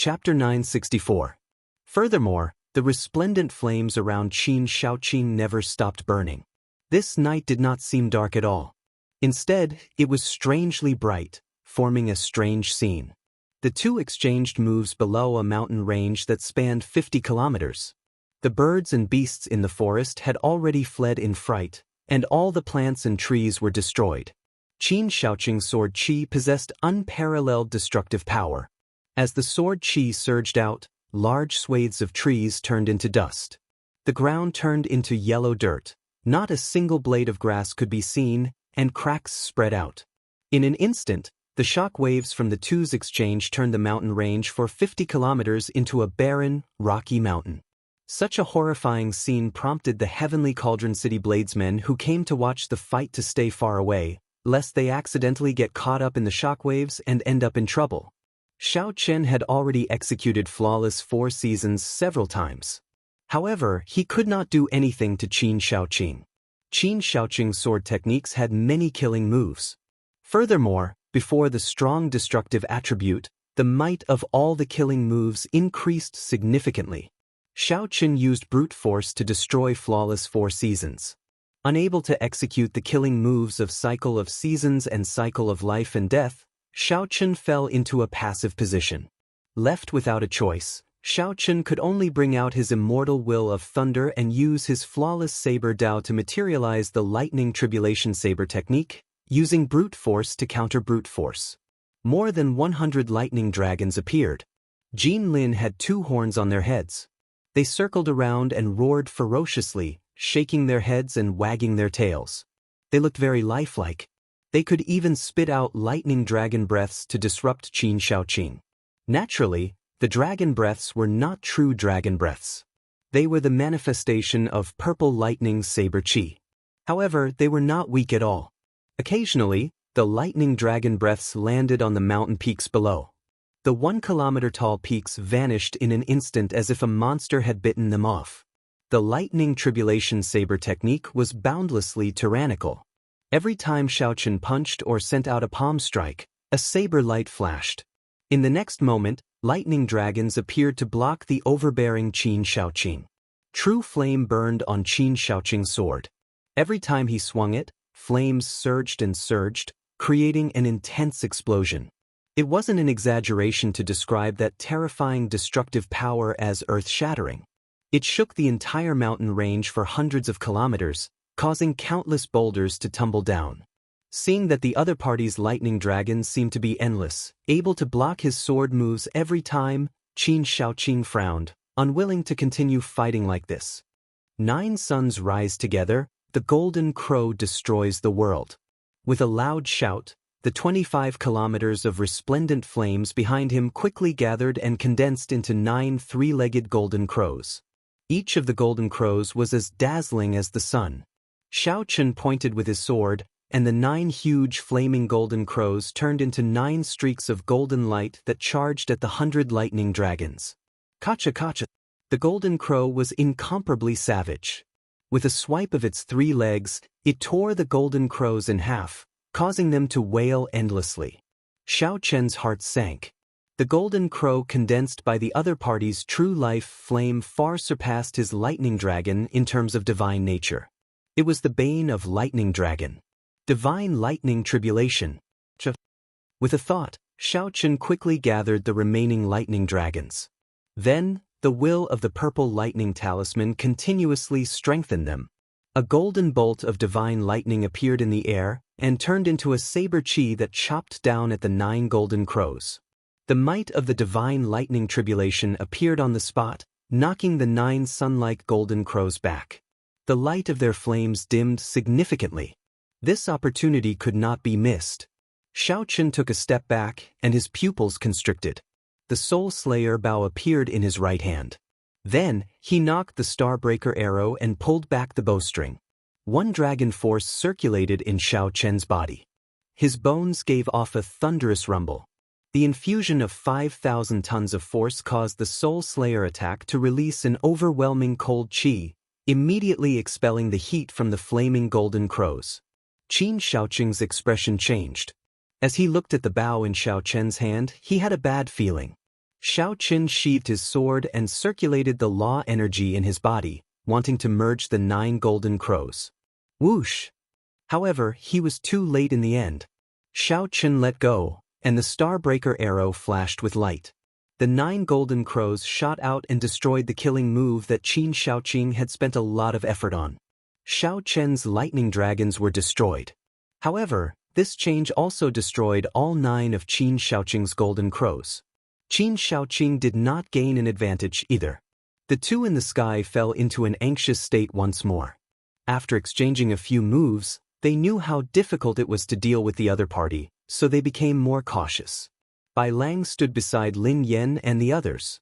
Chapter 964. Furthermore, the resplendent flames around Xianxia never stopped burning. This night did not seem dark at all. Instead, it was strangely bright, forming a strange scene. The two exchanged moves below a mountain range that spanned 50 kilometers. The birds and beasts in the forest had already fled in fright, and all the plants and trees were destroyed. Xianxia's sword qi possessed unparalleled destructive power. As the sword qi surged out, large swathes of trees turned into dust. The ground turned into yellow dirt. Not a single blade of grass could be seen, and cracks spread out. In an instant, the shock waves from the two's exchange turned the mountain range for 50 kilometers into a barren, rocky mountain. Such a horrifying scene prompted the heavenly Cauldron City bladesmen who came to watch the fight to stay far away, lest they accidentally get caught up in the shockwaves and end up in trouble. Xiao Chen had already executed flawless 4 seasons several times. However, he could not do anything to Xianxia. Xiaoqing's sword techniques had many killing moves. Furthermore, before the strong destructive attribute, the might of all the killing moves increased significantly. Xiao Chen used brute force to destroy flawless 4 seasons. Unable to execute the killing moves of Cycle of Seasons and Cycle of Life and Death, Xiao Chen fell into a passive position. Left without a choice, Xiao Chen could only bring out his immortal will of thunder and use his flawless saber Dao to materialize the lightning tribulation saber technique, using brute force to counter brute force. More than 100 lightning dragons appeared. Wang Lin had 2 horns on their heads. They circled around and roared ferociously, shaking their heads and wagging their tails. They looked very lifelike. They could even spit out lightning dragon breaths to disrupt Xianxia. Naturally, the dragon breaths were not true dragon breaths. They were the manifestation of purple lightning saber qi. However, they were not weak at all. Occasionally, the lightning dragon breaths landed on the mountain peaks below. The 1-kilometer-tall peaks vanished in an instant as if a monster had bitten them off. The lightning tribulation saber technique was boundlessly tyrannical. Every time Xiao Chen punched or sent out a palm strike, a saber light flashed. In the next moment, lightning dragons appeared to block the overbearing Xianxia. True flame burned on Xianxia's sword. Every time he swung it, flames surged and surged, creating an intense explosion. It wasn't an exaggeration to describe that terrifying destructive power as earth-shattering. It shook the entire mountain range for hundreds of kilometers, causing countless boulders to tumble down. Seeing that the other party's lightning dragons seemed to be endless, able to block his sword moves every time, Xianxia frowned, unwilling to continue fighting like this. 9 suns rise together, the golden crow destroys the world. With a loud shout, the 25 kilometers of resplendent flames behind him quickly gathered and condensed into 9 3-legged golden crows. Each of the golden crows was as dazzling as the sun. Xiao Chen pointed with his sword, and the 9 huge flaming golden crows turned into 9 streaks of golden light that charged at the 100 lightning dragons. Kacha kacha! The golden crow was incomparably savage. With a swipe of its 3 legs, it tore the golden crows in half, causing them to wail endlessly. Xiao Chen's heart sank. The golden crow condensed by the other party's true life flame far surpassed his lightning dragon in terms of divine nature. It was the bane of lightning dragon. Divine lightning tribulation. With a thought, Xiao Chen quickly gathered the remaining lightning dragons. Then, the will of the purple lightning talisman continuously strengthened them. A golden bolt of divine lightning appeared in the air and turned into a saber qi that chopped down at the 9 golden crows. The might of the divine lightning tribulation appeared on the spot, knocking the 9 sun-like golden crows back. The light of their flames dimmed significantly. This opportunity could not be missed. Xiao Chen took a step back, and his pupils constricted. The Soul Slayer bow appeared in his right hand. Then, he knocked the Starbreaker arrow and pulled back the bowstring. 1 dragon force circulated in Xiao Chen's body. His bones gave off a thunderous rumble. The infusion of 5,000 tons of force caused the Soul Slayer attack to release an overwhelming cold qi, immediately expelling the heat from the flaming golden crows. Xiaoqing's expression changed. As he looked at the bow in Xiao Chen's hand, he had a bad feeling. Xiaoqin sheathed his sword and circulated the law energy in his body, wanting to merge the 9 golden crows. Whoosh! However, he was too late in the end. Xiaoqin let go, and the Starbreaker arrow flashed with light. The 9 golden crows shot out and destroyed the killing move that Qin Xiaoqing had spent a lot of effort on. Xiaoqian's lightning dragons were destroyed. However, this change also destroyed all 9 of Qin Xiaoqing's golden crows. Qin Xiaoqing did not gain an advantage either. The two in the sky fell into an anxious state once more. After exchanging a few moves, they knew how difficult it was to deal with the other party, so they became more cautious. Bai Lang stood beside Lin Yan and the others.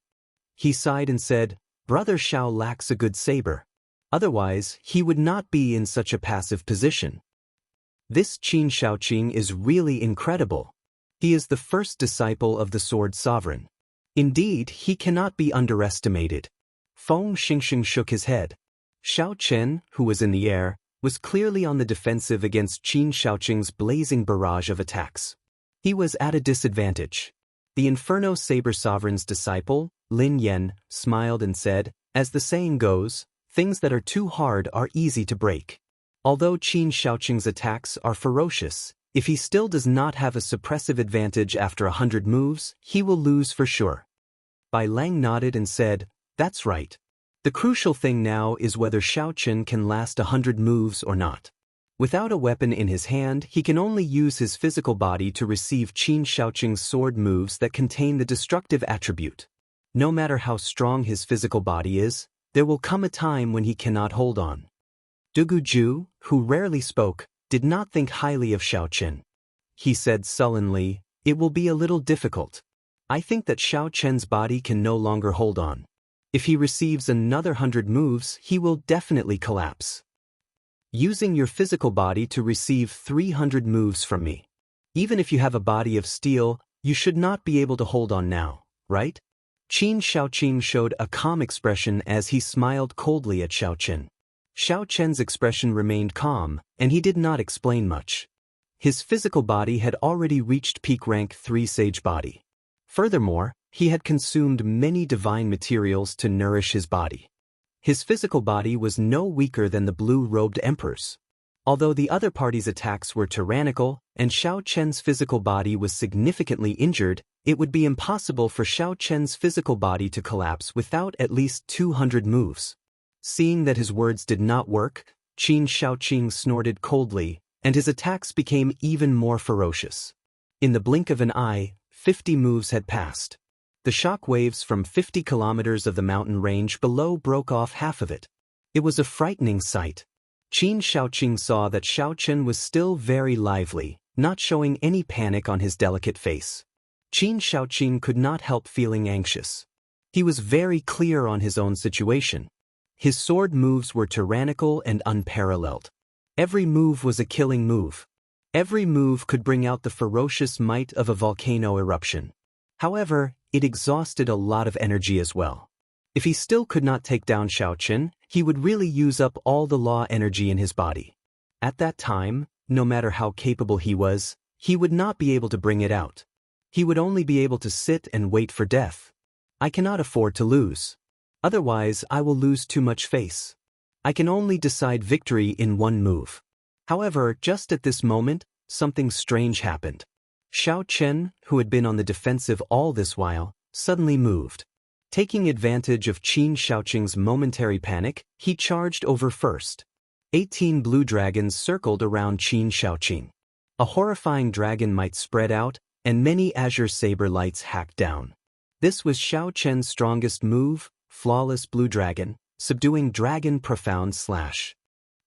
He sighed and said, "Brother Xiao lacks a good saber. Otherwise, he would not be in such a passive position. This Qin Xiaoqing is really incredible. He is the first disciple of the Sword Sovereign. Indeed, he cannot be underestimated." Feng Xingxing shook his head. Xiao Chen, who was in the air, was clearly on the defensive against Qin Xiaoqing's blazing barrage of attacks. He was at a disadvantage. The Inferno Saber Sovereign's disciple, Lin Yan, smiled and said, "As the saying goes, things that are too hard are easy to break." Although Qin Xiaoqing's attacks are ferocious, if he still does not have a suppressive advantage after 100 moves, he will lose for sure. Bai Lang nodded and said, "That's right. The crucial thing now is whether Xiaoqin can last 100 moves or not." Without a weapon in his hand, he can only use his physical body to receive Qin Xiaoqing's sword moves that contain the destructive attribute. No matter how strong his physical body is, there will come a time when he cannot hold on. Dugu Ju, who rarely spoke, did not think highly of Xiaoqin. He said sullenly, "It will be a little difficult. I think that Xiaoqian's body can no longer hold on. If he receives another 100 moves, he will definitely collapse. Using your physical body to receive 300 moves from me. Even if you have a body of steel, you should not be able to hold on now, right?" Qin Xiaoqing showed a calm expression as he smiled coldly at Xiaoqin. Xiaoqian's expression remained calm, and he did not explain much. His physical body had already reached peak rank 3 sage body. Furthermore, he had consumed many divine materials to nourish his body. His physical body was no weaker than the blue-robed emperor's. Although the other party's attacks were tyrannical, and Xiaoqian's physical body was significantly injured, it would be impossible for Xiaoqian's physical body to collapse without at least 200 moves. Seeing that his words did not work, Qin Xiaoqing snorted coldly, and his attacks became even more ferocious. In the blink of an eye, 50 moves had passed. The shock waves from 50 kilometers of the mountain range below broke off half of it. It was a frightening sight. Qin Xiaoqing saw that Xiaoqin was still very lively, not showing any panic on his delicate face. Qin Xiaoqing could not help feeling anxious. He was very clear on his own situation. His sword moves were tyrannical and unparalleled. Every move was a killing move. Every move could bring out the ferocious might of a volcano eruption. However, it exhausted a lot of energy as well. If he still could not take down Xiaoqin, he would really use up all the law energy in his body. At that time, no matter how capable he was, he would not be able to bring it out. He would only be able to sit and wait for death. I cannot afford to lose. Otherwise, I will lose too much face. I can only decide victory in one move. However, just at this moment, something strange happened. Xiaoqin, who had been on the defensive all this while, suddenly moved. Taking advantage of Qin Xiaoqing's momentary panic, he charged over first. 18 blue dragons circled around Qin Xiaoqing. A horrifying dragon might spread out, and many azure saber lights hacked down. This was Xiaoqian's strongest move, Flawless Blue Dragon, subduing Dragon Profound Slash.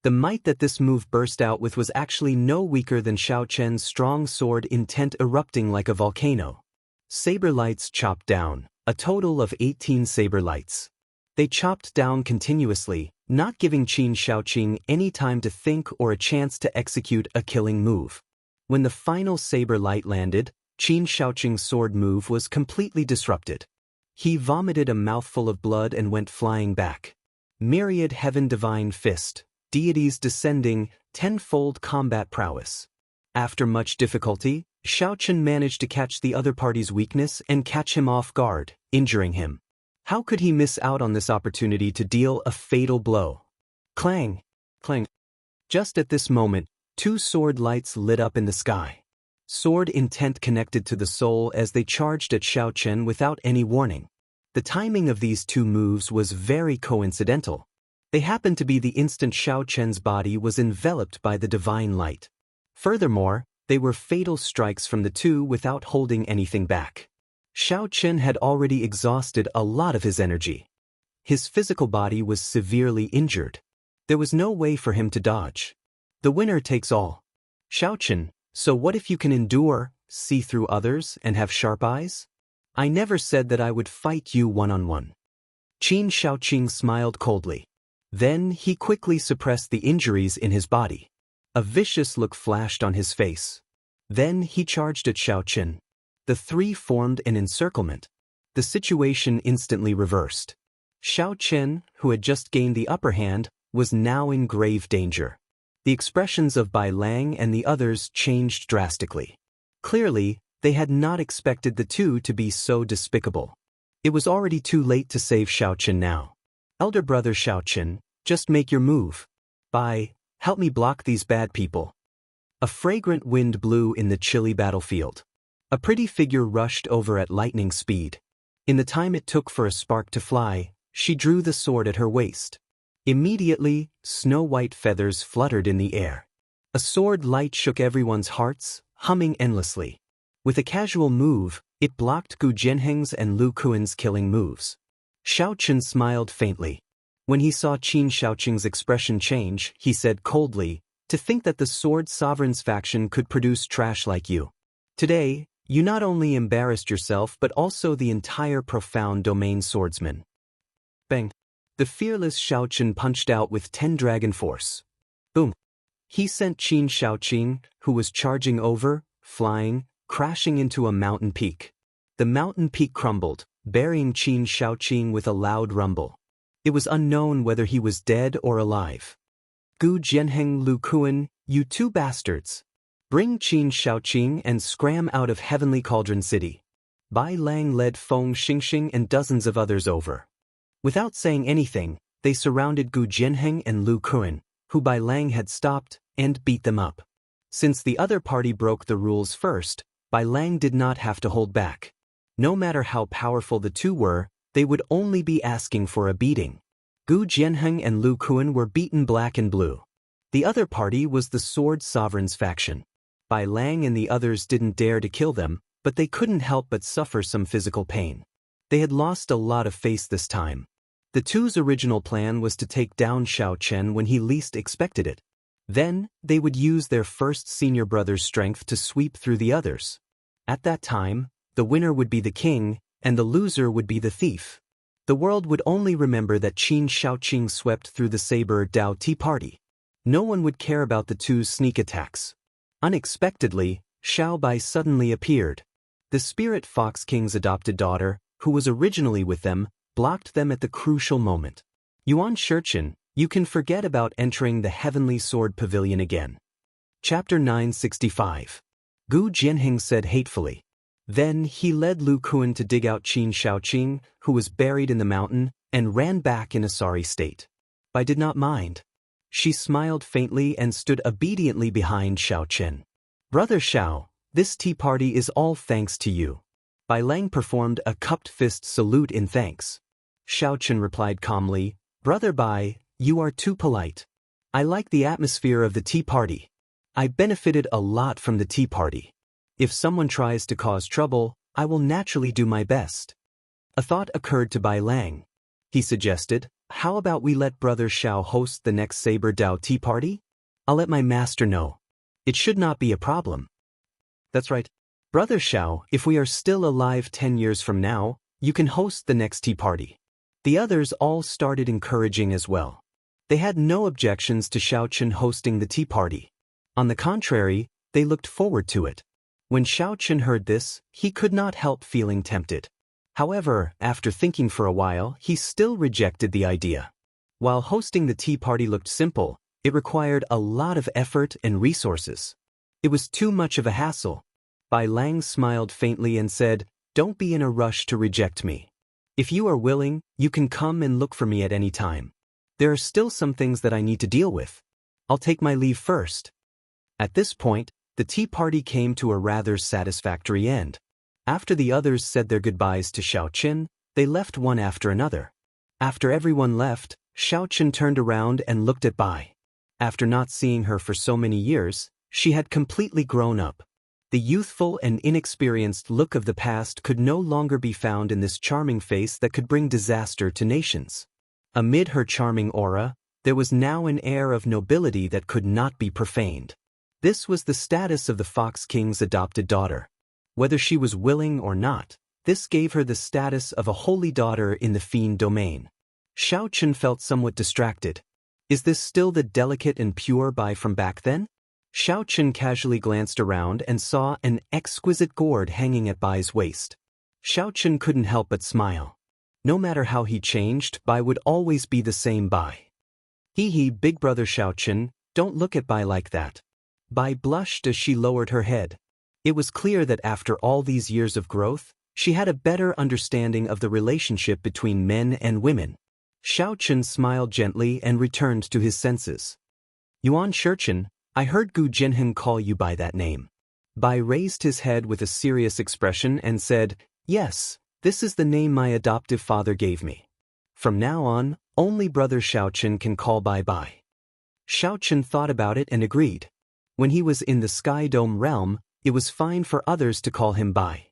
The might that this move burst out with was actually no weaker than Xiaoqian's strong sword intent erupting like a volcano. Saber lights chopped down, a total of 18 saber lights. They chopped down continuously, not giving Qin Xiaoqing any time to think or a chance to execute a killing move. When the final saber light landed, Qin Xiaoqing's sword move was completely disrupted. He vomited a mouthful of blood and went flying back. Myriad Heaven Divine Fist. Deities descending, tenfold combat prowess. After much difficulty, Xiaochen managed to catch the other party's weakness and catch him off guard, injuring him. How could he miss out on this opportunity to deal a fatal blow? Clang! Clang! Just at this moment, two sword lights lit up in the sky. Sword intent connected to the soul as they charged at Xiaochen without any warning. The timing of these two moves was very coincidental. They happened to be the instant Xiaochen's body was enveloped by the divine light. Furthermore, they were fatal strikes from the two without holding anything back. Xiaochen had already exhausted a lot of his energy. His physical body was severely injured. There was no way for him to dodge. The winner takes all. Xiaochen, so what if you can endure, see through others, and have sharp eyes? I never said that I would fight you one-on-one. Qin Xiaoqing smiled coldly. Then he quickly suppressed the injuries in his body. A vicious look flashed on his face. Then he charged at Xiaochen. The three formed an encirclement. The situation instantly reversed. Xiaochen, who had just gained the upper hand, was now in grave danger. The expressions of Bai Lang and the others changed drastically. Clearly, they had not expected the two to be so despicable. It was already too late to save Xiaochen now. Elder brother Xiaochen, just make your move. Bai, help me block these bad people. A fragrant wind blew in the chilly battlefield. A pretty figure rushed over at lightning speed. In the time it took for a spark to fly, she drew the sword at her waist. Immediately, snow-white feathers fluttered in the air. A sword light shook everyone's hearts, humming endlessly. With a casual move, it blocked Gu Jianheng's and Lu Kuan's killing moves. Xiaochen smiled faintly. When he saw Qin Xiaoqing's expression change, he said coldly, "To think that the Sword Sovereign's faction could produce trash like you. Today, you not only embarrassed yourself but also the entire profound domain swordsman." Bang! The fearless Xiaochen punched out with 10 dragon force. Boom! He sent Qin Xiaoqing, who was charging over, flying, crashing into a mountain peak. The mountain peak crumbled, burying Qin Xiaoqing with a loud rumble. It was unknown whether he was dead or alive. Gu Jianheng, Lu Kuan, you two bastards. Bring Qin Xiaoqing and scram out of Heavenly Cauldron City. Bai Lang led Feng Xingxing and dozens of others over. Without saying anything, they surrounded Gu Jianheng and Lu Kuan, who Bai Lang had stopped, and beat them up. Since the other party broke the rules first, Bai Lang did not have to hold back. No matter how powerful the two were, they would only be asking for a beating. Gu Jianheng and Lu Kuan were beaten black and blue. The other party was the Sword Sovereign's faction. Bai Lang and the others didn't dare to kill them, but they couldn't help but suffer some physical pain. They had lost a lot of face this time. The two's original plan was to take down Xiaochen when he least expected it. Then, they would use their first senior brother's strength to sweep through the others. At that time, the winner would be the king, and the loser would be the thief. The world would only remember that Qin Xiaoqing swept through the Saber Dao Tea Party. No one would care about the two's sneak attacks. Unexpectedly, Xiao Bai suddenly appeared. The Spirit Fox King's adopted daughter, who was originally with them, blocked them at the crucial moment. Yuan Shurchen, you can forget about entering the Heavenly Sword Pavilion again. Chapter 965. Gu Jianheng said hatefully. Then he led Lu Kuan to dig out Qin Xiaoqing, who was buried in the mountain, and ran back in a sorry state. Bai did not mind. She smiled faintly and stood obediently behind Xiaochen. Brother Xiao, this tea party is all thanks to you. Bai Lang performed a cupped fist salute in thanks. Xiaochen replied calmly, Brother Bai, you are too polite. I like the atmosphere of the tea party. I benefited a lot from the tea party. If someone tries to cause trouble, I will naturally do my best. A thought occurred to Bai Lang. He suggested, how about we let Brother Xiao host the next Saber Dao tea party? I'll let my master know. It should not be a problem. That's right. Brother Xiao, if we are still alive 10 years from now, you can host the next tea party. The others all started encouraging as well. They had no objections to Xiaochen hosting the tea party. On the contrary, they looked forward to it. When Xiaochen heard this, he could not help feeling tempted. However, after thinking for a while, he still rejected the idea. While hosting the tea party looked simple, it required a lot of effort and resources. It was too much of a hassle. Bai Lang smiled faintly and said, "Don't be in a rush to reject me. If you are willing, you can come and look for me at any time. There are still some things that I need to deal with. I'll take my leave first." At this point, the tea party came to a rather satisfactory end. After the others said their goodbyes to Xiaoqin, they left one after another. After everyone left, Xiaoqin turned around and looked at Bai. After not seeing her for so many years, she had completely grown up. The youthful and inexperienced look of the past could no longer be found in this charming face that could bring disaster to nations. Amid her charming aura, there was now an air of nobility that could not be profaned. This was the status of the Fox King's adopted daughter. Whether she was willing or not, this gave her the status of a holy daughter in the fiend domain. Xiaoqin felt somewhat distracted. Is this still the delicate and pure Bai from back then? Xiaoqin casually glanced around and saw an exquisite gourd hanging at Bai's waist. Xiaoqin couldn't help but smile. No matter how he changed, Bai would always be the same Bai. Hee, big brother Xiaoqin, don't look at Bai like that. Bai blushed as she lowered her head. It was clear that after all these years of growth, she had a better understanding of the relationship between men and women. Xiaoqin smiled gently and returned to his senses. Yuan Shurchen, I heard Gu Jinhen call you by that name. Bai raised his head with a serious expression and said, "Yes, this is the name my adoptive father gave me. From now on, only brother Xiaoqin can call Bai Bai." Xiaoqin thought about it and agreed. When he was in the Sky Dome realm, it was fine for others to call him Bai.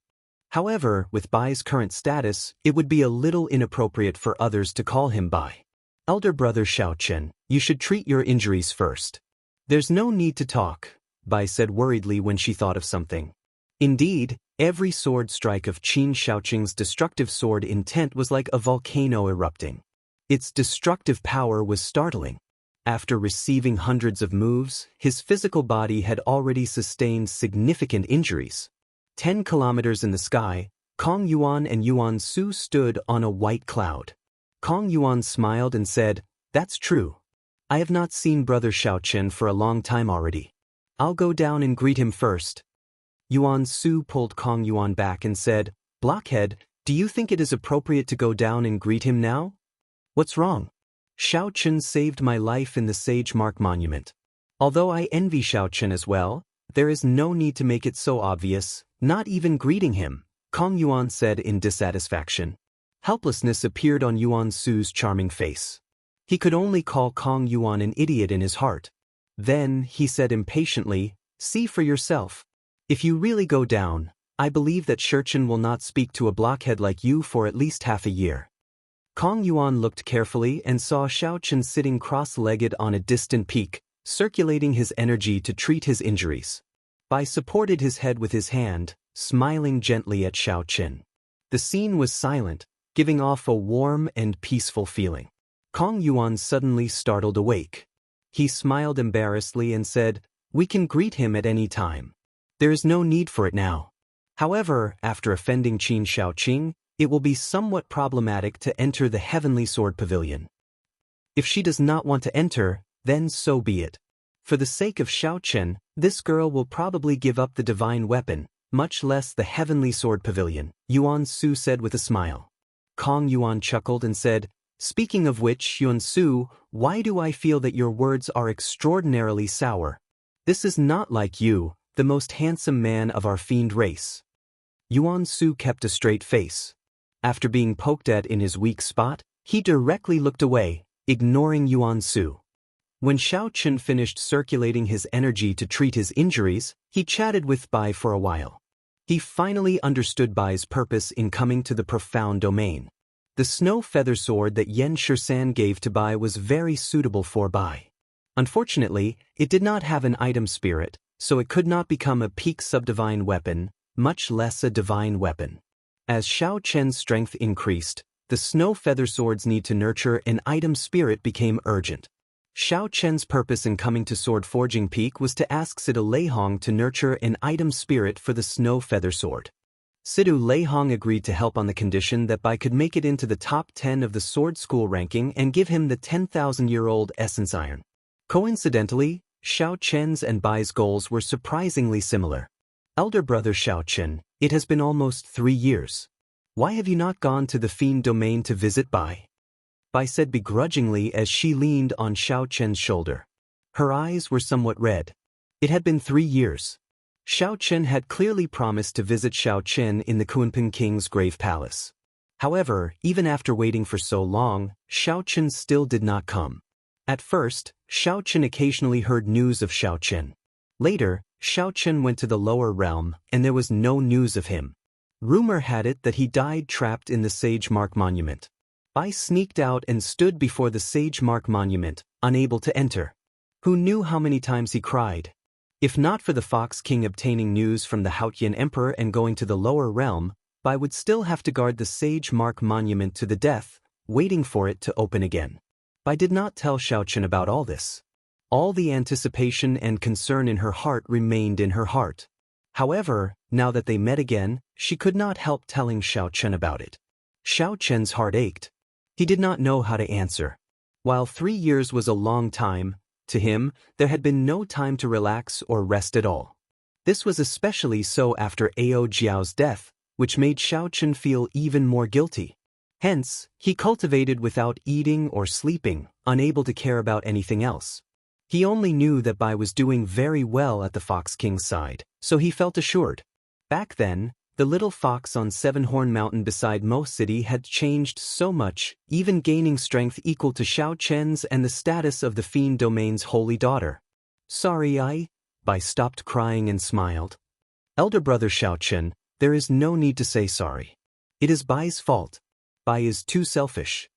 However, with Bai's current status, it would be a little inappropriate for others to call him Bai. Elder brother Xiaoqin, you should treat your injuries first. There's no need to talk, Bai said worriedly when she thought of something. Indeed, every sword strike of Qin Shaoqing's destructive sword intent was like a volcano erupting. Its destructive power was startling. After receiving hundreds of moves, his physical body had already sustained significant injuries. 10 kilometers in the sky, Kong Yuan and Yuan Su stood on a white cloud. Kong Yuan smiled and said, "That's true. I have not seen brother Xiaoqin for a long time already. I'll go down and greet him first." Yuan Su pulled Kong Yuan back and said, "Blockhead, do you think it is appropriate to go down and greet him now? What's wrong? Xiaoqin saved my life in the Sage Mark Monument. Although I envy Xiaoqin as well, there is no need to make it so obvious, not even greeting him," Kong Yuan said in dissatisfaction. Helplessness appeared on Yuan Su's charming face. He could only call Kong Yuan an idiot in his heart. Then, he said impatiently, "See for yourself. If you really go down, I believe that Shurchen will not speak to a blockhead like you for at least half a year." Kong Yuan looked carefully and saw Xiaoqin sitting cross-legged on a distant peak, circulating his energy to treat his injuries. Bai supported his head with his hand, smiling gently at Xiaoqin. The scene was silent, giving off a warm and peaceful feeling. Kong Yuan suddenly startled awake. He smiled embarrassedly and said, "We can greet him at any time. There is no need for it now. However, after offending Qin Shaoqing, it will be somewhat problematic to enter the Heavenly Sword Pavilion. If she does not want to enter, then so be it. For the sake of Xiaoqin, this girl will probably give up the divine weapon, much less the Heavenly Sword Pavilion," Yuan Su said with a smile. Kong Yuan chuckled and said, "Speaking of which, Yuan Su, why do I feel that your words are extraordinarily sour? This is not like you, the most handsome man of our fiend race." Yuan Su kept a straight face. After being poked at in his weak spot, he directly looked away, ignoring Yuan Su. When Xiaoqin finished circulating his energy to treat his injuries, he chatted with Bai for a while. He finally understood Bai's purpose in coming to the profound domain. The snow feather sword that Yen Shursan gave to Bai was very suitable for Bai. Unfortunately, it did not have an item spirit, so it could not become a peak subdivine weapon, much less a divine weapon. As Xiaoqin's strength increased, the snow feather sword's need to nurture an item spirit became urgent. Xiaoqin's purpose in coming to Sword Forging Peak was to ask Sidu Leihong to nurture an item spirit for the snow feather sword. Sidu Leihong agreed to help on the condition that Bai could make it into the top 10 of the sword school ranking and give him the 10,000-year-old essence iron. Coincidentally, Xiaoqin's and Bai's goals were surprisingly similar. Elder brother Xiaochen, it has been almost 3 years. Why have you not gone to the fiend domain to visit Bai? Bai said begrudgingly as she leaned on Xiaochen's shoulder. Her eyes were somewhat red. It had been 3 years. Xiaochen had clearly promised to visit Xiaochen in the Kunping King's grave palace. However, even after waiting for so long, Xiaochen still did not come. At first, Xiaochen occasionally heard news of Xiaochen. Later, Xiaochen went to the lower realm, and there was no news of him. Rumor had it that he died trapped in the Sage Mark Monument. Bai sneaked out and stood before the Sage Mark Monument, unable to enter. Who knew how many times he cried? If not for the Fox King obtaining news from the Haotian Emperor and going to the lower realm, Bai would still have to guard the Sage Mark Monument to the death, waiting for it to open again. Bai did not tell Xiaochen about all this. All the anticipation and concern in her heart remained in her heart. However, now that they met again, she could not help telling Xiaochen about it. Xiaochen's heart ached. He did not know how to answer. While 3 years was a long time, to him, there had been no time to relax or rest at all. This was especially so after Ao Jiao's death, which made Xiaochen feel even more guilty. Hence, he cultivated without eating or sleeping, unable to care about anything else. He only knew that Bai was doing very well at the Fox King's side, so he felt assured. Back then, the little fox on Seven-Horn Mountain beside Mo City had changed so much, even gaining strength equal to Xiaochen's and the status of the fiend domain's holy daughter. Sorry, Bai stopped crying and smiled. Elder brother Xiaochen, there is no need to say sorry. It is Bai's fault. Bai is too selfish.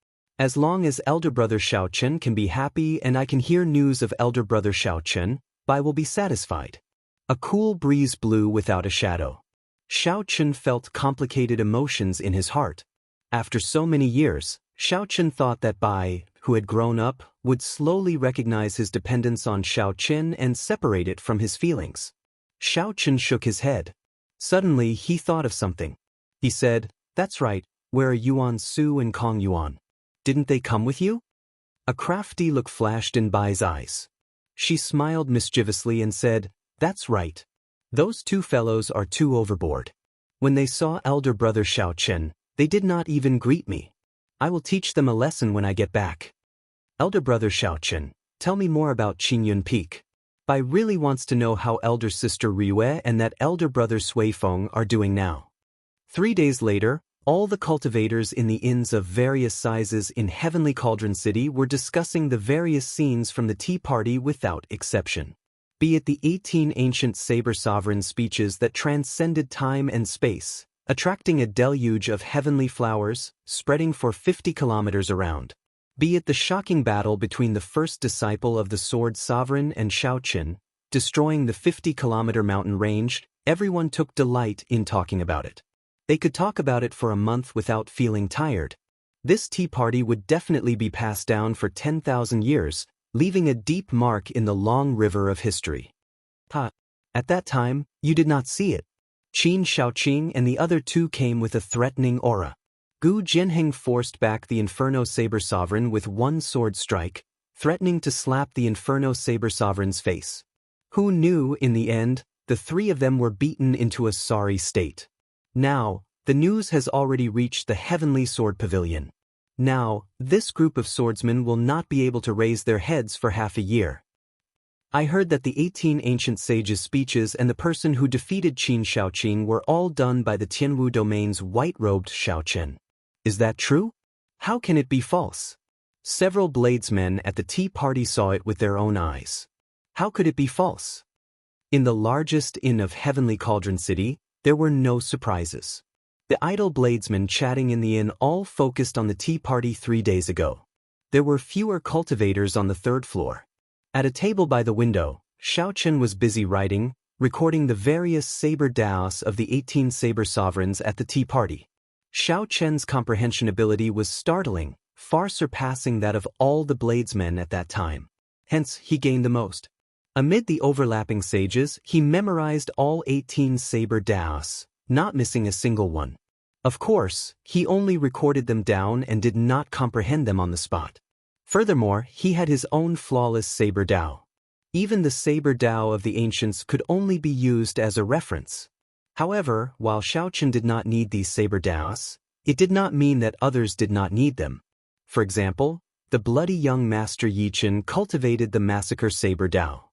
As long as elder brother Xiaochen can be happy and I can hear news of elder brother Xiaochen, Bai will be satisfied. A cool breeze blew without a shadow. Xiaochen felt complicated emotions in his heart. After so many years, Xiaochen thought that Bai, who had grown up, would slowly recognize his dependence on Xiaochen and separate it from his feelings. Xiaochen shook his head. Suddenly he thought of something. He said, "That's right, where are Yuan Su and Kong Yuan? Didn't they come with you?" A crafty look flashed in Bai's eyes. She smiled mischievously and said, "That's right. Those two fellows are too overboard. When they saw elder brother Xiaochen, they did not even greet me. I will teach them a lesson when I get back." Elder brother Xiaochen, tell me more about Qingyun Peak. Bai really wants to know how elder sister Riyue and that elder brother Suifeng are doing now. 3 days later, all the cultivators in the inns of various sizes in Heavenly Cauldron City were discussing the various scenes from the tea party without exception. Be it the 18 ancient saber sovereign speeches that transcended time and space, attracting a deluge of heavenly flowers, spreading for 50 kilometers around. Be it the shocking battle between the first disciple of the Sword Sovereign and Xiaochen, destroying the 50-kilometer mountain range, everyone took delight in talking about it. They could talk about it for a month without feeling tired. This tea party would definitely be passed down for 10,000 years, leaving a deep mark in the long river of history. At that time, you did not see it. Qin Shaoqing and the other two came with a threatening aura. Gu Jianheng forced back the Inferno Saber Sovereign with one sword strike, threatening to slap the Inferno Saber Sovereign's face. Who knew, in the end, the three of them were beaten into a sorry state. Now, the news has already reached the Heavenly Sword Pavilion. Now, this group of swordsmen will not be able to raise their heads for half a year. I heard that the 18 ancient sages' speeches and the person who defeated Qin Shaoqing were all done by the Tianwu domain's white-robed Xiaochen. Is that true? How can it be false? Several bladesmen at the tea party saw it with their own eyes. How could it be false? In the largest inn of Heavenly Cauldron City, there were no surprises. The idle bladesmen chatting in the inn all focused on the tea party 3 days ago. There were fewer cultivators on the third floor. At a table by the window, Xiaochen was busy writing, recording the various saber Daoists of the 18 saber sovereigns at the tea party. Xiaochen's comprehension ability was startling, far surpassing that of all the bladesmen at that time. Hence, he gained the most. Amid the overlapping sages, he memorized all 18 saber Daoists, not missing a single one. Of course, he only recorded them down and did not comprehend them on the spot. Furthermore, he had his own flawless saber Dao. Even the saber Dao of the ancients could only be used as a reference. However, while Xiaoqin did not need these saber Daos, it did not mean that others did not need them. For example, the bloody young master Yichen cultivated the massacre saber Dao.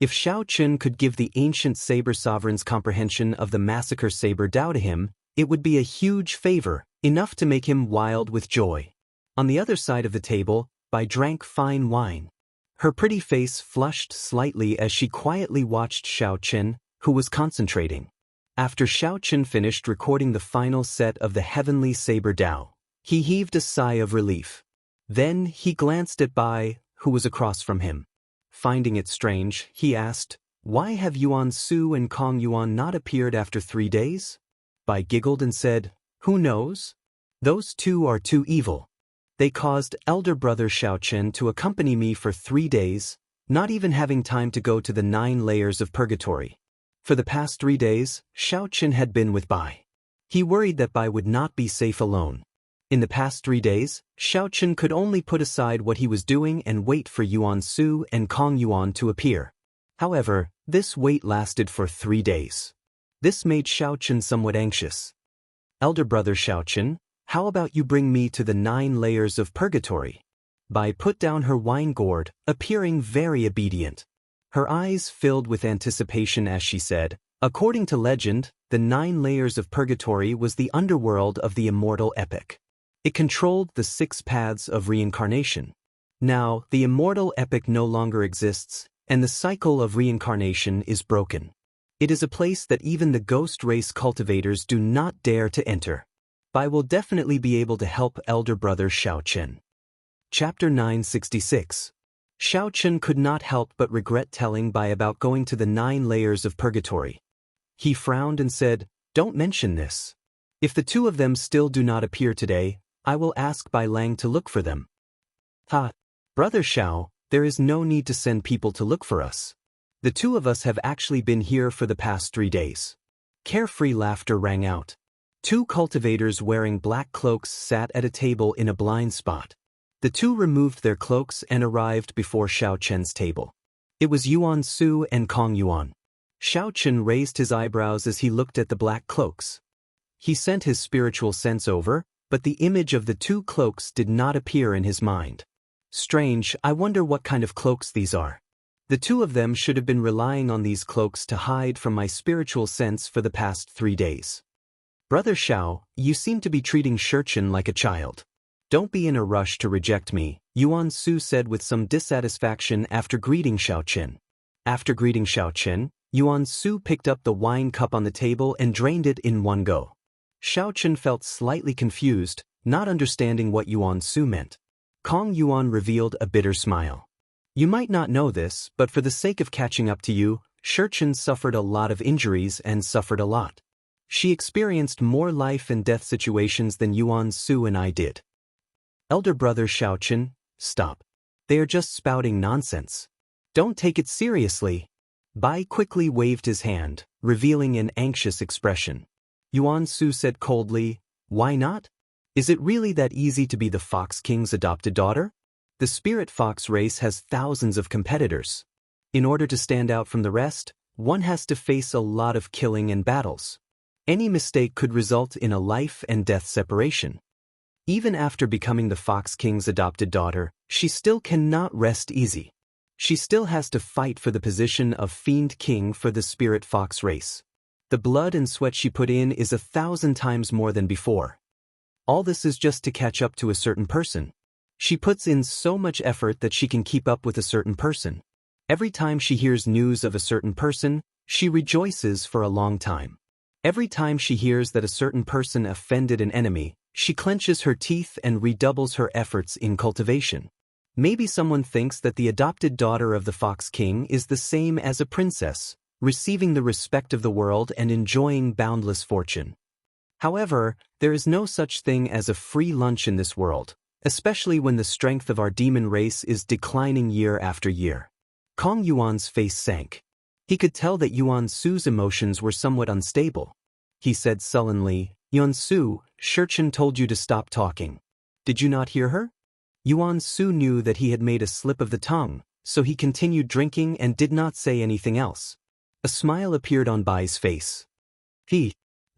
If Xiaoqin could give the ancient saber sovereign's comprehension of the massacre saber Dao to him, it would be a huge favor, enough to make him wild with joy. On the other side of the table, Bai drank fine wine. Her pretty face flushed slightly as she quietly watched Xiaoqin, who was concentrating. After Xiaoqin finished recording the final set of the heavenly saber Dao, he heaved a sigh of relief. Then he glanced at Bai, who was across from him. Finding it strange, he asked, "Why have Yuan Su and Kong Yuan not appeared after 3 days?" Bai giggled and said, "Who knows? Those two are too evil. They caused elder brother Xiaoqin to accompany me for 3 days, not even having time to go to the 9 layers of purgatory." For the past 3 days, Xiaoqin had been with Bai. He worried that Bai would not be safe alone. In the past 3 days, Xiaoqin could only put aside what he was doing and wait for Yuan Su and Kong Yuan to appear. However, this wait lasted for 3 days. This made Xiaoqin somewhat anxious. "Elder brother Xiaoqin, how about you bring me to the 9 layers of purgatory?" Bai put down her wine gourd, appearing very obedient. Her eyes filled with anticipation as she said, "According to legend, the 9 layers of purgatory was the underworld of the immortal epic. It controlled the 6 paths of reincarnation. Now, the immortal epic no longer exists, and the cycle of reincarnation is broken. It is a place that even the ghost race cultivators do not dare to enter. Bai will definitely be able to help elder brother Xiaoqin." Chapter 966. Xiaoqin could not help but regret telling Bai about going to the 9 layers of purgatory. He frowned and said, "Don't mention this. If the 2 of them still do not appear today, I will ask Bai Lang to look for them." "Ha! Brother Xiao, there is no need to send people to look for us. The 2 of us have actually been here for the past 3 days. Carefree laughter rang out. 2 cultivators wearing black cloaks sat at a table in a blind spot. The 2 removed their cloaks and arrived before Xiaoqin's table. It was Yuan Su and Kong Yuan. Xiaoqin raised his eyebrows as he looked at the black cloaks. He sent his spiritual sense over, but the image of the 2 cloaks did not appear in his mind. "Strange, I wonder what kind of cloaks these are. The 2 of them should have been relying on these cloaks to hide from my spiritual sense for the past 3 days. Brother Xiao, you seem to be treating Xiaoqin like a child. Don't be in a rush to reject me," Yuan Su said with some dissatisfaction after greeting Xiaoqin. After greeting Xiaoqin, Yuan Su picked up the wine cup on the table and drained it in one go. Xiaoqin felt slightly confused, not understanding what Yuan Su meant. Kong Yuan revealed a bitter smile. "You might not know this, but for the sake of catching up to you, Xiaoqin suffered a lot of injuries and suffered a lot. She experienced more life and death situations than Yuan Su and I did." "Elder brother Xiaoqin, stop. They are just spouting nonsense. Don't take it seriously." Bai quickly waved his hand, revealing an anxious expression. Yuan Su said coldly, "Why not? Is it really that easy to be the Fox King's adopted daughter? The spirit fox race has thousands of competitors. In order to stand out from the rest, one has to face a lot of killing and battles. Any mistake could result in a life and death separation. Even after becoming the Fox King's adopted daughter, she still cannot rest easy. She still has to fight for the position of Fiend King for the Spirit Fox race. The blood and sweat she put in is 1,000 times more than before. All this is just to catch up to a certain person. She puts in so much effort that she can keep up with a certain person. Every time she hears news of a certain person, she rejoices for a long time. Every time she hears that a certain person offended an enemy, she clenches her teeth and redoubles her efforts in cultivation. Maybe someone thinks that the adopted daughter of the Fox King is the same as a princess, receiving the respect of the world and enjoying boundless fortune. However, there is no such thing as a free lunch in this world, especially when the strength of our demon race is declining year after year. Kong Yuan's face sank. He could tell that Yuan Su's emotions were somewhat unstable. He said sullenly, "Yuan Su, Xiaoqin told you to stop talking. Did you not hear her?" Yuan Su knew that he had made a slip of the tongue, so he continued drinking and did not say anything else. A smile appeared on Bai's face.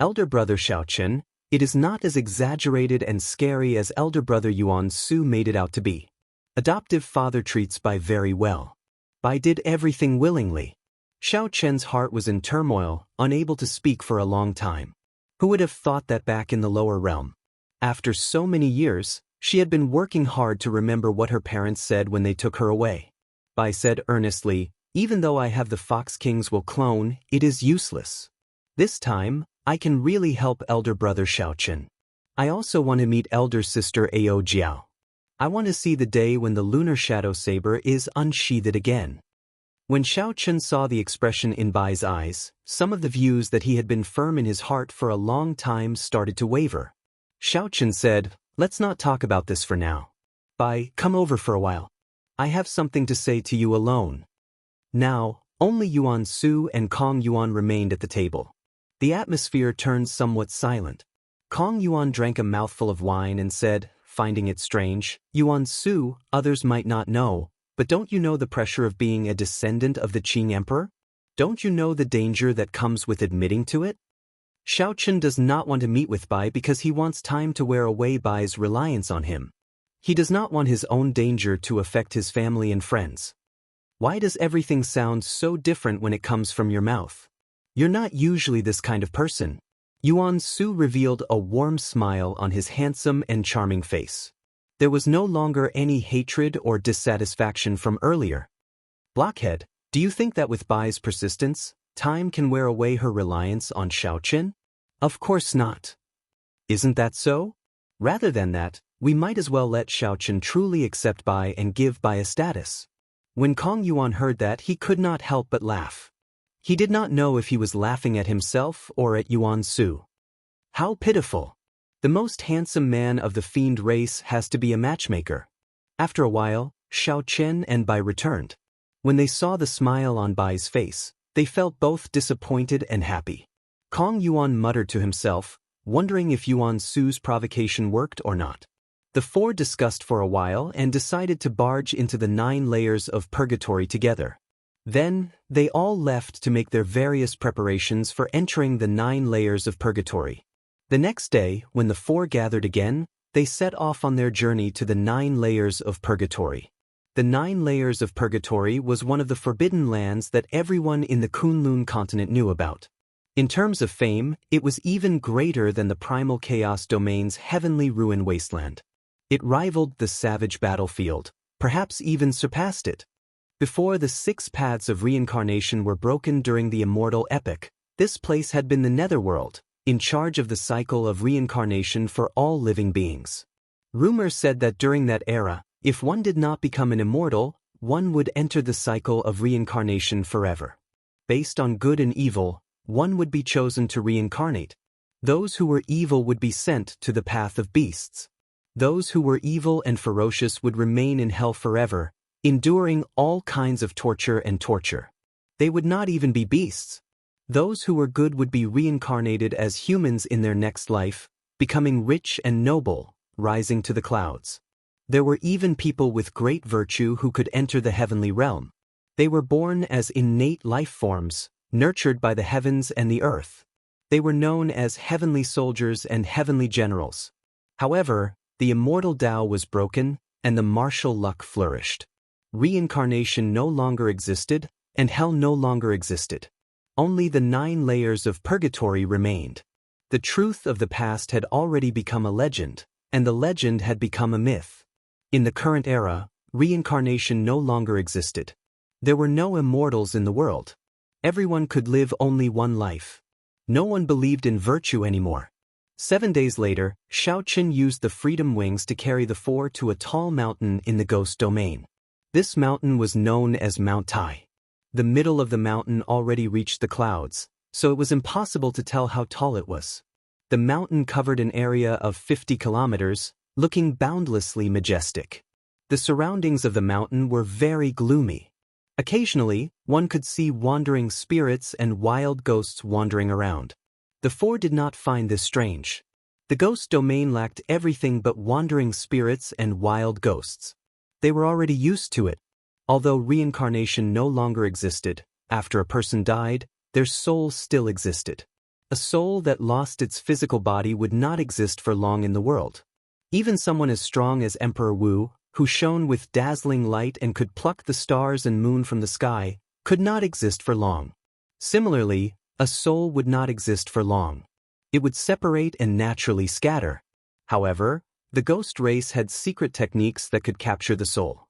Elder brother Xiaochen, it is not as exaggerated and scary as elder brother Yuan Su made it out to be. Adoptive father treats Bai very well. Bai did everything willingly. Xiao Chen's heart was in turmoil, unable to speak for a long time. Who would have thought that back in the lower realm? After so many years, she had been working hard to remember what her parents said when they took her away. Bai said earnestly, "Even though I have the Fox Kings will clone, it is useless. This time, I can really help elder brother Xiaochen. I also want to meet elder sister Ao Jiao. I want to see the day when the lunar shadow saber is unsheathed again." When Xiaochen saw the expression in Bai's eyes, some of the views that he had been firm in his heart for a long time started to waver. Xiaochen said, "Let's not talk about this for now. Bai, come over for a while. I have something to say to you alone." Now, only Yuan Su and Kong Yuan remained at the table. The atmosphere turned somewhat silent. Kong Yuan drank a mouthful of wine and said, finding it strange, "Yuan Su, others might not know, but don't you know the pressure of being a descendant of the Qing Emperor? Don't you know the danger that comes with admitting to it?" Xiaochen does not want to meet with Bai because he wants time to wear away Bai's reliance on him. He does not want his own danger to affect his family and friends. Why does everything sound so different when it comes from your mouth? You're not usually this kind of person. Yuan Su revealed a warm smile on his handsome and charming face. There was no longer any hatred or dissatisfaction from earlier. "Blockhead, do you think that with Bai's persistence, time can wear away her reliance on Xiaochen? Of course not. Isn't that so? Rather than that, we might as well let Xiaochen truly accept Bai and give Bai a status." When Kong Yuan heard that, he could not help but laugh. He did not know if he was laughing at himself or at Yuan Su. How pitiful! The most handsome man of the fiend race has to be a matchmaker. After a while, Xiaochen and Bai returned. When they saw the smile on Bai's face, they felt both disappointed and happy. Kong Yuan muttered to himself, wondering if Yuan Su's provocation worked or not. The four discussed for a while and decided to barge into the 9 layers of purgatory together. Then, they all left to make their various preparations for entering the 9 layers of purgatory. The next day, when the four gathered again, they set off on their journey to the 9 layers of purgatory. The 9 layers of purgatory was one of the forbidden lands that everyone in the Kunlun continent knew about. In terms of fame, it was even greater than the primal chaos domain's heavenly ruin wasteland. It rivaled the savage battlefield, perhaps even surpassed it. Before the 6 paths of reincarnation were broken during the Immortal epoch, this place had been the Netherworld, in charge of the cycle of reincarnation for all living beings. Rumor said that during that era, if one did not become an immortal, one would enter the cycle of reincarnation forever. Based on good and evil, one would be chosen to reincarnate. Those who were evil would be sent to the path of beasts. Those who were evil and ferocious would remain in hell forever, enduring all kinds of torture and torture. They would not even be beasts. Those who were good would be reincarnated as humans in their next life, becoming rich and noble, rising to the clouds. There were even people with great virtue who could enter the heavenly realm. They were born as innate life forms, nurtured by the heavens and the earth. They were known as heavenly soldiers and heavenly generals. However, the immortal Tao was broken, and the martial luck flourished. Reincarnation no longer existed, and hell no longer existed. Only the 9 layers of purgatory remained. The truth of the past had already become a legend, and the legend had become a myth. In the current era, reincarnation no longer existed. There were no immortals in the world. Everyone could live only one life. No one believed in virtue anymore. 7 days later, Xiaochen used the freedom wings to carry the four to a tall mountain in the ghost domain. This mountain was known as Mount Tai. The middle of the mountain already reached the clouds, so it was impossible to tell how tall it was. The mountain covered an area of 50 kilometers, looking boundlessly majestic. The surroundings of the mountain were very gloomy. Occasionally, one could see wandering spirits and wild ghosts wandering around. The four did not find this strange. The ghost domain lacked everything but wandering spirits and wild ghosts. They were already used to it. Although reincarnation no longer existed, after a person died, their soul still existed. A soul that lost its physical body would not exist for long in the world. Even someone as strong as Emperor Wu, who shone with dazzling light and could pluck the stars and moon from the sky, could not exist for long. Similarly, a soul would not exist for long. It would separate and naturally scatter. However, the ghost race had secret techniques that could capture the soul.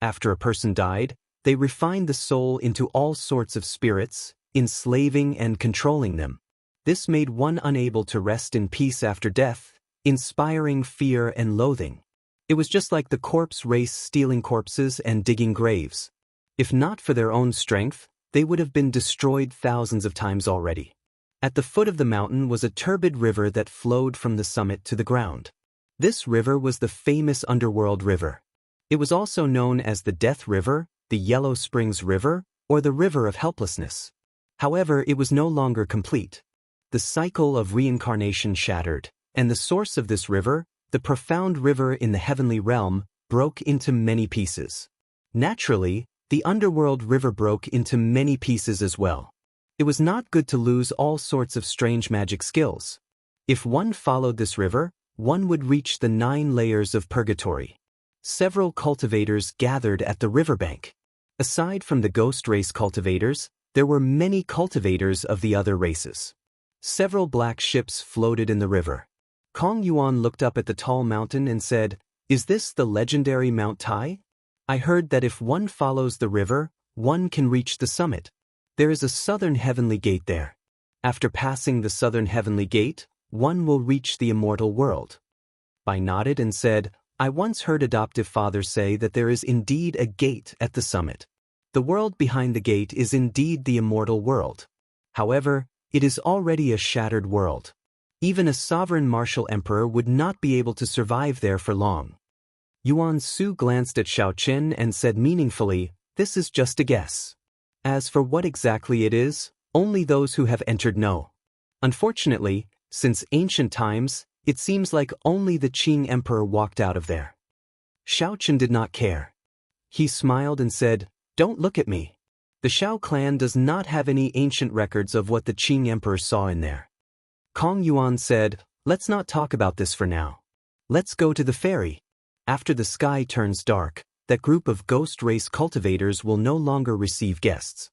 After a person died, they refined the soul into all sorts of spirits, enslaving and controlling them. This made one unable to rest in peace after death, inspiring fear and loathing. It was just like the corpse race stealing corpses and digging graves. If not for their own strength, they would have been destroyed thousands of times already. At the foot of the mountain was a turbid river that flowed from the summit to the ground. This river was the famous underworld river. It was also known as the Death River, the Yellow Springs River, or the River of Helplessness. However, it was no longer complete. The cycle of reincarnation shattered, and the source of this river, the profound river in the heavenly realm, broke into many pieces. Naturally, the underworld river broke into many pieces as well. It was not good to lose all sorts of strange magic skills. If one followed this river, one would reach the 9 layers of purgatory. Several cultivators gathered at the riverbank. Aside from the ghost race cultivators, there were many cultivators of the other races. Several black ships floated in the river. Kong Yuan looked up at the tall mountain and said, "Is this the legendary Mount Tai? I heard that if one follows the river, one can reach the summit. There is a southern heavenly gate there. After passing the southern heavenly gate, one will reach the immortal world." I nodded and said, "I once heard adoptive father say that there is indeed a gate at the summit. The world behind the gate is indeed the immortal world. However, it is already a shattered world. Even a sovereign martial emperor would not be able to survive there for long." Yuan Su glanced at Xiao Qin and said meaningfully, "This is just a guess. As for what exactly it is, only those who have entered know. Unfortunately, since ancient times, it seems like only the Qing emperor walked out of there." Xiao Qin did not care. He smiled and said, "Don't look at me. The Xiao clan does not have any ancient records of what the Qing emperor saw in there." Kong Yuan said, "Let's not talk about this for now. Let's go to the ferry. After the sky turns dark, that group of ghost race cultivators will no longer receive guests."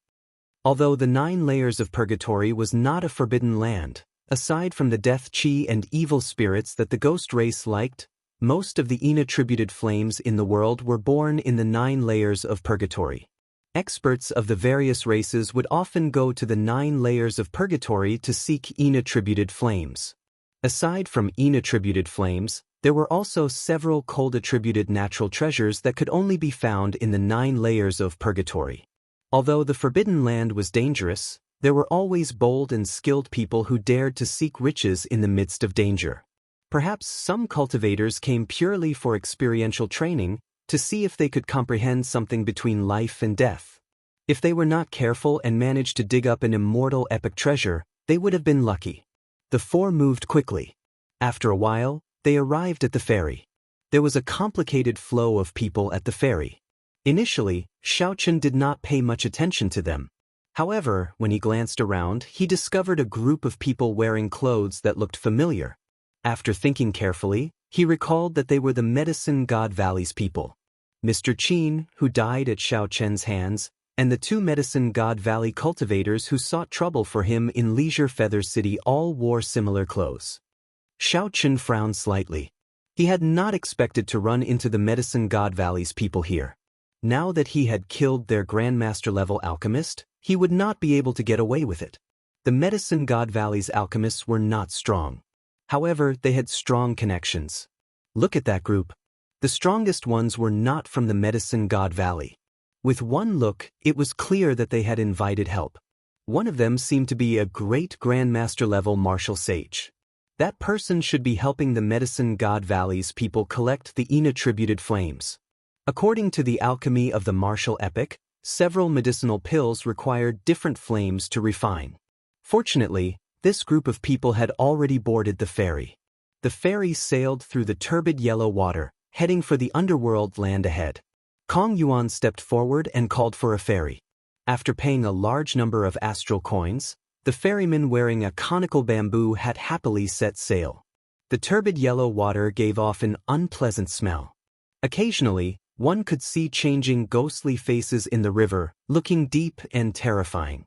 Although the 9 layers of purgatory was not a forbidden land, aside from the death chi and evil spirits that the ghost race liked, most of the inattributed flames in the world were born in the 9 layers of purgatory. Experts of the various races would often go to the 9 layers of purgatory to seek inattributed flames. Aside from inattributed flames, there were also several cold-attributed natural treasures that could only be found in the 9 layers of purgatory. Although the Forbidden Land was dangerous, there were always bold and skilled people who dared to seek riches in the midst of danger. Perhaps some cultivators came purely for experiential training, to see if they could comprehend something between life and death. If they were not careful and managed to dig up an immortal epic treasure, they would have been lucky. The 4 moved quickly. After a while, they arrived at the ferry. There was a complicated flow of people at the ferry. Initially, Xiao Qin did not pay much attention to them. However, when he glanced around, he discovered a group of people wearing clothes that looked familiar. After thinking carefully, he recalled that they were the Medicine God Valley's people. Mr. Qin, who died at Xiao Chen's hands, and the 2 Medicine God Valley cultivators who sought trouble for him in Leisure Feather City all wore similar clothes. Xiao Qin frowned slightly. He had not expected to run into the Medicine God Valley's people here. Now that he had killed their Grandmaster-level alchemist, he would not be able to get away with it. The Medicine God Valley's alchemists were not strong. However, they had strong connections. Look at that group. The strongest ones were not from the Medicine God Valley. With one look, it was clear that they had invited help. One of them seemed to be a great Grandmaster-level martial sage. That person should be helping the Medicine God Valley's people collect the inattributed flames. According to the alchemy of the martial epic, several medicinal pills required different flames to refine. Fortunately, this group of people had already boarded the ferry. The ferry sailed through the turbid yellow water, heading for the underworld land ahead. Kong Yuan stepped forward and called for a ferry. After paying a large number of astral coins, the ferryman wearing a conical bamboo hat happily set sail. The turbid yellow water gave off an unpleasant smell. Occasionally, one could see changing ghostly faces in the river, looking deep and terrifying.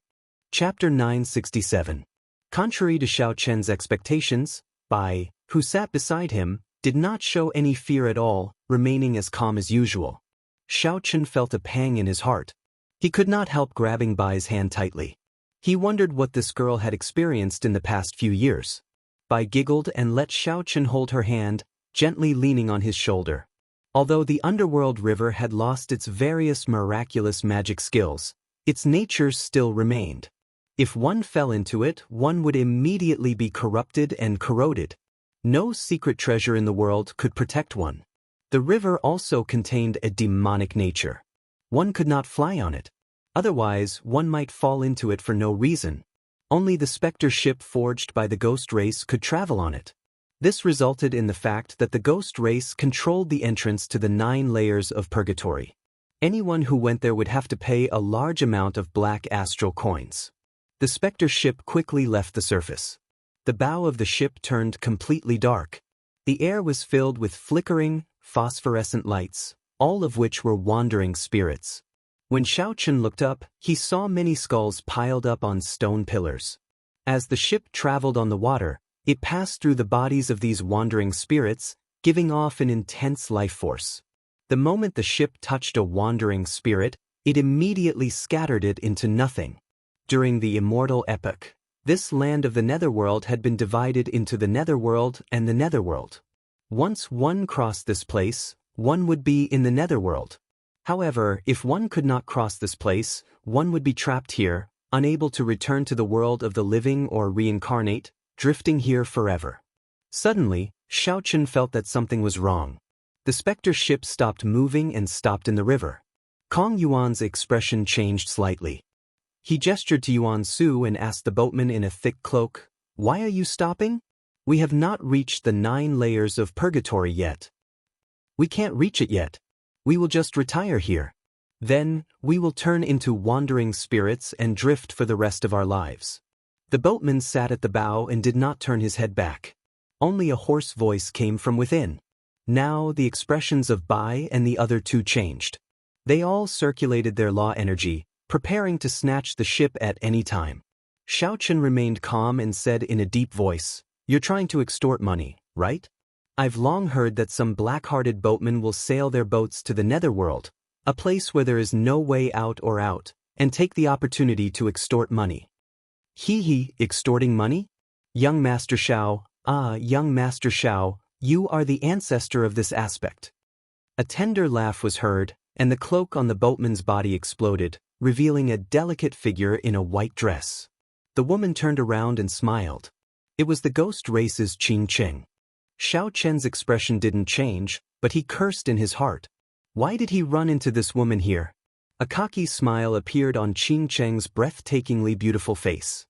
Chapter 967. Contrary to Xiao Chen's expectations, Bai, who sat beside him, did not show any fear at all, remaining as calm as usual. Xiao Chen felt a pang in his heart. He could not help grabbing Bai's hand tightly. He wondered what this girl had experienced in the past few years. Bai giggled and let Xiao Chen hold her hand, gently leaning on his shoulder. Although the underworld river had lost its various miraculous magic skills, its nature still remained. If one fell into it, one would immediately be corrupted and corroded. No secret treasure in the world could protect one. The river also contained a demonic nature. One could not fly on it. Otherwise, one might fall into it for no reason. Only the specter ship forged by the ghost race could travel on it. This resulted in the fact that the ghost race controlled the entrance to the 9 layers of purgatory. Anyone who went there would have to pay a large amount of black astral coins. The specter ship quickly left the surface. The bow of the ship turned completely dark. The air was filled with flickering, phosphorescent lights, all of which were wandering spirits. When Xiao Chen looked up, he saw many skulls piled up on stone pillars. As the ship traveled on the water, it passed through the bodies of these wandering spirits, giving off an intense life force. The moment the ship touched a wandering spirit, it immediately scattered it into nothing. During the Immortal epoch, this land of the Netherworld had been divided into the Netherworld and the Netherworld. Once one crossed this place, one would be in the Netherworld. However, if one could not cross this place, one would be trapped here, unable to return to the world of the living or reincarnate, drifting here forever. Suddenly, Xiao Chen felt that something was wrong. The specter ship stopped moving and stopped in the river. Kong Yuan's expression changed slightly. He gestured to Yuan Su and asked the boatman in a thick cloak, "Why are you stopping? We have not reached the 9 layers of purgatory yet. We can't reach it yet. We will just retire here. Then, we will turn into wandering spirits and drift for the rest of our lives." The boatman sat at the bow and did not turn his head back. Only a hoarse voice came from within. Now the expressions of Bai and the other 2 changed. They all circulated their law energy, preparing to snatch the ship at any time. Xiao Chen remained calm and said in a deep voice, "You're trying to extort money, right? I've long heard that some black-hearted boatmen will sail their boats to the Netherworld, a place where there is no way out, and take the opportunity to extort money." "He, extorting money? Young Master Xiao, young Master Xiao, you are the ancestor of this aspect." A tender laugh was heard, and the cloak on the boatman's body exploded, revealing a delicate figure in a white dress. The woman turned around and smiled. It was the ghost race's Qing Cheng. Xiao Chen's expression didn't change, but he cursed in his heart. Why did he run into this woman here? A cocky smile appeared on Qing Cheng's breathtakingly beautiful face.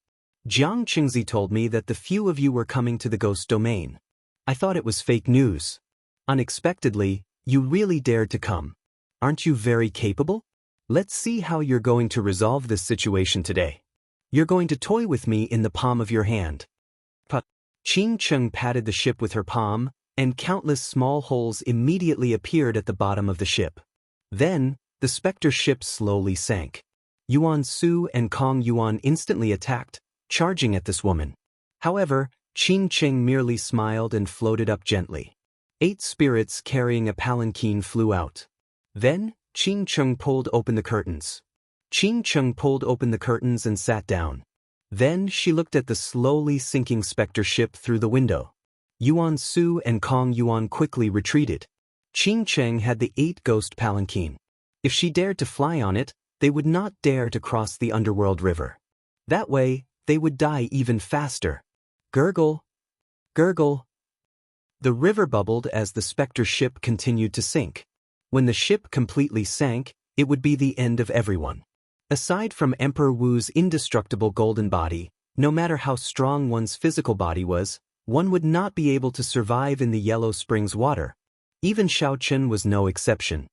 "Jiang Qingzi told me that the few of you were coming to the ghost domain. I thought it was fake news. Unexpectedly, you really dared to come. Aren't you very capable? Let's see how you're going to resolve this situation today. You're going to toy with me in the palm of your hand." Qing Cheng patted the ship with her palm, and countless small holes immediately appeared at the bottom of the ship. Then, the specter ship slowly sank. Yuan Su and Kong Yuan instantly attacked, charging at this woman. However, Qing Cheng merely smiled and floated up gently. 8 spirits carrying a palanquin flew out. Then, Qing Cheng pulled open the curtains. Qing Cheng pulled open the curtains and sat down. Then she looked at the slowly sinking specter ship through the window. Yuan Su and Kong Yuan quickly retreated. Qing Cheng had the 8 ghost palanquin. If she dared to fly on it, they would not dare to cross the underworld river. That way, they would die even faster. Gurgle, gurgle. The river bubbled as the specter ship continued to sink. When the ship completely sank, it would be the end of everyone. Aside from Emperor Wu's indestructible golden body, no matter how strong one's physical body was, one would not be able to survive in the Yellow Springs water. Even Xiao Chen was no exception.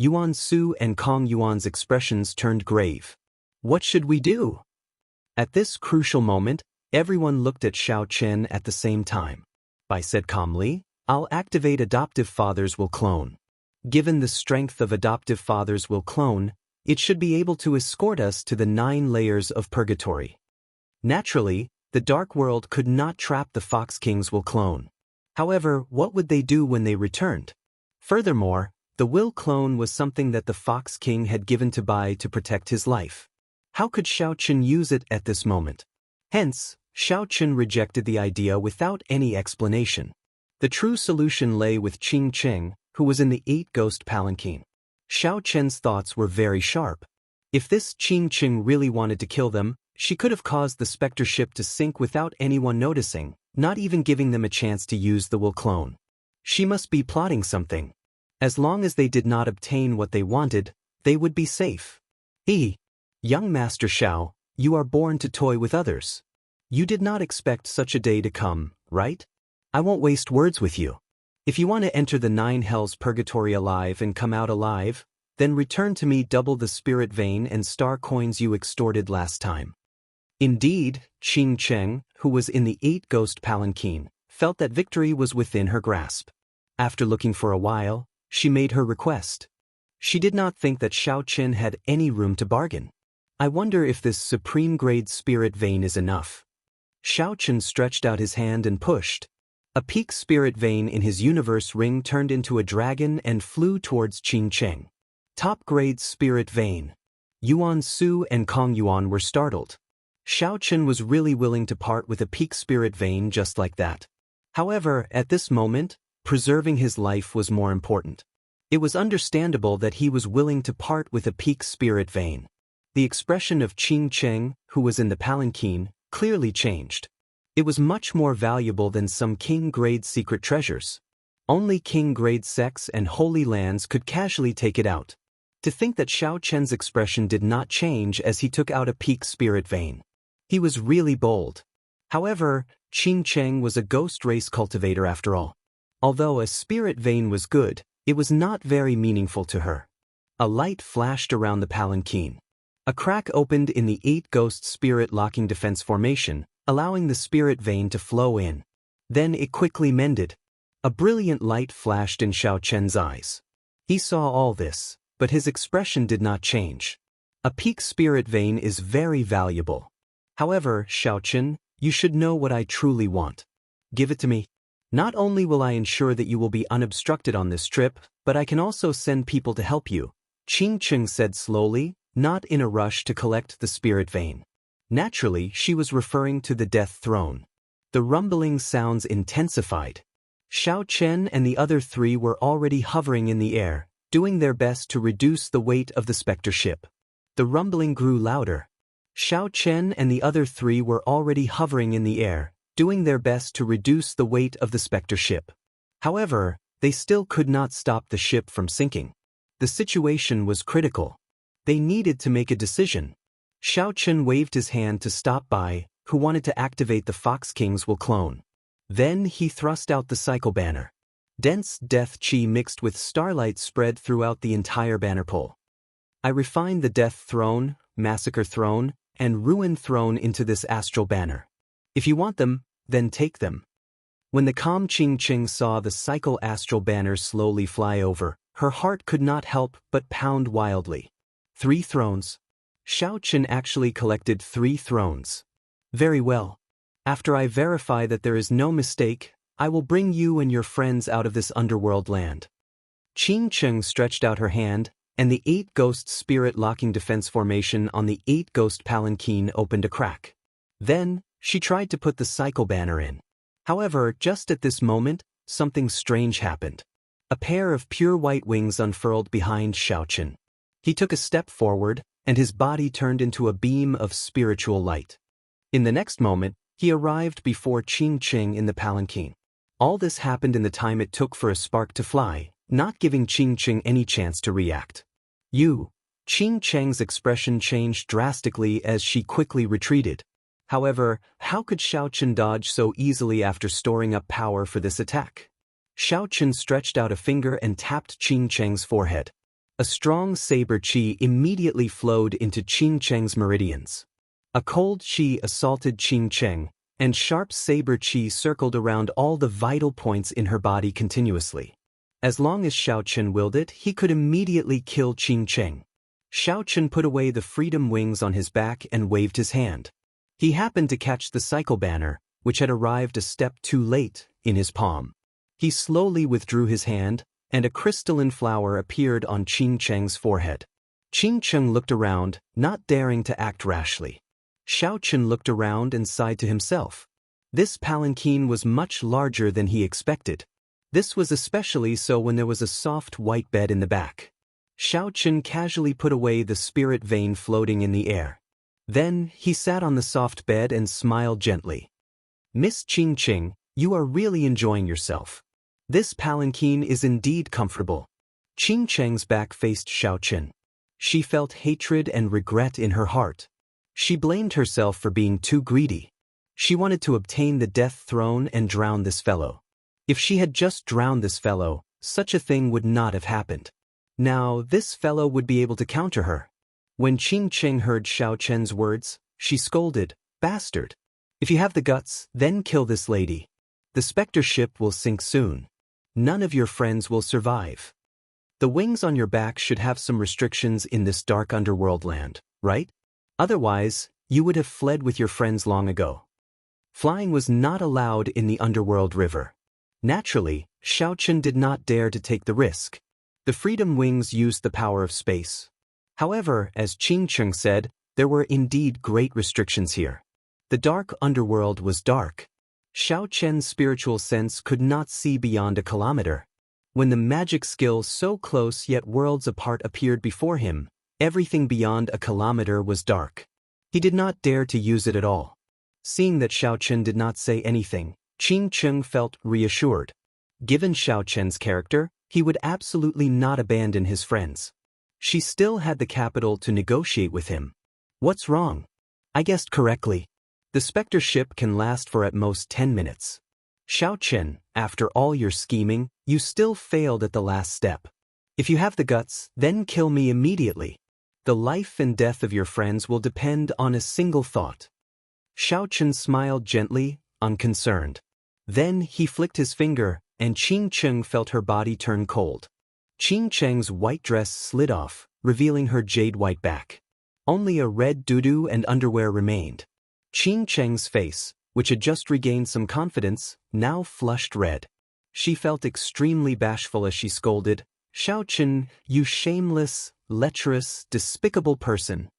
Yuan Su and Kong Yuan's expressions turned grave. What should we do? At this crucial moment, everyone looked at Xiao Chen at the same time. I said calmly, I'll activate adoptive fathers will clone. Given the strength of adoptive fathers will clone, it should be able to escort us to the 9 layers of purgatory. Naturally, the dark world could not trap the Fox Kings will clone. However, what would they do when they returned? Furthermore, the will clone was something that the Fox King had given to Bai to protect his life. How could Xiao Chen use it at this moment? Hence, Xiao Chen rejected the idea without any explanation. The true solution lay with Qing Cheng, who was in the 8-ghost palanquin. Xiao Chen's thoughts were very sharp. If this Qing Cheng really wanted to kill them, she could have caused the specter ship to sink without anyone noticing, not even giving them a chance to use the will clone. She must be plotting something. As long as they did not obtain what they wanted, they would be safe. Young Master Xiao, you are born to toy with others. You did not expect such a day to come, right? I won't waste words with you. If you want to enter the 9 hells purgatory alive and come out alive, then return to me double the spirit vein and star coins you extorted last time. Indeed, Qing Cheng, who was in the 8-ghost palanquin, felt that victory was within her grasp. After looking for a while, she made her request. She did not think that Xiao Chen had any room to bargain. I wonder if this supreme-grade spirit vein is enough. Xiao Chen stretched out his hand and pushed. A peak spirit vein in his universe ring turned into a dragon and flew towards Qing Cheng. Top-grade spirit vein. Yuan Su and Kong Yuan were startled. Xiao Chen was really willing to part with a peak spirit vein just like that. However, at this moment, preserving his life was more important. It was understandable that he was willing to part with a peak spirit vein. The expression of Qing Cheng, who was in the palanquin, clearly changed. It was much more valuable than some king-grade secret treasures. Only king-grade sects and holy lands could casually take it out. To think that Xiao Chen's expression did not change as he took out a peak spirit vein. He was really bold. However, Qing Cheng was a ghost race cultivator after all. Although a spirit vein was good, it was not very meaningful to her. A light flashed around the palanquin. A crack opened in the 8-ghost spirit locking defense formation, allowing the spirit vein to flow in. Then it quickly mended. A brilliant light flashed in Xiao Chen's eyes. He saw all this, but his expression did not change. A peak spirit vein is very valuable. However, Xiao Chen, you should know what I truly want. Give it to me. Not only will I ensure that you will be unobstructed on this trip, but I can also send people to help you, Qing Cheng said slowly, not in a rush to collect the spirit vein. Naturally, she was referring to the death throne. The rumbling sounds intensified. Xiao Chen and the other 3 were already hovering in the air, doing their best to reduce the weight of the specter ship. The rumbling grew louder. Xiao Chen and the other 3 were already hovering in the air, doing their best to reduce the weight of the specter ship. However, they still could not stop the ship from sinking. The situation was critical. They needed to make a decision. Xiao Chen waved his hand to stop Bai, who wanted to activate the Fox Kings will clone. Then he thrust out the cycle banner. Dense death chi mixed with starlight spread throughout the entire banner pole. I refined the death throne, massacre throne, and ruin throne into this astral banner. If you want them, then take them. When the calm Qing Cheng saw the cycle astral banner slowly fly over, her heart could not help but pound wildly. 3 thrones. Xiao Chen actually collected 3 thrones. Very well. After I verify that there is no mistake, I will bring you and your friends out of this underworld land. Qing Cheng stretched out her hand, and the 8-ghost spirit locking defense formation on the 8-ghost palanquin opened a crack. Then, she tried to put the cycle banner in. However, just at this moment, something strange happened. A pair of pure white wings unfurled behind Xiao Chen. He took a step forward, and his body turned into a beam of spiritual light. In the next moment, he arrived before Qing Cheng in the palanquin. All this happened in the time it took for a spark to fly, not giving Qing Cheng any chance to react. Qing Cheng's expression changed drastically as she quickly retreated. However, how could Xiao Chen dodge so easily after storing up power for this attack? Xiao Chen stretched out a finger and tapped Qing Cheng's forehead. A strong saber qi immediately flowed into Qing Cheng's meridians. A cold qi assaulted Qing Cheng, and sharp saber qi circled around all the vital points in her body continuously. As long as Xiaochen willed it, he could immediately kill Qing Cheng. Xiaochen put away the freedom wings on his back and waved his hand. He happened to catch the cycle banner, which had arrived a step too late, in his palm. He slowly withdrew his hand, and a crystalline flower appeared on Qing Cheng's forehead. Qing Cheng looked around, not daring to act rashly. Xiaochen looked around and sighed to himself. This palanquin was much larger than he expected. This was especially so when there was a soft white bed in the back. Xiaochen casually put away the spirit vein floating in the air. Then, he sat on the soft bed and smiled gently. Miss Qing Cheng, you are really enjoying yourself. This palanquin is indeed comfortable. Qing Cheng's back faced Xiaochen. She felt hatred and regret in her heart. She blamed herself for being too greedy. She wanted to obtain the death throne and drown this fellow. If she had just drowned this fellow, such a thing would not have happened. Now, this fellow would be able to counter her. When Qing Cheng heard Xiaochen's words, she scolded, "Bastard! If you have the guts, then kill this lady. The specter ship will sink soon. None of your friends will survive. The wings on your back should have some restrictions in this dark underworld land, right? Otherwise, you would have fled with your friends long ago." Flying was not allowed in the underworld river. Naturally, Xiaochen did not dare to take the risk. The freedom wings used the power of space. However, as Qing Cheng said, there were indeed great restrictions here. The dark underworld was dark. Xiaochen's spiritual sense could not see beyond a kilometer. When the magic skill so close yet worlds apart appeared before him, everything beyond a kilometer was dark. He did not dare to use it at all. Seeing that Xiaochen did not say anything, Qing Cheng felt reassured. Given Xiaochen's character, he would absolutely not abandon his friends. She still had the capital to negotiate with him. What's wrong? I guessed correctly. The specter ship can last for at most 10 minutes. Xiaochen, after all your scheming, you still failed at the last step. If you have the guts, then kill me immediately. The life and death of your friends will depend on a single thought. Xiaochen smiled gently, unconcerned. Then he flicked his finger, and Qing Cheng felt her body turn cold. Qing Cheng's white dress slid off, revealing her jade-white back. Only a red doo-doo and underwear remained. Qing Cheng's face, which had just regained some confidence, now flushed red. She felt extremely bashful as she scolded, "Xiaochen, you shameless, lecherous, despicable person."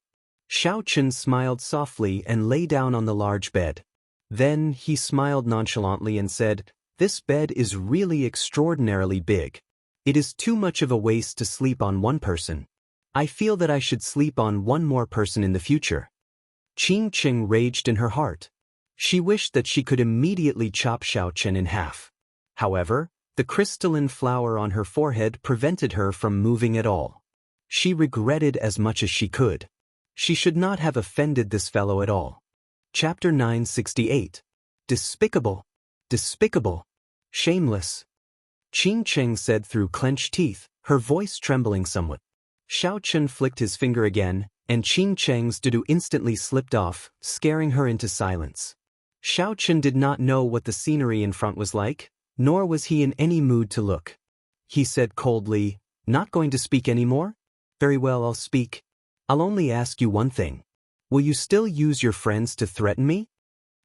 Xiaochen smiled softly and lay down on the large bed. Then he smiled nonchalantly and said, "This bed is really extraordinarily big. It is too much of a waste to sleep on one person. I feel that I should sleep on one more person in the future." Qing Cheng raged in her heart. She wished that she could immediately chop Xiaochen in half. However, the crystalline flower on her forehead prevented her from moving at all. She regretted as much as she could. She should not have offended this fellow at all. Chapter 968. Despicable. Despicable. Shameless. Qing Cheng said through clenched teeth, her voice trembling somewhat. Xiaochen flicked his finger again, and Qing Cheng's doo-doo instantly slipped off, scaring her into silence. Xiaochen did not know what the scenery in front was like, nor was he in any mood to look. He said coldly, "Not going to speak anymore? Very well, I'll speak. I'll only ask you one thing. Will you still use your friends to threaten me?"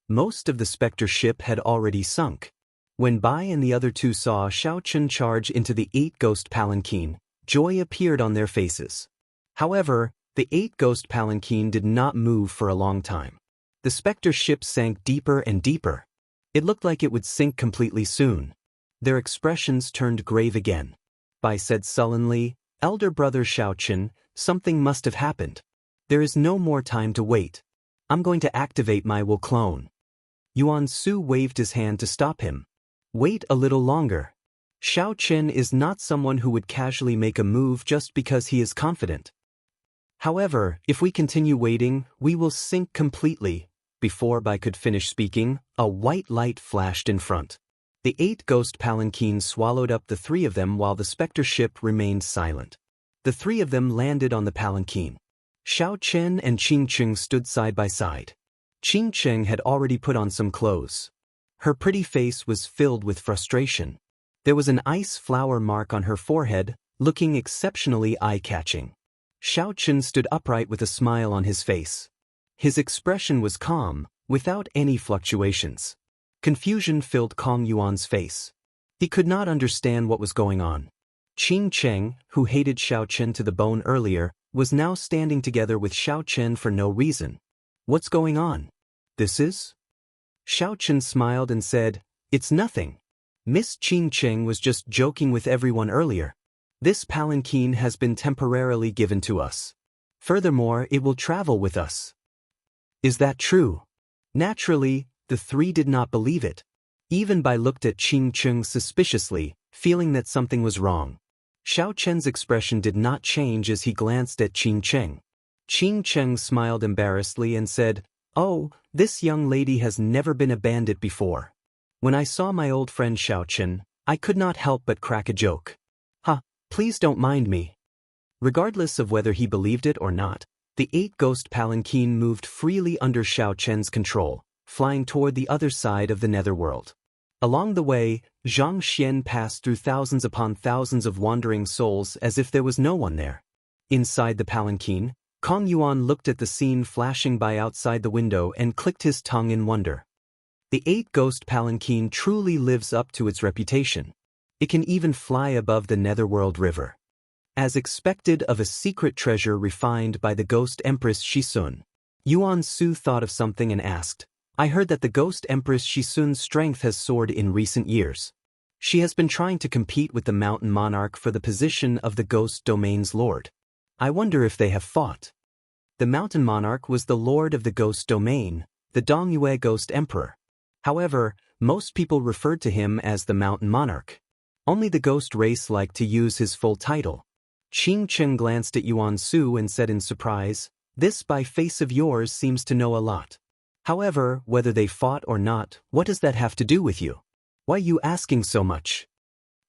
Most of the specter ship had already sunk. When Bai and the other two saw Xiaochen charge into the 8-ghost palanquin, joy appeared on their faces. However, the 8-ghost palanquin did not move for a long time. The specter ship sank deeper and deeper. It looked like it would sink completely soon. Their expressions turned grave again. Bai said sullenly, "Elder brother Xiaochen, something must have happened. There is no more time to wait. I'm going to activate my will clone." Yuan Su waved his hand to stop him. "Wait a little longer. Xiaochen is not someone who would casually make a move just because he is confident. However, if we continue waiting, we will sink completely." Before Bai could finish speaking, a white light flashed in front. The 8-ghost palanquin swallowed up the 3 of them while the specter ship remained silent. The three of them landed on the palanquin. Xiao Chen and Qing Cheng stood side by side. Qing Cheng had already put on some clothes. Her pretty face was filled with frustration. There was an ice flower mark on her forehead, looking exceptionally eye-catching. Xiao Chen stood upright with a smile on his face. His expression was calm, without any fluctuations. Confusion filled Kong Yuan's face. He could not understand what was going on. Qing Cheng, who hated Xiao Chen to the bone earlier, was now standing together with Xiao Chen for no reason. What's going on? This is? Xiao Chen smiled and said, It's nothing. Miss Qing Cheng was just joking with everyone earlier. This palanquin has been temporarily given to us. Furthermore, it will travel with us. Is that true? Naturally, the three did not believe it. Even Bai looked at Qing Cheng suspiciously, feeling that something was wrong. Xiao Chen's expression did not change as he glanced at Qing Cheng. Qing Cheng smiled embarrassedly and said, Oh, this young lady has never been a bandit before. When I saw my old friend Xiao Chen, I could not help but crack a joke. Please don't mind me. Regardless of whether he believed it or not, the 8-ghost palanquin moved freely under Xiao Chen's control, flying toward the other side of the netherworld. Along the way, Zhang Xian passed through thousands upon thousands of wandering souls as if there was no one there. Inside the palanquin, Kong Yuan looked at the scene flashing by outside the window and clicked his tongue in wonder. The 8-ghost palanquin truly lives up to its reputation. It can even fly above the netherworld river. As expected of a secret treasure refined by the ghost empress Shisun, Yuan Su thought of something and asked, I heard that the ghost empress Shisun's strength has soared in recent years. She has been trying to compete with the mountain monarch for the position of the ghost domain's lord. I wonder if they have fought. The mountain monarch was the lord of the ghost domain, the Dongyue ghost emperor. However, most people referred to him as the mountain monarch. Only the ghost race liked to use his full title. Qing Cheng glanced at Yuan Su and said in surprise, This by face of yours seems to know a lot. However, whether they fought or not, what does that have to do with you? Why are you asking so much?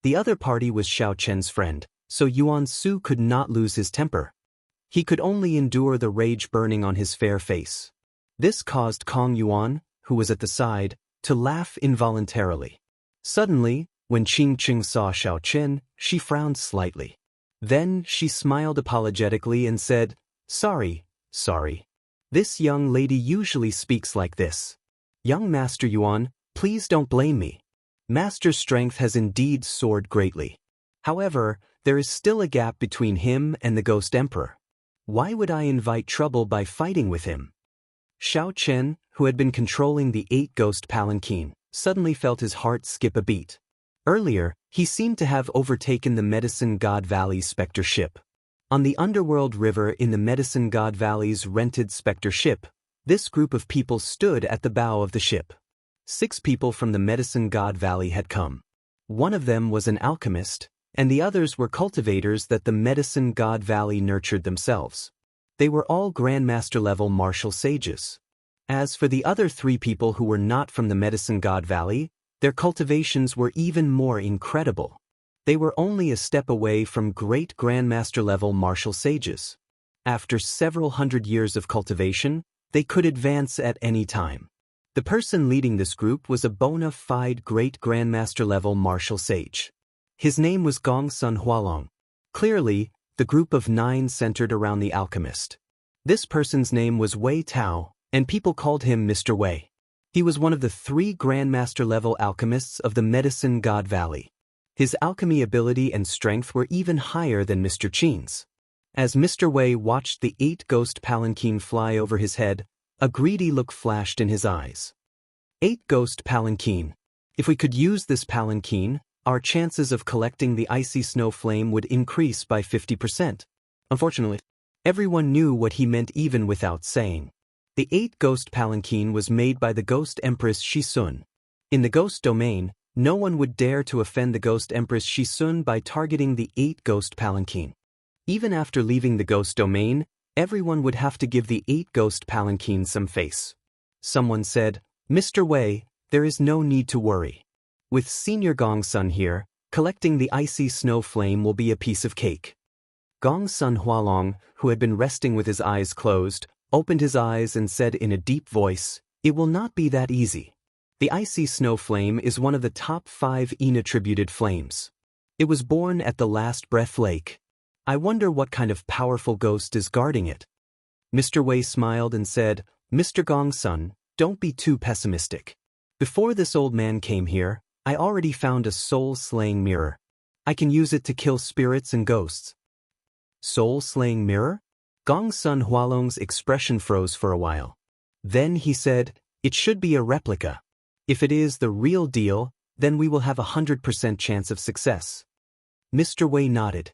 The other party was Xiao Chen's friend, so Yuan Su could not lose his temper. He could only endure the rage burning on his fair face. This caused Kong Yuan, who was at the side, to laugh involuntarily. Suddenly, when Qing Cheng saw Xiao Chen, she frowned slightly. Then she smiled apologetically and said, Sorry. This young lady usually speaks like this. Young Master Yuan, please don't blame me. Master's strength has indeed soared greatly. However, there is still a gap between him and the Ghost Emperor. Why would I invite trouble by fighting with him? Xiao Chen, who had been controlling the 8-ghost palanquin, suddenly felt his heart skip a beat. Earlier, he seemed to have overtaken the Medicine God Valley's Spectre ship. On the underworld river in the Medicine God Valley's rented Spectre ship, this group of people stood at the bow of the ship. 6 people from the Medicine God Valley had come. One of them was an alchemist, and the others were cultivators that the Medicine God Valley nurtured themselves. They were all Grandmaster-level martial sages. As for the other 3 people who were not from the Medicine God Valley, their cultivations were even more incredible. They were only a step away from great Grandmaster-level martial sages. After several hundred years of cultivation, they could advance at any time. The person leading this group was a bona fide great Grandmaster-level martial sage. His name was Gongsun Hualong. Clearly, the group of 9 centered around the alchemist. This person's name was Wei Tao, and people called him Mr. Wei. He was one of the 3 Grandmaster-level alchemists of the Medicine God Valley. His alchemy ability and strength were even higher than Mr. Qin's. As Mr. Wei watched the 8-ghost palanquin fly over his head, a greedy look flashed in his eyes. 8-ghost palanquin. If we could use this palanquin, our chances of collecting the icy snow flame would increase by 50%. Unfortunately, everyone knew what he meant even without saying. The 8-ghost palanquin was made by the Ghost Empress Shisun. In the ghost domain, no one would dare to offend the Ghost Empress Shisun by targeting the 8-ghost palanquin. Even after leaving the ghost domain, everyone would have to give the 8-ghost palanquin some face. Someone said, Mr. Wei, there is no need to worry. With Senior Gongsun here, collecting the icy snow flame will be a piece of cake. Gong Sun Hualong, who had been resting with his eyes closed, opened his eyes and said in a deep voice, "It will not be that easy." The icy snow flame is one of the top 5 Yin-attributed flames. It was born at the Last Breath Lake. I wonder what kind of powerful ghost is guarding it. Mr. Wei smiled and said, "Mr. Gong Sun, don't be too pessimistic. Before this old man came here, I already found a soul-slaying mirror. I can use it to kill spirits and ghosts." Soul-slaying mirror? Gong Sun Hualong's expression froze for a while. Then he said, "It should be a replica. If it is the real deal, then we will have a 100% chance of success." Mr. Wei nodded.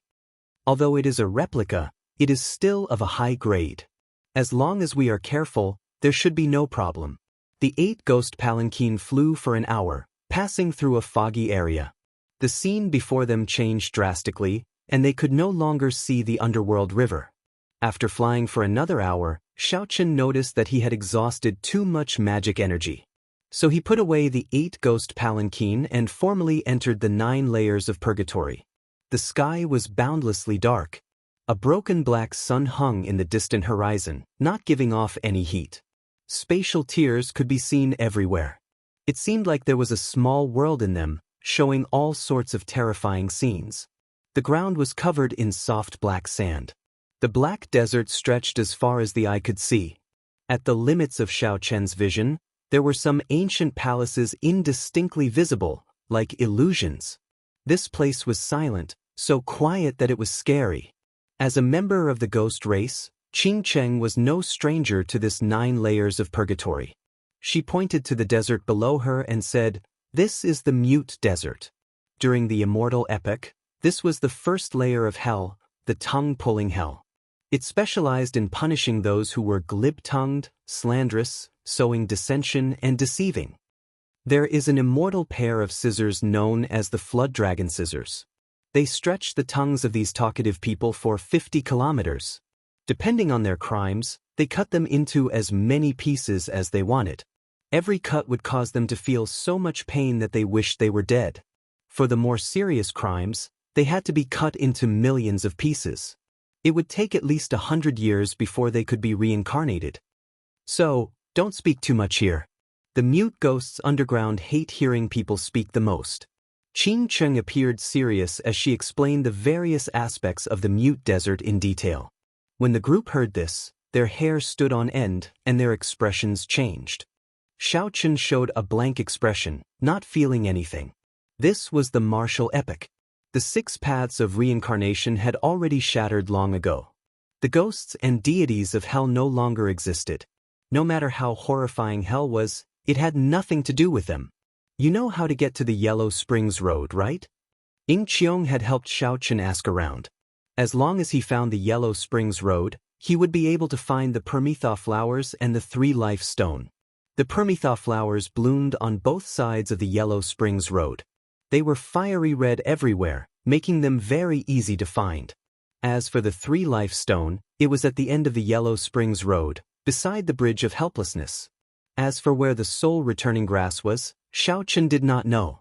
"Although it is a replica, it is still of a high grade. As long as we are careful, there should be no problem." The 8 ghost palanquin flew for an hour, passing through a foggy area. The scene before them changed drastically, and they could no longer see the underworld river. After flying for another hour, Xiaochen noticed that he had exhausted too much magic energy. So he put away the 8 ghost palanquin and formally entered the 9 layers of purgatory. The sky was boundlessly dark. A broken black sun hung in the distant horizon, not giving off any heat. Spatial tiers could be seen everywhere. It seemed like there was a small world in them, showing all sorts of terrifying scenes. The ground was covered in soft black sand. The black desert stretched as far as the eye could see. At the limits of Xiaochen's vision, there were some ancient palaces indistinctly visible, like illusions. This place was silent, so quiet that it was scary. As a member of the ghost race, Qing Cheng was no stranger to this 9 layers of purgatory. She pointed to the desert below her and said, "This is the mute desert." During the Immortal epoch, this was the first layer of hell, the tongue-pulling hell. It specialized in punishing those who were glib-tongued, slanderous, sowing dissension, and deceiving. There is an immortal pair of scissors known as the flood dragon scissors. They stretch the tongues of these talkative people for 50 kilometers. Depending on their crimes, they cut them into as many pieces as they wanted. Every cut would cause them to feel so much pain that they wished they were dead. For the more serious crimes, they had to be cut into millions of pieces. It would take at least 100 years before they could be reincarnated. So, don't speak too much here. The mute ghosts underground hate hearing people speak the most. Qing Cheng appeared serious as she explained the various aspects of the mute desert in detail. When the group heard this, their hair stood on end and their expressions changed. Xiaochen showed a blank expression, not feeling anything. This was the martial epoch. The 6 paths of reincarnation had already shattered long ago. The ghosts and deities of hell no longer existed. No matter how horrifying hell was, it had nothing to do with them. You know how to get to the Yellow Springs Road, right? Ying Qiong had helped Xiaochen ask around. As long as he found the Yellow Springs Road, he would be able to find the Permetha flowers and the 3 life stone. The Permetha flowers bloomed on both sides of the Yellow Springs Road. They were fiery red everywhere, making them very easy to find. As for the 3 life stone, it was at the end of the Yellow Springs Road, beside the Bridge of Helplessness. As for where the soul returning grass was, Xiaochen did not know.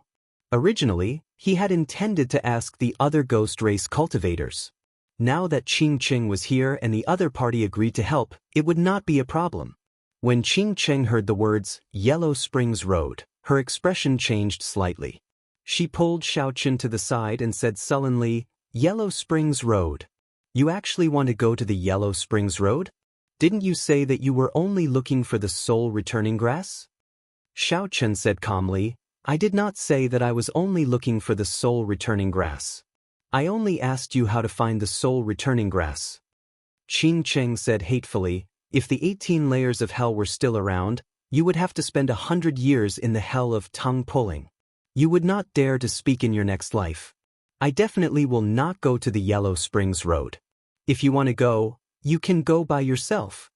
Originally, he had intended to ask the other ghost race cultivators. Now that Qing Cheng was here and the other party agreed to help, it would not be a problem. When Qing Cheng heard the words, Yellow Springs Road, her expression changed slightly. She pulled Xiaochen to the side and said sullenly, "Yellow Springs Road. You actually want to go to the Yellow Springs Road? Didn't you say that you were only looking for the soul returning grass?" Xiaochen said calmly, "I did not say that I was only looking for the soul returning grass. I only asked you how to find the soul returning grass." Qing Cheng said hatefully, "If the 18 layers of hell were still around, you would have to spend 100 years in the hell of tongue pulling. You would not dare to speak in your next life. I definitely will not go to the Yellow Springs Road. If you want to go, you can go by yourself."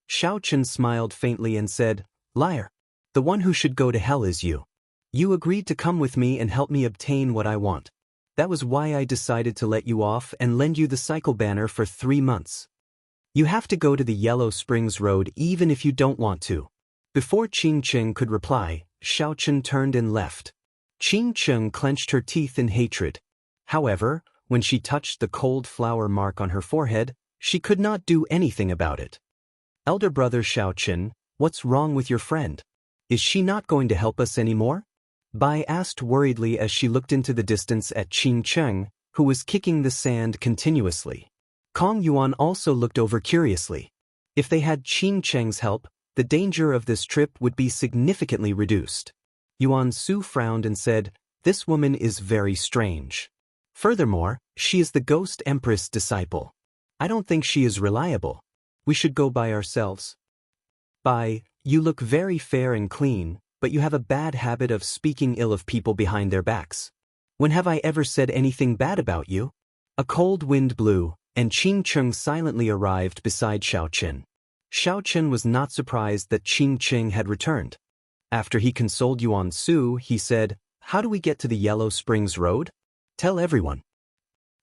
Xiaochen smiled faintly and said, "Liar. The one who should go to hell is you. You agreed to come with me and help me obtain what I want. That was why I decided to let you off and lend you the cycle banner for 3 months. You have to go to the Yellow Springs Road even if you don't want to." Before Qing Cheng could reply, Xiaochen turned and left. Qing Cheng clenched her teeth in hatred. However, when she touched the cold flower mark on her forehead, she could not do anything about it. Elder brother Xiaoqin, what's wrong with your friend? Is she not going to help us anymore? Bai asked worriedly as she looked into the distance at Qing Cheng, who was kicking the sand continuously. Kong Yuan also looked over curiously. If they had Qing Cheng's help, the danger of this trip would be significantly reduced. Yuan Su frowned and said, "This woman is very strange. Furthermore, she is the Ghost Empress disciple. I don't think she is reliable. We should go by ourselves." Bai, you look very fair and clean, but you have a bad habit of speaking ill of people behind their backs. When have I ever said anything bad about you? A cold wind blew, and Qing Cheng silently arrived beside Xiaoqin. Xiaoqin was not surprised that Qing Cheng had returned. After he consoled Yuan Su, he said, "How do we get to the Yellow Springs Road? Tell everyone."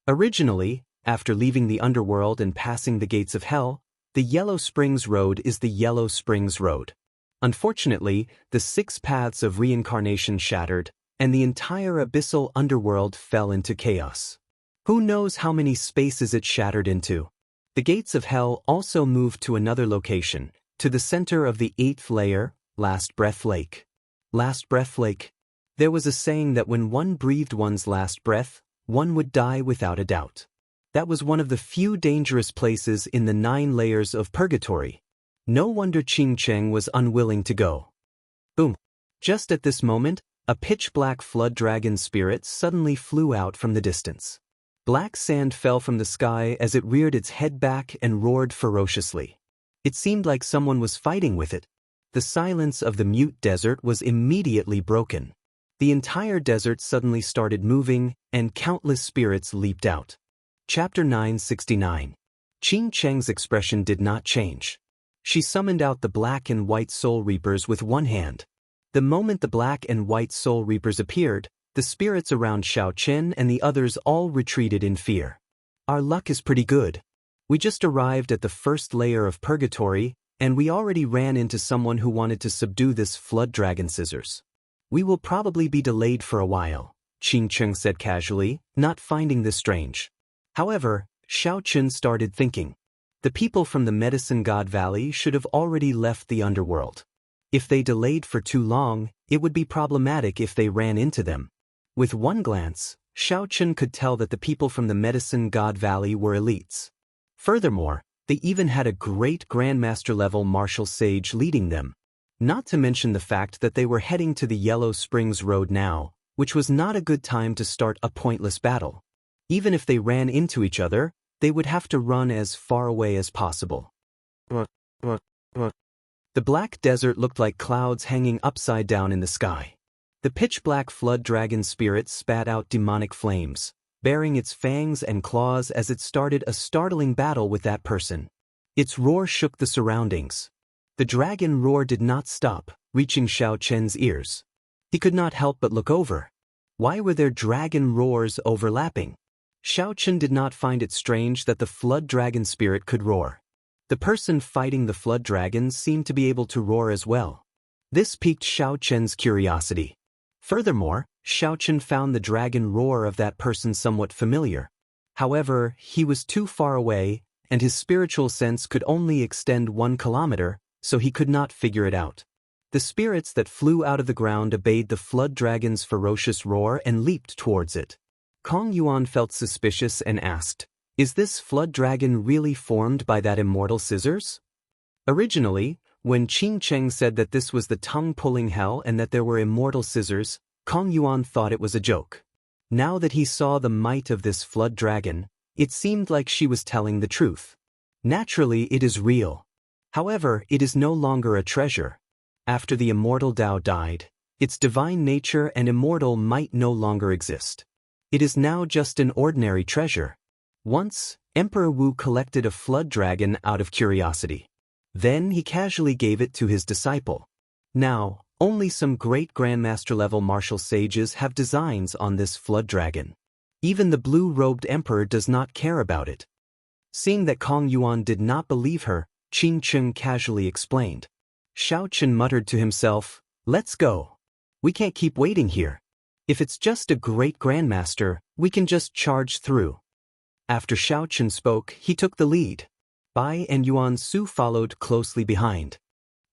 Originally, after leaving the underworld and passing the gates of hell, the Yellow Springs Road is the Yellow Springs Road. Unfortunately, the 6 paths of reincarnation shattered, and the entire abyssal underworld fell into chaos. Who knows how many spaces it shattered into? The gates of hell also moved to another location, to the center of the 8th layer, Last Breath Lake. Last Breath Lake. There was a saying that when one breathed one's last breath, one would die without a doubt. That was one of the few dangerous places in the 9 layers of purgatory. No wonder Qing Cheng was unwilling to go. Boom. Just at this moment, a pitch-black flood dragon spirit suddenly flew out from the distance. Black sand fell from the sky as it reared its head back and roared ferociously. It seemed like someone was fighting with it. The silence of the mute desert was immediately broken. The entire desert suddenly started moving, and countless spirits leaped out. Chapter 969. Qing Cheng's expression did not change. She summoned out the black and white soul reapers with one hand. The moment the black and white soul reapers appeared, the spirits around Xiaoqin and the others all retreated in fear. Our luck is pretty good. We just arrived at the 1st layer of purgatory, and we already ran into someone who wanted to subdue this flood dragon scissors. We will probably be delayed for a while, Qing Cheng said casually, not finding this strange. However, Xiaoqin started thinking. The people from the Medicine God Valley should have already left the underworld. If they delayed for too long, it would be problematic if they ran into them. With one glance, Xiaoqin could tell that the people from the Medicine God Valley were elites. Furthermore, they even had a great Grandmaster-level martial sage leading them. Not to mention the fact that they were heading to the Yellow Springs Road now, which was not a good time to start a pointless battle. Even if they ran into each other, they would have to run as far away as possible. The black desert looked like clouds hanging upside down in the sky. The pitch-black flood dragon spirit spat out demonic flames, baring its fangs and claws as it started a startling battle with that person. Its roar shook the surroundings. The dragon roar did not stop, reaching Xiaoqin's ears. He could not help but look over. Why were their dragon roars overlapping? Xiaoqin did not find it strange that the flood dragon spirit could roar. The person fighting the flood dragon seemed to be able to roar as well. This piqued Xiaoqin's curiosity. Furthermore, Xiaoqin found the dragon roar of that person somewhat familiar. However, he was too far away, and his spiritual sense could only extend 1 kilometer, so he could not figure it out. The spirits that flew out of the ground obeyed the flood dragon's ferocious roar and leaped towards it. Kong Yuan felt suspicious and asked, "Is this flood dragon really formed by that immortal scissors?" Originally, when Qing Cheng said that this was the tongue-pulling hell and that there were immortal scissors, Kong Yuan thought it was a joke. Now that he saw the might of this flood dragon, it seemed like she was telling the truth. Naturally, it is real. However, it is no longer a treasure. After the immortal Dao died, its divine nature and immortal might no longer exist. It is now just an ordinary treasure. Once, Emperor Wu collected a flood dragon out of curiosity. Then he casually gave it to his disciple. Now, only some great Grandmaster-level martial sages have designs on this flood dragon. Even the blue-robed emperor does not care about it. Seeing that Kong Yuan did not believe her, Qing Cheng casually explained. Xiaoqin muttered to himself, "Let's go. We can't keep waiting here." If it's just a great grandmaster, we can just charge through. After Xiaochen spoke, he took the lead. Bai and Yuan Su followed closely behind.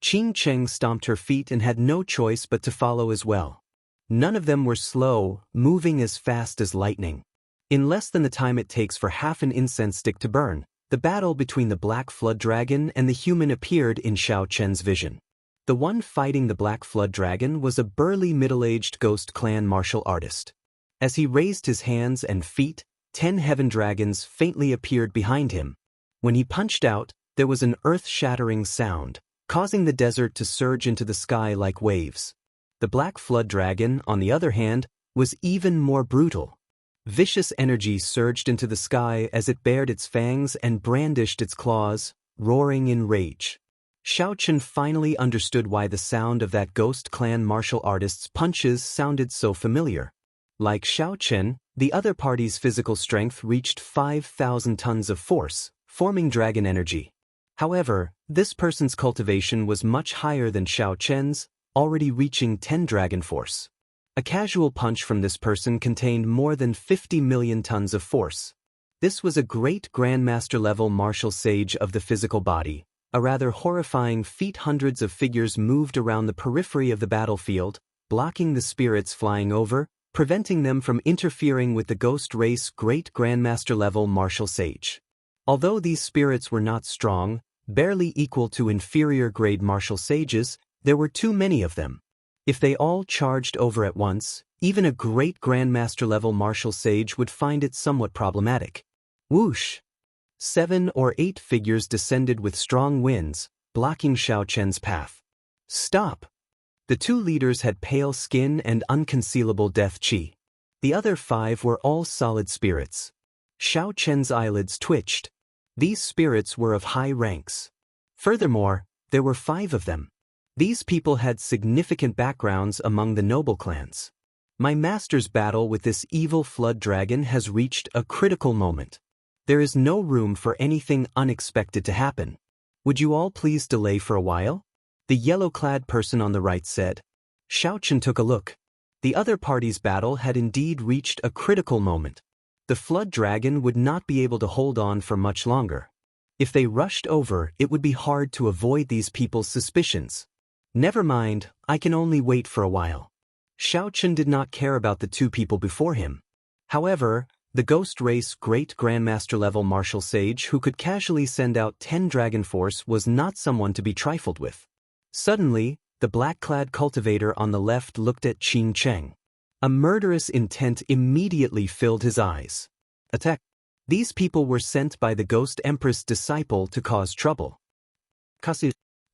Qing Cheng stomped her feet and had no choice but to follow as well. None of them were slow, moving as fast as lightning. In less than the time it takes for half an incense stick to burn, the battle between the Black Flood Dragon and the human appeared in Xiao Chen's vision. The one fighting the Black Flood Dragon was a burly middle-aged Ghost Clan martial artist. As he raised his hands and feet, 10 heaven dragons faintly appeared behind him. When he punched out, there was an earth-shattering sound, causing the desert to surge into the sky like waves. The Black Flood Dragon, on the other hand, was even more brutal. Vicious energy surged into the sky as it bared its fangs and brandished its claws, roaring in rage. Xiaochen finally understood why the sound of that Ghost Clan martial artist's punches sounded so familiar. Like Xiaochen, the other party's physical strength reached 5,000 tons of force, forming dragon energy. However, this person's cultivation was much higher than Xiaochen's, already reaching 10 dragon force. A casual punch from this person contained more than 50 million tons of force. This was a great grandmaster-level martial sage of the physical body. A rather horrifying feat. Hundreds of figures moved around the periphery of the battlefield, blocking the spirits flying over, preventing them from interfering with the ghost race great grandmaster-level martial sage. Although these spirits were not strong, barely equal to inferior-grade martial sages, there were too many of them. If they all charged over at once, even a great grandmaster-level martial sage would find it somewhat problematic. Whoosh! 7 or 8 figures descended with strong winds, blocking Xiaochen's path. Stop! The 2 leaders had pale skin and unconcealable death qi. The other 5 were all solid spirits. Xiaochen's eyelids twitched. These spirits were of high ranks. Furthermore, there were 5 of them. These people had significant backgrounds among the noble clans. My master's battle with this evil flood dragon has reached a critical moment. There is no room for anything unexpected to happen. Would you all please delay for a while? The yellow-clad person on the right said. Xiaochen took a look. The other party's battle had indeed reached a critical moment. The flood dragon would not be able to hold on for much longer. If they rushed over, it would be hard to avoid these people's suspicions. Never mind, I can only wait for a while. Xiaochen did not care about the 2 people before him. However, the ghost race great grandmaster-level martial sage who could casually send out 10 dragon force was not someone to be trifled with. Suddenly, the black-clad cultivator on the left looked at Qing Cheng. A murderous intent immediately filled his eyes. Attack! These people were sent by the Ghost Empress disciple to cause trouble.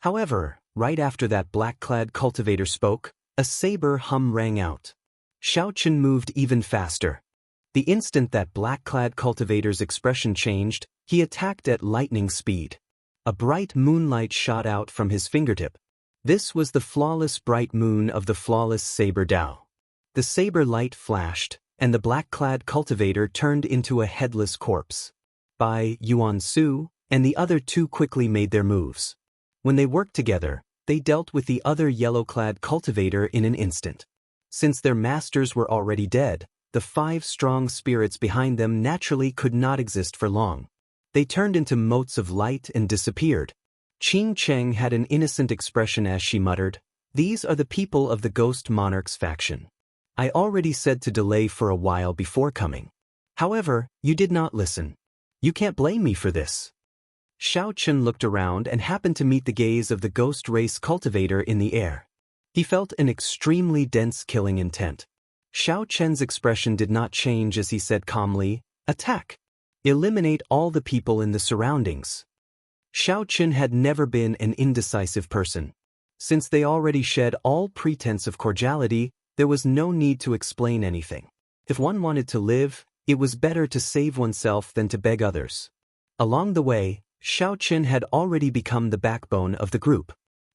However, right after that black-clad cultivator spoke, a saber hum rang out. Xiaochen moved even faster. The instant that black-clad cultivator's expression changed, he attacked at lightning speed. A bright moonlight shot out from his fingertip. This was the flawless bright moon of the flawless saber Dao. The saber light flashed, and the black-clad cultivator turned into a headless corpse. Bai, Yuan Su, and the other 2 quickly made their moves. When they worked together, they dealt with the other yellow-clad cultivator in an instant. Since their masters were already dead, the 5 strong spirits behind them naturally could not exist for long. They turned into motes of light and disappeared. Qing Cheng had an innocent expression as she muttered, "These are the people of the Ghost Monarch's faction. I already said to delay for a while before coming. However, you did not listen. You can't blame me for this." Xiaochen looked around and happened to meet the gaze of the ghost race cultivator in the air. He felt an extremely dense killing intent. Xiaochen's expression did not change as he said calmly, "Attack! Eliminate all the people in the surroundings." Xiaochen had never been an indecisive person. Since they already shed all pretense of cordiality, there was no need to explain anything. If one wanted to live, it was better to save oneself than to beg others. Along the way, Xiaochen had already become the backbone of the group.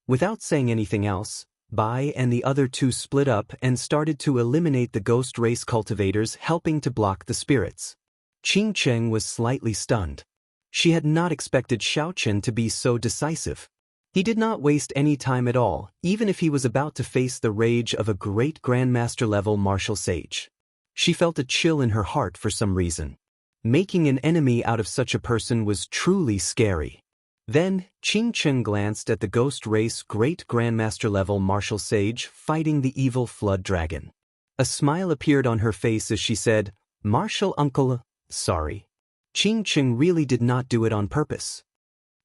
Without saying anything else, Bai and the other 2 split up and started to eliminate the ghost race cultivators, helping to block the spirits. Qing Cheng was slightly stunned. She had not expected Xiaochen to be so decisive. He did not waste any time at all, even if he was about to face the rage of a great Grandmaster-level martial sage. She felt a chill in her heart for some reason. Making an enemy out of such a person was truly scary. Then, Qingcheng glanced at the ghost race great Grandmaster-level martial sage fighting the evil flood dragon. A smile appeared on her face as she said, "Martial uncle, sorry." Qingcheng really did not do it on purpose.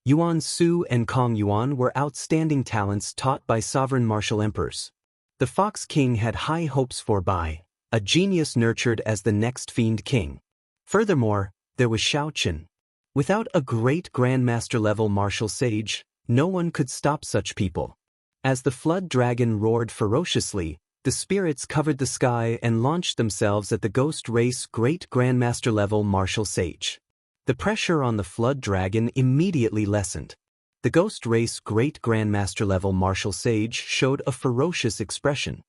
Yuan Su and Kong Yuan were outstanding talents taught by sovereign martial emperors. The Fox King had high hopes for Bai, a genius nurtured as the next Fiend King. Furthermore, there was Xiaochen. Without a great Grandmaster-level martial sage, no one could stop such people. As the flood dragon roared ferociously, the spirits covered the sky and launched themselves at the ghost race great Grandmaster-level martial sage. The pressure on the flood dragon immediately lessened. The ghost race great Grandmaster-level martial sage showed a ferocious expression.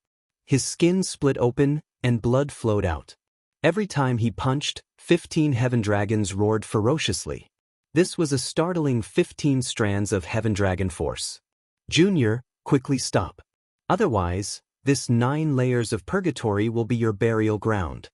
His skin split open, and blood flowed out. Every time he punched, 15 heaven dragons roared ferociously. This was a startling 15 strands of heaven dragon force. Junior, quickly stop. Otherwise, this 9 layers of purgatory will be your burial ground.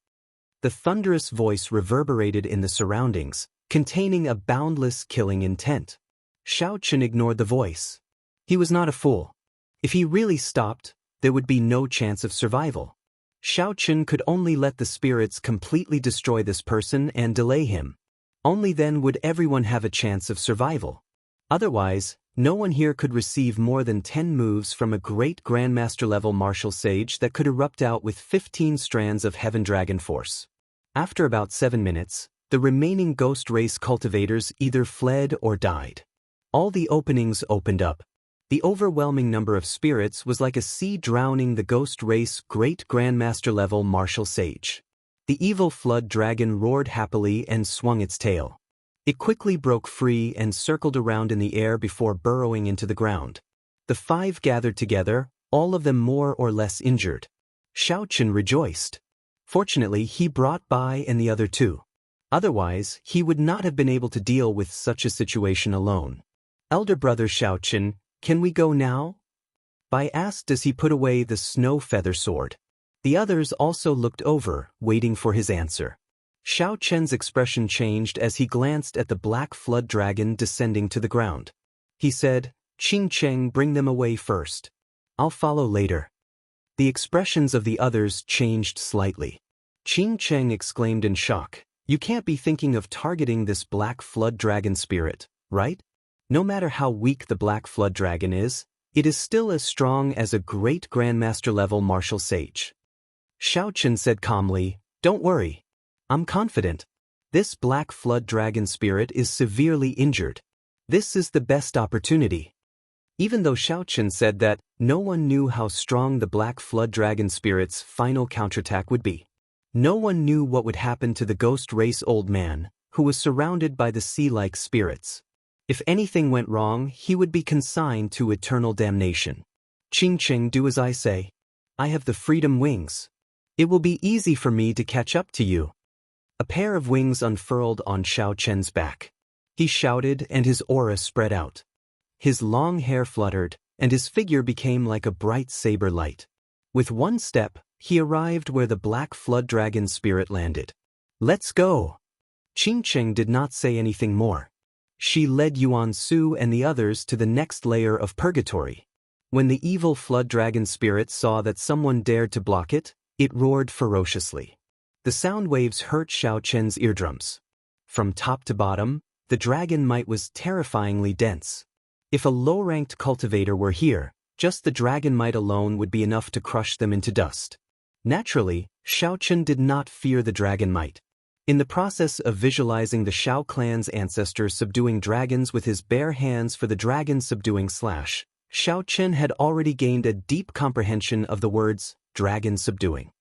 The thunderous voice reverberated in the surroundings, containing a boundless killing intent. Xiaochen ignored the voice. He was not a fool. If he really stopped, there would be no chance of survival. Xiaochen could only let the spirits completely destroy this person and delay him. Only then would everyone have a chance of survival. Otherwise, no one here could receive more than 10 moves from a great Grandmaster-level martial sage that could erupt out with 15 strands of heaven dragon force. After about 7 minutes, the remaining ghost race cultivators either fled or died. All the openings opened up. The overwhelming number of spirits was like a sea drowning the ghost race great Grandmaster-level martial sage. The evil flood dragon roared happily and swung its tail. It quickly broke free and circled around in the air before burrowing into the ground. The 5 gathered together, all of them more or less injured. Xiaochen rejoiced. Fortunately, he brought Bai and the other 2. Otherwise, he would not have been able to deal with such a situation alone. Elder brother Xiaochen, can we go now? Bai asked as he put away the snow feather sword. The others also looked over, waiting for his answer. Xiaochen's expression changed as he glanced at the black flood dragon descending to the ground. He said, "Qingcheng, bring them away first. I'll follow later." The expressions of the others changed slightly. Qingcheng exclaimed in shock, "You can't be thinking of targeting this black flood dragon spirit, right? No matter how weak the black flood dragon is, it is still as strong as a great Grandmaster-level martial sage." Xiaochen said calmly, "Don't worry. I'm confident. This black flood dragon spirit is severely injured. This is the best opportunity." Even though Xiaochen said that, no one knew how strong the black flood dragon spirit's final counterattack would be. No one knew what would happen to the ghost race old man, who was surrounded by the sea-like spirits. If anything went wrong, he would be consigned to eternal damnation. "Qingcheng, do as I say. I have the freedom wings. It will be easy for me to catch up to you." A pair of wings unfurled on Xiaochen's back. He shouted and his aura spread out. His long hair fluttered, and his figure became like a bright saber light. With one step, he arrived where the black flood dragon spirit landed. "Let's go." Qingcheng did not say anything more. She led Yuan Su and the others to the next layer of purgatory. When the evil flood dragon spirit saw that someone dared to block it, it roared ferociously. The sound waves hurt Xiaochen's eardrums. From top to bottom, the dragon might was terrifyingly dense. If a low-ranked cultivator were here, just the dragon might alone would be enough to crush them into dust. Naturally, Xiaochen did not fear the dragon might. In the process of visualizing the Xiao clan's ancestor subduing dragons with his bare hands for the dragon subduing slash, Xiaochen had already gained a deep comprehension of the words, dragon subduing.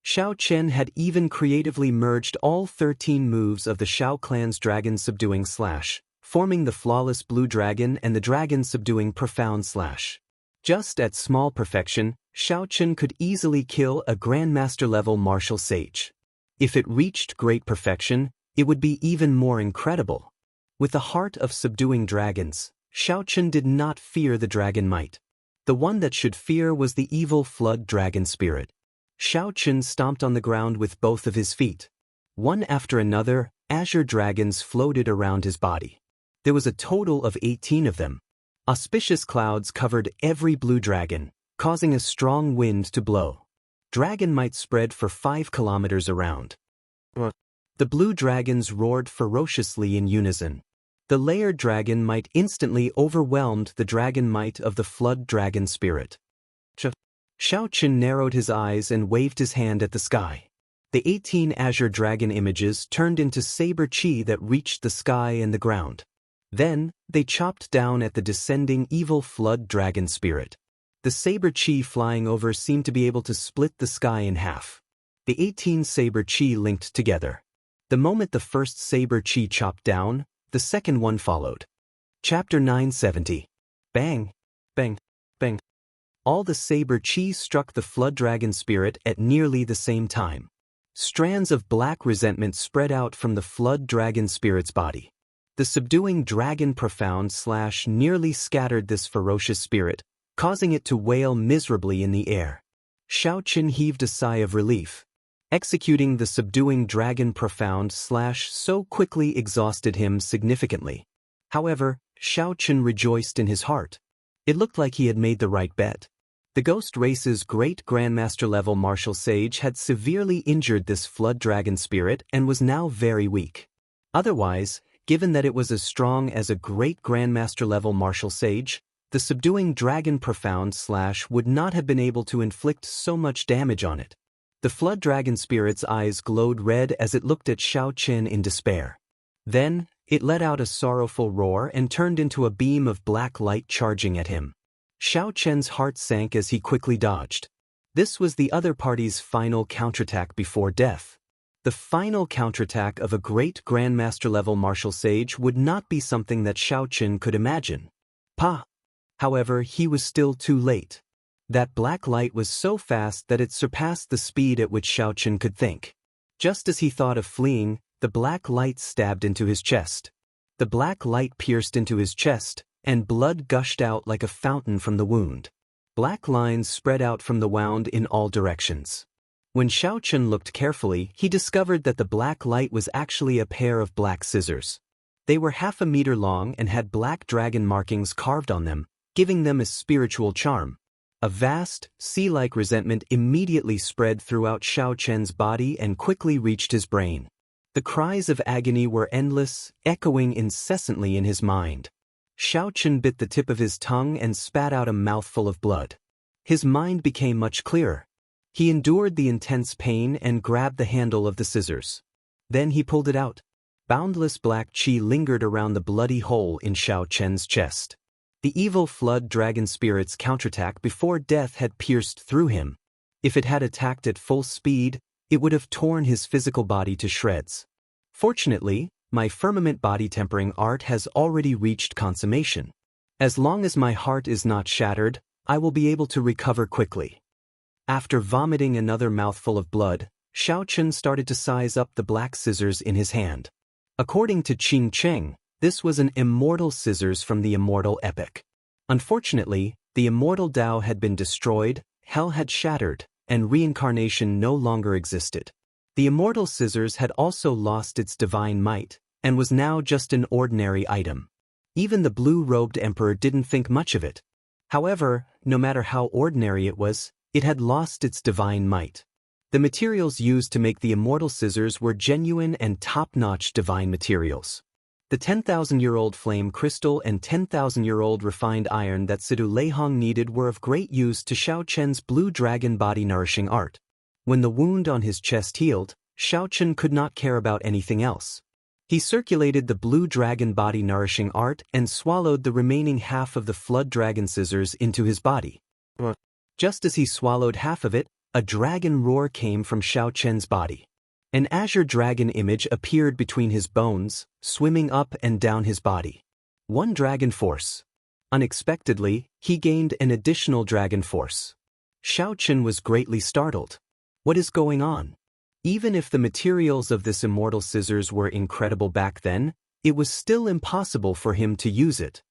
Xiaochen had even creatively merged all 13 moves of the Xiao clan's dragon subduing slash, forming the flawless blue dragon and the dragon subduing profound slash. Just at small perfection, Xiaochen could easily kill a Grandmaster-level martial sage. If it reached great perfection, it would be even more incredible. With the heart of subduing dragons, Xiaochen did not fear the dragon might. The one that should fear was the evil flood dragon spirit. Xiaochen stomped on the ground with both of his feet. One after another, azure dragons floated around his body. There was a total of 18 of them. Auspicious clouds covered every blue dragon, causing a strong wind to blow. Dragon might spread for 5 kilometers around. The blue dragons roared ferociously in unison. The layered dragon might instantly overwhelmed the dragon might of the flood dragon spirit. Xiaochen narrowed his eyes and waved his hand at the sky. The 18 azure dragon images turned into saber chi that reached the sky and the ground. Then, they chopped down at the descending evil flood dragon spirit. The saber chi flying over seemed to be able to split the sky in half. The 18 saber chi linked together. The moment the first saber chi chopped down, the second one followed. Chapter 970. Bang! Bang! Bang! All the saber chi struck the flood dragon spirit at nearly the same time. Strands of black resentment spread out from the flood dragon spirit's body. The subduing dragon nearly scattered this ferocious spirit, causing it to wail miserably in the air. Xiaochen heaved a sigh of relief. Executing the subduing dragon so quickly exhausted him significantly. However, Xiaochen rejoiced in his heart. It looked like he had made the right bet. The Ghost Race's great Grandmaster-level martial sage had severely injured this flood dragon spirit and was now very weak. Otherwise, given that it was as strong as a great Grandmaster-level martial sage, the subduing dragon would not have been able to inflict so much damage on it. The flood dragon spirit's eyes glowed red as it looked at Xiaochen in despair. Then, it let out a sorrowful roar and turned into a beam of black light charging at him. Xiaochen's heart sank as he quickly dodged. This was the other party's final counterattack before death. The final counterattack of a great Grandmaster-level martial sage would not be something that Xiaochen could imagine. However, he was still too late. That black light was so fast that it surpassed the speed at which Xiaochen could think. Just as he thought of fleeing, the black light stabbed into his chest. The black light pierced into his chest, and blood gushed out like a fountain from the wound. Black lines spread out from the wound in all directions. When Xiaochen looked carefully, he discovered that the black light was actually a pair of black scissors. They were 1/2 meter long and had black dragon markings carved on them, giving them a spiritual charm. A vast, sea-like resentment immediately spread throughout Xiaochen's body and quickly reached his brain. The cries of agony were endless, echoing incessantly in his mind. Xiaochen bit the tip of his tongue and spat out a mouthful of blood. His mind became much clearer. He endured the intense pain and grabbed the handle of the scissors. Then he pulled it out. Boundless black chi lingered around the bloody hole in Xiaochen's chest. The evil flood dragon spirit's counterattack before death had pierced through him. If it had attacked at full speed, it would have torn his physical body to shreds. Fortunately, my firmament body tempering art has already reached consummation. As long as my heart is not shattered, I will be able to recover quickly. After vomiting another mouthful of blood, Xiaochen started to size up the black scissors in his hand. According to Qing Cheng, this was an immortal scissors from the Immortal epic. Unfortunately, the Immortal Dao had been destroyed, hell had shattered, and reincarnation no longer existed. The Immortal scissors had also lost its divine might, and was now just an ordinary item. Even the blue-robed emperor didn't think much of it. However, no matter how ordinary it was, it had lost its divine might. The materials used to make the Immortal scissors were genuine and top-notch divine materials. The 10,000-year-old flame crystal and 10,000-year-old refined iron that Sidu Leihong needed were of great use to Xiaochen's blue dragon body nourishing art. When the wound on his chest healed, Xiaochen could not care about anything else. He circulated the blue dragon body nourishing art and swallowed the remaining half of the flood dragon scissors into his body. Just as he swallowed half of it, a dragon roar came from Xiaochen's body. An azure dragon image appeared between his bones, swimming up and down his body. One dragon force. Unexpectedly, he gained an additional dragon force. Xiaochen was greatly startled. What is going on? Even if the materials of this immortal scissors were incredible back then, it was still impossible for him to use it.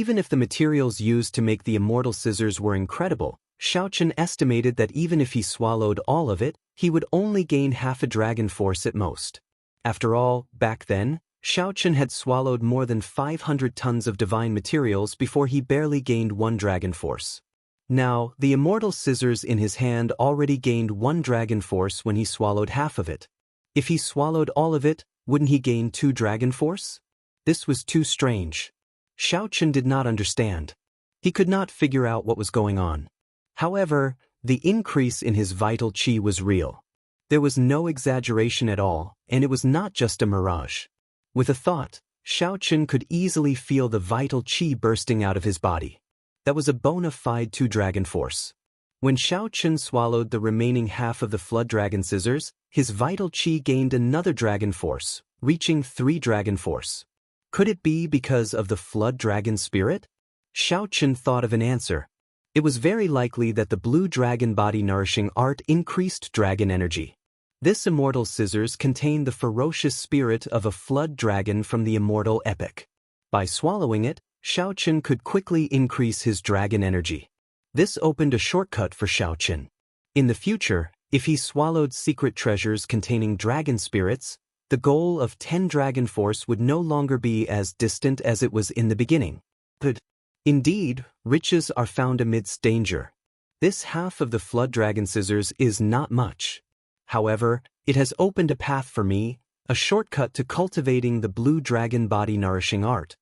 Even if the materials used to make the immortal scissors were incredible, Xiaochen estimated that even if he swallowed all of it, he would only gain half a dragon force at most. After all, back then, Xiaochen had swallowed more than 500 tons of divine materials before he barely gained 1 dragon force. Now, the immortal scissors in his hand already gained 1 dragon force when he swallowed half of it. If he swallowed all of it, wouldn't he gain 2 dragon force? This was too strange. Xiaochen did not understand. He could not figure out what was going on. However, the increase in his vital qi was real. There was no exaggeration at all, and it was not just a mirage. With a thought, Xiaochen could easily feel the vital qi bursting out of his body. That was a bona fide 2 dragon force. When Xiaochen swallowed the remaining half of the flood dragon scissors, his vital qi gained another dragon force, reaching 3 dragon force. Could it be because of the flood dragon spirit? Xiaochen thought of an answer. It was very likely that the blue dragon body nourishing art increased dragon energy. This immortal scissors contained the ferocious spirit of a flood dragon from the immortal epic. By swallowing it, Xiaochen could quickly increase his dragon energy. This opened a shortcut for Xiaochen. In the future, if he swallowed secret treasures containing dragon spirits, the goal of 10 dragon force would no longer be as distant as it was in the beginning. But indeed, riches are found amidst danger. This half of the flood dragon scissors is not much. However, it has opened a path for me, a shortcut to cultivating the blue dragon body nourishing art.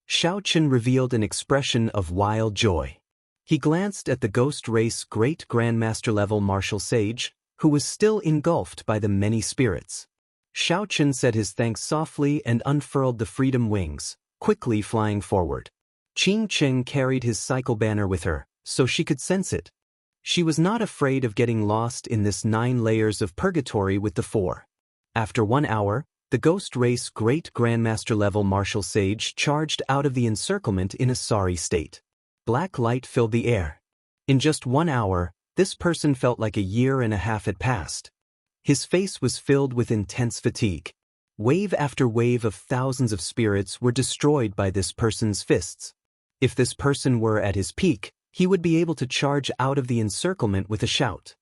Xiaochen revealed an expression of wild joy. He glanced at the ghost race great grandmaster level martial sage, who was still engulfed by the many spirits. Xiaochen said his thanks softly and unfurled the freedom wings, quickly flying forward. Qing Cheng carried his cycle banner with her, so she could sense it. She was not afraid of getting lost in this 9 layers of purgatory with the 4. After 1 hour, the ghost race great grandmaster level martial sage charged out of the encirclement in a sorry state. Black light filled the air. In just 1 hour, this person felt like a year and a half had passed. His face was filled with intense fatigue. Wave after wave of thousands of spirits were destroyed by this person's fists. If this person were at his peak, he would be able to charge out of the encirclement with a shout.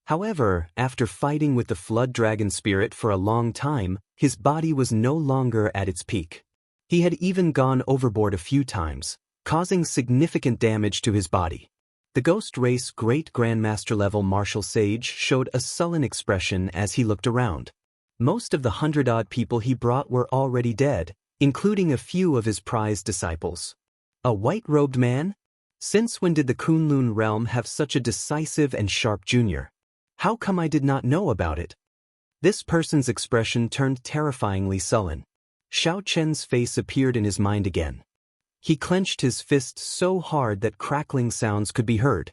However, after fighting with the flood dragon spirit for a long time, his body was no longer at its peak. He had even gone overboard a few times, causing significant damage to his body. The ghost race great grandmaster level martial sage showed a sullen expression as he looked around. Most of the 100-odd people he brought were already dead, including a few of his prized disciples. A white-robed man? Since when did the Kunlun realm have such a decisive and sharp junior? How come I did not know about it? This person's expression turned terrifyingly sullen. Xiaochen's face appeared in his mind again. He clenched his fist so hard that crackling sounds could be heard.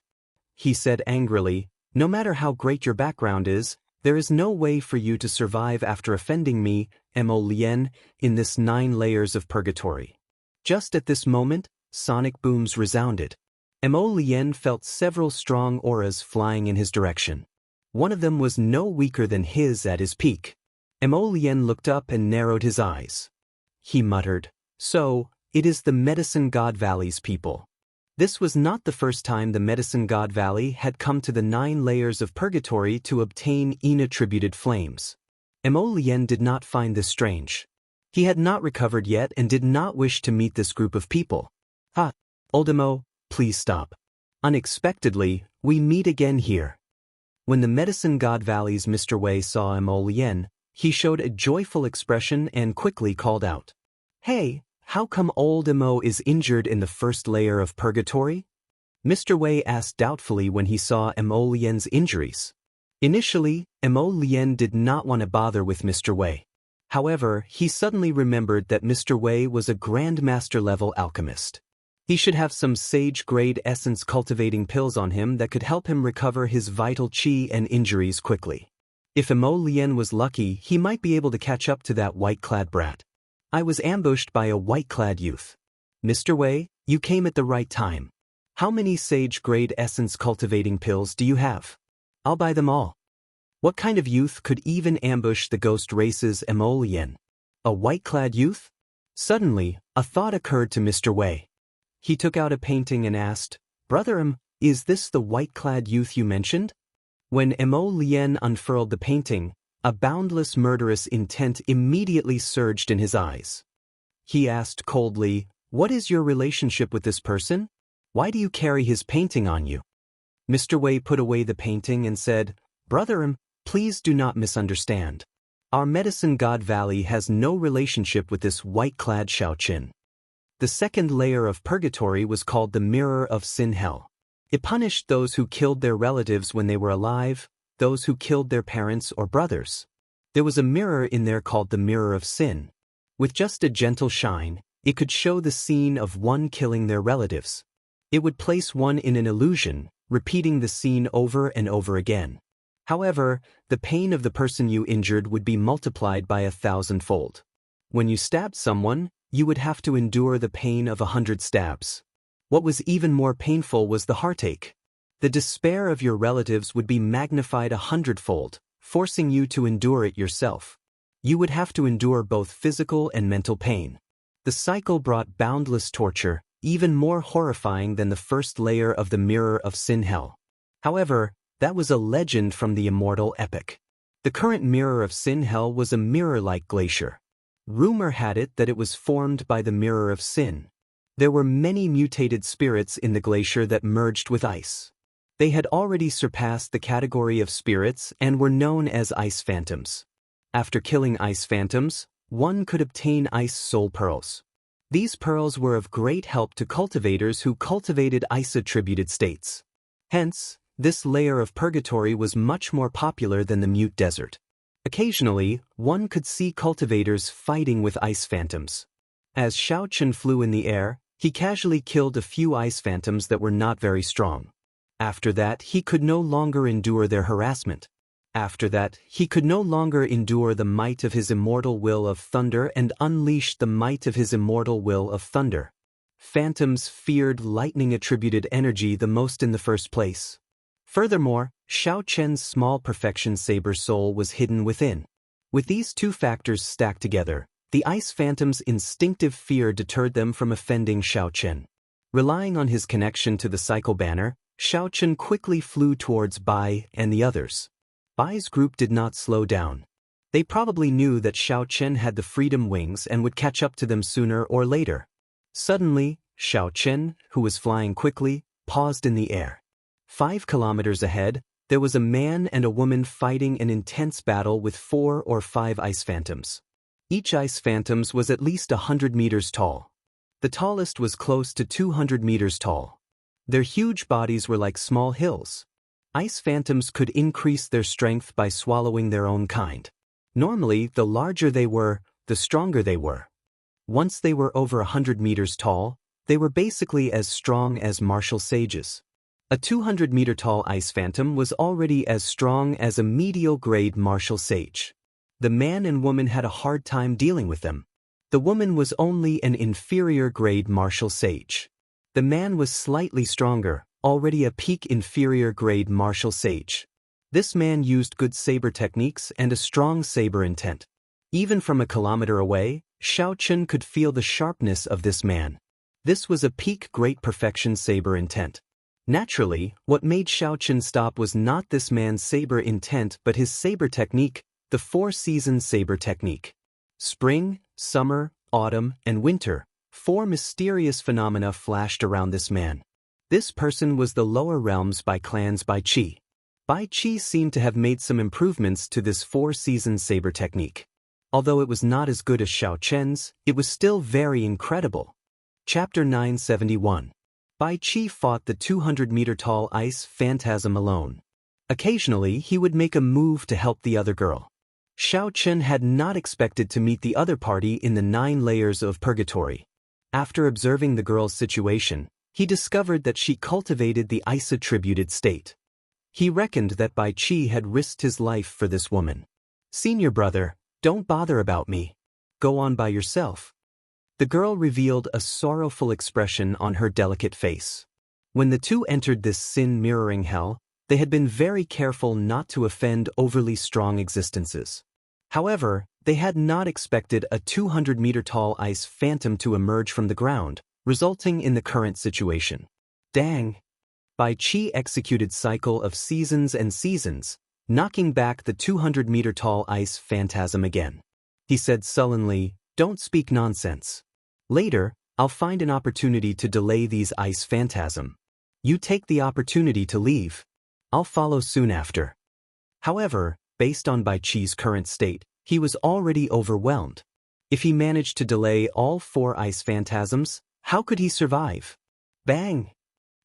He said angrily, "No matter how great your background is, there is no way for you to survive after offending me, Mo Lien, in this 9 layers of purgatory." Just at this moment, sonic booms resounded. Mo Lien felt several strong auras flying in his direction. One of them was no weaker than his at his peak. Mo Lien looked up and narrowed his eyes. He muttered, "So, it is the Medicine God Valley's people." This was not the first time the Medicine God Valley had come to the 9 layers of purgatory to obtain inattributed flames. Mo Lien did not find this strange. He had not recovered yet and did not wish to meet this group of people. "Ah, old Mo, please stop. Unexpectedly, we meet again here." When the Medicine God Valley's Mr. Wei saw Mo Lien, he showed a joyful expression and quickly called out, "Hey, how come old Mo is injured in the first layer of purgatory?" Mr. Wei asked doubtfully when he saw Mo Lien's injuries. Initially, Mo Lien did not want to bother with Mr. Wei. However, he suddenly remembered that Mr. Wei was a Grandmaster-level alchemist. He should have some sage-grade essence cultivating pills on him that could help him recover his vital qi and injuries quickly. If Mo Lien was lucky, he might be able to catch up to that white-clad brat. "I was ambushed by a white-clad youth. Mr. Wei, you came at the right time. How many sage-grade essence cultivating pills do you have? I'll buy them all." What kind of youth could even ambush the ghost race's Mo Lien? A white-clad youth? Suddenly, a thought occurred to Mr. Wei. He took out a painting and asked, "Brother, is this the white-clad youth you mentioned?" When Mo Lien unfurled the painting, a boundless murderous intent immediately surged in his eyes. He asked coldly, "What is your relationship with this person? Why do you carry his painting on you?" Mr. Wei put away the painting and said, "Brother, please do not misunderstand. Our medicine god Valley has no relationship with this white-clad Xiaoqin." The second layer of purgatory was called the Mirror of Sin Hell. It punished those who killed their relatives when they were alive, those who killed their parents or brothers. There was a mirror in there called the Mirror of Sin. With just a gentle shine, it could show the scene of one killing their relatives. It would place one in an illusion, repeating the scene over and over again. However, the pain of the person you injured would be multiplied by 1,000-fold. When you stabbed someone, you would have to endure the pain of 100 stabs. What was even more painful was the heartache. The despair of your relatives would be magnified 100-fold, forcing you to endure it yourself. You would have to endure both physical and mental pain. The cycle brought boundless torture, even more horrifying than the first layer of the Mirror of Sin Hell. However, that was a legend from the Immortal epic. The current Mirror of Sin Hell was a mirror-like glacier. Rumor had it that it was formed by the Mirror of Sin. There were many mutated spirits in the glacier that merged with ice. They had already surpassed the category of spirits and were known as ice phantoms. After killing ice phantoms, one could obtain ice soul pearls. These pearls were of great help to cultivators who cultivated ice-attributed states. Hence, this layer of purgatory was much more popular than the Mute Desert. Occasionally, one could see cultivators fighting with ice phantoms. As Xiaoqin flew in the air, he casually killed a few ice phantoms that were not very strong. After that, he could no longer endure their harassment. After that, he could no longer endure the might of his immortal will of thunder and unleashed the might of his immortal will of thunder. Phantoms feared lightning-attributed energy the most in the first place. Furthermore, Xiaoqian's small perfection saber soul was hidden within. With these two factors stacked together, the ice phantom's instinctive fear deterred them from offending Xiaoqian. Relying on his connection to the cycle banner, Xiaoqian quickly flew towards Bai and the others. Bai's group did not slow down. They probably knew that Xiaoqian had the freedom wings and would catch up to them sooner or later. Suddenly, Xiaoqian, who was flying quickly, paused in the air. 5 kilometers ahead, there was a man and a woman fighting an intense battle with 4 or 5 ice phantoms. Each ice phantom was at least 100 meters tall. The tallest was close to 200 meters tall. Their huge bodies were like small hills. Ice phantoms could increase their strength by swallowing their own kind. Normally, the larger they were, the stronger they were. Once they were over 100 meters tall, they were basically as strong as martial sages. A 200-meter-tall ice phantom was already as strong as a medial-grade martial sage. The man and woman had a hard time dealing with them. The woman was only an inferior-grade martial sage. The man was slightly stronger, already a peak inferior-grade martial sage. This man used good saber techniques and a strong saber intent. Even from a kilometer away, Xiaoqian could feel the sharpness of this man. This was a peak great perfection saber intent. Naturally, what made Xiaoqian stop was not this man's saber intent but his saber technique, the 4-season saber technique. Spring, summer, autumn, and winter, 4 mysterious phenomena flashed around this man. This person was the lower realms by clans Bai Qi. Bai Qi seemed to have made some improvements to this 4-season saber technique. Although it was not as good as Xiaoqian's, it was still very incredible. Chapter 971. Bai Qi fought the 200-meter-tall ice phantasm alone. Occasionally, he would make a move to help the other girl. Xiaoqian had not expected to meet the other party in the 9 layers of purgatory. After observing the girl's situation, he discovered that she cultivated the ice-attributed state. He reckoned that Bai Qi had risked his life for this woman. "Senior brother, don't bother about me. Go on by yourself." The girl revealed a sorrowful expression on her delicate face. When the two entered this sin-mirroring hell, they had been very careful not to offend overly strong existences. However, they had not expected a 200-meter-tall ice phantom to emerge from the ground, resulting in the current situation. Dang! Bai Qi executed cycle of seasons and seasons, knocking back the 200-meter-tall ice phantasm again. He said sullenly, "Don't speak nonsense. Later, I'll find an opportunity to delay these ice phantasm. You take the opportunity to leave. I'll follow soon after." However, based on Bai Qi's current state, he was already overwhelmed. If he managed to delay all 4 ice phantasms, how could he survive? Bang!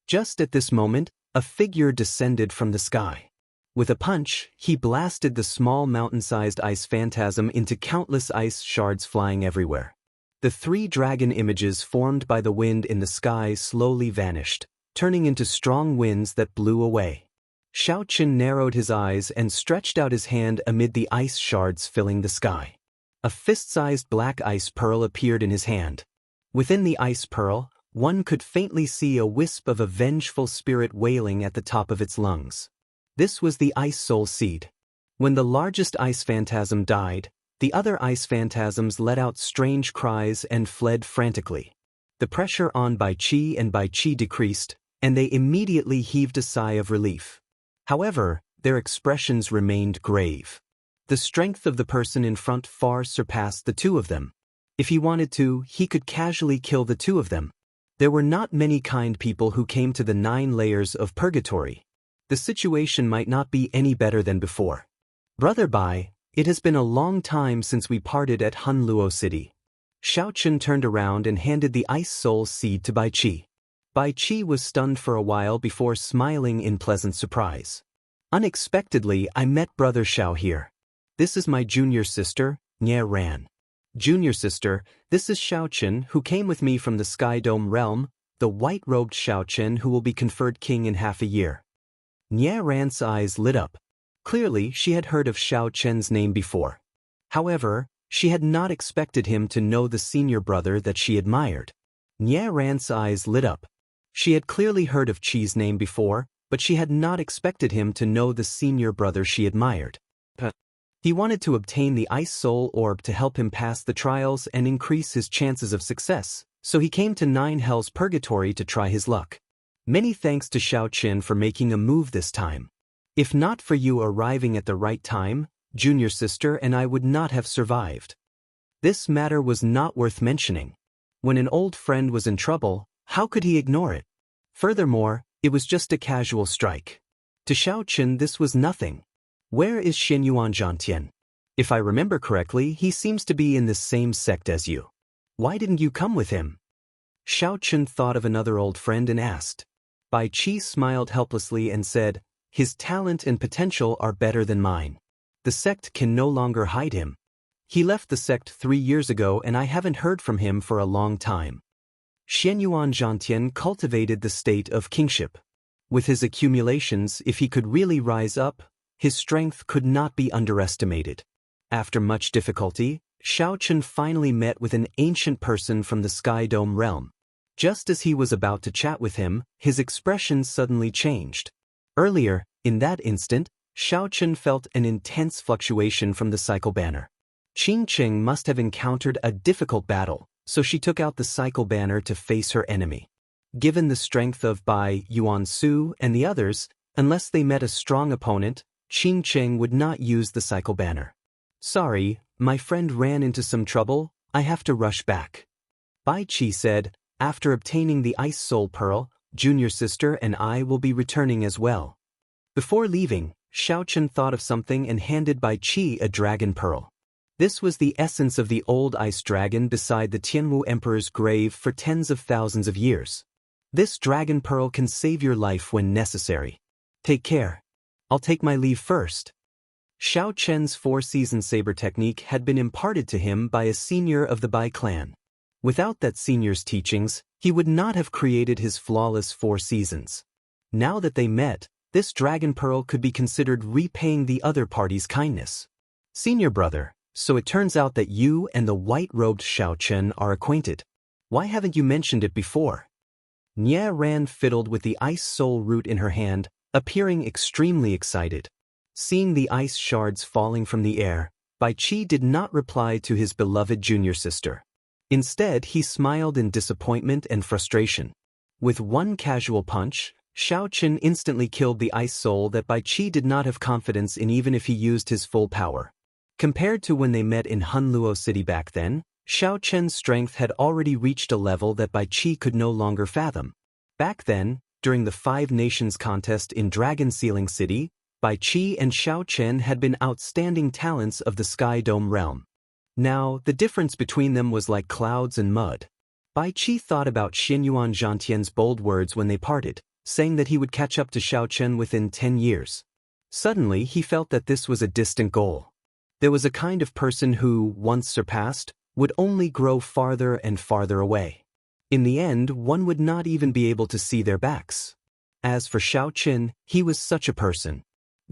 Just at this moment, a figure descended from the sky. With a punch, he blasted the small mountain-sized ice phantasm into countless ice shards flying everywhere. The 3 dragon images formed by the wind in the sky slowly vanished, turning into strong winds that blew away. Xiaoqin narrowed his eyes and stretched out his hand amid the ice shards filling the sky. A fist-sized black ice pearl appeared in his hand. Within the ice pearl, one could faintly see a wisp of a vengeful spirit wailing at the top of its lungs. This was the ice soul seed. When the largest ice phantasm died, the other ice phantasms let out strange cries and fled frantically. The pressure on Bai Qi and Bai Qi decreased, and they immediately heaved a sigh of relief. However, their expressions remained grave. The strength of the person in front far surpassed the 2 of them. If he wanted to, he could casually kill the 2 of them. There were not many kind people who came to the 9 layers of purgatory. The situation might not be any better than before. "Brother Bai, it has been a long time since we parted at Hunluo City." Xiaoqin turned around and handed the ice soul seed to Bai Qi. Bai Qi was stunned for a while before smiling in pleasant surprise. "Unexpectedly, I met Brother Xiao here. This is my junior sister, Nie Ran." "Junior sister, this is Xiaoqin who came with me from the Sky Dome realm, the white-robed Xiaoqin who will be conferred king in half a year." Nie Ran's eyes lit up. Clearly, she had heard of Xiaoqin's name before. However, she had not expected him to know the senior brother that she admired. Nie Ran's eyes lit up. She had clearly heard of Qi's name before, but she had not expected him to know the senior brother she admired. He wanted to obtain the Ice Soul Orb to help him pass the trials and increase his chances of success, so he came to 9 Hells Purgatory to try his luck. Many thanks to Xiaoqin for making a move this time. If not for you arriving at the right time, junior sister and I would not have survived. This matter was not worth mentioning. When an old friend was in trouble, how could he ignore it? Furthermore, it was just a casual strike. To Xiaoqin this was nothing. "Where is Xinyuan Zhantian? If I remember correctly, he seems to be in the same sect as you. Why didn't you come with him?" Xiaoqin thought of another old friend and asked. Bai Qi smiled helplessly and said, "His talent and potential are better than mine. The sect can no longer hide him. He left the sect 3 years ago and I haven't heard from him for a long time." Xinyuan Zhantian cultivated the state of kingship. With his accumulations, if he could really rise up, his strength could not be underestimated. After much difficulty, Xiaoqin finally met with an ancient person from the Sky Dome realm. Just as he was about to chat with him, his expression suddenly changed. Earlier, in that instant, Xiaoqin felt an intense fluctuation from the cycle banner. Qingqing must have encountered a difficult battle, so she took out the cycle banner to face her enemy. Given the strength of Bai Yuansu and the others, unless they met a strong opponent, Qingqing would not use the cycle banner. "Sorry, my friend ran into some trouble, I have to rush back." Bai Qi said, "After obtaining the Ice Soul Pearl, junior sister and I will be returning as well." Before leaving, Xiaoqin thought of something and handed Bai Qi a dragon pearl. This was the essence of the old ice dragon beside the Tianwu Emperor's grave for tens of thousands of years. "This dragon pearl can save your life when necessary. Take care. I'll take my leave first." Xiaoqin's 4-season saber technique had been imparted to him by a senior of the Bai clan. Without that senior's teachings, he would not have created his flawless 4 seasons. Now that they met, this dragon pearl could be considered repaying the other party's kindness. "Senior brother, so it turns out that you and the white-robed Xiaoqin are acquainted. Why haven't you mentioned it before?" Nie Ran fiddled with the ice soul root in her hand, appearing extremely excited. Seeing the ice shards falling from the air, Bai Qi did not reply to his beloved junior sister. Instead, he smiled in disappointment and frustration. With one casual punch, Xiaoqin instantly killed the ice soul that Bai Qi did not have confidence in even if he used his full power. Compared to when they met in Hunluo City back then, Xiaoqin's strength had already reached a level that Bai Qi could no longer fathom. Back then, during the Five Nations contest in Dragon Sealing City, Bai Qi and Xiaoqin had been outstanding talents of the Sky Dome realm. Now, the difference between them was like clouds and mud. Bai Qi thought about Xinyuan Zhantian's bold words when they parted, saying that he would catch up to Xiaoqin within 10 years. Suddenly, he felt that this was a distant goal. There was a kind of person who, once surpassed, would only grow farther and farther away. In the end, one would not even be able to see their backs. As for Xiaoqin, he was such a person.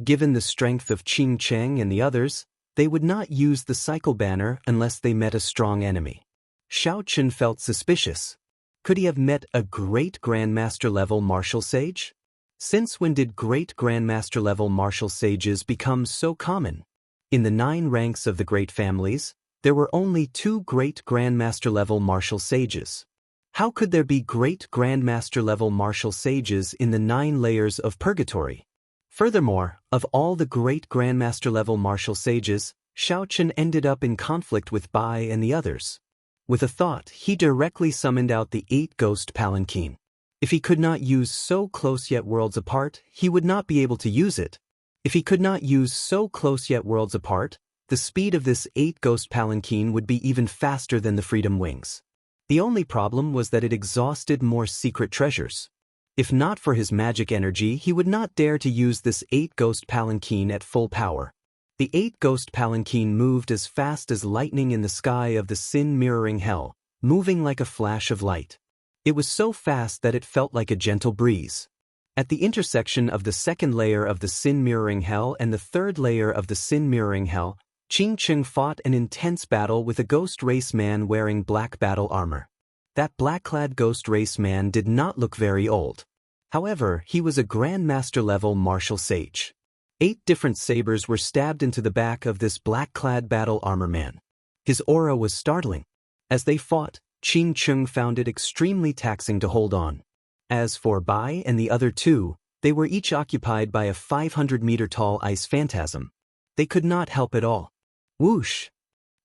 Given the strength of Qing Cheng and the others, they would not use the cycle banner unless they met a strong enemy. Xiaoqin felt suspicious. Could he have met a great Grandmaster level martial sage? Since when did great Grandmaster level martial sages become so common? In the 9 ranks of the great families, there were only 2 great Grandmaster level martial sages. How could there be great Grandmaster level martial sages in the 9 layers of purgatory? Furthermore, of all the great Grandmaster level martial sages, Xiaoqin ended up in conflict with Bai and the others. With a thought, he directly summoned out the 8 ghost palanquin. If he could not use so close yet worlds apart, he would not be able to use it. If he could not use so close yet worlds apart, the speed of this 8 ghost palanquin would be even faster than the freedom wings. The only problem was that it exhausted more secret treasures. If not for his magic energy, he would not dare to use this 8 ghost palanquin at full power. The 8 ghost palanquin moved as fast as lightning in the sky of the sin-mirroring hell, moving like a flash of light. It was so fast that it felt like a gentle breeze. At the intersection of the 2nd layer of the sin-mirroring hell and the 3rd layer of the sin-mirroring hell, Qing Cheng fought an intense battle with a ghost race man wearing black battle armor. That black-clad ghost race man did not look very old. However, he was a Grandmaster-level martial sage. 8 different sabers were stabbed into the back of this black-clad battle armor man. His aura was startling. As they fought, Qing Cheng found it extremely taxing to hold on. As for Bai and the other 2, they were each occupied by a 500-meter-tall ice phantasm. They could not help at all. Whoosh!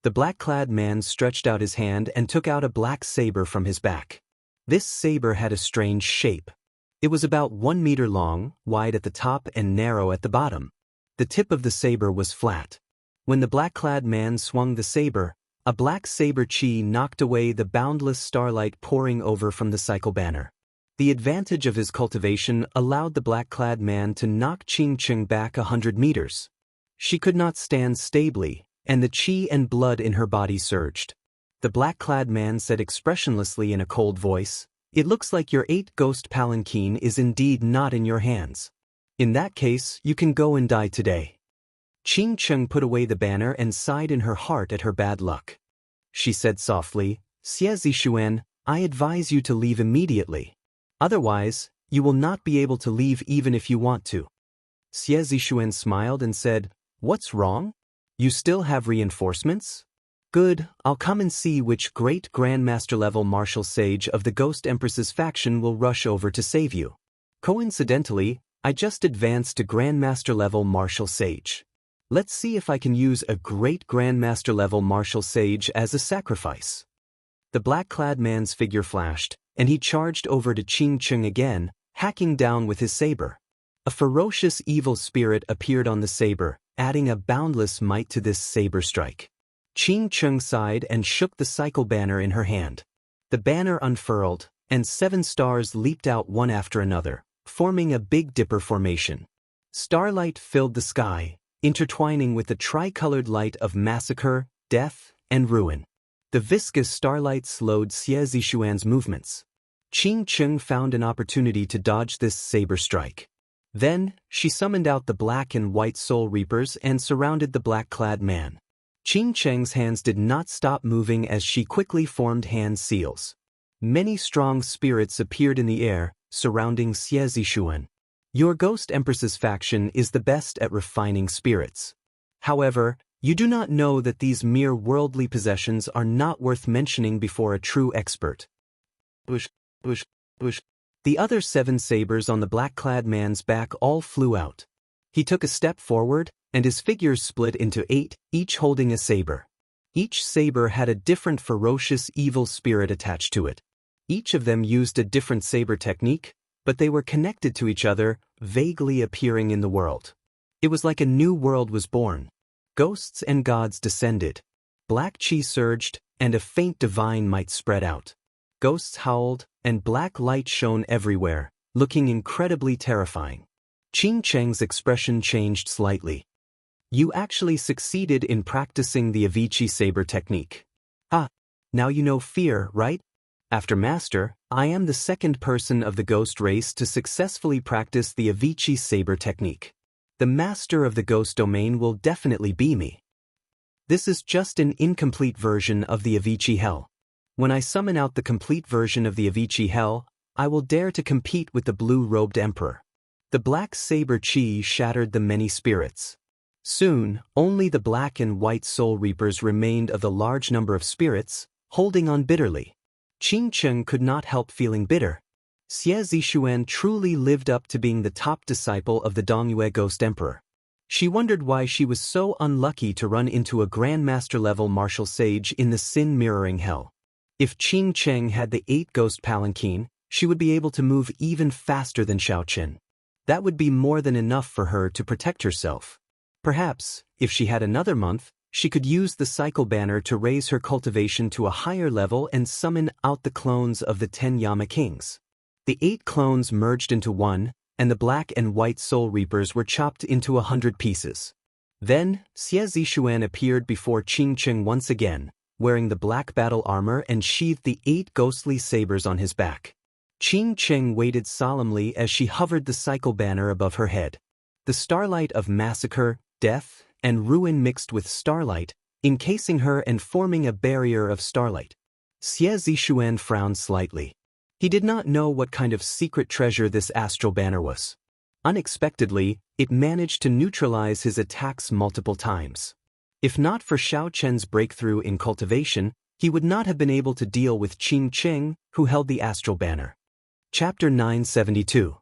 The black-clad man stretched out his hand and took out a black saber from his back. This saber had a strange shape. It was about 1 meter long, wide at the top and narrow at the bottom. The tip of the saber was flat. When the black-clad man swung the saber, a black saber chi knocked away the boundless starlight pouring over from the cycle banner. The advantage of his cultivation allowed the black-clad man to knock Qing Cheng back 100 meters. She could not stand stably, and the chi and blood in her body surged. The black-clad man said expressionlessly in a cold voice, "It looks like your 8 ghost palanquin is indeed not in your hands. In that case, you can go and die today." Qing Cheng put away the banner and sighed in her heart at her bad luck. She said softly, "Xie Zishuan, I advise you to leave immediately. Otherwise, you will not be able to leave even if you want to." Xie Zishuan smiled and said, "What's wrong? You still have reinforcements? Good, I'll come and see which great Grandmaster-level martial sage of the Ghost Empress's faction will rush over to save you. Coincidentally, I just advanced to Grandmaster-level martial sage. Let's see if I can use a great Grandmaster-level martial sage as a sacrifice." The black-clad man's figure flashed, and he charged over to Qing Cheng again, hacking down with his saber. A ferocious evil spirit appeared on the saber, adding a boundless might to this saber strike. Qing Cheng sighed and shook the cycle banner in her hand. The banner unfurled, and 7 stars leaped out one after another, forming a Big Dipper formation. Starlight filled the sky, intertwining with the tricolored light of massacre, death, and ruin. The viscous starlight slowed Xie Zishuan's movements. Qing Cheng found an opportunity to dodge this saber strike. Then, she summoned out the black and white soul reapers and surrounded the black-clad man. Qing Cheng's hands did not stop moving as she quickly formed hand seals. Many strong spirits appeared in the air, surrounding Xie Zishuan. Your Ghost Empress's faction is the best at refining spirits. However, You do not know that these mere worldly possessions are not worth mentioning before a true expert. Bush, bush, bush. The other 7 sabers on the black-clad man's back all flew out. He took a step forward, and his figures split into 8, each holding a saber. Each saber had a different ferocious evil spirit attached to it. Each of them used a different saber technique, but they were connected to each other, vaguely appearing in the world. It was like a new world was born. Ghosts and gods descended. Black chi surged, and a faint divine might spread out. Ghosts howled, and black light shone everywhere, looking incredibly terrifying. Qing Cheng's expression changed slightly. You actually succeeded in practicing the Avicii saber technique. Ah, now you know fear, right? After Master, I am the second person of the ghost race to successfully practice the Avicii saber technique. The master of the ghost domain will definitely be me. This is just an incomplete version of the Avicii Hell. When I summon out the complete version of the Avicii Hell, I will dare to compete with the blue-robed emperor. The black saber chi shattered the many spirits. Soon, only the black and white soul reapers remained of the large number of spirits, holding on bitterly. Qing Cheng could not help feeling bitter. Xie Zixuan truly lived up to being the top disciple of the Dongyue Ghost Emperor. She wondered why she was so unlucky to run into a Grandmaster-level martial sage in the sin-mirroring hell. If Qing Cheng had the 8 ghost palanquin, she would be able to move even faster than Xiaoqin. That would be more than enough for her to protect herself. Perhaps, if she had another month, she could use the cycle banner to raise her cultivation to a higher level and summon out the clones of the 10 Yama Kings. The 8 clones merged into one, and the black and white soul reapers were chopped into 100 pieces. Then, Xie Zixuan appeared before Qing Cheng once again, wearing the black battle armor and sheathed the 8 ghostly sabers on his back. Qing Cheng waited solemnly as she hovered the cycle banner above her head. The starlight of massacre, death, and ruin mixed with starlight, encasing her and forming a barrier of starlight. Xie Zixuan frowned slightly. He did not know what kind of secret treasure this astral banner was. Unexpectedly, it managed to neutralize his attacks multiple times. If not for Xiaoqin's breakthrough in cultivation, he would not have been able to deal with Qing Cheng, who held the astral banner. Chapter 972.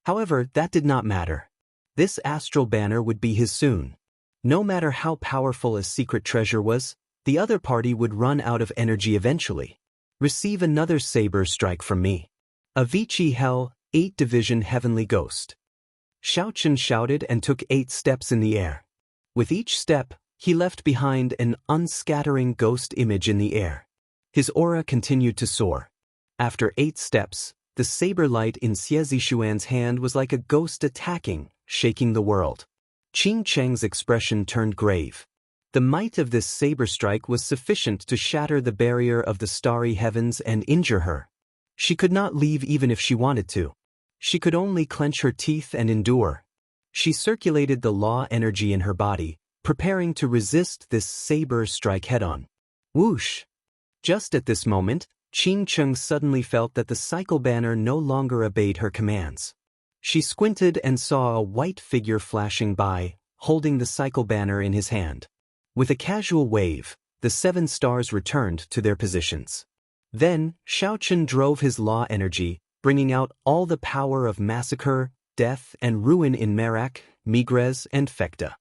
However, that did not matter. This astral banner would be his soon. No matter how powerful a secret treasure was, the other party would run out of energy eventually. Receive another saber strike from me. Avicii Hell, 8 Division Heavenly Ghost. Xiaoqin shouted and took 8 steps in the air. With each step, he left behind an unscattering ghost image in the air. His aura continued to soar. After 8 steps, the saber light in Xie Zixuan's hand was like a ghost attacking, shaking the world. Qing Cheng's expression turned grave. The might of this saber strike was sufficient to shatter the barrier of the starry heavens and injure her. She could not leave even if she wanted to. She could only clench her teeth and endure. She circulated the law energy in her body, preparing to resist this saber strike head-on. Whoosh! Just at this moment, Qing Cheng suddenly felt that the cycle banner no longer obeyed her commands. She squinted and saw a white figure flashing by, holding the cycle banner in his hand. With a casual wave, the 7 stars returned to their positions. Then, Xiaoqin drove his law energy, bringing out all the power of massacre, death, and ruin in Merak, Migrez, and Fekta.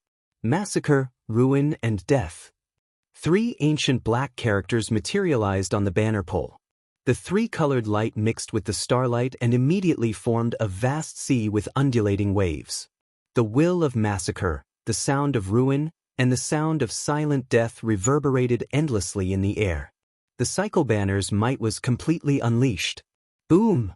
Massacre, ruin, and death. 3 ancient black characters materialized on the banner pole. The 3-colored light mixed with the starlight and immediately formed a vast sea with undulating waves. The will of massacre, the sound of ruin, and the sound of silent death reverberated endlessly in the air. The cycle banner's might was completely unleashed. Boom!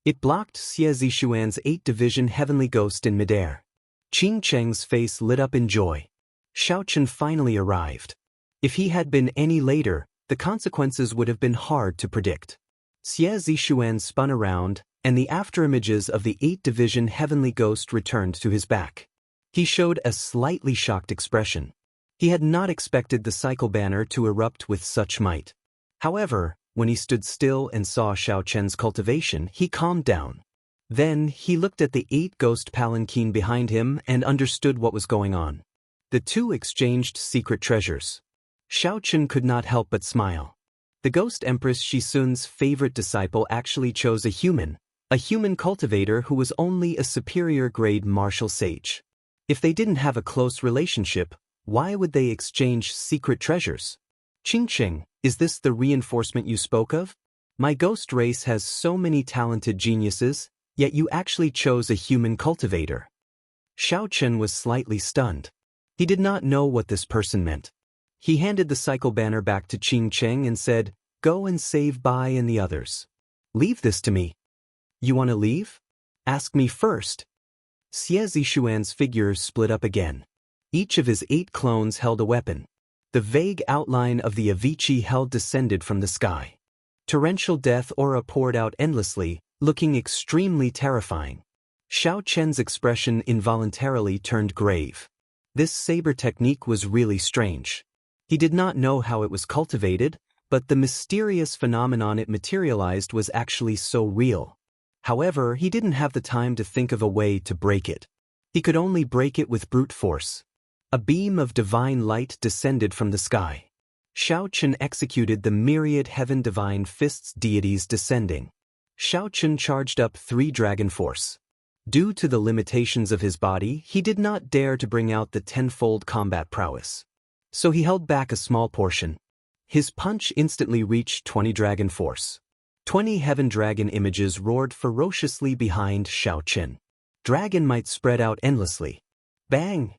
It blocked Xie Zixuan's 8 Division Heavenly Ghost in midair. Qing Cheng's face lit up in joy. Xiaoqin finally arrived. If he had been any later, the consequences would have been hard to predict. Xie Zixuan spun around, and the afterimages of the 8 Division Heavenly Ghost returned to his back. He showed a slightly shocked expression. He had not expected the cycle banner to erupt with such might. However, when he stood still and saw Xiaoqin's cultivation, he calmed down. Then, he looked at the 8 ghost palanquin behind him and understood what was going on. The two exchanged secret treasures. Xiaochen could not help but smile. The Ghost Empress Shisun's favorite disciple actually chose a human cultivator who was only a superior-grade martial sage. If they didn't have a close relationship, why would they exchange secret treasures? Qingqing, is this the reinforcement you spoke of? My ghost race has so many talented geniuses, yet you actually chose a human cultivator. Xiaochen was slightly stunned. He did not know what this person meant. He handed the cycle banner back to Qingqing and said, "Go and save Bai and the others. Leave this to me." "You want to leave? Ask me first." Xie Zishuan's figure split up again. Each of his 8 clones held a weapon. The vague outline of the Avicii held descended from the sky. Torrential death aura poured out endlessly, looking extremely terrifying. Xiao Chen's expression involuntarily turned grave. This saber technique was really strange. He did not know how it was cultivated, but the mysterious phenomenon it materialized was actually so real. However, he didn't have the time to think of a way to break it. He could only break it with brute force. A beam of divine light descended from the sky. Xiaochen executed the myriad heaven divine fists deities descending. Xiaochen charged up 3 dragon force. Due to the limitations of his body, he did not dare to bring out the 10-fold combat prowess. So he held back a small portion. His punch instantly reached 20 dragon force. 20 heaven dragon images roared ferociously behind Xiaochen. Dragon might spread out endlessly. Bang!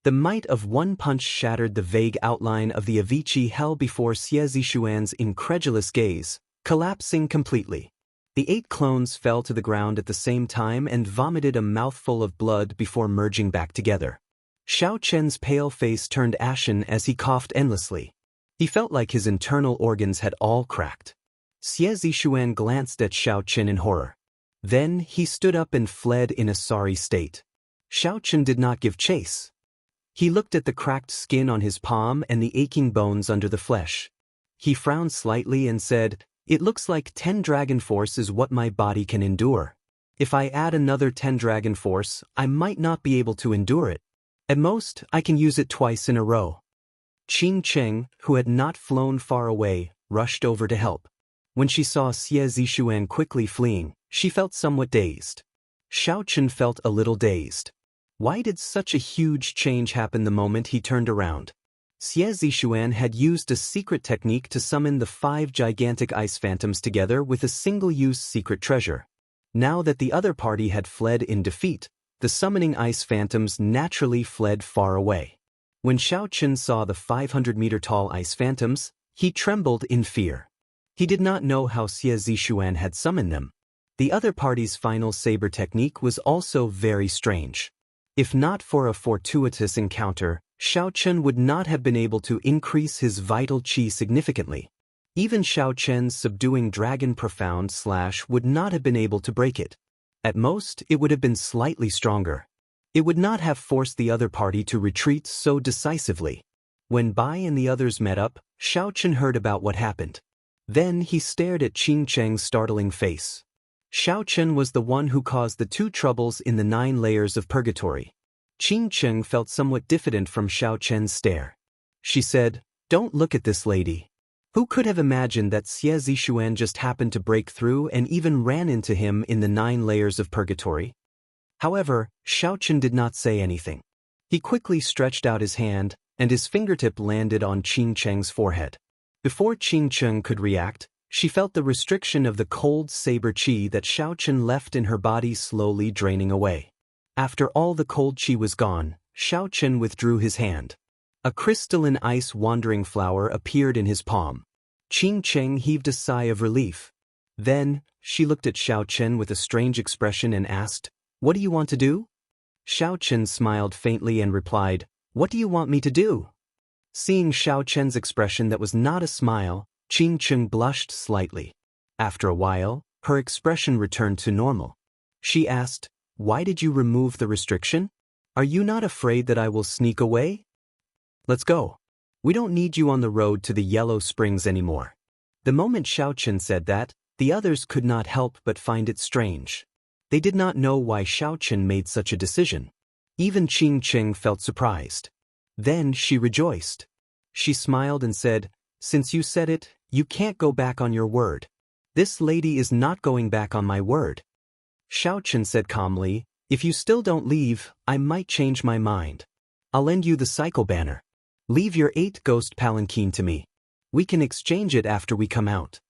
The might of one punch shattered the vague outline of the Avicii hell before Xie Zishuan's incredulous gaze, collapsing completely. The 8 clones fell to the ground at the same time and vomited a mouthful of blood before merging back together. Xiaochen's pale face turned ashen as he coughed endlessly. He felt like his internal organs had all cracked. Xie Zishuan glanced at Xiaochen in horror. Then he stood up and fled in a sorry state. Xiaochen did not give chase. He looked at the cracked skin on his palm and the aching bones under the flesh. He frowned slightly and said, "It looks like 10 dragon force is what my body can endure. If I add another 10 dragon force, I might not be able to endure it. At most, I can use it twice in a row." Qingqing, who had not flown far away, rushed over to help. When she saw Xie Zishuan quickly fleeing, she felt somewhat dazed. Xiaochen felt a little dazed. Why did such a huge change happen the moment he turned around? Xie Zishuan had used a secret technique to summon the 5 gigantic ice phantoms together with a single-use secret treasure. Now that the other party had fled in defeat, the summoning ice phantoms naturally fled far away. When Xiaochen saw the 500-meter-tall ice phantoms, he trembled in fear. He did not know how Xie Zishuan had summoned them. The other party's final saber technique was also very strange. If not for a fortuitous encounter, Xiaochen would not have been able to increase his vital qi significantly. Even Xiaochen's subduing dragon profound slash would not have been able to break it. At most, it would have been slightly stronger. It would not have forced the other party to retreat so decisively. When Bai and the others met up, Xiaochen heard about what happened. Then he stared at Qingqing's startling face. Xiaochen was the one who caused the 2 troubles in the 9 layers of purgatory. Qingqing felt somewhat diffident from Xiaochen's stare. She said, "Don't look at this lady." Who could have imagined that Xie Zishuan just happened to break through and even ran into him in the 9 layers of purgatory? However, Xiaochen did not say anything. He quickly stretched out his hand, and his fingertip landed on Qingqing's forehead. Before Qingqing could react, she felt the restriction of the cold saber qi that Xiaochen left in her body slowly draining away. After all the cold qi was gone, Xiaochen withdrew his hand. A crystalline ice wandering flower appeared in his palm. Qingqing heaved a sigh of relief. Then, she looked at Xiaochen with a strange expression and asked, "What do you want to do?" Xiaochen smiled faintly and replied, "What do you want me to do?" Seeing Xiaochen's expression that was not a smile, Qingqing blushed slightly. After a while, her expression returned to normal. She asked, "Why did you remove the restriction? Are you not afraid that I will sneak away? Let's go. We don't need you on the road to the Yellow Springs anymore." The moment Xiaochen said that, the others could not help but find it strange. They did not know why Xiaochen made such a decision. Even Qingqing felt surprised. Then she rejoiced. She smiled and said, "Since you said it, you can't go back on your word. This lady is not going back on my word." Xiaochen said calmly, "If you still don't leave, I might change my mind. I'll lend you the cycle banner. Leave your 8 ghost palanquin to me. We can exchange it after we come out."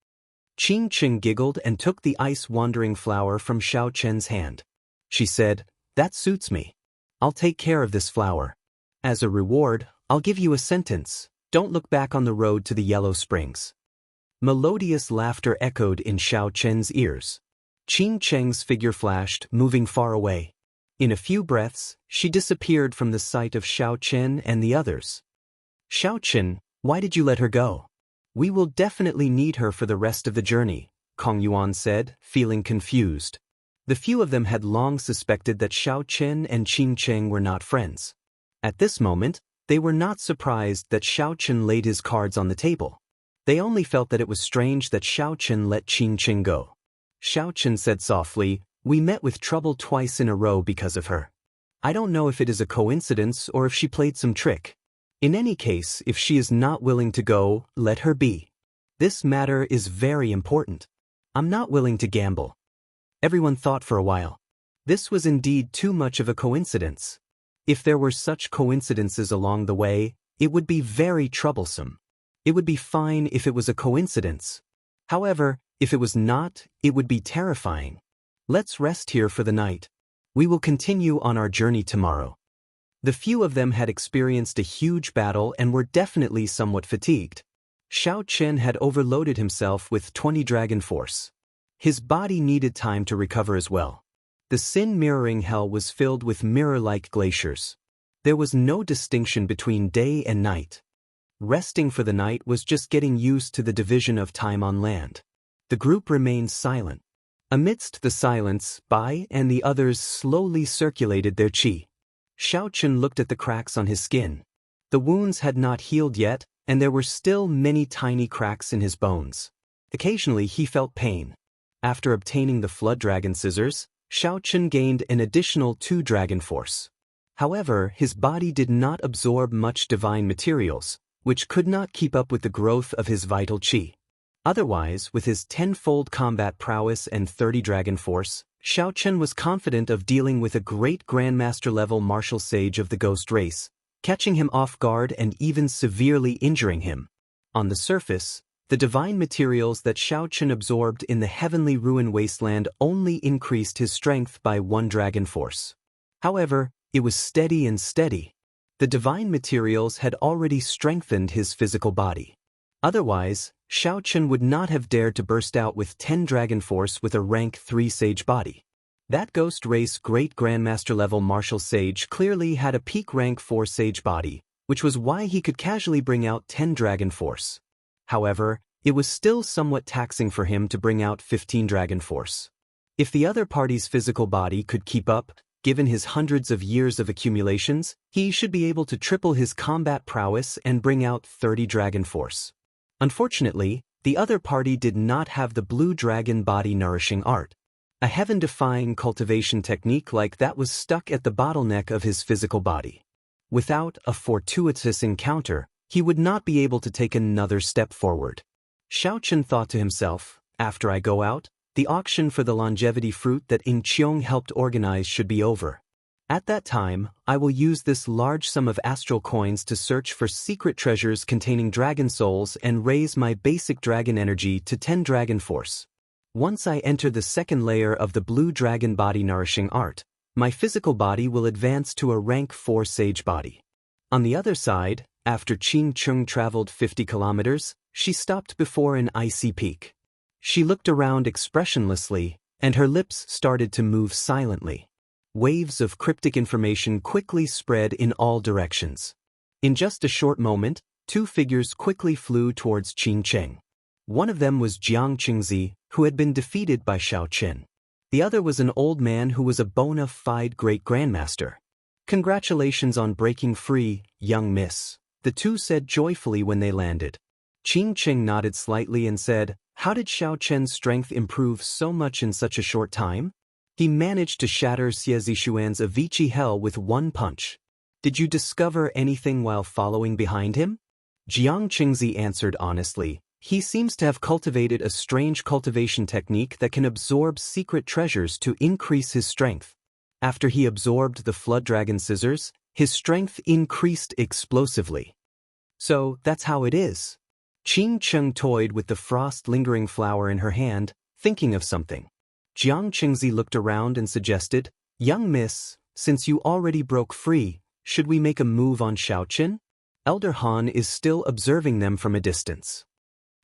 Qing Qing giggled and took the ice wandering flower from Xiaochen's hand. She said, "That suits me. I'll take care of this flower. As a reward, I'll give you a sentence: don't look back on the road to the Yellow Springs." Melodious laughter echoed in Xiaochen's ears. Qing Cheng's figure flashed, moving far away. In a few breaths, she disappeared from the sight of Xiaochen and the others. "Xiaochen, why did you let her go?" "We will definitely need her for the rest of the journey," Kong Yuan said, feeling confused. The few of them had long suspected that Xiaochen and Qing Cheng were not friends. At this moment, they were not surprised that Xiaochen laid his cards on the table. They only felt that it was strange that Xiaochen let Qing Cheng go. Xiaochen said softly, "We met with trouble twice in a row because of her. I don't know if it is a coincidence or if she played some trick. In any case, if she is not willing to go, let her be. This matter is very important. I'm not willing to gamble." Everyone thought for a while. This was indeed too much of a coincidence. If there were such coincidences along the way, it would be very troublesome. It would be fine if it was a coincidence. However, if it was not, it would be terrifying. "Let's rest here for the night. We will continue on our journey tomorrow." The few of them had experienced a huge battle and were definitely somewhat fatigued. Xiaochen had overloaded himself with 20 dragon force. His body needed time to recover as well. The Sin mirroring hell was filled with mirror-like glaciers. There was no distinction between day and night. Resting for the night was just getting used to the division of time on land. The group remained silent. Amidst the silence, Bai and the others slowly circulated their qi. Xiaochen looked at the cracks on his skin. The wounds had not healed yet, and there were still many tiny cracks in his bones. Occasionally he felt pain. After obtaining the Flood Dragon Scissors, Xiaochen gained an additional 2 dragon force. However, his body did not absorb much divine materials, which could not keep up with the growth of his vital qi. Otherwise, with his 10-fold combat prowess and 30 dragon force, Xiaochen was confident of dealing with a great Grandmaster-level martial sage of the ghost race, catching him off guard and even severely injuring him. On the surface, the divine materials that Xiaochen absorbed in the heavenly ruin wasteland only increased his strength by 1 dragon force. However, it was steady and steady. The divine materials had already strengthened his physical body. Otherwise, Xiaochen would not have dared to burst out with 10 dragon force with a rank 3 sage body. That ghost race great grandmaster level martial sage clearly had a peak rank 4 sage body, which was why he could casually bring out 10 dragon force. However, it was still somewhat taxing for him to bring out 15 dragon force. If the other party's physical body could keep up, given his hundreds of years of accumulations, he should be able to triple his combat prowess and bring out 30 dragon force. Unfortunately, the other party did not have the blue dragon body nourishing art. A heaven-defying cultivation technique like that was stuck at the bottleneck of his physical body. Without a fortuitous encounter, he would not be able to take another step forward. Xiaochen thought to himself, "After I go out, the auction for the longevity fruit that Ing Qiong helped organize should be over. At that time, I will use this large sum of astral coins to search for secret treasures containing dragon souls and raise my basic dragon energy to 10 dragon force. Once I enter the second layer of the blue dragon body nourishing art, my physical body will advance to a rank 4 sage body." On the other side, after Qing Chung traveled 50 kilometers, she stopped before an icy peak. She looked around expressionlessly, and her lips started to move silently. Waves of cryptic information quickly spread in all directions. In just a short moment, 2 figures quickly flew towards Qing Cheng. One of them was Jiang Qingzi, who had been defeated by Xiaochen. The other was an old man who was a bona fide great grandmaster. "Congratulations on breaking free, young miss," the two said joyfully when they landed. Qing Cheng nodded slightly and said, "How did Xiaochen's strength improve so much in such a short time?" "He managed to shatter Xie Zishuan's Avicii Hell with 1 punch." Did you discover anything while following behind him? Jiang Qingzi answered honestly. He seems to have cultivated a strange cultivation technique that can absorb secret treasures to increase his strength. After he absorbed the flood dragon scissors, his strength increased explosively. So that's how it is. Qing Cheng toyed with the frost-lingering flower in her hand, thinking of something. Jiang Qingzi looked around and suggested, "Young miss, since you already broke free, should we make a move on Xiaoqin?" Elder Han is still observing them from a distance.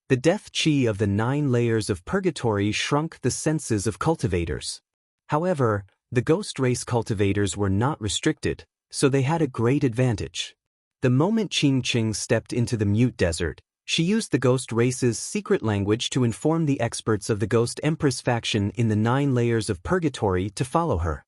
The death qi of the 9 layers of purgatory shrunk the senses of cultivators. However, the ghost race cultivators were not restricted, so they had a great advantage. The moment Qing Qing stepped into the mute desert, she used the ghost race's secret language to inform the experts of the Ghost Empress faction in the 9 layers of purgatory to follow her.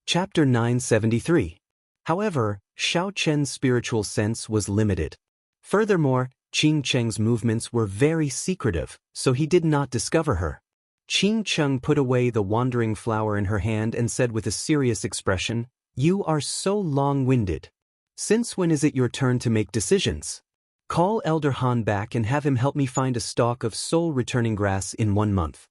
Chapter 973. However, Xiaoqian's spiritual sense was limited. Furthermore, Qing Cheng's movements were very secretive, so he did not discover her. Qing Cheng put away the wandering flower in her hand and said with a serious expression, "You are so long-winded. Since when is it your turn to make decisions? Call Elder Han back and have him help me find a stalk of soul-returning grass in 1 month."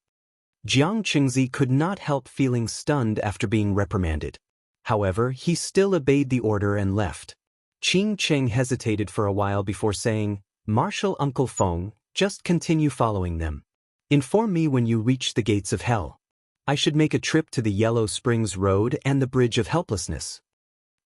Jiang Qingzi could not help feeling stunned after being reprimanded. However, he still obeyed the order and left. Qing Cheng hesitated for a while before saying, "Marshal Uncle Feng, just continue following them. Inform me when you reach the gates of hell. I should make a trip to the Yellow Springs Road and the Bridge of Helplessness."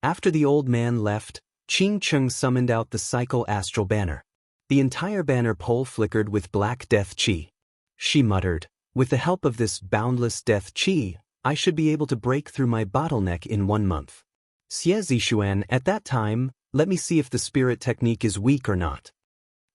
After the old man left, Qing Cheng summoned out the cycle astral banner. The entire banner pole flickered with black death qi. She muttered, "With the help of this boundless death qi, I should be able to break through my bottleneck in 1 month. Xie Zishuan, at that time, let me see if the spirit technique is weak or not."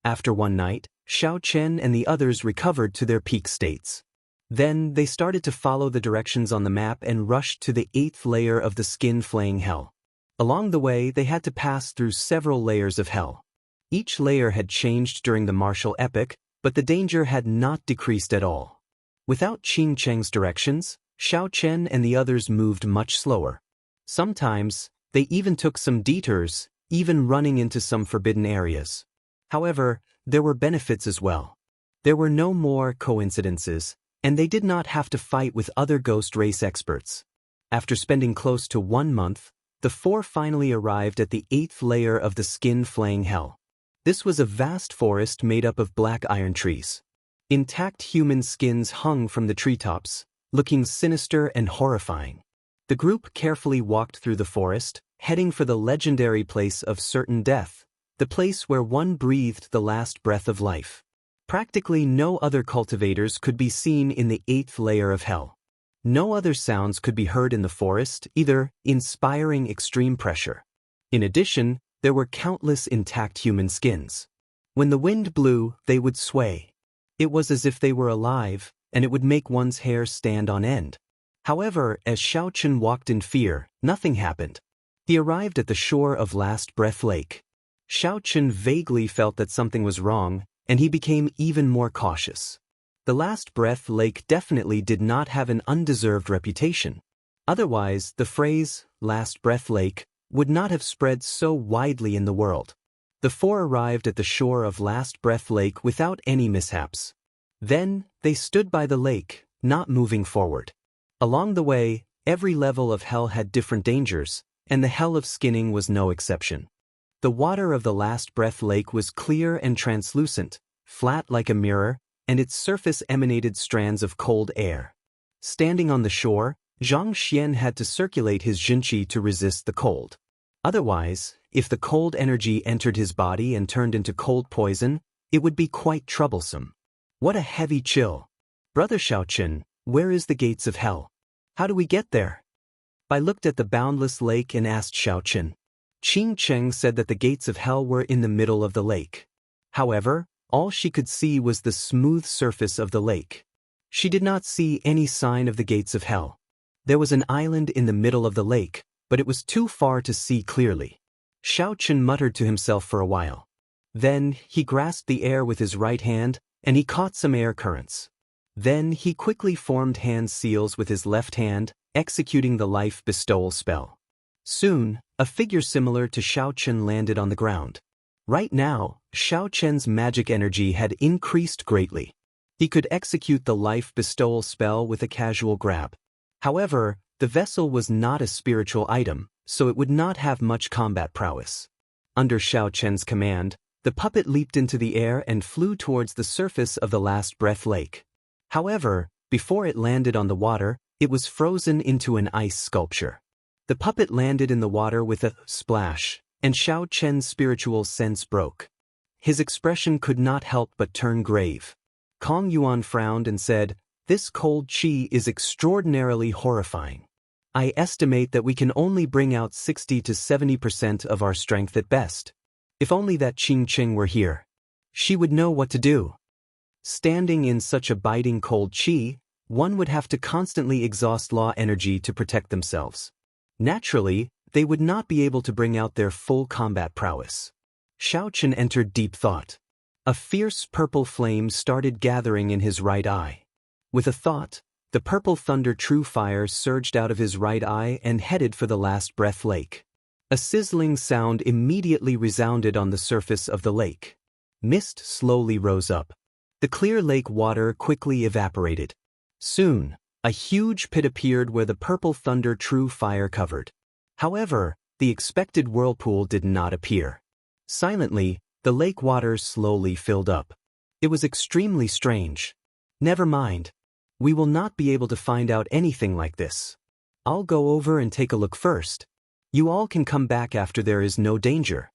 After one night, Xiaoqian and the others recovered to their peak states. Then they started to follow the directions on the map and rushed to the 8th layer of the skin-flaying hell. Along the way, they had to pass through several layers of hell. Each layer had changed during the martial epoch, but the danger had not decreased at all. Without Qing Cheng's directions, Xiaoqian and the others moved much slower. Sometimes, they even took some detours, even running into some forbidden areas. However, there were benefits as well. There were no more coincidences, and they did not have to fight with other ghost race experts. After spending close to 1 month, the 4 finally arrived at the 8th layer of the skin-flaying hell. This was a vast forest made up of black iron trees. Intact human skins hung from the treetops, looking sinister and horrifying. The group carefully walked through the forest, heading for the legendary place of certain death, the place where one breathed the last breath of life. Practically no other cultivators could be seen in the 8th layer of hell. No other sounds could be heard in the forest, either inspiring extreme pressure. In addition, there were countless intact human skins. When the wind blew, they would sway. It was as if they were alive, and it would make one's hair stand on end. However, as Xiaoqian walked in fear, nothing happened. He arrived at the shore of Last Breath Lake. Xiaoqian vaguely felt that something was wrong, and he became even more cautious. The Last Breath Lake definitely did not have an undeserved reputation. Otherwise, the phrase, Last Breath Lake, would not have spread so widely in the world. The 4 arrived at the shore of Last Breath Lake without any mishaps. Then, they stood by the lake, not moving forward. Along the way, every level of hell had different dangers, and the hell of skinning was no exception. The water of the Last Breath Lake was clear and translucent, flat like a mirror, and its surface emanated strands of cold air. Standing on the shore, Zhang Xian had to circulate his jinqi to resist the cold. Otherwise, if the cold energy entered his body and turned into cold poison, it would be quite troublesome. What a heavy chill. Brother Xiaoqian, where is the gates of hell? How do we get there? I looked at the boundless lake and asked Xiaoqian. Qing Cheng said that the gates of hell were in the middle of the lake. However, all she could see was the smooth surface of the lake. She did not see any sign of the gates of hell. There was an island in the middle of the lake, but it was too far to see clearly. Xiaoqian muttered to himself for a while. Then, he grasped the air with his right hand, and he caught some air currents. Then, he quickly formed hand seals with his left hand, executing the life bestowal spell. Soon, a figure similar to Xiaochen landed on the ground. Right now, Xiaochen's magic energy had increased greatly. He could execute the life bestowal spell with a casual grab. However, the vessel was not a spiritual item, so it would not have much combat prowess. Under Xiaochen's command, the puppet leaped into the air and flew towards the surface of the Last Breath Lake. However, before it landed on the water, it was frozen into an ice sculpture. The puppet landed in the water with a splash, and Xiaochen's spiritual sense broke. His expression could not help but turn grave. Kong Yuan frowned and said, "This cold qi is extraordinarily horrifying. I estimate that we can only bring out 60 to 70% of our strength at best. If only that Qing were here. She would know what to do." Standing in such a biting cold qi, one would have to constantly exhaust law energy to protect themselves. Naturally, they would not be able to bring out their full combat prowess. Xiaochen entered deep thought. A fierce purple flame started gathering in his right eye. With a thought, the purple thunder true fire surged out of his right eye and headed for the Last Breath Lake. A sizzling sound immediately resounded on the surface of the lake. Mist slowly rose up. The clear lake water quickly evaporated. Soon, a huge pit appeared where the purple thunder true fire covered. However, the expected whirlpool did not appear. Silently, the lake water slowly filled up. It was extremely strange. Never mind. We will not be able to find out anything like this. I'll go over and take a look first. You all can come back after there is no danger.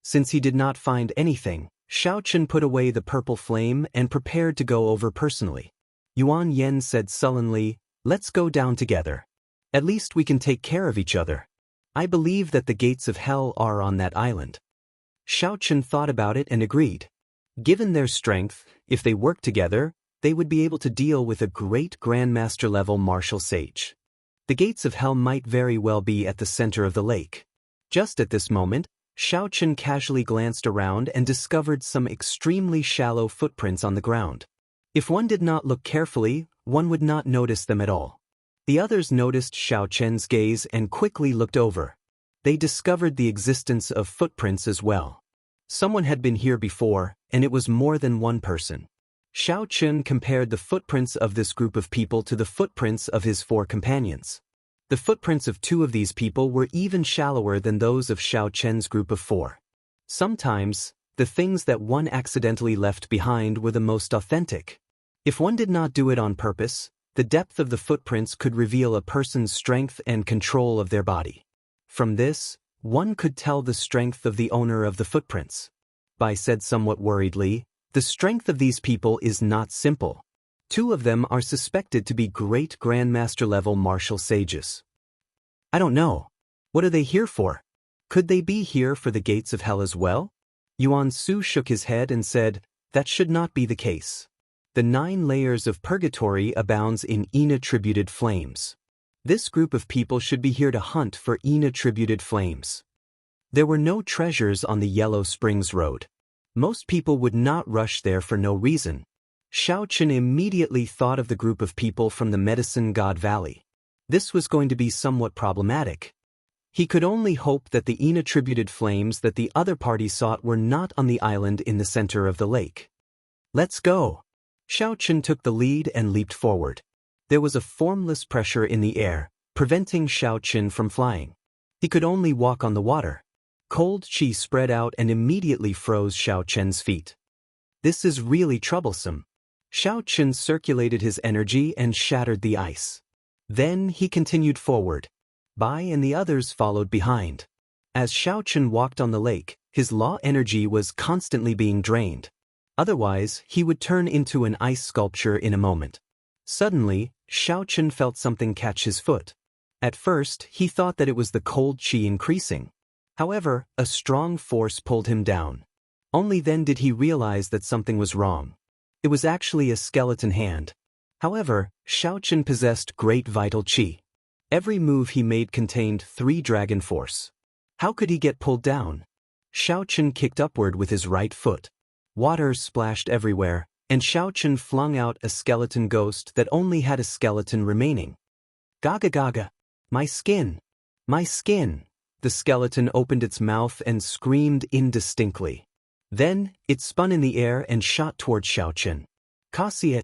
Since he did not find anything, Xiaochen put away the purple flame and prepared to go over personally. Yuan Yen said sullenly, "Let's go down together. At least we can take care of each other. I believe that the gates of hell are on that island." Xiaochen thought about it and agreed. Given their strength, if they worked together, they would be able to deal with a great Grandmaster-level martial sage. The gates of hell might very well be at the center of the lake. Just at this moment, Xiaochen casually glanced around and discovered some extremely shallow footprints on the ground. If one did not look carefully, one would not notice them at all. The others noticed Xiaochen's gaze and quickly looked over. They discovered the existence of footprints as well. Someone had been here before, and it was more than one person. Xiaochen compared the footprints of this group of people to the footprints of his 4 companions. The footprints of 2 of these people were even shallower than those of Xiaochen's group of 4. Sometimes, the things that one accidentally left behind were the most authentic. If one did not do it on purpose, the depth of the footprints could reveal a person's strength and control of their body. From this, one could tell the strength of the owner of the footprints. Bai said somewhat worriedly, "The strength of these people is not simple. 2 of them are suspected to be great Grandmaster-level martial sages. I don't know. What are they here for? Could they be here for the gates of hell as well?" Yuan Su shook his head and said, "That should not be the case. The 9 layers of purgatory abounds in inattributed flames. This group of people should be here to hunt for inattributed flames." There were no treasures on the Yellow Springs Road. Most people would not rush there for no reason. Xiaochen immediately thought of the group of people from the Medicine God Valley. This was going to be somewhat problematic. He could only hope that the inattributed flames that the other party sought were not on the island in the center of the lake. "Let's go." Xiaochen took the lead and leaped forward. There was a formless pressure in the air, preventing Xiaochen from flying. He could only walk on the water. Cold qi spread out and immediately froze Xiaochen's feet. This is really troublesome. Xiaochen circulated his energy and shattered the ice. Then he continued forward. Bai and the others followed behind. As Xiaochen walked on the lake, his law energy was constantly being drained. Otherwise, he would turn into an ice sculpture in a moment. Suddenly, Xiaochen felt something catch his foot. At first, he thought that it was the cold qi increasing. However, a strong force pulled him down. Only then did he realize that something was wrong. It was actually a skeleton hand. However, Xiaochen possessed great vital qi. Every move he made contained 3 dragon force. How could he get pulled down? Xiaochen kicked upward with his right foot. Water splashed everywhere, and Xiaochen flung out a skeleton ghost that only had a skeleton remaining. "Gaga gaga! My skin!" My skin! The skeleton opened its mouth and screamed indistinctly. Then, it spun in the air and shot toward Xiaochen. Kasi.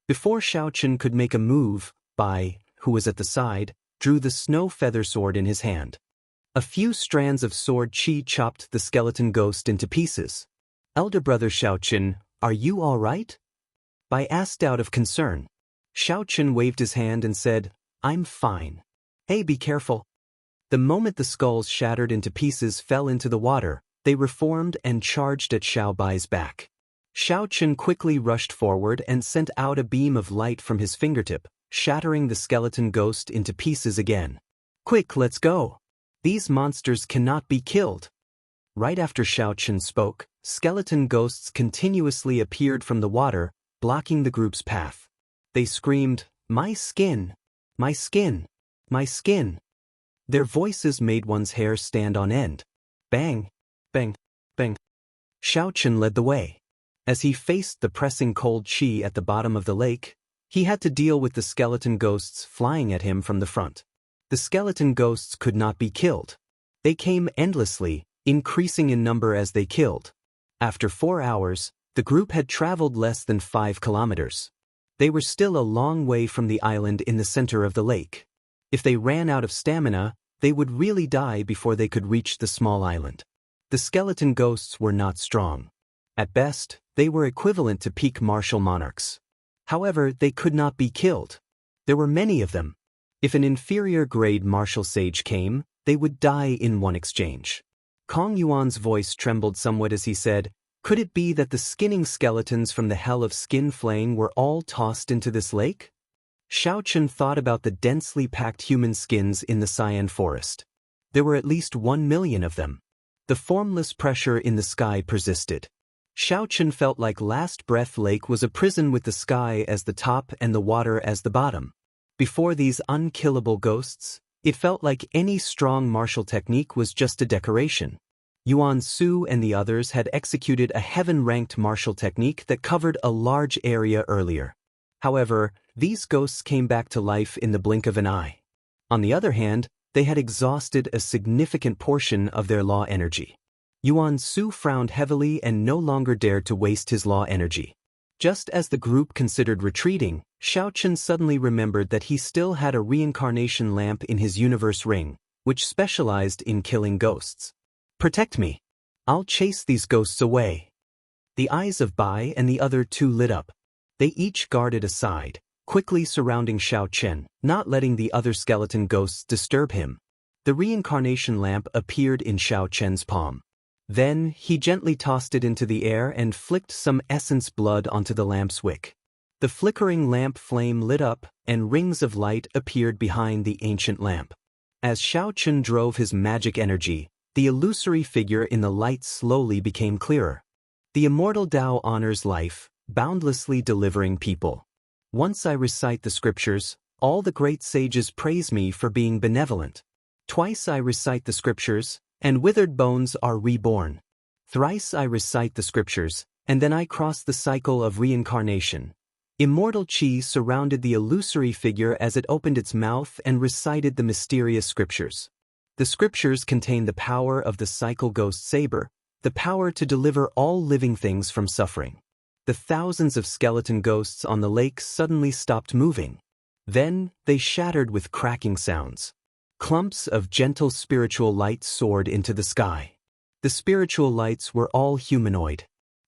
Before Xiaochen could make a move, Bai, who was at the side, drew the snow feather sword in his hand. A few strands of sword chi chopped the skeleton ghost into pieces. Elder brother Xiaochen, are you all right? Bai asked out of concern. Xiaochen waved his hand and said, I'm fine. Hey, be careful. The moment the skulls shattered into pieces fell into the water, they reformed and charged at Xiao Bai's back. Xiaochen quickly rushed forward and sent out a beam of light from his fingertip, shattering the skeleton ghost into pieces again. Quick, let's go. These monsters cannot be killed. Right after Xiaochen spoke, skeleton ghosts continuously appeared from the water, blocking the group's path. They screamed, My skin! My skin! My skin! Their voices made one's hair stand on end. Bang! Bang! Bang! Xiaochen led the way. As he faced the pressing cold chi at the bottom of the lake, he had to deal with the skeleton ghosts flying at him from the front. The skeleton ghosts could not be killed. They came endlessly, increasing in number as they killed. After 4 hours, the group had traveled less than 5 kilometers. They were still a long way from the island in the center of the lake. If they ran out of stamina, they would really die before they could reach the small island. The skeleton ghosts were not strong. At best, they were equivalent to peak martial monarchs. However, they could not be killed. There were many of them. If an inferior grade martial sage came, they would die in one exchange. Kong Yuan's voice trembled somewhat as he said, Could it be that the skinning skeletons from the hell of skin flaying were all tossed into this lake? Xiaochen thought about the densely packed human skins in the cyan forest. There were at least 1 million of them. The formless pressure in the sky persisted. Xiaochen felt like Last Breath Lake was a prison with the sky as the top and the water as the bottom. Before these unkillable ghosts, it felt like any strong martial technique was just a decoration. Yuan Su and the others had executed a heaven-ranked martial technique that covered a large area earlier. However, these ghosts came back to life in the blink of an eye. On the other hand, they had exhausted a significant portion of their law energy. Yuan Su frowned heavily and no longer dared to waste his law energy. Just as the group considered retreating, Xiaochen suddenly remembered that he still had a reincarnation lamp in his universe ring, which specialized in killing ghosts. Protect me. I'll chase these ghosts away. The eyes of Bai and the other two lit up. They each guarded aside, quickly surrounding Xiaochen, not letting the other skeleton ghosts disturb him. The reincarnation lamp appeared in Xiaochen's palm. Then, he gently tossed it into the air and flicked some essence blood onto the lamp's wick. The flickering lamp flame lit up, and rings of light appeared behind the ancient lamp. As Xiaochen drove his magic energy, the illusory figure in the light slowly became clearer. The immortal Tao honors life, boundlessly delivering people. Once I recite the scriptures, all the great sages praise me for being benevolent. Twice I recite the scriptures, and withered bones are reborn. Thrice I recite the scriptures, and then I cross the cycle of reincarnation. Immortal chi surrounded the illusory figure as it opened its mouth and recited the mysterious scriptures. The scriptures contain the power of the cycle ghost saber, the power to deliver all living things from suffering. The thousands of skeleton ghosts on the lake suddenly stopped moving. Then, they shattered with cracking sounds. Clumps of gentle spiritual light soared into the sky. The spiritual lights were all humanoid.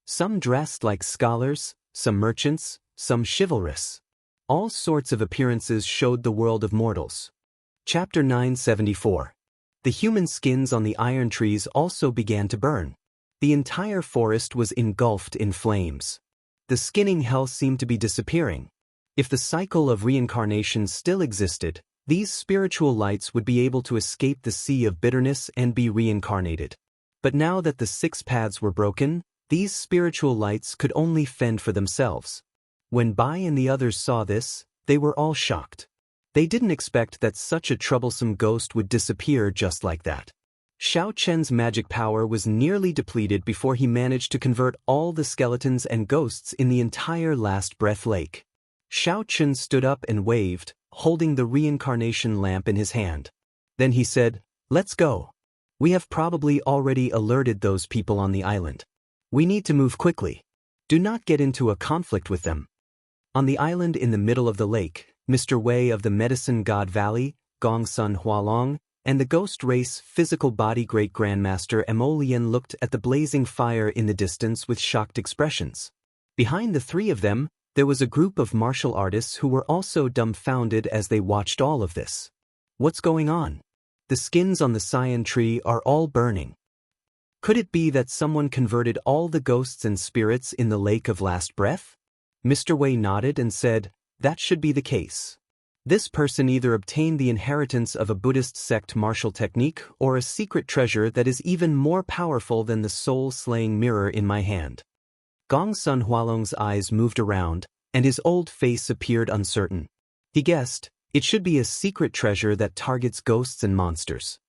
Some dressed like scholars, some merchants, some chivalrous. All sorts of appearances showed the world of mortals. Chapter 974. The human skins on the iron trees also began to burn. The entire forest was engulfed in flames. The skinning hell seemed to be disappearing. If the cycle of reincarnation still existed, these spiritual lights would be able to escape the sea of bitterness and be reincarnated. But now that the 6 paths were broken, these spiritual lights could only fend for themselves. When Bai and the others saw this, they were all shocked. They didn't expect that such a troublesome ghost would disappear just like that. Xiaochen's magic power was nearly depleted before he managed to convert all the skeletons and ghosts in the entire Last Breath Lake. Xiaochen stood up and waved, holding the reincarnation lamp in his hand. Then he said, "Let's go. We have probably already alerted those people on the island. We need to move quickly. Do not get into a conflict with them." On the island in the middle of the lake, Mr. Wei of the Medicine God Valley, Gongsun Hualong, and the Ghost Race Physical Body Great Grandmaster Emolian looked at the blazing fire in the distance with shocked expressions. Behind the three of them, there was a group of martial artists who were also dumbfounded as they watched all of this. What's going on? The skins on the cyan tree are all burning. Could it be that someone converted all the ghosts and spirits in the lake of last breath? Mr. Wei nodded and said, "That should be the case. This person either obtained the inheritance of a Buddhist sect martial technique or a secret treasure that is even more powerful than the soul-slaying mirror in my hand." Gongsun Hualong's eyes moved around, and his old face appeared uncertain. He guessed, it should be a secret treasure that targets ghosts and monsters.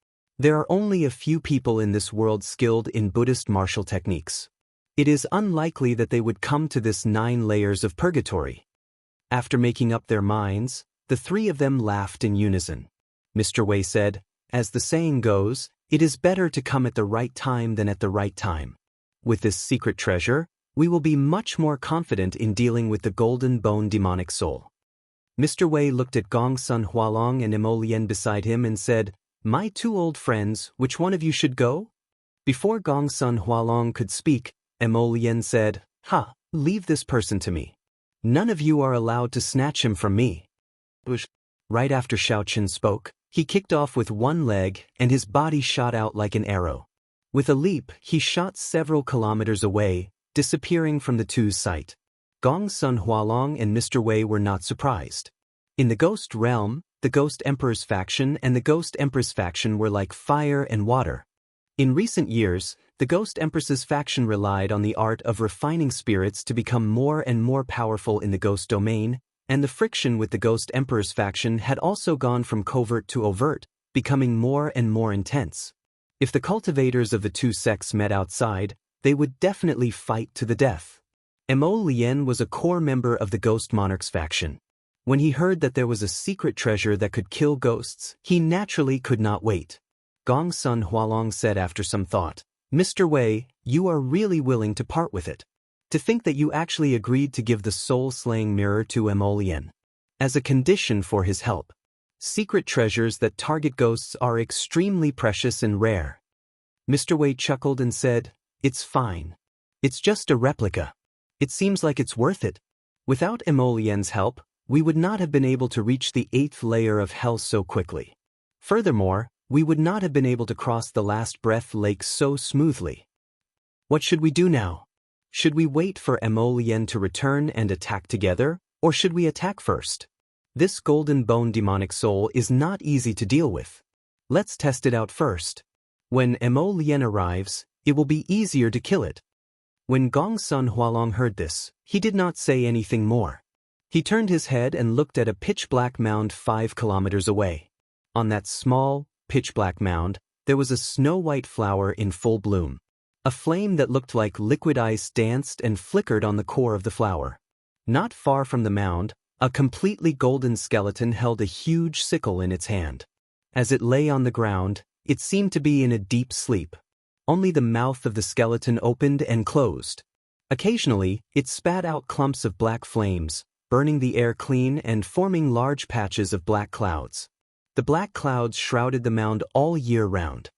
There are only a few people in this world skilled in Buddhist martial techniques. It is unlikely that they would come to this 9 layers of purgatory. After making up their minds, the three of them laughed in unison. Mr. Wei said, "As the saying goes, it is better to come at the right time than at the right time. With this secret treasure, we will be much more confident in dealing with the golden bone demonic soul." Mr. Wei looked at Gongsun Hualong and Emolian beside him and said, "My 2 old friends, which one of you should go?" Before Gongsun Hualong could speak, Emolian said, "Leave this person to me. None of you are allowed to snatch him from me." Right after Xiaoqin spoke, he kicked off with one leg and his body shot out like an arrow. With a leap, he shot several kilometers away, disappearing from the two's sight. Gongsun Hualong and Mr. Wei were not surprised. In the Ghost Realm, the Ghost Emperor's faction and the Ghost Empress faction were like fire and water. In recent years, the Ghost Empress's faction relied on the art of refining spirits to become more and more powerful in the ghost domain, and the friction with the Ghost Emperor's faction had also gone from covert to overt, becoming more and more intense. If the cultivators of the two sects met outside, they would definitely fight to the death. Emolian was a core member of the Ghost Monarch's faction. When he heard that there was a secret treasure that could kill ghosts, he naturally could not wait. Gongsun Hualong said after some thought, "Mr. Wei, you are really willing to part with it. To think that you actually agreed to give the soul-slaying mirror to Emolian as a condition for his help. Secret treasures that target ghosts are extremely precious and rare." Mr. Wei chuckled and said, "It's fine. It's just a replica. It seems like it's worth it. Without Emolian's help, we would not have been able to reach the 8th layer of hell so quickly. Furthermore, we would not have been able to cross the last breath lake so smoothly. What should we do now? Should we wait for Emolian to return and attack together, or should we attack first? This golden bone demonic soul is not easy to deal with. Let's test it out first. When Emolian arrives, it will be easier to kill it." When Gongsun Hualong heard this, he did not say anything more. He turned his head and looked at a pitch-black mound 5 kilometers away. On that small, pitch-black mound, there was a snow-white flower in full bloom. A flame that looked like liquid ice danced and flickered on the core of the flower. Not far from the mound, a completely golden skeleton held a huge sickle in its hand. As it lay on the ground, it seemed to be in a deep sleep. Only the mouth of the skeleton opened and closed. Occasionally, it spat out clumps of black flames, burning the air clean and forming large patches of black clouds. The black clouds shrouded the mound all year round.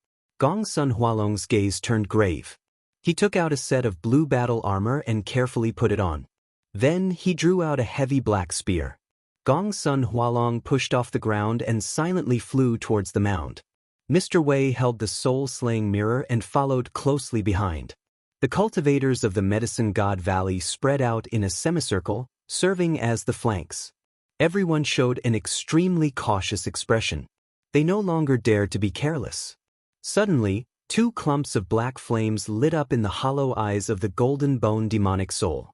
Gongsun Hualong's gaze turned grave. He took out a set of blue battle armor and carefully put it on. Then he drew out a heavy black spear. Gongsun Hualong pushed off the ground and silently flew towards the mound. Mr. Wei held the soul-slaying mirror and followed closely behind. The cultivators of the Medicine God Valley spread out in a semicircle, serving as the flanks. Everyone showed an extremely cautious expression. They no longer dared to be careless. Suddenly, 2 clumps of black flames lit up in the hollow eyes of the golden bone demonic soul.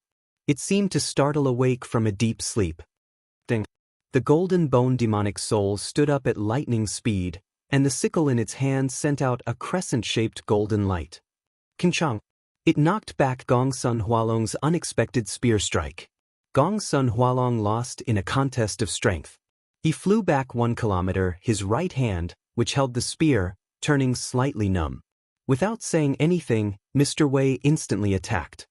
It seemed to startle awake from a deep sleep. The golden bone demonic soul stood up at lightning speed, and the sickle in its hand sent out a crescent-shaped golden light. Kinchang! It knocked back Gongsun Hualong's unexpected spear strike. Gongsun Hualong lost in a contest of strength. He flew back 1 kilometer, his right hand, which held the spear, turning slightly numb. Without saying anything, Mr. Wei instantly attacked.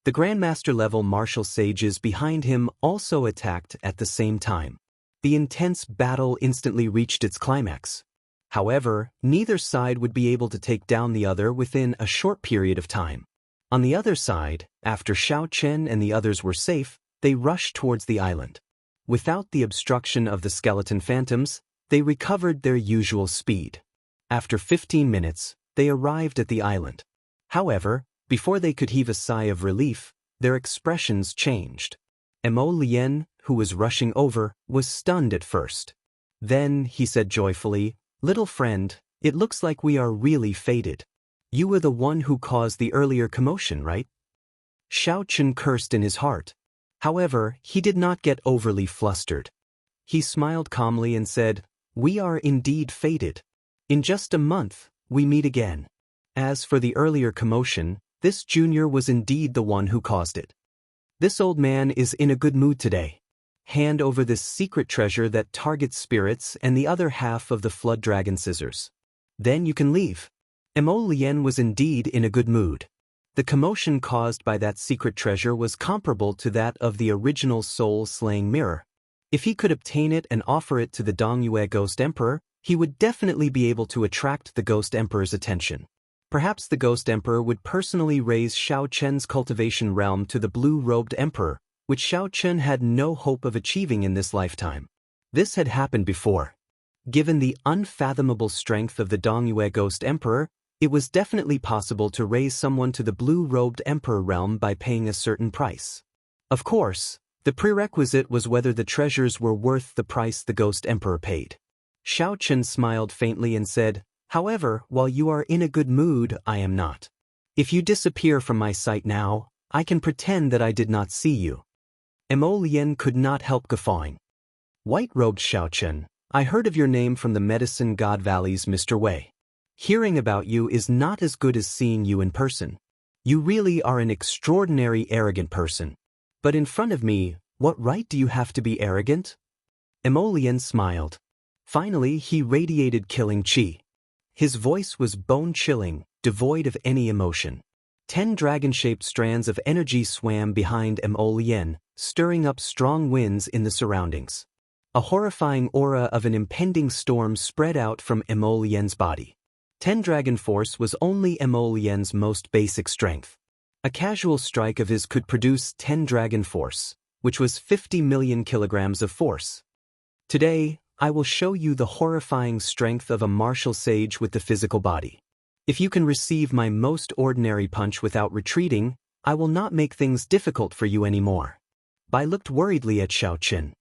The Grandmaster-level martial sages behind him also attacked at the same time. The intense battle instantly reached its climax. However, neither side would be able to take down the other within a short period of time. On the other side, after Xiao Chen and the others were safe, they rushed towards the island. Without the obstruction of the skeleton phantoms, they recovered their usual speed. After 15 minutes, they arrived at the island. However, before they could heave a sigh of relief, their expressions changed. Lien, who was rushing over, was stunned at first. Then, he said joyfully, "Little friend, it looks like we are really fated. You were the one who caused the earlier commotion, right?" Xiao Chen cursed in his heart. However, he did not get overly flustered. He smiled calmly and said, "We are indeed fated. In just a month, we meet again." As for the earlier commotion, this junior was indeed the one who caused it. "This old man is in a good mood today. Hand over this secret treasure that targets spirits and the other half of the flood dragon scissors. Then you can leave." Lien was indeed in a good mood. The commotion caused by that secret treasure was comparable to that of the original soul-slaying mirror. If he could obtain it and offer it to the Dongyue Ghost Emperor, he would definitely be able to attract the Ghost Emperor's attention. Perhaps the Ghost Emperor would personally raise Xiao Chen's cultivation realm to the blue-robed emperor, which Xiao Chen had no hope of achieving in this lifetime. This had happened before. Given the unfathomable strength of the Dongyue Ghost Emperor, it was definitely possible to raise someone to the blue-robed emperor realm by paying a certain price. Of course, the prerequisite was whether the treasures were worth the price the Ghost Emperor paid. Xiao Chen smiled faintly and said, "However, while you are in a good mood, I am not. If you disappear from my sight now, I can pretend that I did not see you." Lien could not help guffawing. "White-robed Xiao Chen, I heard of your name from the Medicine God Valley's Mr. Wei. Hearing about you is not as good as seeing you in person. You really are an extraordinary arrogant person. But in front of me, what right do you have to be arrogant?" Lien smiled. Finally, he radiated killing chi. His voice was bone-chilling, devoid of any emotion. 10 dragon-shaped strands of energy swam behind Lien, stirring up strong winds in the surroundings. A horrifying aura of an impending storm spread out from Lien's body. 10 Dragon Force was only Lien's most basic strength. A casual strike of his could produce 10 Dragon Force, which was 50 million kilograms of force. Today, I will show you the horrifying strength of a martial sage with the physical body. If you can receive my most ordinary punch without retreating, I will not make things difficult for you anymore. Bai looked worriedly at Xiao Chen.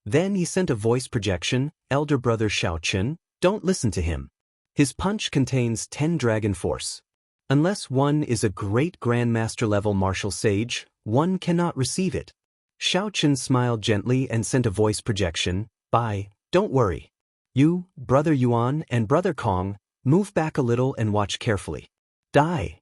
Then he sent a voice projection, "Elder brother Xiao Chen, don't listen to him. His punch contains 10 Dragon Force. Unless one is a great Grandmaster-level martial sage, one cannot receive it." Xiao Chen smiled gently and sent a voice projection, "Bai, don't worry. You, Brother Yuan and Brother Kong, move back a little and watch carefully. Die."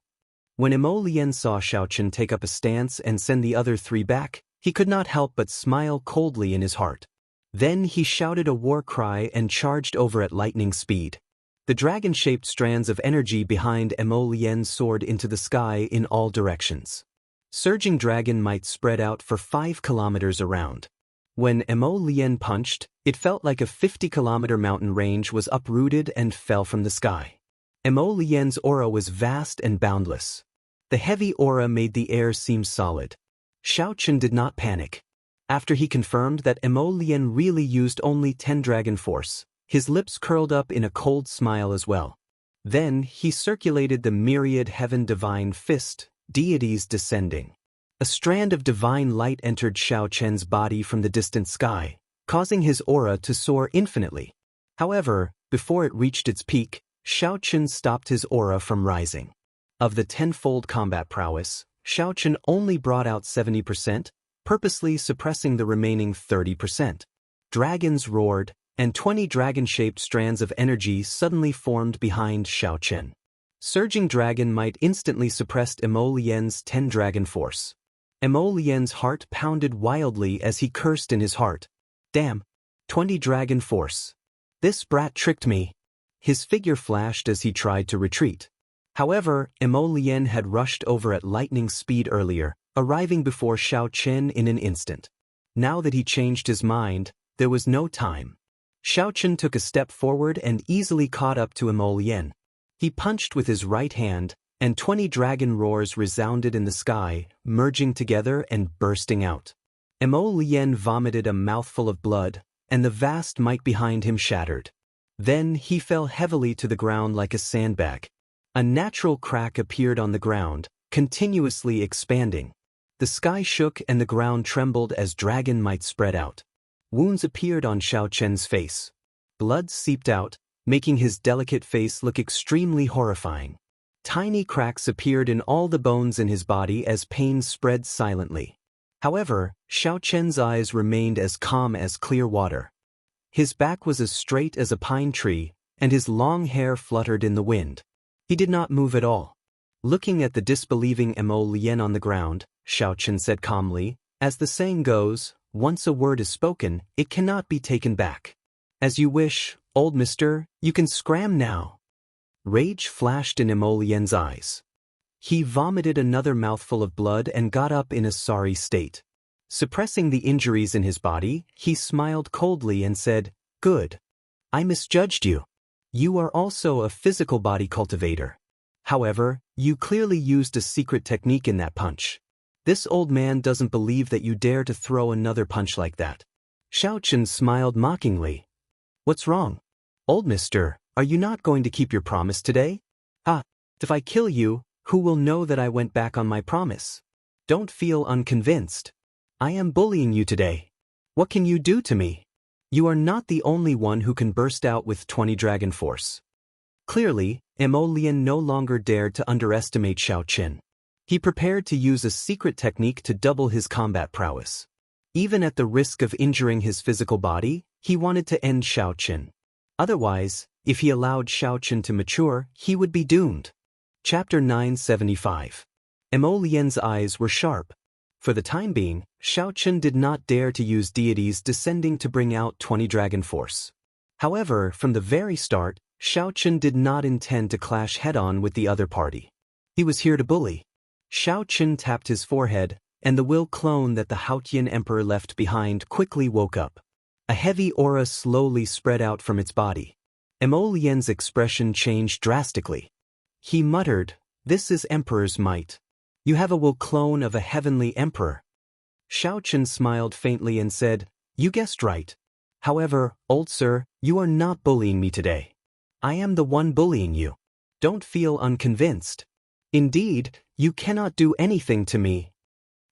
When Lien saw Xiao Chen take up a stance and send the other 3 back, he could not help but smile coldly in his heart. Then he shouted a war cry and charged over at lightning speed. The dragon-shaped strands of energy behind Lien soared into the sky in all directions. Surging dragon might spread out for 5 kilometers around. When Lien punched, it felt like a 50-kilometer mountain range was uprooted and fell from the sky. Lien's aura was vast and boundless. The heavy aura made the air seem solid. Xiao Chen did not panic. After he confirmed that Lien really used only 10 Dragon Force, his lips curled up in a cold smile as well. Then he circulated the myriad heaven divine fist, deities descending. A strand of divine light entered Xiao Chen's body from the distant sky, causing his aura to soar infinitely. However, before it reached its peak, Xiao Chen stopped his aura from rising. Of the 10-fold combat prowess, Xiao Chen only brought out 70%, purposely suppressing the remaining 30%. Dragons roared, and 20 dragon-shaped strands of energy suddenly formed behind Xiao Chen. Surging Dragon Might instantly suppressed Lien's 10 Dragon Force. Lien's heart pounded wildly as he cursed in his heart. "Damn! 20 Dragon Force. This brat tricked me." his figure flashed as he tried to retreat. However, Lin had rushed over at lightning speed earlier, arriving before Xiao Chen in an instant. Now that he changed his mind, there was no time. Xiao Chen took a step forward and easily caught up to Lin. He punched with his right hand, and 20 dragon roars resounded in the sky, merging together and bursting out. Lin vomited a mouthful of blood, and the vast might behind him shattered. Then he fell heavily to the ground like a sandbag. A natural crack appeared on the ground, continuously expanding. The sky shook and the ground trembled as dragon might spread out. Wounds appeared on Xiao Chen's face. Blood seeped out, making his delicate face look extremely horrifying. Tiny cracks appeared in all the bones in his body as pain spread silently. However, Xiao Chen's eyes remained as calm as clear water. His back was as straight as a pine tree, and his long hair fluttered in the wind. He did not move at all. Looking at the disbelieving Lin on the ground, Xiao Chen said calmly, "As the saying goes, once a word is spoken, it cannot be taken back. As you wish, old mister, you can scram now." Rage flashed in Lin's eyes. He vomited another mouthful of blood and got up in a sorry state. Suppressing the injuries in his body, he smiled coldly and said, "Good. I misjudged you. You are also a physical body cultivator. However, you clearly used a secret technique in that punch. This old man doesn't believe that you dare to throw another punch like that." Xiao Chen smiled mockingly. "What's wrong? Old mister, are you not going to keep your promise today? If I kill you, who will know that I went back on my promise? Don't feel unconvinced. I am bullying you today. What can you do to me? You are not the only one who can burst out with 20 dragon force." Clearly, Lin no longer dared to underestimate Xiao Chen. He prepared to use a secret technique to double his combat prowess. Even at the risk of injuring his physical body, he wanted to end Xiao Chen. Otherwise, if he allowed Xiao Chen to mature, he would be doomed. Chapter 975. Lin's eyes were sharp. For the time being, Xiao Chen did not dare to use deities descending to bring out 20 dragon force. However, from the very start, Xiao Chen did not intend to clash head-on with the other party. He was here to bully. Xiao Chen tapped his forehead, and the will clone that the Haotian emperor left behind quickly woke up. A heavy aura slowly spread out from its body. Lin's expression changed drastically. He muttered, "This is Emperor's might. You have a will clone of a heavenly emperor." Xiao Chen smiled faintly and said, "You guessed right. However, old sir, you are not bullying me today. I am the one bullying you. Don't feel unconvinced. Indeed, you cannot do anything to me."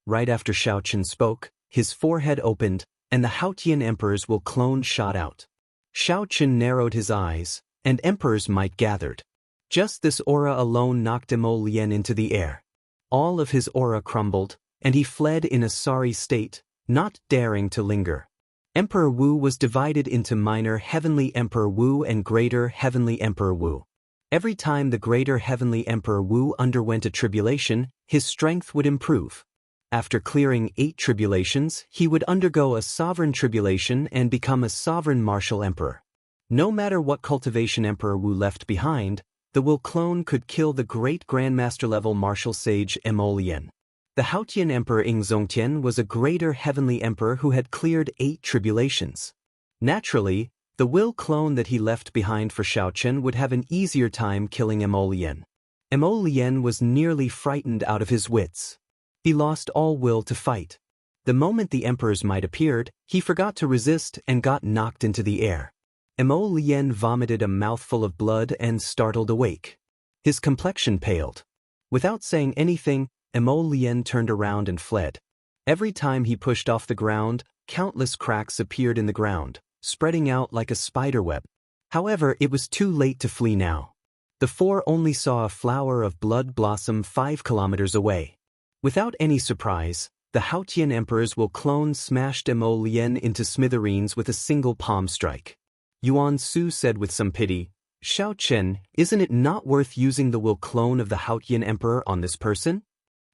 Right after Xiao Chen spoke, his forehead opened, and the Haotian emperor's will clone shot out. Xiao Chen narrowed his eyes, and emperor's might gathered. Just this aura alone knocked Lin into the air. All of his aura crumbled, and he fled in a sorry state, not daring to linger. Emperor Wu was divided into minor Heavenly Emperor Wu and greater Heavenly Emperor Wu. Every time the greater Heavenly Emperor Wu underwent a tribulation, his strength would improve. After clearing 8 tribulations, he would undergo a sovereign tribulation and become a sovereign martial emperor. No matter what cultivation Emperor Wu left behind, the will clone could kill the great grandmaster level martial sage Lin. The Haotian Emperor Zongtian was a greater heavenly emperor who had cleared 8 tribulations. Naturally, the will clone that he left behind for Xiao Chen would have an easier time killing Lin. Lin was nearly frightened out of his wits. He lost all will to fight. The moment the emperor's might appeared, he forgot to resist and got knocked into the air. Lin vomited a mouthful of blood and startled awake. His complexion paled. Without saying anything, Lin turned around and fled. Every time he pushed off the ground, countless cracks appeared in the ground, spreading out like a spiderweb. However, it was too late to flee now. The 4 only saw a flower of blood blossom 5 kilometers away. Without any surprise, the Haotian emperor's will clone smashed Lin into smithereens with a single palm strike. Yuan Su said with some pity, "Xiao Chen, isn't it not worth using the will clone of the Haotian emperor on this person?"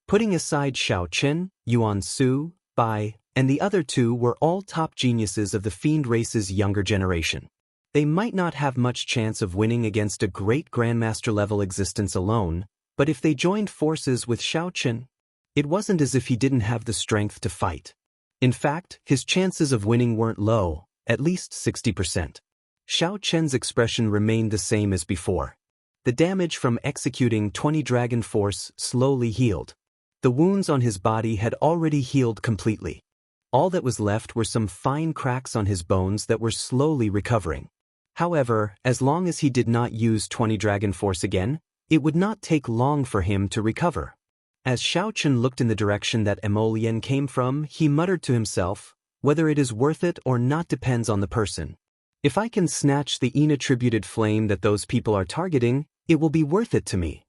Putting aside Xiao Chen, Yuan Su, Bai, and the other 2 were all top geniuses of the fiend race's younger generation. They might not have much chance of winning against a great Grandmaster level existence alone, but if they joined forces with Xiaochen, it wasn't as if he didn't have the strength to fight. In fact, his chances of winning weren't low, at least 60%. Xiaochen's expression remained the same as before. The damage from executing 20 Dragon Force slowly healed. The wounds on his body had already healed completely. All that was left were some fine cracks on his bones that were slowly recovering. However, as long as he did not use 20 Dragon Force again, it would not take long for him to recover. As Xiaochen looked in the direction that Immortal came from, he muttered to himself, "Whether it is worth it or not depends on the person. If I can snatch the inattributed flame that those people are targeting, it will be worth it to me."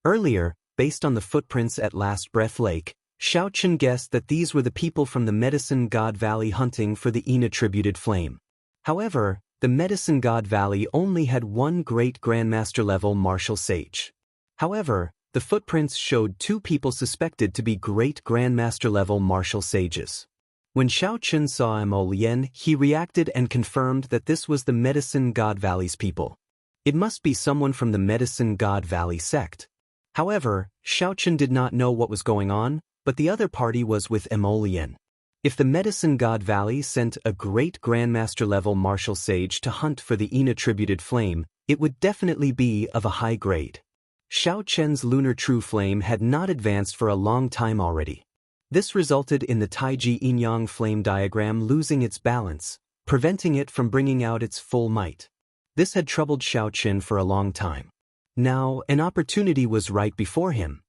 Earlier, based on the footprints at Last Breath Lake, Xiaochen guessed that these were the people from the Medicine God Valley hunting for the inattributed flame. However, the Medicine God Valley only had one great Grandmaster level martial sage. However, the footprints showed two people suspected to be great Grandmaster level martial sages. When Xiaochen saw Immortal, he reacted and confirmed that this was the Medicine God Valley's people. It must be someone from the Medicine God Valley sect. However, Xiaochen did not know what was going on, but the other party was with Immortal. If the Medicine God Valley sent a great Grandmaster level martial sage to hunt for the inattributed flame, it would definitely be of a high grade. Xiaochen's lunar true flame had not advanced for a long time already. This resulted in the Taiji Yin-Yang flame diagram losing its balance, preventing it from bringing out its full might. This had troubled Xiaochen for a long time. Now, an opportunity was right before him.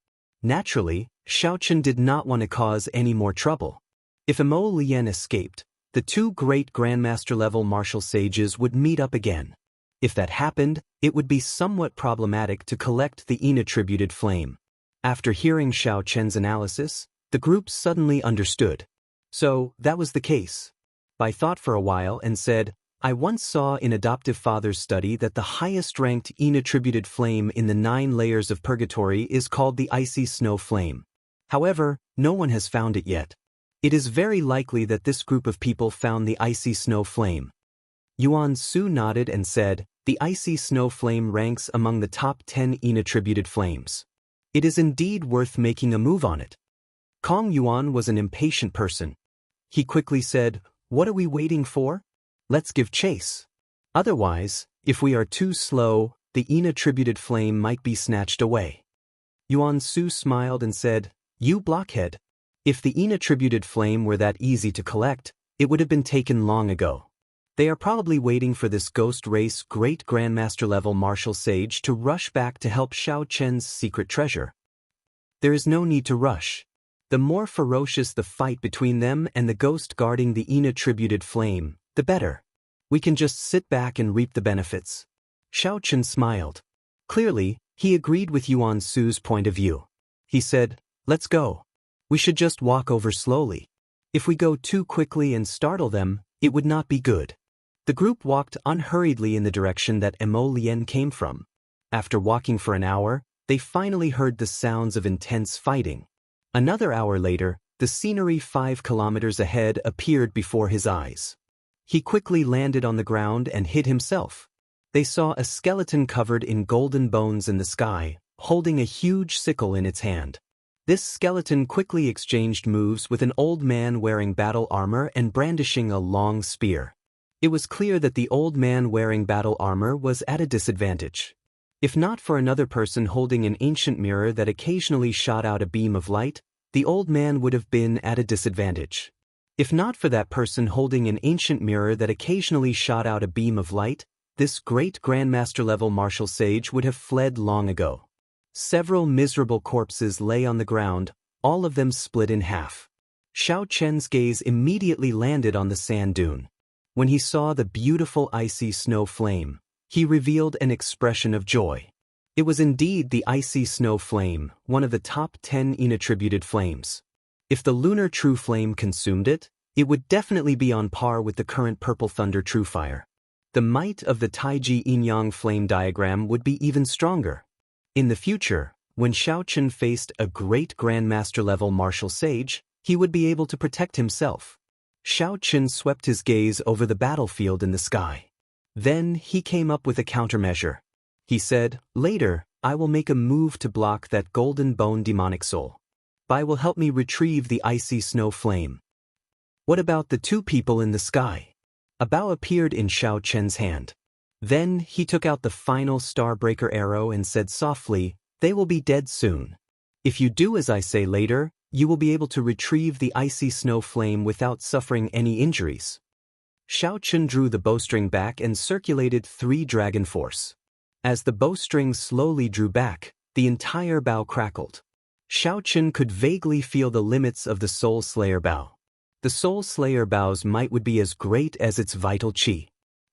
Naturally, Xiaochen did not want to cause any more trouble. If Immortal escaped, the two great Grandmaster level martial sages would meet up again. If that happened, it would be somewhat problematic to collect the inattributed flame. After hearing Xiaochen's analysis, the group suddenly understood. So, that was the case. I thought for a while and said, "I once saw in Adoptive Father's study that the highest-ranked inattributed flame in the 9 layers of purgatory is called the icy snow flame. However, no one has found it yet. It is very likely that this group of people found the icy snow flame." Yuan Su nodded and said, "The icy snow flame ranks among the top 10 inattributed flames. It is indeed worth making a move on it." Kong Yuan was an impatient person. He quickly said, "What are we waiting for? Let's give chase. Otherwise, if we are too slow, the inattributed flame might be snatched away." Yuan Su smiled and said, "You blockhead. If the inattributed flame were that easy to collect, it would have been taken long ago. They are probably waiting for this ghost race great Grandmaster level martial sage to rush back to help Xiaochen's secret treasure. There is no need to rush. The more ferocious the fight between them and the ghost guarding the inattributed flame, the better. We can just sit back and reap the benefits." Xiaochen smiled. Clearly, he agreed with Yuan Su's point of view. He said, "Let's go. We should just walk over slowly. If we go too quickly and startle them, it would not be good." The group walked unhurriedly in the direction that Immortal came from. After walking for an hour, they finally heard the sounds of intense fighting. Another hour later, the scenery 5 kilometers ahead appeared before his eyes. He quickly landed on the ground and hid himself. They saw a skeleton covered in golden bones in the sky, holding a huge sickle in its hand. This skeleton quickly exchanged moves with an old man wearing battle armor and brandishing a long spear. It was clear that the old man wearing battle armor was at a disadvantage. If not for another person holding an ancient mirror that occasionally shot out a beam of light, the old man would have been at a disadvantage. If not for that person holding an ancient mirror that occasionally shot out a beam of light, this great Grandmaster level martial sage would have fled long ago. Several miserable corpses lay on the ground, all of them split in half. Xiaochen's gaze immediately landed on the sand dune. When he saw the beautiful icy snow flame, he revealed an expression of joy. It was indeed the icy snow flame, one of the top 10 inattributed flames. If the lunar true flame consumed it, it would definitely be on par with the current purple thunder true fire. The might of the Taiji Yin-Yang flame diagram would be even stronger. In the future, when Xiaochen faced a great Grandmaster level martial sage, he would be able to protect himself. Xiaochen swept his gaze over the battlefield in the sky. Then he came up with a countermeasure. He said, "Later, I will make a move to block that golden bone demonic soul. Bai will help me retrieve the icy snow flame." "What about the two people in the sky?" A bow appeared in Xiao Chen's hand. Then he took out the final Starbreaker arrow and said softly, "They will be dead soon. If you do as I say later, you will be able to retrieve the icy snow flame without suffering any injuries." Xiao Chen drew the bowstring back and circulated 3 dragon force. As the bowstring slowly drew back, the entire bow crackled. Xiao Chen could vaguely feel the limits of the Soul Slayer bow. The Soul Slayer bow's might would be as great as its vital qi.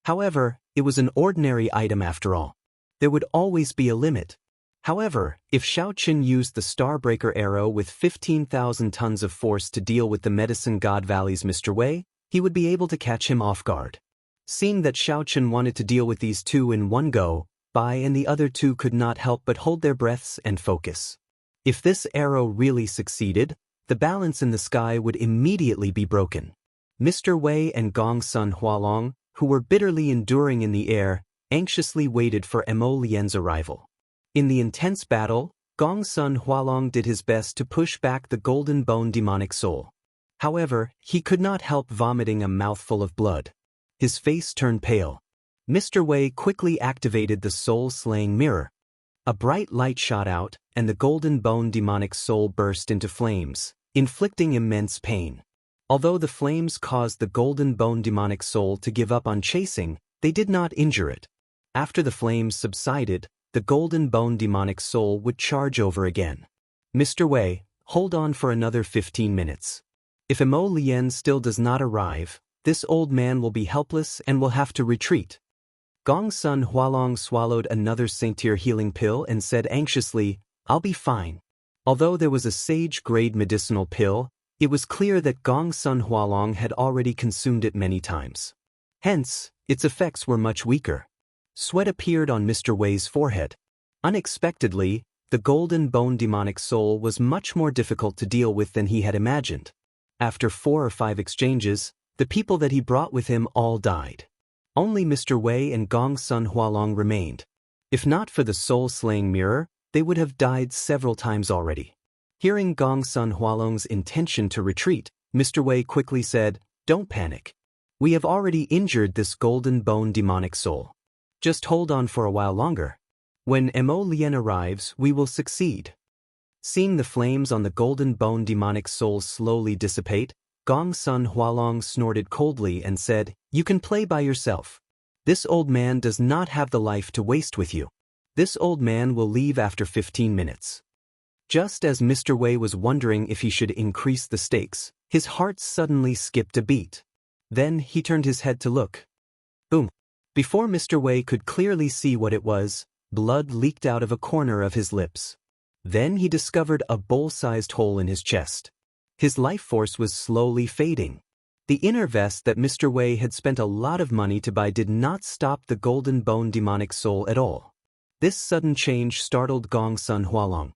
However, it was an ordinary item after all. There would always be a limit. However, if Xiao Chen used the Starbreaker arrow with 15,000 tons of force to deal with the Medicine God Valley's Mr. Wei, he would be able to catch him off guard. Seeing that Xiao Chen wanted to deal with these two in one go, Bai and the other two could not help but hold their breaths and focus. If this arrow really succeeded, the balance in the sky would immediately be broken. Mr. Wei and Gong Sun Hualong, who were bitterly enduring in the air, anxiously waited for Mo Lian's arrival. In the intense battle, Gong Sun Hualong did his best to push back the golden bone demonic soul. However, he could not help vomiting a mouthful of blood. His face turned pale. Mr. Wei quickly activated the soul-slaying mirror. A bright light shot out, and the golden bone demonic soul burst into flames, inflicting immense pain. Although the flames caused the golden bone demonic soul to give up on chasing, they did not injure it. After the flames subsided, the golden bone demonic soul would charge over again. "Mr. Wei, hold on for another 15 minutes. If Mo Lian still does not arrive, this old man will be helpless and will have to retreat." Gong Sun Hualong swallowed another Saint-Tier healing pill and said anxiously, "I'll be fine." Although there was a sage-grade medicinal pill, it was clear that Gong Sun Hualong had already consumed it many times. Hence, its effects were much weaker. Sweat appeared on Mr. Wei's forehead. Unexpectedly, the golden bone demonic soul was much more difficult to deal with than he had imagined. After 4 or 5 exchanges, the people that he brought with him all died. Only Mr. Wei and Gong Sun Hualong remained. If not for the soul-slaying mirror, they would have died several times already. Hearing Gong Sun Hualong's intention to retreat, Mr. Wei quickly said, "Don't panic. We have already injured this golden bone demonic soul. Just hold on for a while longer. When Mo Lian arrives, we will succeed." Seeing the flames on the golden bone demonic soul slowly dissipate, Gong Sun Hualong snorted coldly and said, "You can play by yourself. This old man does not have the life to waste with you. This old man will leave after 15 minutes. Just as Mr. Wei was wondering if he should increase the stakes, his heart suddenly skipped a beat. Then he turned his head to look. Boom! Before Mr. Wei could clearly see what it was, blood leaked out of a corner of his lips. Then he discovered a bowl-sized hole in his chest. His life force was slowly fading. The inner vest that Mr. Wei had spent a lot of money to buy did not stop the golden bone demonic soul at all. This sudden change startled Gong Sun Hualong.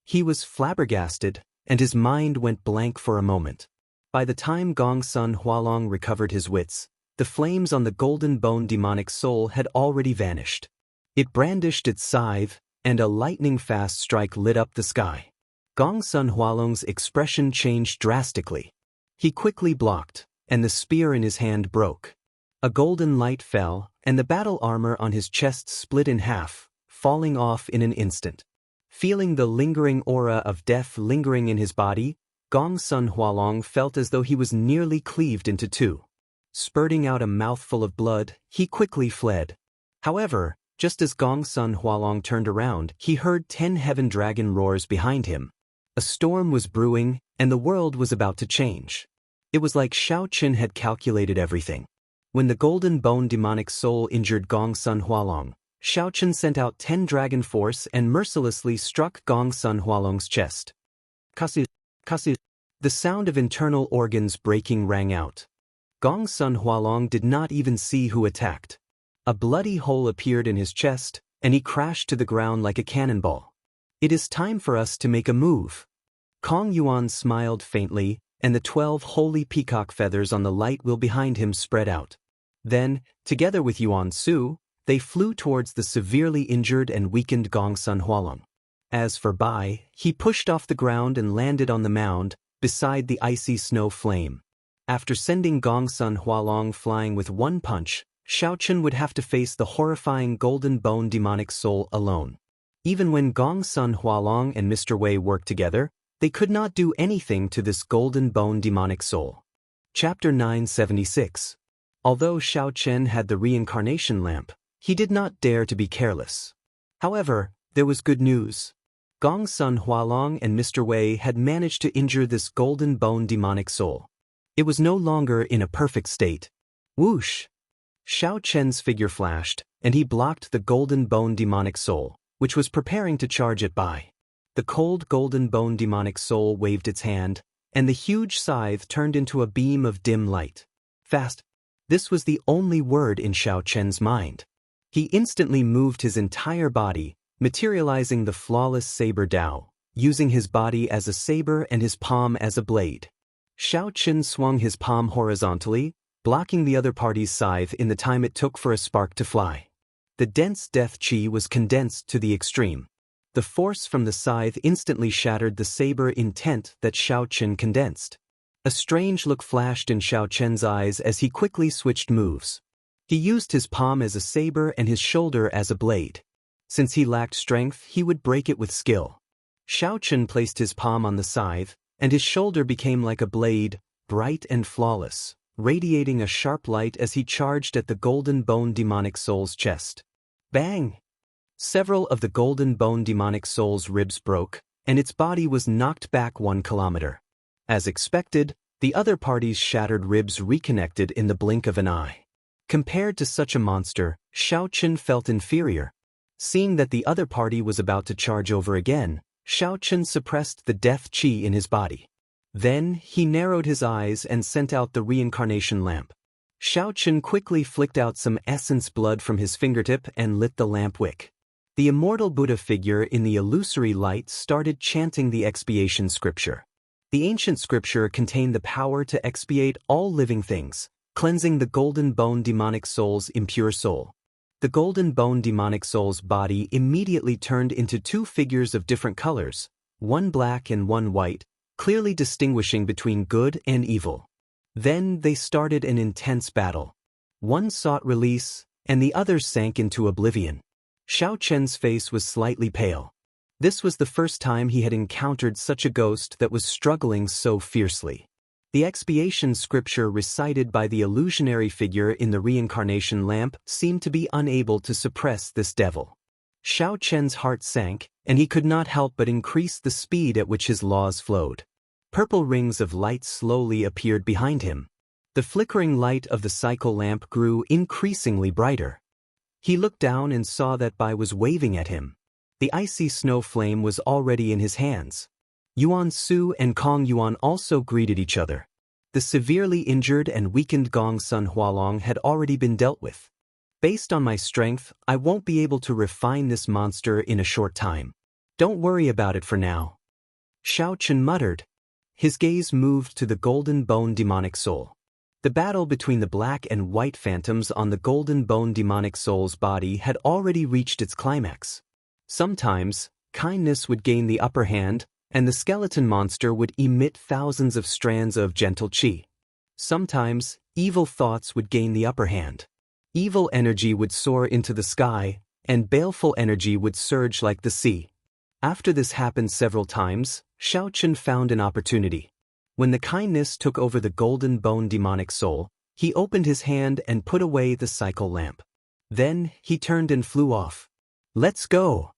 He was flabbergasted, and his mind went blank for a moment. By the time Gong Sun Hualong recovered his wits, the flames on the golden bone demonic soul had already vanished. It brandished its scythe, and a lightning-fast strike lit up the sky. Gong Sun Hualong's expression changed drastically. He quickly blocked, and the spear in his hand broke. A golden light fell, and the battle armor on his chest split in half, falling off in an instant. Feeling the lingering aura of death lingering in his body, Gong Sun Hualong felt as though he was nearly cleaved into 2. Spurting out a mouthful of blood, he quickly fled. However, just as Gong Sun Hualong turned around, he heard 10 heaven dragon roars behind him. A storm was brewing, and the world was about to change. It was like Xiao Chen had calculated everything. When the golden bone demonic soul injured Gong Sun Hualong, Xiao Chen sent out 10 dragon force and mercilessly struck Gong Sun Hualong's chest. Kasu, kasu. The sound of internal organs breaking rang out. Gong Sun Hualong did not even see who attacked. A bloody hole appeared in his chest, and he crashed to the ground like a cannonball. "It is time for us to make a move." Kong Yuan smiled faintly, and the 12 holy peacock feathers on the light wheel behind him spread out. Then, together with Yuan Su, they flew towards the severely injured and weakened Gongsun Hualong. As for Bai, he pushed off the ground and landed on the mound, beside the icy snow flame. After sending Gongsun Hualong flying with one punch, Xiaochen would have to face the horrifying Golden Bone demonic soul alone. Even when Gongsun Hualong and Mr. Wei worked together, they could not do anything to this Golden Bone demonic soul. Chapter 976. Although Xiaochen had the reincarnation lamp, he did not dare to be careless. However, there was good news. Gongsun Hualong and Mr. Wei had managed to injure this Golden Bone demonic soul. It was no longer in a perfect state. Whoosh! Xiaochen's figure flashed, and he blocked the Golden Bone demonic soul, which was preparing to charge it by. The cold Golden Bone demonic soul waved its hand, and the huge scythe turned into a beam of dim light. Fast! This was the only word in Xiaochen's mind. He instantly moved his entire body, materializing the flawless saber Dao, using his body as a saber and his palm as a blade. Xiaochen swung his palm horizontally, blocking the other party's scythe in the time it took for a spark to fly. The dense death chi was condensed to the extreme. The force from the scythe instantly shattered the saber intent that Xiaochen condensed. A strange look flashed in Xiaochen's eyes as he quickly switched moves. He used his palm as a saber and his shoulder as a blade. Since he lacked strength, he would break it with skill. Xiaochen placed his palm on the scythe, and his shoulder became like a blade, bright and flawless, radiating a sharp light as he charged at the Golden Bone demonic soul's chest. Bang! Several of the Golden Bone demonic soul's ribs broke, and its body was knocked back 1 kilometer. As expected, the other party's shattered ribs reconnected in the blink of an eye. Compared to such a monster, Xiaochen felt inferior. Seeing that the other party was about to charge over again, Xiaochen suppressed the death chi in his body. Then, he narrowed his eyes and sent out the reincarnation lamp. Xiaochen quickly flicked out some essence blood from his fingertip and lit the lamp wick. The immortal Buddha figure in the illusory light started chanting the expiation scripture. The ancient scripture contained the power to expiate all living things, cleansing the Golden Bone demonic soul's impure soul. The Golden Bone demonic soul's body immediately turned into 2 figures of different colors, one black and one white, clearly distinguishing between good and evil. Then they started an intense battle. One sought release, and the other sank into oblivion. Xiaochen's face was slightly pale. This was the first time he had encountered such a ghost that was struggling so fiercely. The expiation scripture recited by the illusionary figure in the reincarnation lamp seemed to be unable to suppress this devil. Xiaochen's heart sank, and he could not help but increase the speed at which his laws flowed. Purple rings of light slowly appeared behind him. The flickering light of the cycle lamp grew increasingly brighter. He looked down and saw that Bai was waving at him. The icy snow flame was already in his hands. Yuan Su and Kong Yuan also greeted each other. The severely injured and weakened Gongsun Hualong had already been dealt with. Based on my strength, I won't be able to refine this monster in a short time. Don't worry about it for now. Xiaochen muttered. His gaze moved to the Golden Bone demonic soul. The battle between the black and white phantoms on the Golden Bone demonic soul's body had already reached its climax. Sometimes, kindness would gain the upper hand, and the skeleton monster would emit thousands of strands of gentle chi. Sometimes, evil thoughts would gain the upper hand. Evil energy would soar into the sky, and baleful energy would surge like the sea. After this happened several times, Xiaochen found an opportunity. When the kindness took over the Golden Bone demonic soul, he opened his hand and put away the cycle lamp. Then, he turned and flew off. Let's go!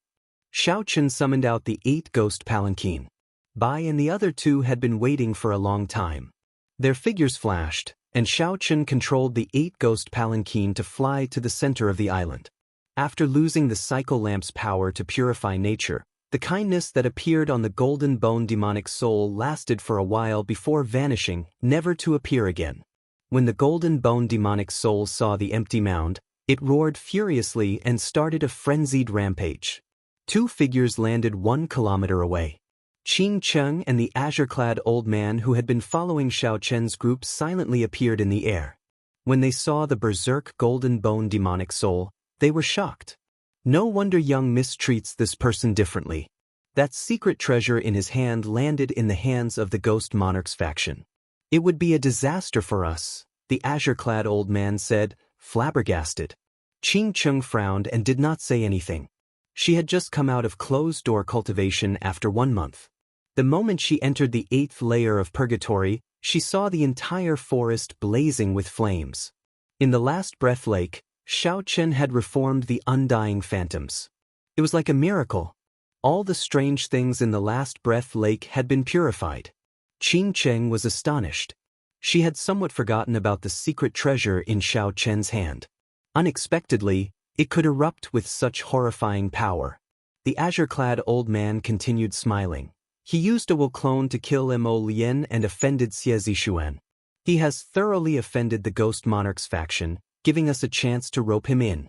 Xiaochen summoned out the 8 ghost palanquin. Bai and the other 2 had been waiting for a long time. Their figures flashed, and Xiaochen controlled the 8 ghost palanquin to fly to the center of the island. After losing the cycle lamp's power to purify nature, the kindness that appeared on the Golden Bone demonic soul lasted for a while before vanishing, never to appear again. When the Golden Bone demonic soul saw the empty mound, it roared furiously and started a frenzied rampage. 2 figures landed 1 kilometer away. Qing Cheng and the azure-clad old man who had been following Xiaochen's group silently appeared in the air. When they saw the berserk golden bone demonic soul, they were shocked. No wonder young Miss treats this person differently. That secret treasure in his hand landed in the hands of the Ghost Monarch's faction. It would be a disaster for us, the azure-clad old man said, flabbergasted. Qing Cheng frowned and did not say anything. She had just come out of closed-door cultivation after 1 month. The moment she entered the 8th layer of purgatory, she saw the entire forest blazing with flames. In the last breath lake, Xiao Chen had reformed the undying phantoms. It was like a miracle. All the strange things in the last breath lake had been purified. Qing Cheng was astonished. She had somewhat forgotten about the secret treasure in Xiao Chen's hand. Unexpectedly, it could erupt with such horrifying power. The azure-clad old man continued smiling. He used a will clone to kill Mo Lian and offended Xie Zishuan. He has thoroughly offended the Ghost Monarch's faction, giving us a chance to rope him in.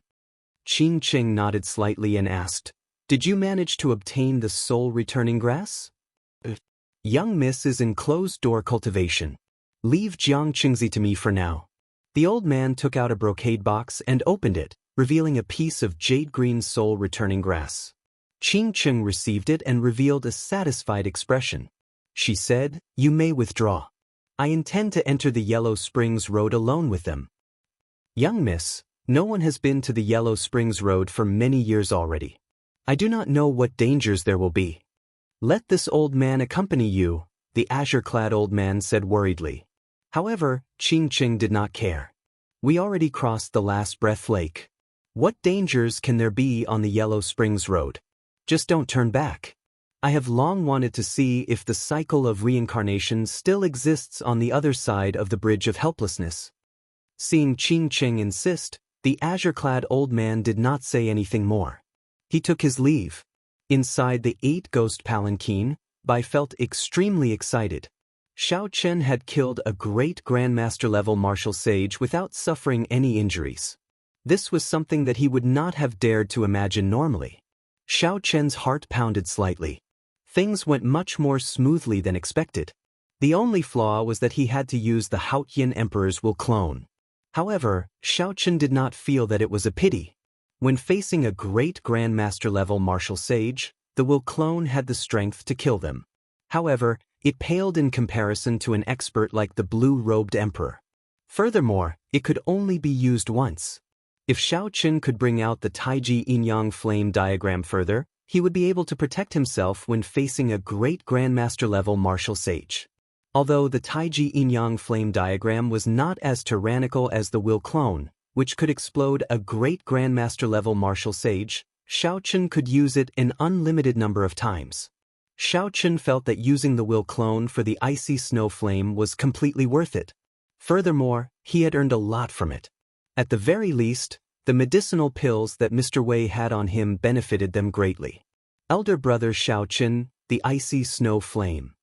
Qing Cheng nodded slightly and asked, "Did you manage to obtain the soul-returning grass?" Young Miss is in closed-door cultivation. Leave Jiang Qingzi to me for now." The old man took out a brocade box and opened it, revealing a piece of jade-green soul-returning grass. Qing Cheng received it and revealed a satisfied expression. She said, "You may withdraw. I intend to enter the Yellow Springs Road alone with them." "Young Miss, no one has been to the Yellow Springs Road for many years already. I do not know what dangers there will be. Let this old man accompany you," the azure-clad old man said worriedly. However, Qing Cheng did not care. "We already crossed the last breath lake. What dangers can there be on the Yellow Springs Road? Just don't turn back. I have long wanted to see if the cycle of reincarnation still exists on the other side of the bridge of helplessness." Seeing Qing Cheng insist, the azure-clad old man did not say anything more. He took his leave. Inside the 8-ghost palanquin, Bai felt extremely excited. Xiao Chen had killed a great grandmaster-level martial sage without suffering any injuries. This was something that he would not have dared to imagine normally. Xiao Chen's heart pounded slightly. Things went much more smoothly than expected. The only flaw was that he had to use the Haotian Emperor's will clone. However, Xiao Chen did not feel that it was a pity. When facing a great grandmaster-level martial sage, the will clone had the strength to kill them. However, it paled in comparison to an expert like the blue-robed emperor. Furthermore, it could only be used once. If Xiao Chen could bring out the Taiji Yin-Yang flame diagram further, he would be able to protect himself when facing a great grandmaster-level martial sage. Although the Taiji Yin-Yang flame diagram was not as tyrannical as the will clone, which could explode a great grandmaster-level martial sage, Xiao Chen could use it an unlimited number of times. Xiao Chen felt that using the will clone for the icy snow flame was completely worth it. Furthermore, he had earned a lot from it. At the very least, the medicinal pills that Mr. Wei had on him benefited them greatly. Elder brother Xiao Chen, the icy snow flame.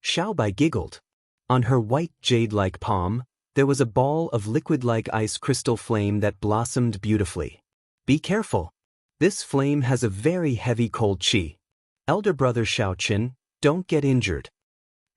Xiao Bai giggled. On her white jade-like palm, there was a ball of liquid-like ice crystal flame that blossomed beautifully. "Be careful. This flame has a very heavy cold qi. Elder brother Xiao Chen, don't get injured."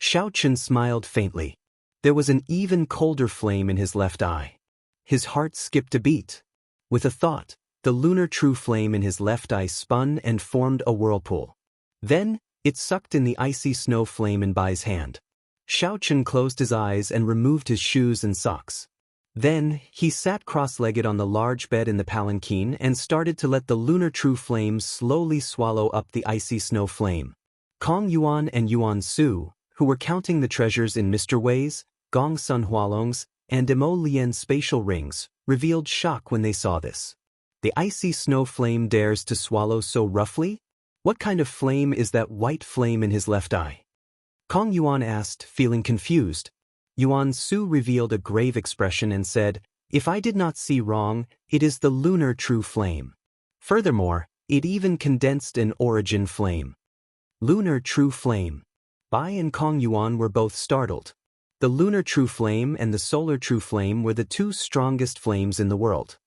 Xiao Chen smiled faintly. There was an even colder flame in his left eye. His heart skipped a beat. With a thought, the lunar true flame in his left eye spun and formed a whirlpool. Then, it sucked in the icy snow flame in Bai's hand. Xiao Chen closed his eyes and removed his shoes and socks. Then, he sat cross-legged on the large bed in the palanquin and started to let the lunar true flame slowly swallow up the icy snow flame. Kong Yuan and Yuan Su, who were counting the treasures in Mr. Wei's, Gong Sun Hualong's, and Mo Lian's spatial rings, revealed shock when they saw this. The icy snow flame dares to swallow so roughly? What kind of flame is that white flame in his left eye? Kong Yuan asked, feeling confused. Yuan Su revealed a grave expression and said, "If I did not see wrong, it is the lunar true flame. Furthermore, it even condensed an origin flame." Lunar true flame. Bai and Kong Yuan were both startled. The lunar true flame and the solar true flame were the two strongest flames in the world.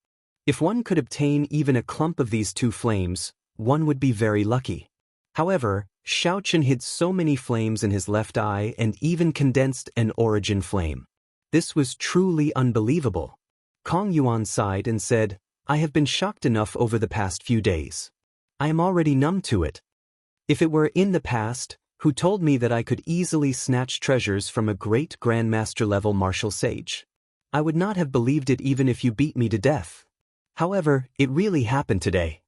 If one could obtain even a clump of these two flames, one would be very lucky. However, Xiao Chen hid so many flames in his left eye and even condensed an origin flame. This was truly unbelievable. Kong Yuan sighed and said, I have been shocked enough over the past few days. I am already numb to it. If it were in the past, who told me that I could easily snatch treasures from a great grandmaster-level martial sage? I would not have believed it even if you beat me to death. However, it really happened today.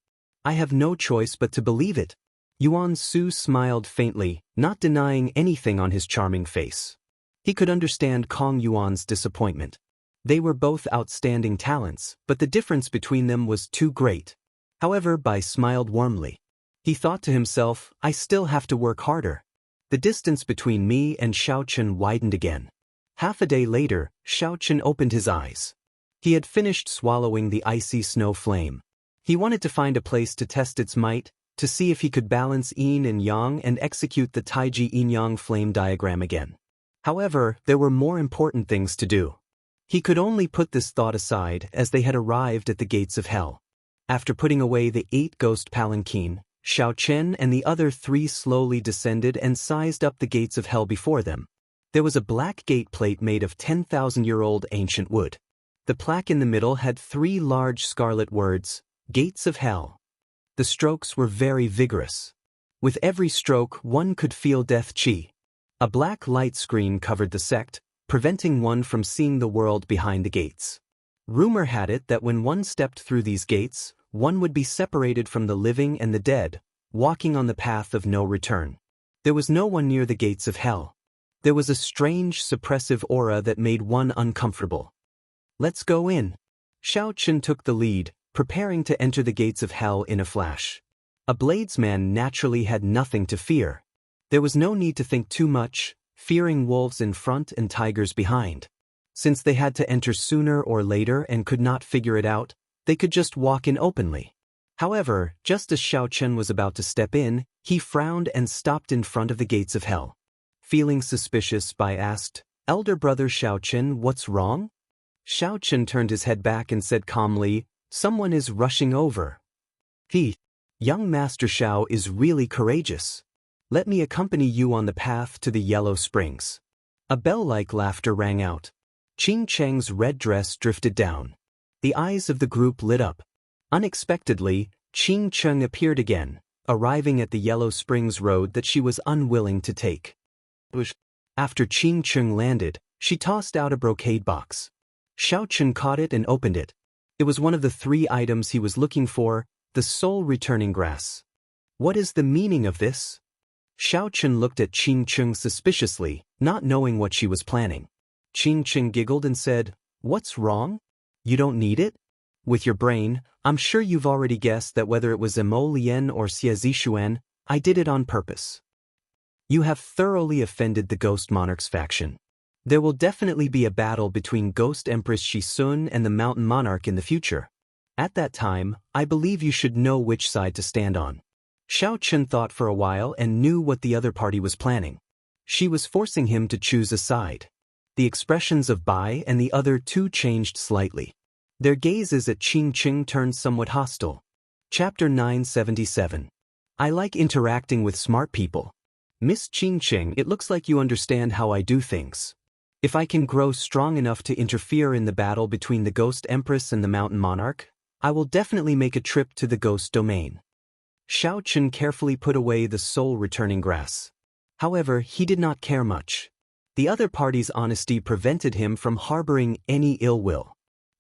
I have no choice but to believe it. Yuan Su smiled faintly, not denying anything on his charming face. He could understand Kong Yuan's disappointment. They were both outstanding talents, but the difference between them was too great. However, Bai smiled warmly. He thought to himself, I still have to work harder. The distance between me and Xiaochen widened again. Half a day later, Xiaochen opened his eyes. He had finished swallowing the icy snow flame. He wanted to find a place to test its might, to see if he could balance yin and yang and execute the Taiji yin-yang flame diagram again. However, there were more important things to do. He could only put this thought aside as they had arrived at the gates of hell. After putting away the 8 ghost palanquin, Xiaochen and the other 3 slowly descended and sized up the gates of hell before them. There was a black gate plate made of 10,000-year-old ancient wood. The plaque in the middle had 3 large scarlet words, Gates of Hell. The strokes were very vigorous. With every stroke, one could feel death chi. A black light screen covered the sect, preventing one from seeing the world behind the gates. Rumor had it that when one stepped through these gates, one would be separated from the living and the dead, walking on the path of no return. There was no one near the gates of hell. There was a strange, suppressive aura that made one uncomfortable. Let's go in. Xiaochen took the lead, preparing to enter the gates of hell in a flash. A bladesman naturally had nothing to fear. There was no need to think too much, fearing wolves in front and tigers behind. Since they had to enter sooner or later and could not figure it out, they could just walk in openly. However, just as Xiaochen was about to step in, he frowned and stopped in front of the gates of hell. Feeling suspicious, Bai asked, Elder brother Xiaochen, what's wrong? Xiaochen turned his head back and said calmly, someone is rushing over. Young Master Xiao is really courageous. Let me accompany you on the path to the Yellow Springs. A bell-like laughter rang out. Qing Cheng's red dress drifted down. The eyes of the group lit up. Unexpectedly, Qing Cheng appeared again, arriving at the Yellow Springs road that she was unwilling to take. After Qing Cheng landed, she tossed out a brocade box. Xiaochen caught it and opened it. It was one of the 3 items he was looking for, the soul-returning grass. What is the meaning of this? Xiaochen looked at Qing Cheng suspiciously, not knowing what she was planning. Qing Cheng giggled and said, What's wrong? You don't need it? With your brain, I'm sure you've already guessed that whether it was Emolien or Xie Zishuan, I did it on purpose. You have thoroughly offended the Ghost Monarch's faction. There will definitely be a battle between Ghost Empress Shisun and the Mountain Monarch in the future. At that time, I believe you should know which side to stand on. Xiaochen thought for a while and knew what the other party was planning. She was forcing him to choose a side. The expressions of Bai and the other 2 changed slightly. Their gazes at Qing Cheng turned somewhat hostile. Chapter 977. I like interacting with smart people. Miss Qing Cheng, it looks like you understand how I do things. If I can grow strong enough to interfere in the battle between the Ghost Empress and the Mountain Monarch, I will definitely make a trip to the Ghost Domain. Xiaochen carefully put away the soul-returning grass. However, he did not care much. The other party's honesty prevented him from harboring any ill will.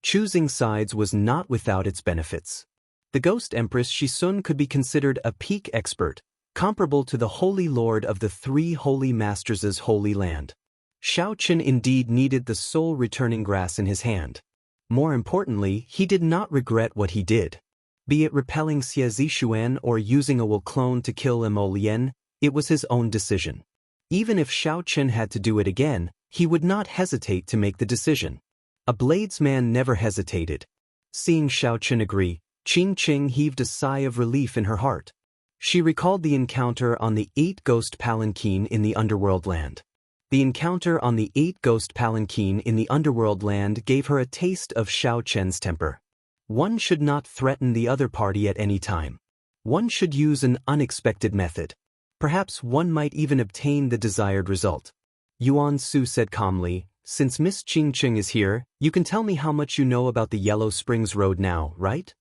Choosing sides was not without its benefits. The Ghost Empress Shisun could be considered a peak expert, comparable to the Holy Lord of the 3 Holy Masters' Holy Land. Xiaochen indeed needed the soul-returning grass in his hand. More importantly, he did not regret what he did. Be it repelling Xie Zishuan or using a will clone to kill Emolien, it was his own decision. Even if Xiaochen had to do it again, he would not hesitate to make the decision. A bladesman never hesitated. Seeing Xiaochen agree, Qing Cheng heaved a sigh of relief in her heart. She recalled the encounter on the 8 ghost palanquin in the underworld land. The encounter on the 8 ghost palanquin in the underworld land gave her a taste of Xiaochen's temper. One should not threaten the other party at any time. One should use an unexpected method. Perhaps one might even obtain the desired result. Yuan Su said calmly, since Miss Ching is here, you can tell me how much you know about the Yellow Springs Road now, right?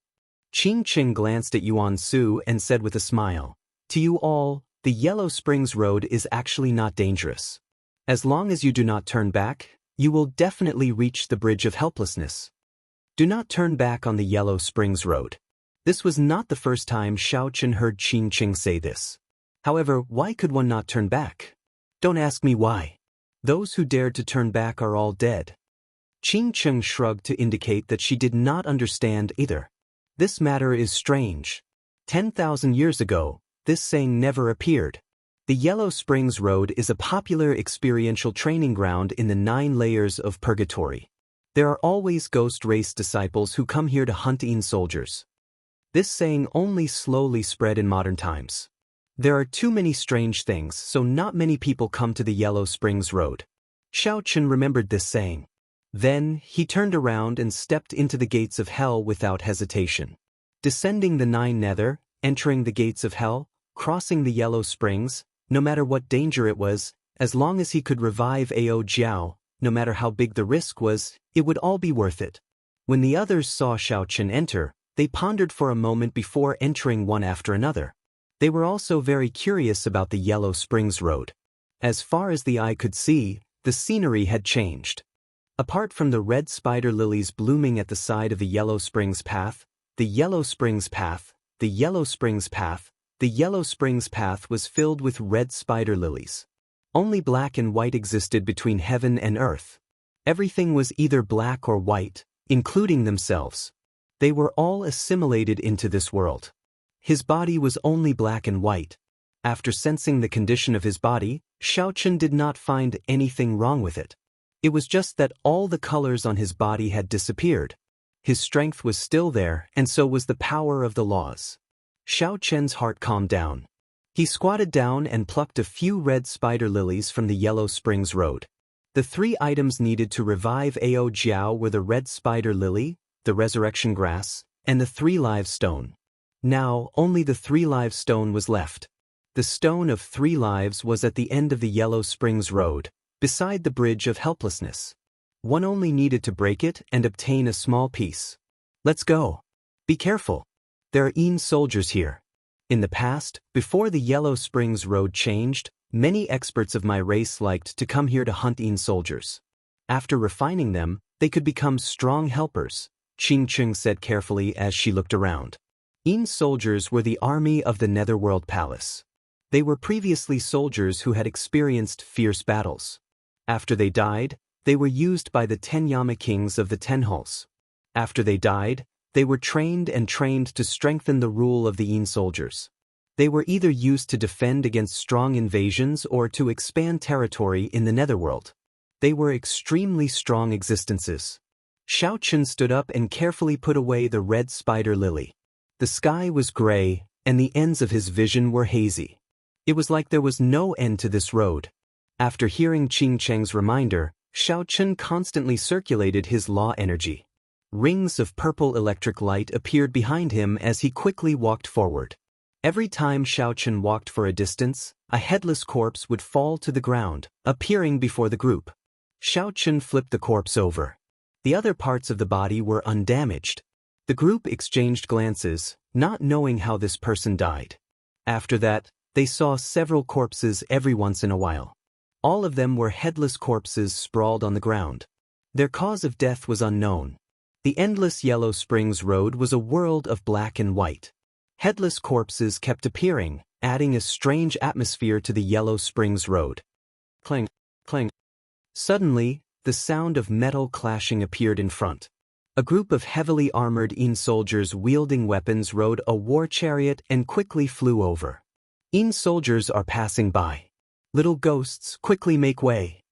Ching glanced at Yuan Su and said with a smile, "To you all, the Yellow Springs Road is actually not dangerous. As long as you do not turn back, you will definitely reach the Bridge of Helplessness. Do not turn back on the Yellow Springs Road." This was not the first time Xiaochen heard Ching say this. However, why could one not turn back? Don't ask me why. Those who dared to turn back are all dead. Ching shrugged to indicate that she did not understand either. This matter is strange. 10,000 years ago, this saying never appeared. The Yellow Springs Road is a popular experiential training ground in the 9 layers of purgatory. There are always ghost race disciples who come here to hunt in soldiers. This saying only slowly spread in modern times. There are too many strange things, so not many people come to the Yellow Springs Road. Xiaochen remembered this saying. Then, he turned around and stepped into the gates of hell without hesitation. Descending the 9 nether, entering the gates of hell, crossing the Yellow Springs, no matter what danger it was, as long as he could revive Ao Jiao, no matter how big the risk was, it would all be worth it. When the others saw Xiaochen enter, they pondered for a moment before entering one after another. They were also very curious about the Yellow Springs Road. As far as the eye could see, the scenery had changed. Apart from the red spider lilies blooming at the side of the Yellow Springs path, the Yellow Springs path, the Yellow Springs path, the Yellow Springs path was filled with red spider lilies. Only black and white existed between heaven and earth. Everything was either black or white, including themselves. They were all assimilated into this world. His body was only black and white. After sensing the condition of his body, Xiaochen did not find anything wrong with it. It was just that all the colors on his body had disappeared. His strength was still there, and so was the power of the laws. Xiaochen's heart calmed down. He squatted down and plucked a few red spider lilies from the Yellow Springs Road. The 3 items needed to revive Ao Jiao were the red spider lily, the resurrection grass, and the 3 live stone. Now, only the 3 live stone was left. The stone of 3 lives was at the end of the Yellow Springs Road, beside the Bridge of Helplessness. One only needed to break it and obtain a small piece. Let's go. Be careful. There are Yin soldiers here. In the past, before the Yellow Springs Road changed, many experts of my race liked to come here to hunt Yin soldiers. After refining them, they could become strong helpers, Ching said carefully as she looked around. Yin soldiers were the army of the Netherworld Palace. They were previously soldiers who had experienced fierce battles. After they died, they were used by the 10 Yama kings of the 10 hulls. After they died, they were trained to strengthen the rule of the Yin soldiers. They were either used to defend against strong invasions or to expand territory in the Netherworld. They were extremely strong existences. Xiaochen stood up and carefully put away the red spider lily. The sky was gray, and the ends of his vision were hazy. It was like there was no end to this road. After hearing Ching Cheng's reminder, Xiaochen constantly circulated his law energy. Rings of purple electric light appeared behind him as he quickly walked forward. Every time Xiaochen walked for a distance, a headless corpse would fall to the ground, appearing before the group. Xiaochen flipped the corpse over. The other parts of the body were undamaged. The group exchanged glances, not knowing how this person died. After that, they saw several corpses every once in a while. All of them were headless corpses sprawled on the ground. Their cause of death was unknown. The endless Yellow Springs Road was a world of black and white. Headless corpses kept appearing, adding a strange atmosphere to the Yellow Springs Road. Clang, clang. Suddenly, the sound of metal clashing appeared in front. A group of heavily armored Yin soldiers wielding weapons rode a war chariot and quickly flew over. Yin soldiers are passing by. Little ghosts, quickly make way.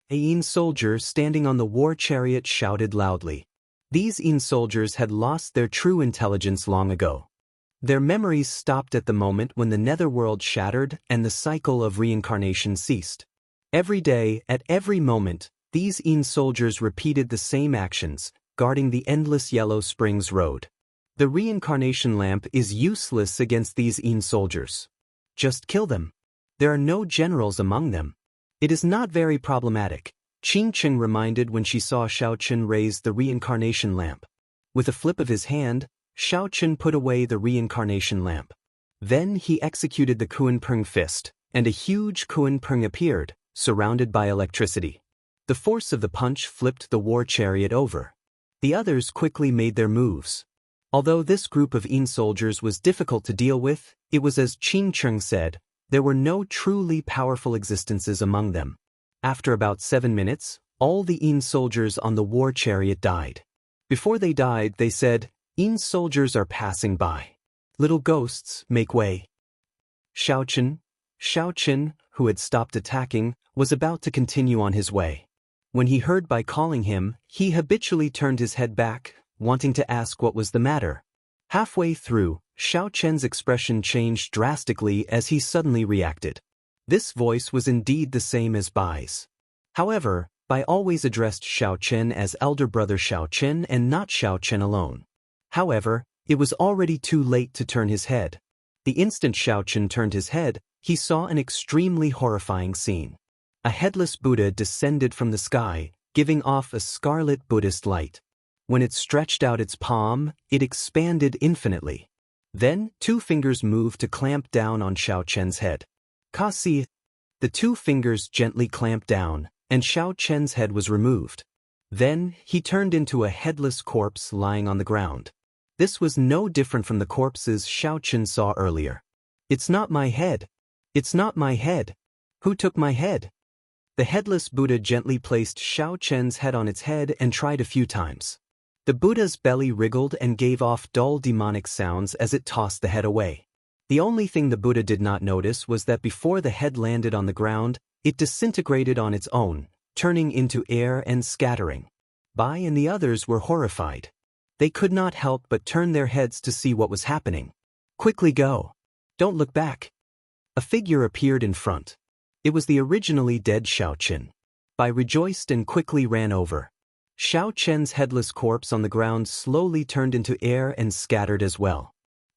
A Yin soldier standing on the war chariot shouted loudly. These Yin soldiers had lost their true intelligence long ago. Their memories stopped at the moment when the netherworld shattered and the cycle of reincarnation ceased. Every day, at every moment, these Yin soldiers repeated the same actions, guarding the endless Yellow Springs Road. The reincarnation lamp is useless against these Yin soldiers. Just kill them. There are no generals among them. It is not very problematic, Qing Cheng reminded when she saw Xiaochen raise the reincarnation lamp. With a flip of his hand, Xiaochen put away the reincarnation lamp. Then he executed the Kuan-Peng fist, and a huge Kuan-Peng appeared, surrounded by electricity. The force of the punch flipped the war chariot over. The others quickly made their moves. Although this group of Yin soldiers was difficult to deal with, it was as Qing Cheng said, there were no truly powerful existences among them. After about 7 minutes, all the Yin soldiers on the war chariot died. Before they died, they said, "Yin soldiers are passing by. Little ghosts, make way." Xiaochen, who had stopped attacking, was about to continue on his way. When he heard by calling him, he habitually turned his head back, wanting to ask what was the matter. Halfway through, Xiaochen's expression changed drastically as he suddenly reacted. This voice was indeed the same as Bai's. However, Bai always addressed Xiaochen as elder brother Xiaochen and not Xiaochen alone. However, it was already too late to turn his head. The instant Xiaochen turned his head, he saw an extremely horrifying scene. A headless Buddha descended from the sky, giving off a scarlet Buddhist light. When it stretched out its palm, it expanded infinitely. Then, 2 fingers moved to clamp down on Xiaochen's head. Kasi. The 2 fingers gently clamped down, and Xiaochen's head was removed. Then, he turned into a headless corpse lying on the ground. This was no different from the corpses Xiaochen saw earlier. "It's not my head. It's not my head. Who took my head?" The headless Buddha gently placed Xiaochen's head on its head and tried a few times. The Buddha's belly wriggled and gave off dull demonic sounds as it tossed the head away. The only thing the Buddha did not notice was that before the head landed on the ground, it disintegrated on its own, turning into air and scattering. Bai and the others were horrified. They could not help but turn their heads to see what was happening. "Quickly go. Don't look back." A figure appeared in front. It was the originally dead Xiaochen. Bai rejoiced and quickly ran over. Xiaochen's headless corpse on the ground slowly turned into air and scattered as well.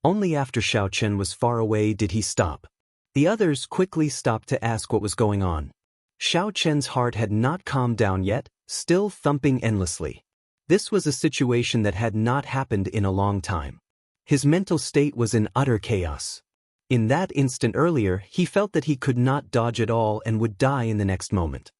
Only after Xiaochen was far away did he stop. The others quickly stopped to ask what was going on. Xiaochen's heart had not calmed down yet, still thumping endlessly. This was a situation that had not happened in a long time. His mental state was in utter chaos. In that instant earlier, he felt that he could not dodge at all and would die in the next moment.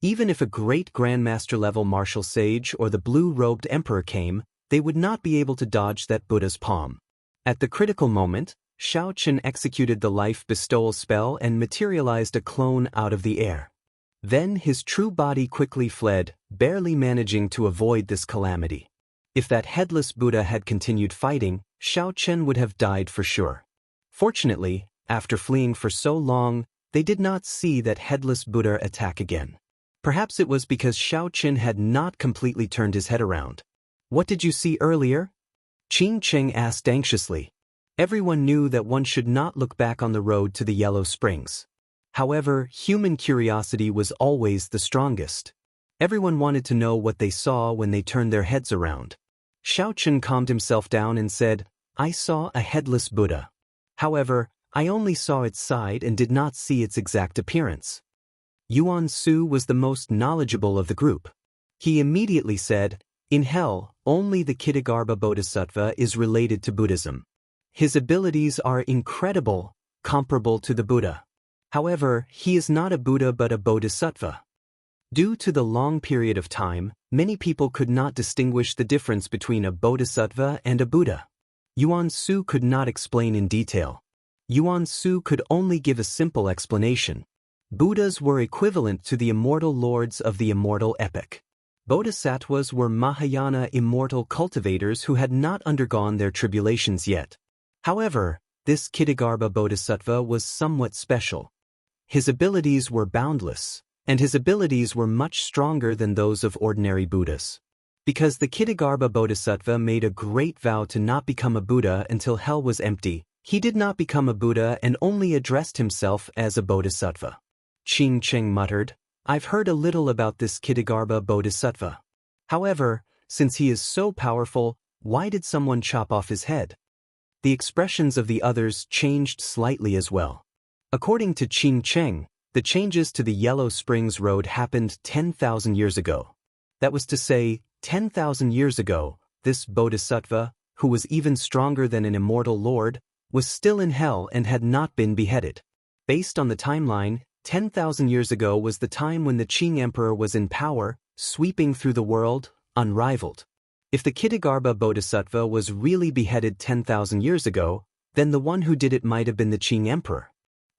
Even if a great Grandmaster-level martial sage or the blue-robed emperor came, they would not be able to dodge that Buddha's palm. At the critical moment, Xiaochen executed the life bestowal spell and materialized a clone out of the air. Then his true body quickly fled, barely managing to avoid this calamity. If that headless Buddha had continued fighting, Xiaochen would have died for sure. Fortunately, after fleeing for so long, they did not see that headless Buddha attack again. Perhaps it was because Xiaochen had not completely turned his head around. "What did you see earlier?" Qing Cheng asked anxiously. Everyone knew that one should not look back on the road to the Yellow Springs. However, human curiosity was always the strongest. Everyone wanted to know what they saw when they turned their heads around. Xiaochen calmed himself down and said, "I saw a headless Buddha. However, I only saw its side and did not see its exact appearance." Yuan Su was the most knowledgeable of the group. He immediately said, "In hell, only the Kittagarbha Bodhisattva is related to Buddhism. His abilities are incredible, comparable to the Buddha. However, he is not a Buddha but a Bodhisattva." Due to the long period of time, many people could not distinguish the difference between a Bodhisattva and a Buddha. Yuan Su could not explain in detail. Yuan Su could only give a simple explanation. Buddhas were equivalent to the immortal lords of the immortal epic. Bodhisattvas were Mahayana immortal cultivators who had not undergone their tribulations yet. However, this Kittagarbha Bodhisattva was somewhat special. His abilities were boundless, and his abilities were much stronger than those of ordinary Buddhas. Because the Kittagarbha Bodhisattva made a great vow to not become a Buddha until hell was empty, he did not become a Buddha and only addressed himself as a Bodhisattva. Qing Cheng muttered, "I've heard a little about this Kittagarbha Bodhisattva. However, since he is so powerful, why did someone chop off his head?" The expressions of the others changed slightly as well. According to Qing Cheng, The changes to the Yellow Springs Road happened 10,000 years ago. That was to say, 10,000 years ago, this bodhisattva, who was even stronger than an immortal lord, was still in hell and had not been beheaded. Based on the timeline, 10,000 years ago was the time when the Qing Emperor was in power, sweeping through the world, unrivaled. If the Ksitigarbha Bodhisattva was really beheaded 10,000 years ago, then the one who did it might have been the Qing Emperor.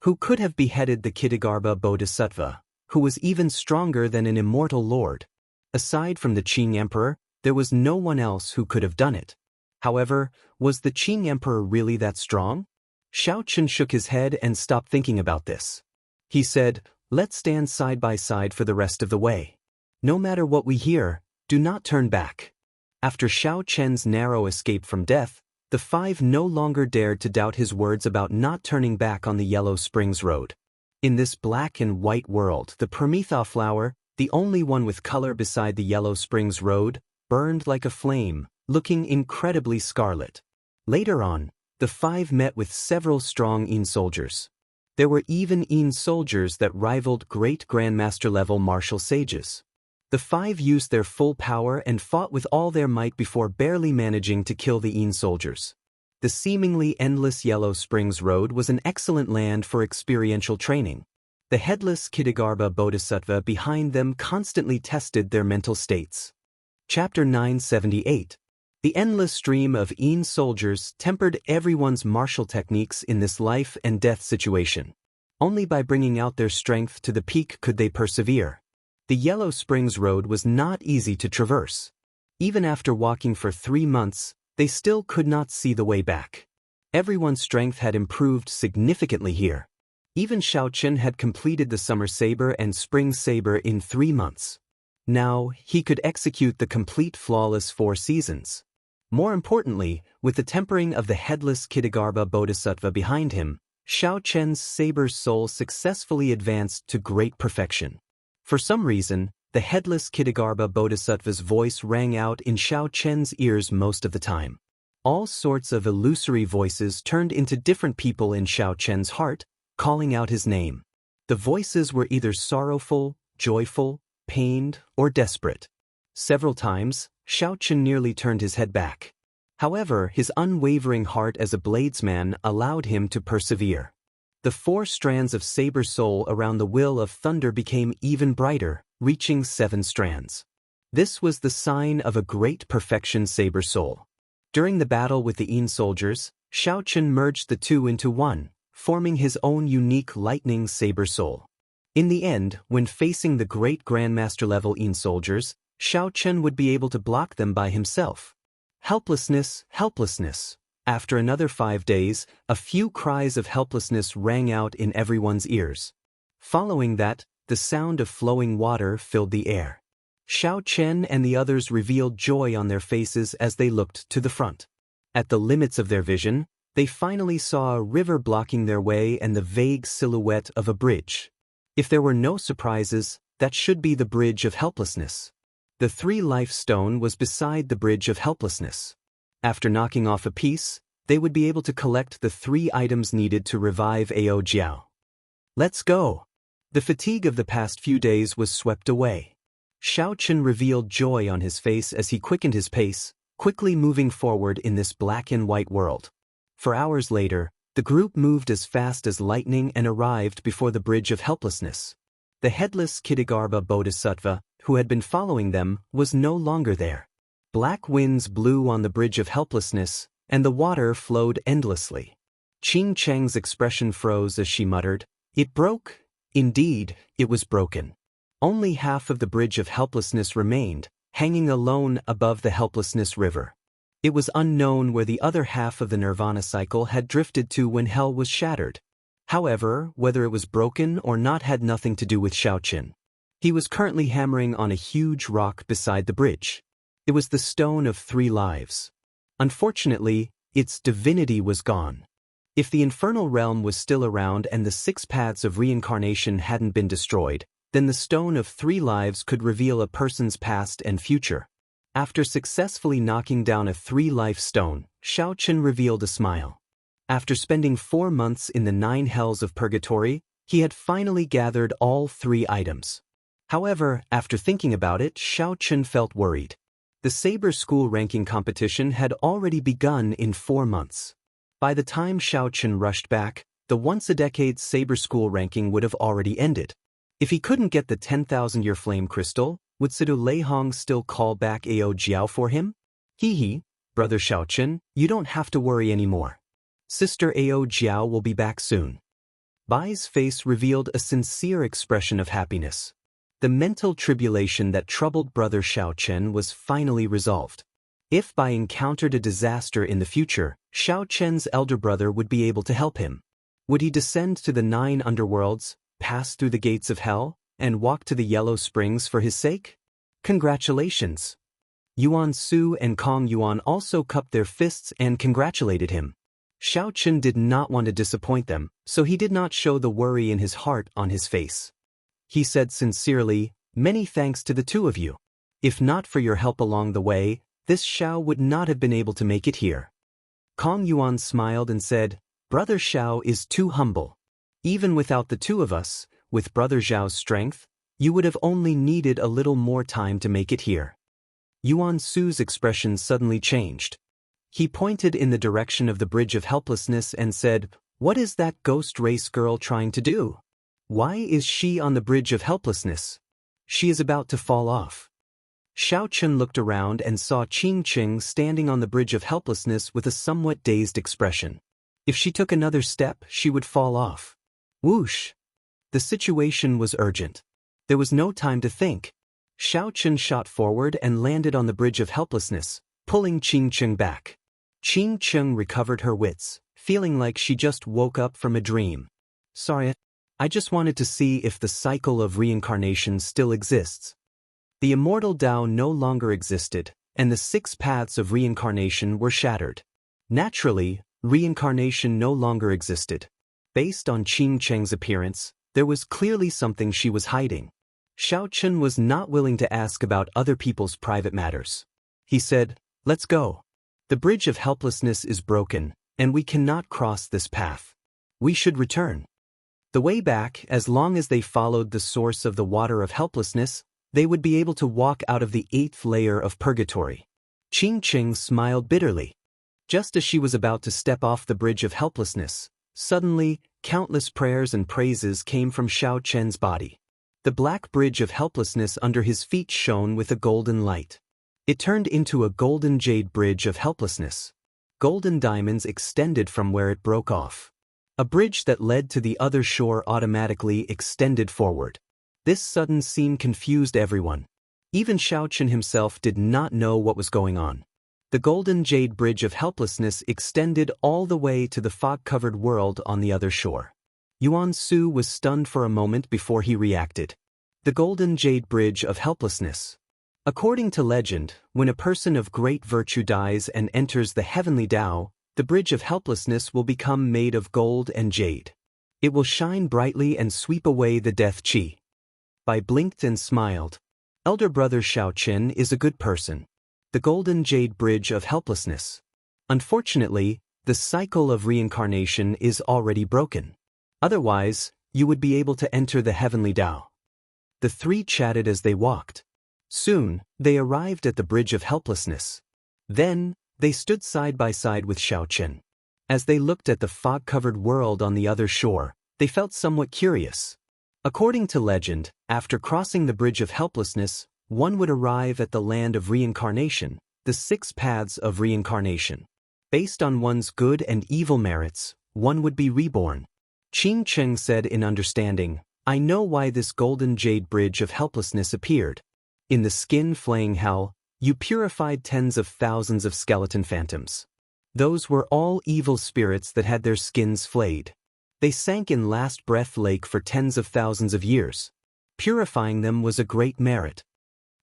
Who could have beheaded the Ksitigarbha Bodhisattva, who was even stronger than an immortal lord? Aside from the Qing Emperor, there was no one else who could have done it. However, was the Qing Emperor really that strong? Xiaochen shook his head and stopped thinking about this. He said, "Let's stand side by side for the rest of the way. No matter what we hear, do not turn back." After Xiaochen's narrow escape from death, the five no longer dared to doubt his words about not turning back on the Yellow Springs Road. In this black and white world, the Prometha flower, the only one with color beside the Yellow Springs Road, burned like a flame, looking incredibly scarlet. Later on, the five met with several strong Yin soldiers. There were even Yin soldiers that rivaled great Grandmaster level martial sages. The five used their full power and fought with all their might before barely managing to kill the Yin soldiers. The seemingly endless Yellow Springs Road was an excellent land for experiential training. The headless Ksitigarbha Bodhisattva behind them constantly tested their mental states. Chapter 978. The endless stream of Yin soldiers tempered everyone's martial techniques in this life and death situation. Only by bringing out their strength to the peak could they persevere. The Yellow Springs Road was not easy to traverse. Even after walking for 3 months, they still could not see the way back. Everyone's strength had improved significantly here. Even Xiaochen had completed the Summer Saber and Spring Saber in 3 months. Now, he could execute the complete flawless 4 seasons. More importantly, with the tempering of the headless Ksitigarbha Bodhisattva behind him, Xiaochen's saber's soul successfully advanced to great perfection. For some reason, the headless Ksitigarbha Bodhisattva's voice rang out in Xiaochen's ears most of the time. All sorts of illusory voices turned into different people in Xiaochen's heart, calling out his name. The voices were either sorrowful, joyful, pained, or desperate. Several times, Xiaochen nearly turned his head back. However, his unwavering heart as a bladesman allowed him to persevere. The 4 strands of saber soul around the will of thunder became even brighter, reaching 7 strands. This was the sign of a great perfection saber soul. During the battle with the Yin soldiers, Xiaochen merged the 2 into 1, forming his own unique lightning saber soul. In the end, when facing the great Grandmaster level Yin soldiers, Xiaochen would be able to block them by himself. Helplessness, helplessness. After another 5 days, a few cries of helplessness rang out in everyone's ears. Following that, the sound of flowing water filled the air. Xiaochen and the others revealed joy on their faces as they looked to the front. At the limits of their vision, they finally saw a river blocking their way and the vague silhouette of a bridge. If there were no surprises, that should be the bridge of helplessness. The 3-life stone was beside the bridge of helplessness. After knocking off a piece, they would be able to collect the 3 items needed to revive Ao Jiao. Let's go! The fatigue of the past few days was swept away. Xiaochen revealed joy on his face as he quickened his pace, quickly moving forward in this black and white world. For hours later, the group moved as fast as lightning and arrived before the bridge of helplessness. The headless Ksitigarbha Bodhisattva, who had been following them, was no longer there. Black winds blew on the bridge of helplessness, and the water flowed endlessly. Qing Cheng's expression froze as she muttered, "It broke." Indeed, it was broken. Only half of the bridge of helplessness remained, hanging alone above the helplessness river. It was unknown where the other half of the nirvana cycle had drifted to when hell was shattered. However, whether it was broken or not had nothing to do with Xiaochen. He was currently hammering on a huge rock beside the bridge. It was the stone of 3 lives. Unfortunately, its divinity was gone. If the infernal realm was still around and the 6 paths of reincarnation hadn't been destroyed, then the stone of 3 lives could reveal a person's past and future. After successfully knocking down a 3-life stone, Xiaochen revealed a smile. After spending 4 months in the 9 hells of purgatory, He had finally gathered all 3 items. However, after thinking about it, Xiaochen felt worried. The saber school ranking competition had already begun in 4 months. By the time Xiaochen rushed back, the once-a-decade saber school ranking would have already ended. If he couldn't get the 10,000-year flame crystal, would Sidu Leihong still call back Ao Jiao for him? Hee, brother Xiaochen, you don't have to worry anymore. Sister Ao Jiao will be back soon. Bai's face revealed a sincere expression of happiness. The mental tribulation that troubled brother Xiaochen was finally resolved. If Bai encountered a disaster in the future, Xiaochen's elder brother would be able to help him. Would he descend to the 9 underworlds, pass through the gates of hell, and walk to the Yellow Springs for his sake? Congratulations! Yuan Su and Kong Yuan also cupped their fists and congratulated him. Xiaochen did not want to disappoint them, so he did not show the worry in his heart on his face. He said sincerely, "Many thanks to the 2 of you. If not for your help along the way, this Xiao would not have been able to make it here." Kong Yuan smiled and said, "Brother Xiao is too humble. Even without the 2 of us, with Brother Xiao's strength, you would have only needed a little more time to make it here." Yuan Su's expression suddenly changed. He pointed in the direction of the Bridge of Helplessness and said, "What is that ghost race girl trying to do? Why is she on the Bridge of Helplessness? She is about to fall off." Xiaochen looked around and saw Qing Qing standing on the Bridge of Helplessness with a somewhat dazed expression. If she took another step, she would fall off. Whoosh! The situation was urgent. There was no time to think. Xiaochen shot forward and landed on the Bridge of Helplessness, pulling Qing Qing back. Qing Qing recovered her wits, feeling like she just woke up from a dream. "Sorry, I just wanted to see if the cycle of reincarnation still exists." The immortal Dao no longer existed, and the 6 paths of reincarnation were shattered. Naturally, reincarnation no longer existed. Based on Qing Qing's appearance, there was clearly something she was hiding. Xiaochen was not willing to ask about other people's private matters. He said, "Let's go. The Bridge of Helplessness is broken, and we cannot cross this path. We should return." The way back, as long as they followed the source of the water of helplessness, they would be able to walk out of the 8th layer of purgatory. Qing Qing smiled bitterly. Just as she was about to step off the Bridge of Helplessness, suddenly, countless prayers and praises came from Xiaochen's body. The black Bridge of Helplessness under his feet shone with a golden light. It turned into a golden jade Bridge of Helplessness. Golden diamonds extended from where it broke off. A bridge that led to the other shore automatically extended forward. This sudden scene confused everyone. Even Xiaochen himself did not know what was going on. The golden jade Bridge of Helplessness extended all the way to the fog-covered world on the other shore. Yuan Su was stunned for a moment before he reacted. The golden jade Bridge of Helplessness. According to legend, when a person of great virtue dies and enters the heavenly Tao, the Bridge of Helplessness will become made of gold and jade. It will shine brightly and sweep away the death qi. Bai blinked and smiled. Elder brother Xiaochen is a good person. The golden jade Bridge of Helplessness. Unfortunately, the cycle of reincarnation is already broken. Otherwise, you would be able to enter the heavenly Tao. The 3 chatted as they walked. Soon, they arrived at the Bridge of Helplessness. Then, they stood side by side with Xiaochen. As they looked at the fog-covered world on the other shore, they felt somewhat curious. According to legend, after crossing the Bridge of Helplessness, one would arrive at the land of reincarnation, the 6 paths of reincarnation. Based on one's good and evil merits, one would be reborn. Qing Qing said in understanding, "I know why this golden jade Bridge of Helplessness appeared. In the skin-flaying hell, you purified tens of thousands of skeleton phantoms. Those were all evil spirits that had their skins flayed. They sank in Last Breath Lake for tens of thousands of years. Purifying them was a great merit."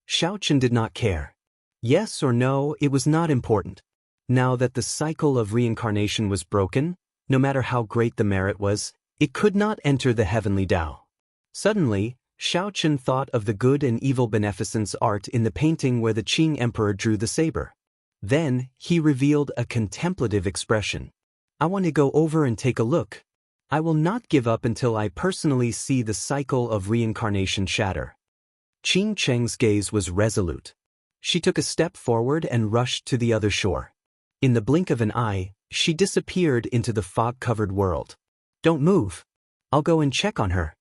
Xiaochen did not care. Yes or no, it was not important. Now that the cycle of reincarnation was broken, no matter how great the merit was, it could not enter the heavenly Tao. Suddenly, Xiaochen thought of the good and evil beneficence art in the painting where the Qing Emperor drew the saber. Then, he revealed a contemplative expression. "I want to go over and take a look." I will not give up until I personally see the cycle of reincarnation shatter. Qing Cheng's gaze was resolute. She took a step forward and rushed to the other shore. In the blink of an eye, she disappeared into the fog-covered world. Don't move. I'll go and check on her.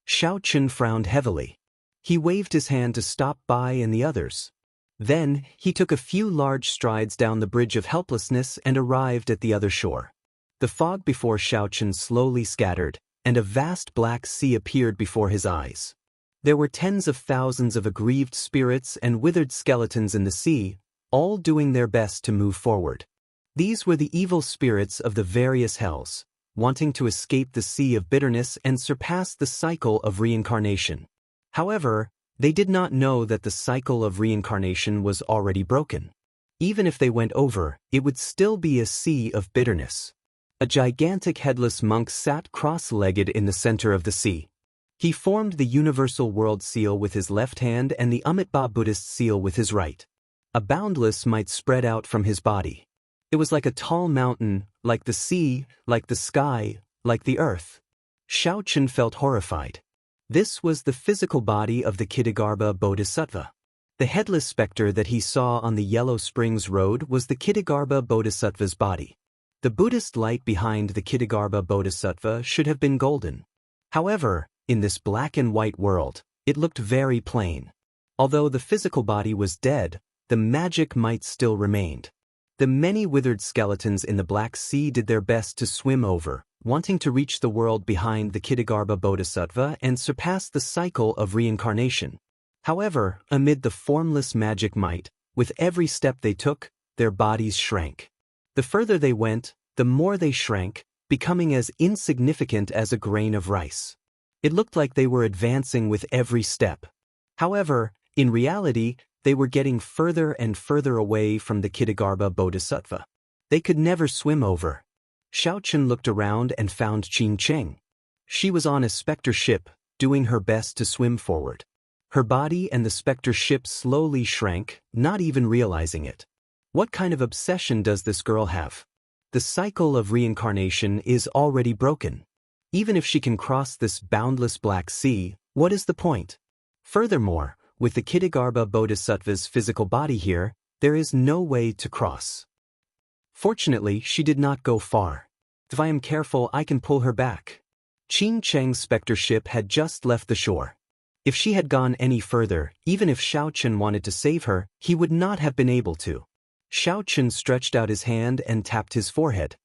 Xiao Chen frowned heavily. He waved his hand to stop Bai and the others. Then, he took a few large strides down the bridge of helplessness and arrived at the other shore. The fog before Xiao Chen slowly scattered, and a vast black sea appeared before his eyes. There were tens of thousands of aggrieved spirits and withered skeletons in the sea, all doing their best to move forward. These were the evil spirits of the various hells, wanting to escape the sea of bitterness and surpass the cycle of reincarnation. However, they did not know that the cycle of reincarnation was already broken. Even if they went over, it would still be a sea of bitterness. A gigantic headless monk sat cross-legged in the center of the sea. He formed the universal world seal with his left hand and the Amitabha Buddhist seal with his right. A boundless might spread out from his body. It was like a tall mountain, like the sea, like the sky, like the earth. Xiao Chen felt horrified. This was the physical body of the Kittagarbha Bodhisattva. The headless specter that he saw on the Yellow Springs Road was the Kittagarbha Bodhisattva's body. The Buddhist light behind the Kittagarbha Bodhisattva should have been golden. However, in this black and white world, it looked very plain. Although the physical body was dead, the magic might still remained. The many withered skeletons in the Black Sea did their best to swim over, wanting to reach the world behind the Kittagarbha Bodhisattva and surpass the cycle of reincarnation. However, amid the formless magic might, with every step they took, their bodies shrank. The further they went, the more they shrank, becoming as insignificant as a grain of rice. It looked like they were advancing with every step. However, in reality, they were getting further and further away from the Kittagarbha Bodhisattva. They could never swim over. Xiao Chen looked around and found Qing Cheng. She was on a specter ship, doing her best to swim forward. Her body and the specter ship slowly shrank, not even realizing it. What kind of obsession does this girl have? The cycle of reincarnation is already broken. Even if she can cross this boundless Black Sea, what is the point? Furthermore, with the Kittagarbha Bodhisattva's physical body here, there is no way to cross. Fortunately, she did not go far. If I am careful, I can pull her back. Qing Cheng's specter ship had just left the shore. If she had gone any further, even if Xiao Chen wanted to save her, he would not have been able to. Xiao Chen stretched out his hand and tapped his forehead.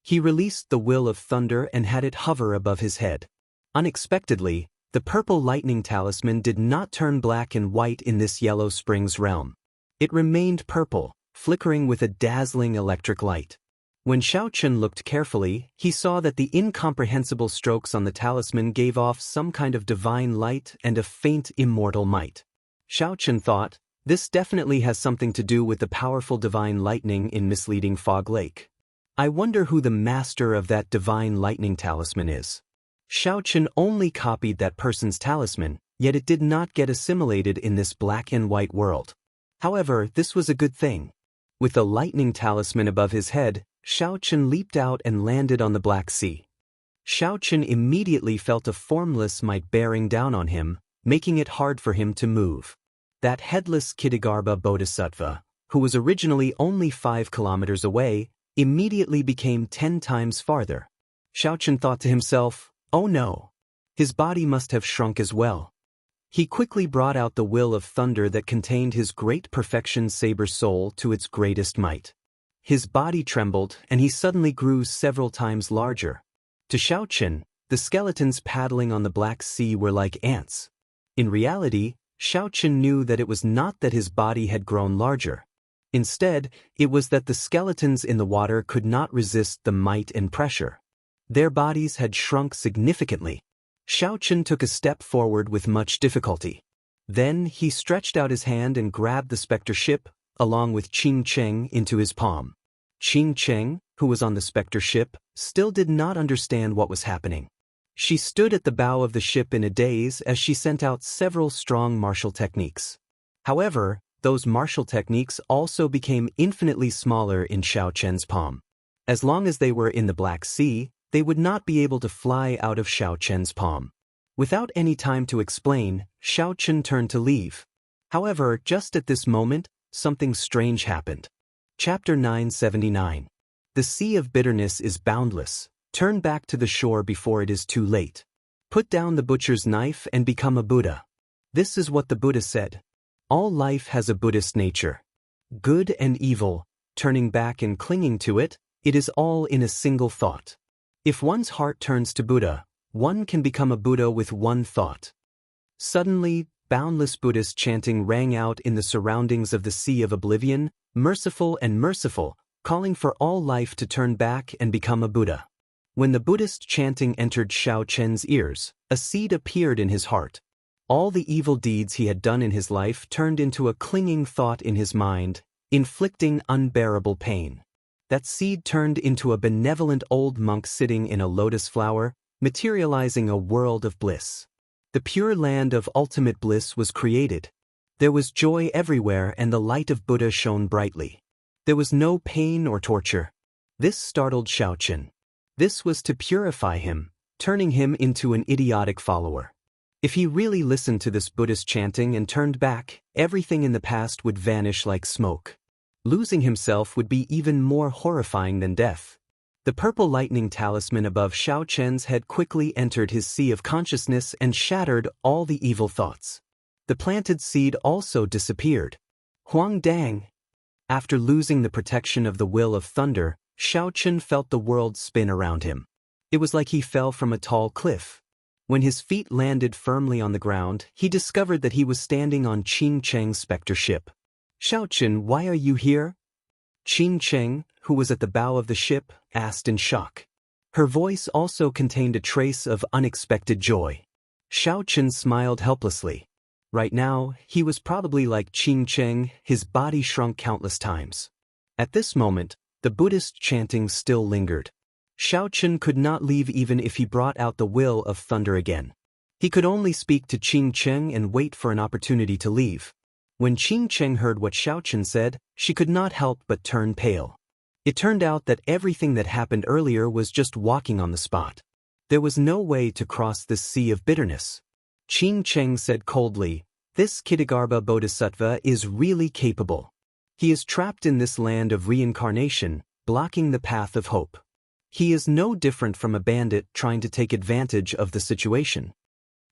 He released the will of thunder and had it hover above his head. Unexpectedly, the purple lightning talisman did not turn black and white in this Yellow Springs realm. It remained purple, flickering with a dazzling electric light. When Xiao Chen looked carefully, he saw that the incomprehensible strokes on the talisman gave off some kind of divine light and a faint immortal might. Xiao Chen thought, this definitely has something to do with the powerful divine lightning in misleading Fog Lake. I wonder who the master of that divine lightning talisman is. Xiao Chen only copied that person's talisman, yet it did not get assimilated in this black and white world. However, this was a good thing. With the lightning talisman above his head, Xiao Chen leaped out and landed on the Black Sea. Xiao Chen immediately felt a formless might bearing down on him, making it hard for him to move. That headless Kittagarbha Bodhisattva, who was originally only 5 kilometers away, immediately became 10 times farther. Xiao Chen thought to himself, oh no! His body must have shrunk as well. He quickly brought out the will of thunder that contained his great perfection saber soul to its greatest might. His body trembled and he suddenly grew several times larger. To Xiao Chen, the skeletons paddling on the Black Sea were like ants. In reality, Xiao Chen knew that it was not that his body had grown larger. Instead, it was that the skeletons in the water could not resist the might and pressure. Their bodies had shrunk significantly. Xiao Chen took a step forward with much difficulty. Then he stretched out his hand and grabbed the specter ship, along with Qing Cheng, into his palm. Qing Cheng, who was on the specter ship, still did not understand what was happening. She stood at the bow of the ship in a daze as she sent out several strong martial techniques. However, those martial techniques also became infinitely smaller in Xiao Chen's palm. As long as they were in the Black Sea, they would not be able to fly out of Xiaochen's palm. Without any time to explain, Xiaochen turned to leave. However, just at this moment, something strange happened. Chapter 979. The sea of bitterness is boundless. Turn back to the shore before it is too late. Put down the butcher's knife and become a Buddha. This is what the Buddha said. All life has a Buddhist nature. Good and evil, turning back and clinging to it, it is all in a single thought. If one's heart turns to Buddha, one can become a Buddha with one thought. Suddenly, boundless Buddhist chanting rang out in the surroundings of the Sea of Oblivion, merciful and merciful, calling for all life to turn back and become a Buddha. When the Buddhist chanting entered Xiaochen's ears, a seed appeared in his heart. All the evil deeds he had done in his life turned into a clinging thought in his mind, inflicting unbearable pain. That seed turned into a benevolent old monk sitting in a lotus flower, materializing a world of bliss. The pure land of ultimate bliss was created. There was joy everywhere and the light of Buddha shone brightly. There was no pain or torture. This startled Xiaochen. This was to purify him, turning him into an idiotic follower. If he really listened to this Buddhist chanting and turned back, everything in the past would vanish like smoke. Losing himself would be even more horrifying than death. The purple lightning talisman above Xiaochen's head quickly entered his sea of consciousness and shattered all the evil thoughts. The planted seed also disappeared. Huang Dang. After losing the protection of the will of thunder, Xiaochen felt the world spin around him. It was like he fell from a tall cliff. When his feet landed firmly on the ground, he discovered that he was standing on Qing Cheng's specter ship. Xiaochen, why are you here? Qing Cheng, who was at the bow of the ship, asked in shock. Her voice also contained a trace of unexpected joy. Xiaochen smiled helplessly. Right now, he was probably like Qing Cheng, his body shrunk countless times. At this moment, the Buddhist chanting still lingered. Xiaochen could not leave even if he brought out the will of thunder again. He could only speak to Qing Cheng and wait for an opportunity to leave. When Qing Cheng heard what Xiaochen said, she could not help but turn pale. It turned out that everything that happened earlier was just walking on the spot. There was no way to cross this sea of bitterness. Qing Cheng said coldly, "This Kitagarbha Bodhisattva is really capable. He is trapped in this land of reincarnation, blocking the path of hope. He is no different from a bandit trying to take advantage of the situation."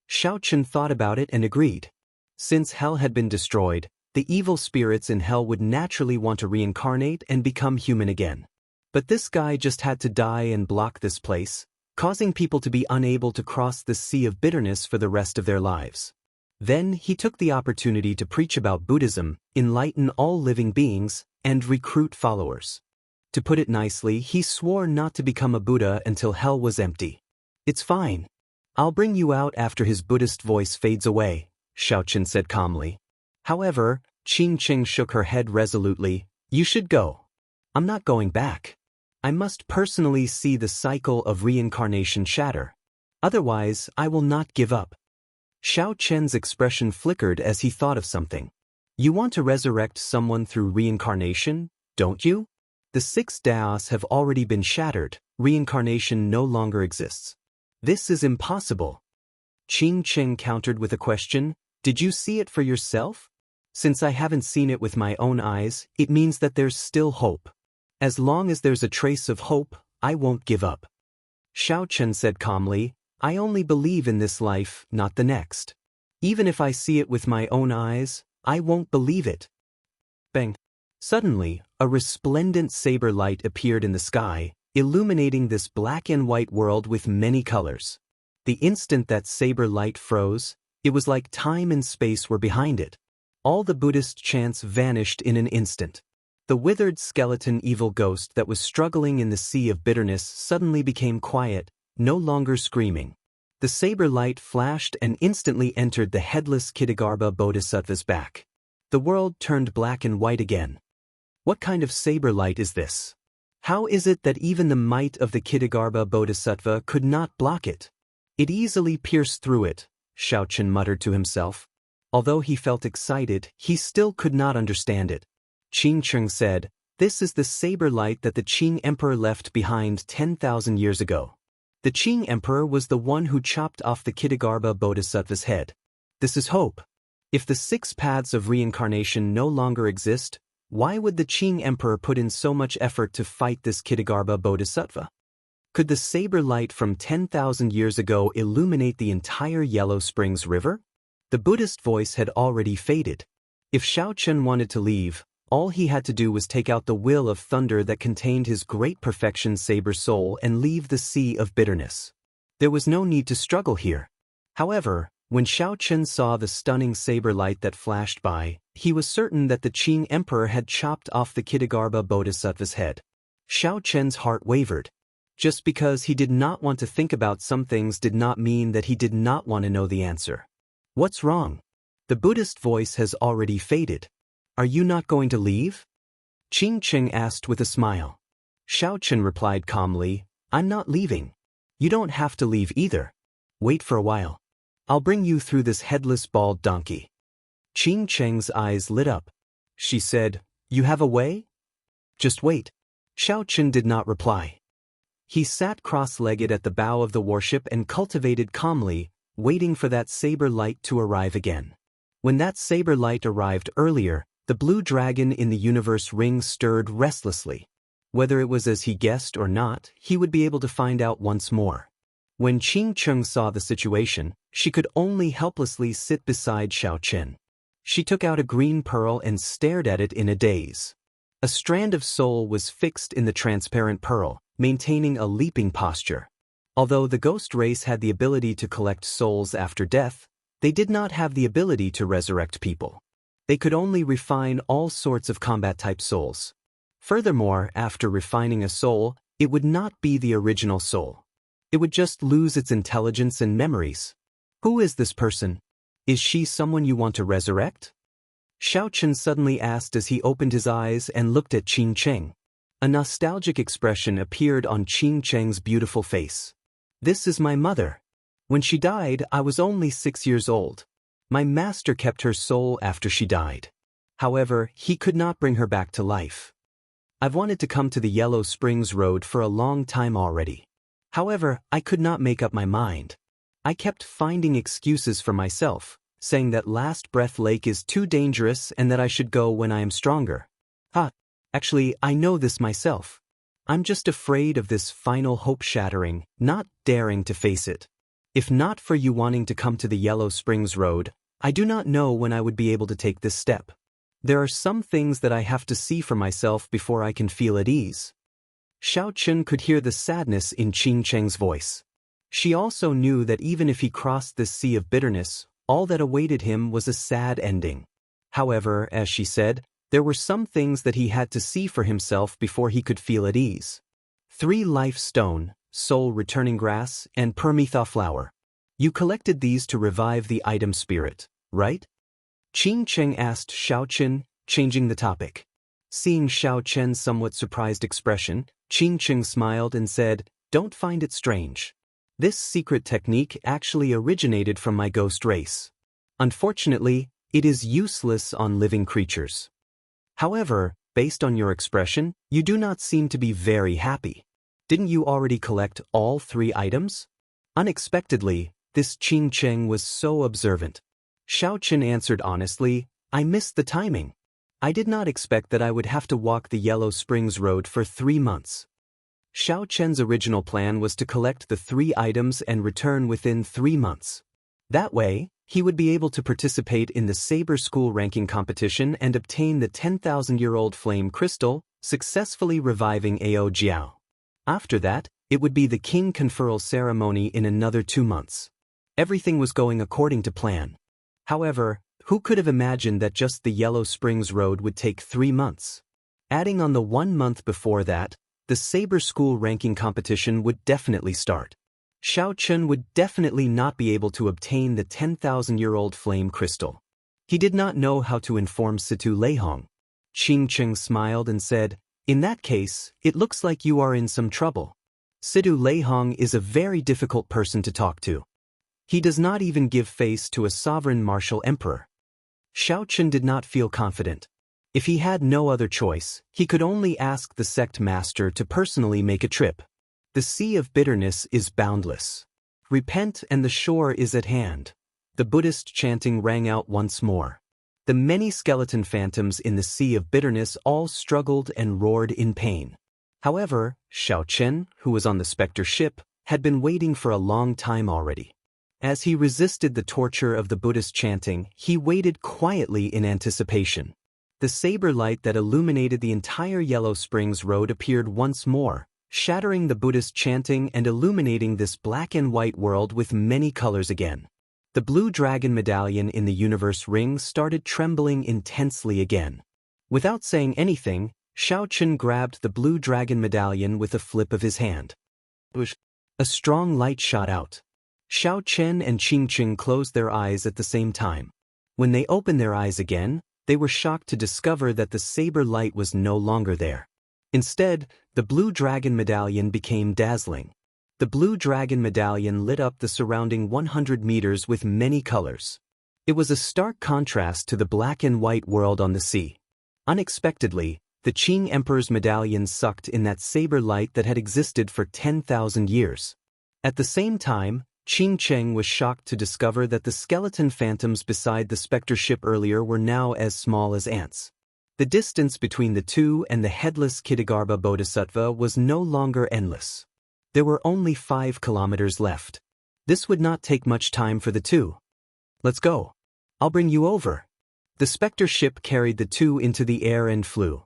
Xiaochen thought about it and agreed. Since hell had been destroyed, the evil spirits in hell would naturally want to reincarnate and become human again. But this guy just had to die and block this place, causing people to be unable to cross the sea of bitterness for the rest of their lives. Then he took the opportunity to preach about Buddhism, enlighten all living beings, and recruit followers. To put it nicely, he swore not to become a Buddha until hell was empty. "It's fine. I'll bring you out after his Buddhist voice fades away," Xiaochen said calmly. However, Qing Cheng shook her head resolutely. "You should go. I'm not going back. I must personally see the cycle of reincarnation shatter. Otherwise, I will not give up." Xiaochen's expression flickered as he thought of something. "You want to resurrect someone through reincarnation, don't you? The 6 Daoists have already been shattered. Reincarnation no longer exists. This is impossible." Qing Cheng countered with a question. "Did you see it for yourself? Since I haven't seen it with my own eyes, it means that there's still hope. As long as there's a trace of hope, I won't give up." Xiaochen said calmly, "I only believe in this life, not the next. Even if I see it with my own eyes, I won't believe it." Bang! Suddenly, a resplendent saber light appeared in the sky, illuminating this black and white world with many colors. The instant that saber light froze, it was like time and space were behind it. All the Buddhist chants vanished in an instant. The withered skeleton evil ghost that was struggling in the sea of bitterness suddenly became quiet, no longer screaming. The saber light flashed and instantly entered the headless Kitagarbha Bodhisattva's back. The world turned black and white again. What kind of saber light is this? How is it that even the might of the Kitagarbha Bodhisattva could not block it? It easily pierced through it, Xiaochen muttered to himself. Although he felt excited, he still could not understand it. Qing Cheng said, "This is the saber light that the Qing Emperor left behind 10,000 years ago. The Qing emperor was the one who chopped off the Kitagarbha bodhisattva's head. This is hope. If the 6 paths of reincarnation no longer exist, why would the Qing emperor put in so much effort to fight this Kitagarbha bodhisattva? Could the saber light from 10,000 years ago illuminate the entire Yellow Springs River? The Buddhist voice had already faded. If Xiaochen wanted to leave, all he had to do was take out the will of thunder that contained his great perfection saber soul and leave the sea of bitterness. There was no need to struggle here. However, when Xiaochen saw the stunning saber light that flashed by, he was certain that the Qing emperor had chopped off the Kitagarbha bodhisattva's head. Xiaochen's heart wavered. Just because he did not want to think about some things did not mean that he did not want to know the answer. What's wrong? The Buddhist voice has already faded. Are you not going to leave? Qing Cheng asked with a smile. Xiaochen replied calmly, I'm not leaving. You don't have to leave either. Wait for a while. I'll bring you through this headless bald donkey. Qing Cheng's eyes lit up. She said, You have a way? Just wait. Xiaochen did not reply. He sat cross-legged at the bow of the warship and cultivated calmly, waiting for that saber light to arrive again. When that saber light arrived earlier, the blue dragon in the universe ring stirred restlessly. Whether it was as he guessed or not, he would be able to find out once more. When Qing Cheng saw the situation, she could only helplessly sit beside Xiaochen. She took out a green pearl and stared at it in a daze. A strand of soul was fixed in the transparent pearl, maintaining a leaping posture. Although the ghost race had the ability to collect souls after death, they did not have the ability to resurrect people. They could only refine all sorts of combat-type souls. Furthermore, after refining a soul, it would not be the original soul. It would just lose its intelligence and memories. Who is this person? Is she someone you want to resurrect? Xiaochen suddenly asked as he opened his eyes and looked at Qing Cheng. A nostalgic expression appeared on Qing Cheng's beautiful face. This is my mother. When she died, I was only 6 years old. My master kept her soul after she died. However, he could not bring her back to life. I've wanted to come to the Yellow Springs Road for a long time already. However, I could not make up my mind. I kept finding excuses for myself, saying that Last Breath Lake is too dangerous and that I should go when I am stronger. Actually, I know this myself. I'm just afraid of this final hope shattering, not daring to face it. If not for you wanting to come to the Yellow Springs Road, I do not know when I would be able to take this step. There are some things that I have to see for myself before I can feel at ease. Xiaochen could hear the sadness in Qing Cheng's voice. She also knew that even if he crossed this sea of bitterness, all that awaited him was a sad ending. However, as she said, there were some things that he had to see for himself before he could feel at ease. 3 life stone, soul returning grass, and permetha flower. You collected these to revive the item spirit, right? Qing Cheng asked Xiaochen, changing the topic. Seeing Xiaochen's somewhat surprised expression, Qing Cheng smiled and said, Don't find it strange. This secret technique actually originated from my ghost race. Unfortunately, it is useless on living creatures. However, based on your expression, you do not seem to be very happy. Didn't you already collect all 3 items? Unexpectedly, this Qing Cheng was so observant. Xiaochen answered honestly, I missed the timing. I did not expect that I would have to walk the Yellow Springs Road for 3 months. Xiaochen's original plan was to collect the 3 items and return within 3 months. That way, he would be able to participate in the Saber School ranking competition and obtain the 10,000-year-old flame crystal, successfully reviving Ao Jiao. After that, it would be the king conferral ceremony in another 2 months. Everything was going according to plan. However, who could have imagined that just the Yellow Springs Road would take 3 months? Adding on the 1 month before that, the Saber School ranking competition would definitely start. Xiaochen would definitely not be able to obtain the 10,000-year-old flame crystal. He did not know how to inform Situ Leihong. Qing Cheng smiled and said, In that case, it looks like you are in some trouble. Situ Leihong is a very difficult person to talk to. He does not even give face to a sovereign martial emperor. Xiaochen did not feel confident. If he had no other choice, he could only ask the sect master to personally make a trip. The sea of bitterness is boundless. Repent and the shore is at hand. The Buddhist chanting rang out once more. The many skeleton phantoms in the sea of bitterness all struggled and roared in pain. However, Xiaochen, who was on the specter ship, had been waiting for a long time already. As he resisted the torture of the Buddhist chanting, he waited quietly in anticipation. The saber light that illuminated the entire Yellow Springs Road appeared once more, shattering the Buddhist chanting and illuminating this black and white world with many colors again. The blue dragon medallion in the universe ring started trembling intensely again. Without saying anything, Xiaochen grabbed the blue dragon medallion with a flip of his hand. A strong light shot out. Xiaochen and Qingqing closed their eyes at the same time. When they opened their eyes again, they were shocked to discover that the saber light was no longer there. Instead, the blue dragon medallion became dazzling. The blue dragon medallion lit up the surrounding 100 meters with many colors. It was a stark contrast to the black and white world on the sea. Unexpectedly, the Qing Emperor's medallion sucked in that saber light that had existed for 10,000 years. At the same time, Qing Cheng was shocked to discover that the skeleton phantoms beside the specter ship earlier were now as small as ants. The distance between the two and the headless Kitagarbha Bodhisattva was no longer endless. There were only 5 kilometers left. This would not take much time for the two. Let's go. I'll bring you over. The specter ship carried the two into the air and flew.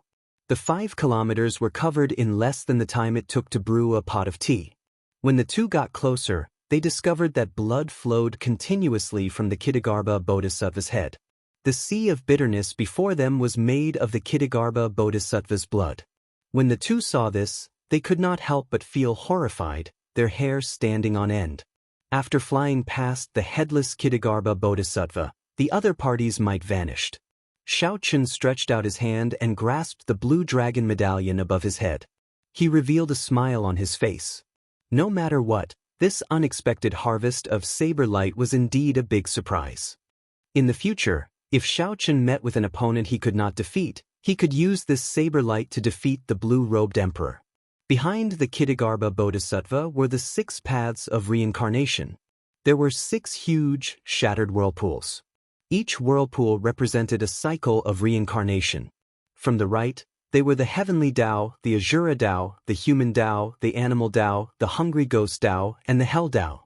The 5 kilometers were covered in less than the time it took to brew a pot of tea. When the two got closer, they discovered that blood flowed continuously from the Kitagarbha Bodhisattva's head. The sea of bitterness before them was made of the Kitagarbha Bodhisattva's blood. When the two saw this, they could not help but feel horrified, their hair standing on end. After flying past the headless Kitagarbha Bodhisattva, the other parties might vanished. Xiaochen stretched out his hand and grasped the blue dragon medallion above his head. He revealed a smile on his face. No matter what, this unexpected harvest of saber light was indeed a big surprise. In the future, if Xiaochen met with an opponent he could not defeat, he could use this saber light to defeat the blue-robed emperor. Behind the Kitagarbha Bodhisattva were the 6 paths of reincarnation. There were 6 huge, shattered whirlpools. Each whirlpool represented a cycle of reincarnation. From the right, they were the heavenly Tao, the Azura Tao, the human Tao, the animal Tao, the hungry ghost Tao, and the hell Tao.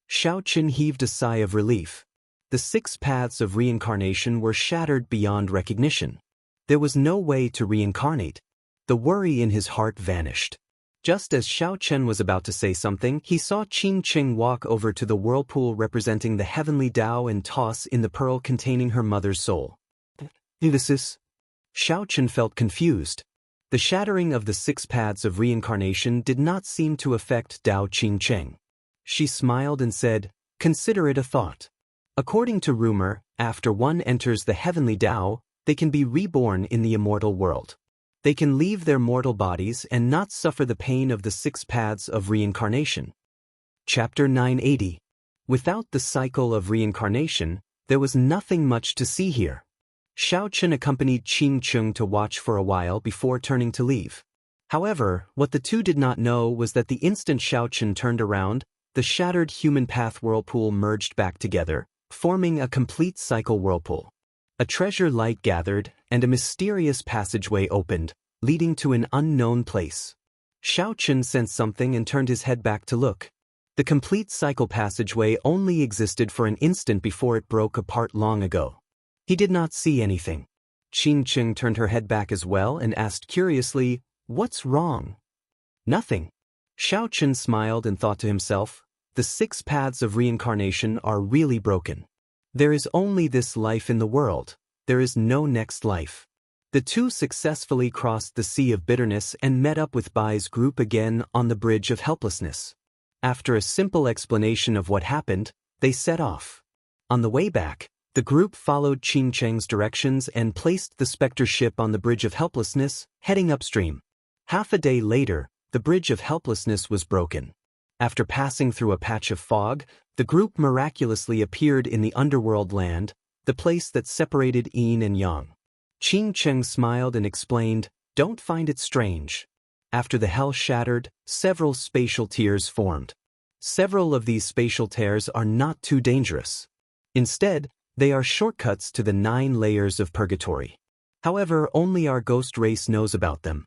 Xiaochen heaved a sigh of relief. The 6 paths of reincarnation were shattered beyond recognition. There was no way to reincarnate. The worry in his heart vanished. Just as Xiaochen was about to say something, he saw Qingqing walk over to the whirlpool representing the heavenly Tao and toss in the pearl containing her mother's soul. This? Xiaochen felt confused. The shattering of the 6 paths of reincarnation did not seem to affect Tao Qingqing. She smiled and said, "Consider it a thought. According to rumor, after one enters the heavenly Tao, they can be reborn in the immortal world. They can leave their mortal bodies and not suffer the pain of the 6 paths of reincarnation." Chapter 980. Without the cycle of reincarnation, there was nothing much to see here. Xiaochen accompanied Qingqing to watch for a while before turning to leave. However, what the two did not know was that the instant Xiaochen turned around, the shattered human path whirlpool merged back together, forming a complete cycle whirlpool. A treasure light gathered, and a mysterious passageway opened, leading to an unknown place. Xiaochen sensed something and turned his head back to look. The complete cycle passageway only existed for an instant before it broke apart long ago. He did not see anything. Qingqing turned her head back as well and asked curiously, "What's wrong?" "Nothing." Xiaochen smiled and thought to himself, "The 6 paths of reincarnation are really broken. There is only this life in the world. There is no next life." The two successfully crossed the Sea of Bitterness and met up with Bai's group again on the Bridge of Helplessness. After a simple explanation of what happened, they set off. On the way back, the group followed Qingcheng's directions and placed the specter ship on the Bridge of Helplessness, heading upstream. Half a day later, the Bridge of Helplessness was broken. After passing through a patch of fog, the group miraculously appeared in the underworld land, the place that separated yin and yang. Qingcheng smiled and explained, "Don't find it strange. After the hell shattered, several spatial tiers formed. Several of these spatial tears are not too dangerous. Instead, they are shortcuts to the 9 layers of purgatory. However, only our ghost race knows about them.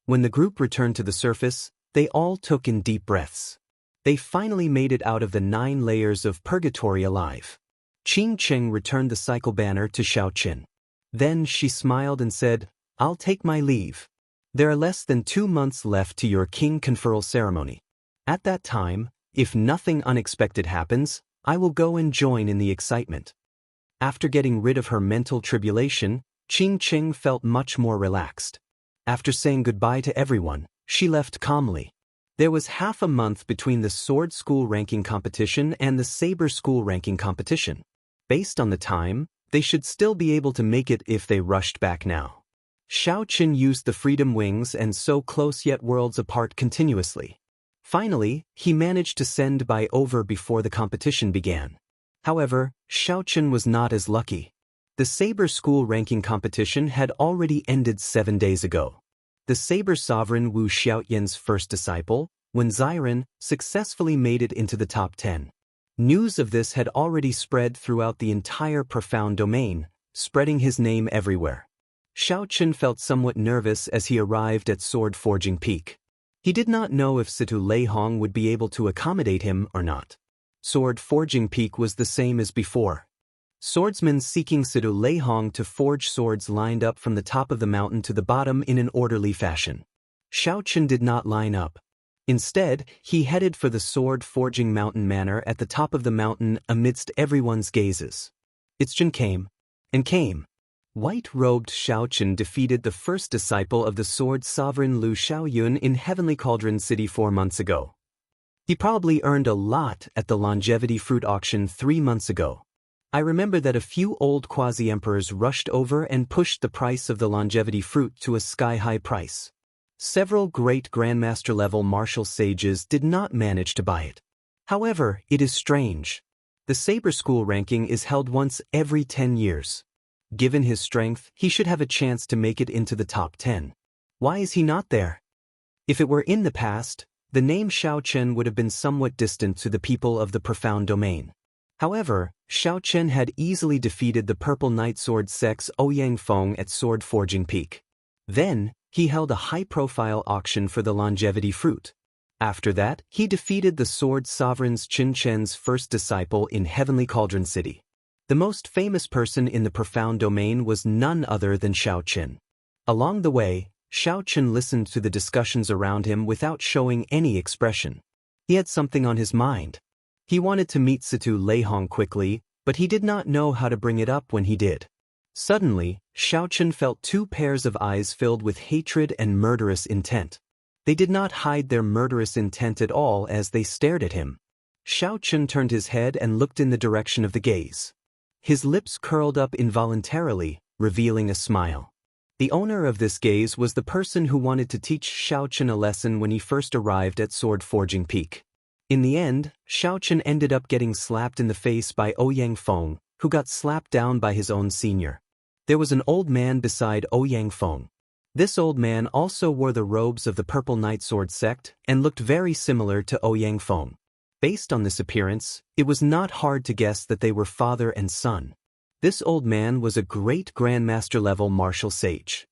When the group returned to the surface, they all took in deep breaths. They finally made it out of the 9 layers of purgatory alive. Qing Cheng returned the cycle banner to Xiaoqin. Then she smiled and said, "I'll take my leave. There are less than 2 months left to your king conferral ceremony. At that time, if nothing unexpected happens, I will go and join in the excitement." After getting rid of her mental tribulation, Qing Cheng felt much more relaxed. After saying goodbye to everyone, she left calmly. There was half a month between the sword school ranking competition and the saber school ranking competition. Based on the time, they should still be able to make it if they rushed back now. Xiaoqin used the freedom wings and so close yet worlds apart continuously. Finally, he managed to send by over before the competition began. However, Xiaoqin was not as lucky. The saber school ranking competition had already ended 7 days ago. The saber sovereign Wu Xiaoyan's first disciple, Wen Ziren, successfully made it into the top 10. News of this had already spread throughout the entire profound domain, spreading his name everywhere. Xiaoqin felt somewhat nervous as he arrived at Sword Forging Peak. He did not know if Situ Leihong would be able to accommodate him or not. Sword Forging Peak was the same as before. Swordsmen seeking Situ Leihong to forge swords lined up from the top of the mountain to the bottom in an orderly fashion. Xiaoqin did not line up. Instead, he headed for the sword forging mountain manor at the top of the mountain amidst everyone's gazes. Itchen came and came. White-robed Xiaoqin defeated the first disciple of the sword sovereign Lu Xiaoyun in Heavenly Cauldron City 4 months ago. He probably earned a lot at the longevity fruit auction 3 months ago. I remember that a few old quasi-emperors rushed over and pushed the price of the longevity fruit to a sky-high price. Several great grandmaster-level martial sages did not manage to buy it. However, it is strange. The saber school ranking is held once every 10 years. Given his strength, he should have a chance to make it into the top 10. Why is he not there? If it were in the past, the name Xiaoqin would have been somewhat distant to the people of the profound domain. However, Xiaoqin had easily defeated the Purple Knight Sword Sex Ouyang Feng at Sword Forging Peak. Then, he held a high-profile auction for the longevity fruit. After that, he defeated the Sword Sovereign's Qin Chen's first disciple in Heavenly Cauldron City. The most famous person in the profound domain was none other than Xiaoqin. Along the way, Xiaoqin listened to the discussions around him without showing any expression. He had something on his mind. He wanted to meet Situ Leihong quickly, but he did not know how to bring it up when he did. Suddenly, Xiaoqin felt 2 pairs of eyes filled with hatred and murderous intent. They did not hide their murderous intent at all as they stared at him. Xiaoqin turned his head and looked in the direction of the gaze. His lips curled up involuntarily, revealing a smile. The owner of this gaze was the person who wanted to teach Xiaoqin a lesson when he first arrived at Sword Forging Peak. In the end, Xiaoqin ended up getting slapped in the face by Ouyang Feng, who got slapped down by his own senior. There was an old man beside Ouyang Feng. This old man also wore the robes of the Purple Knight Sword sect and looked very similar to Ouyang Feng. Based on this appearance, it was not hard to guess that they were father and son. This old man was a great grandmaster-level martial sage.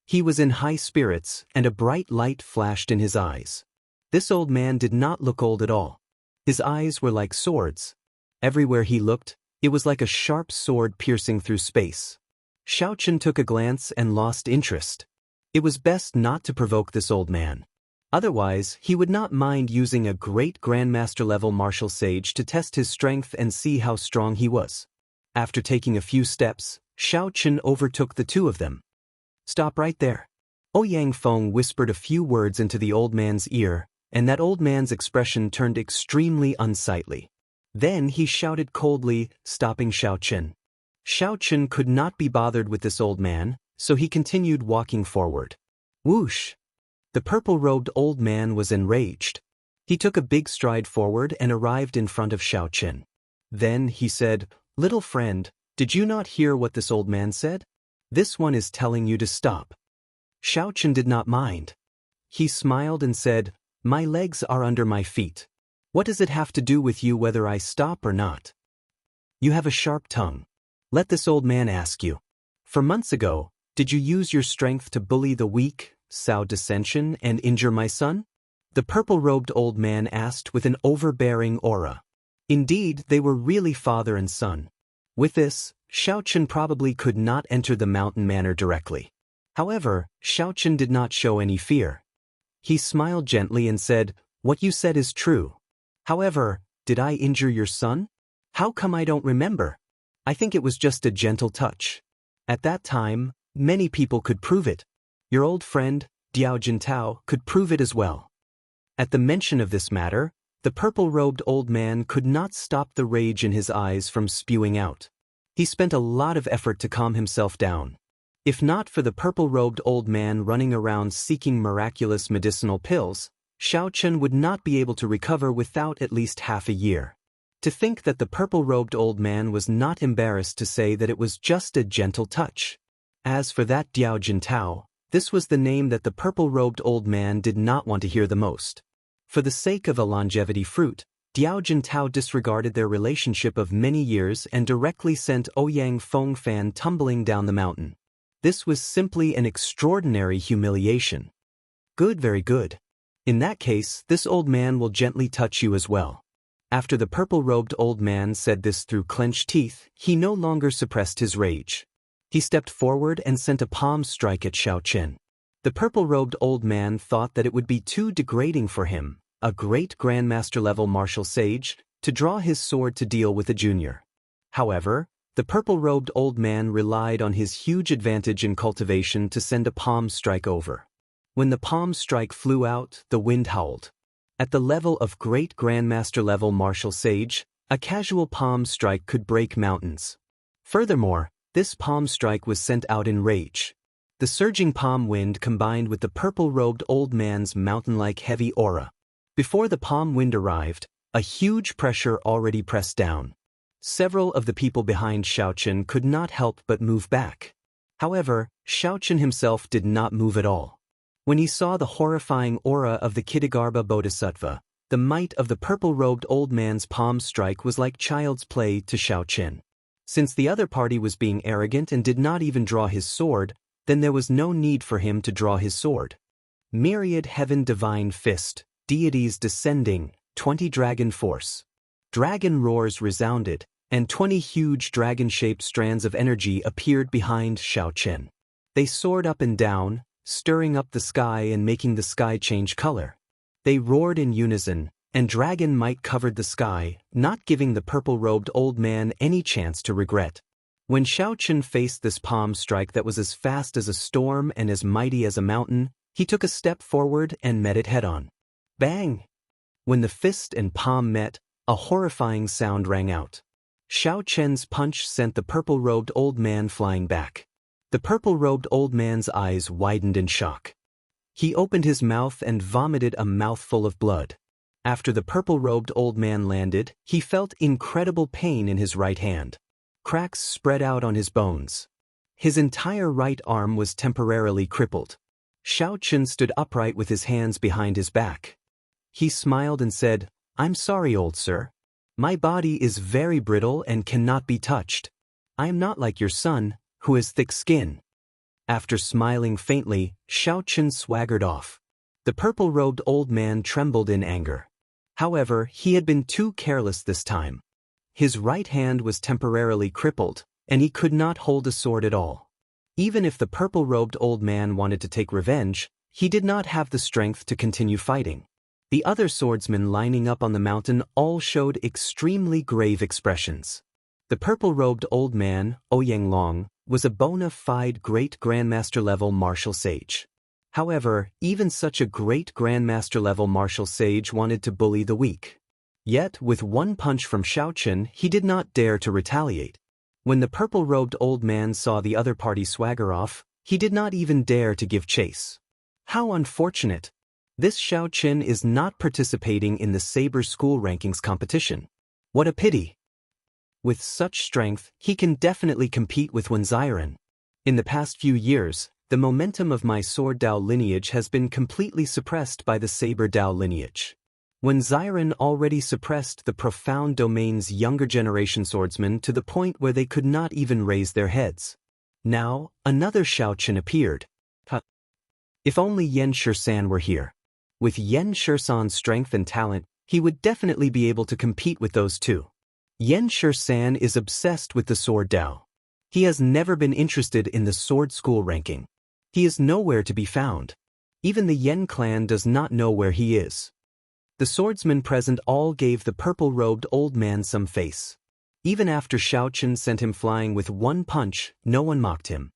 He was in high spirits, and a bright light flashed in his eyes. This old man did not look old at all. His eyes were like swords. Everywhere he looked, it was like a sharp sword piercing through space. Xiaoqin took a glance and lost interest. It was best not to provoke this old man. Otherwise, he would not mind using a great grandmaster-level martial sage to test his strength and see how strong he was. After taking a few steps, Xiaoqin overtook the 2 of them. "Stop right there." Ouyang Feng whispered a few words into the old man's ear, and that old man's expression turned extremely unsightly. Then he shouted coldly, stopping Xiaoqin. Xiaoqin could not be bothered with this old man, so he continued walking forward. Whoosh! The purple-robed old man was enraged. He took a big stride forward and arrived in front of Xiaoqin. Then he said, "Little friend, did you not hear what this old man said? This one is telling you to stop." Xiaoqin did not mind. He smiled and said, "My legs are under my feet. What does it have to do with you whether I stop or not? You have a sharp tongue. Let this old man ask you. For months ago, did you use your strength to bully the weak, sow dissension, and injure my son?" The purple-robed old man asked with an overbearing aura. Indeed, they were really father and son. With this, Xiaochen probably could not enter the mountain manor directly. However, Xiaochen did not show any fear. He smiled gently and said, "What you said is true. However, did I injure your son? How come I don't remember? I think it was just a gentle touch. At that time, many people could prove it. Your old friend, Diao Jintao, could prove it as well." At the mention of this matter, the purple-robed old man could not stop the rage in his eyes from spewing out. He spent a lot of effort to calm himself down. If not for the purple-robed old man running around seeking miraculous medicinal pills, Xiaochen would not be able to recover without at least half a year. To think that the purple-robed old man was not embarrassed to say that it was just a gentle touch. As for that Diao Jintao, this was the name that the purple-robed old man did not want to hear the most. For the sake of a longevity fruit, Diao Jintao disregarded their relationship of many years and directly sent Ouyang Fengfan tumbling down the mountain. This was simply an extraordinary humiliation. Good, very good. In that case, this old man will gently touch you as well. After the purple-robed old man said this through clenched teeth, he no longer suppressed his rage. He stepped forward and sent a palm strike at Xiaochen. The purple-robed old man thought that it would be too degrading for him, a great grandmaster-level martial sage, to draw his sword to deal with a junior. However, the purple-robed old man relied on his huge advantage in cultivation to send a palm strike over. When the palm strike flew out, the wind howled. At the level of great grandmaster-level martial sage, a casual palm strike could break mountains. Furthermore, this palm strike was sent out in rage. The surging palm wind combined with the purple-robed old man's mountain-like heavy aura. Before the palm wind arrived, a huge pressure already pressed down. Several of the people behind Xiaochen could not help but move back. However, Xiaochen himself did not move at all. When he saw the horrifying aura of the Kitagarbha Bodhisattva, the might of the purple-robed old man's palm strike was like child's play to Xiaochen. Since the other party was being arrogant and did not even draw his sword, then there was no need for him to draw his sword. Myriad Heaven Divine Fist, Deities Descending, 20 Dragon Force. Dragon roars resounded, and 20 huge dragon-shaped strands of energy appeared behind Xiaochen. They soared up and down, stirring up the sky and making the sky change color. They roared in unison, and dragon might covered the sky, not giving the purple-robed old man any chance to regret. When Xiaochen faced this palm strike that was as fast as a storm and as mighty as a mountain, he took a step forward and met it head-on. Bang! When the fist and palm met, a horrifying sound rang out. Xiaochen's punch sent the purple-robed old man flying back. The purple-robed old man's eyes widened in shock. He opened his mouth and vomited a mouthful of blood. After the purple-robed old man landed, he felt incredible pain in his right hand. Cracks spread out on his bones. His entire right arm was temporarily crippled. Xiaochen stood upright with his hands behind his back. He smiled and said, "I'm sorry, old sir. My body is very brittle and cannot be touched. I am not like your son, who has thick skin." After smiling faintly, Xiaochen swaggered off. The purple-robed old man trembled in anger. However, he had been too careless this time. His right hand was temporarily crippled, and he could not hold a sword at all. Even if the purple-robed old man wanted to take revenge, he did not have the strength to continue fighting. The other swordsmen lining up on the mountain all showed extremely grave expressions. The purple-robed old man, Ouyang Long, was a bona fide great grandmaster-level martial sage. However, even such a great grandmaster-level martial sage wanted to bully the weak. Yet, with one punch from Xiaochen, he did not dare to retaliate. When the purple-robed old man saw the other party swagger off, he did not even dare to give chase. How unfortunate! This Xiaochen is not participating in the Saber School Rankings competition. What a pity! With such strength, he can definitely compete with Wenziren. In the past few years, The momentum of my sword Dao lineage has been completely suppressed by the saber Dao lineage. When Xiren already suppressed the profound domain's younger generation swordsmen to the point where they could not even raise their heads. Now, another Xiaochen appeared. If only Yan Shisan were here. With Yan Shisan's strength and talent, he would definitely be able to compete with those two. Yan Shisan is obsessed with the sword Dao. He has never been interested in the sword school ranking. He is nowhere to be found. Even the Yan clan does not know where he is. The swordsmen present all gave the purple-robed old man some face. Even after Xiaochen sent him flying with one punch, no one mocked him.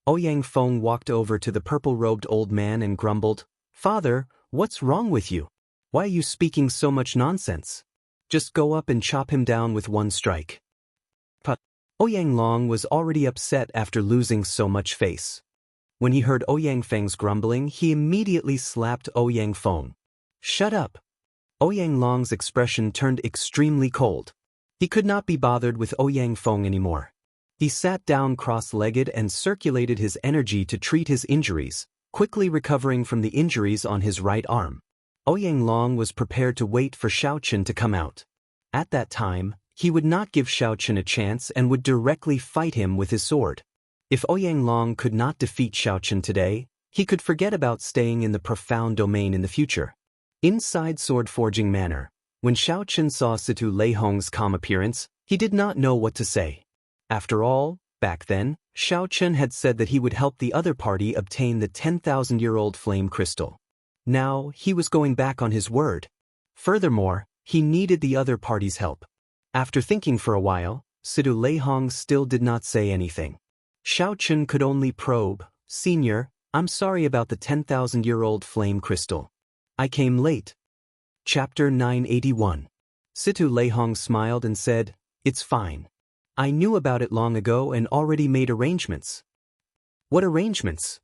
Ouyang Feng walked over to the purple-robed old man and grumbled, "Father, what's wrong with you? Why are you speaking so much nonsense? Just go up and chop him down with one strike." Ouyang Long was already upset after losing so much face. When he heard Ouyang Feng's grumbling, he immediately slapped Ouyang Feng. "Shut up." Ouyang Long's expression turned extremely cold. He could not be bothered with Ouyang Feng anymore. He sat down cross-legged and circulated his energy to treat his injuries, quickly recovering from the injuries on his right arm. Ouyang Long was prepared to wait for Xiaochen to come out. At that time, he would not give Xiaochen a chance and would directly fight him with his sword. If Ouyang Long could not defeat Xiaochen today, he could forget about staying in the profound domain in the future. Inside Sword Forging Manor, when Xiaochen saw Situ Leihong's calm appearance, he did not know what to say. After all, back then, Xiaochen had said that he would help the other party obtain the 10,000-year-old flame crystal. Now, he was going back on his word. Furthermore, he needed the other party's help. After thinking for a while, Situ Leihong still did not say anything. Xiaochen could only probe, "Senior, I'm sorry about the 10,000-year-old flame crystal. I came late." Chapter 981. Situ Leihong smiled and said, "It's fine. I knew about it long ago and already made arrangements." "What arrangements?"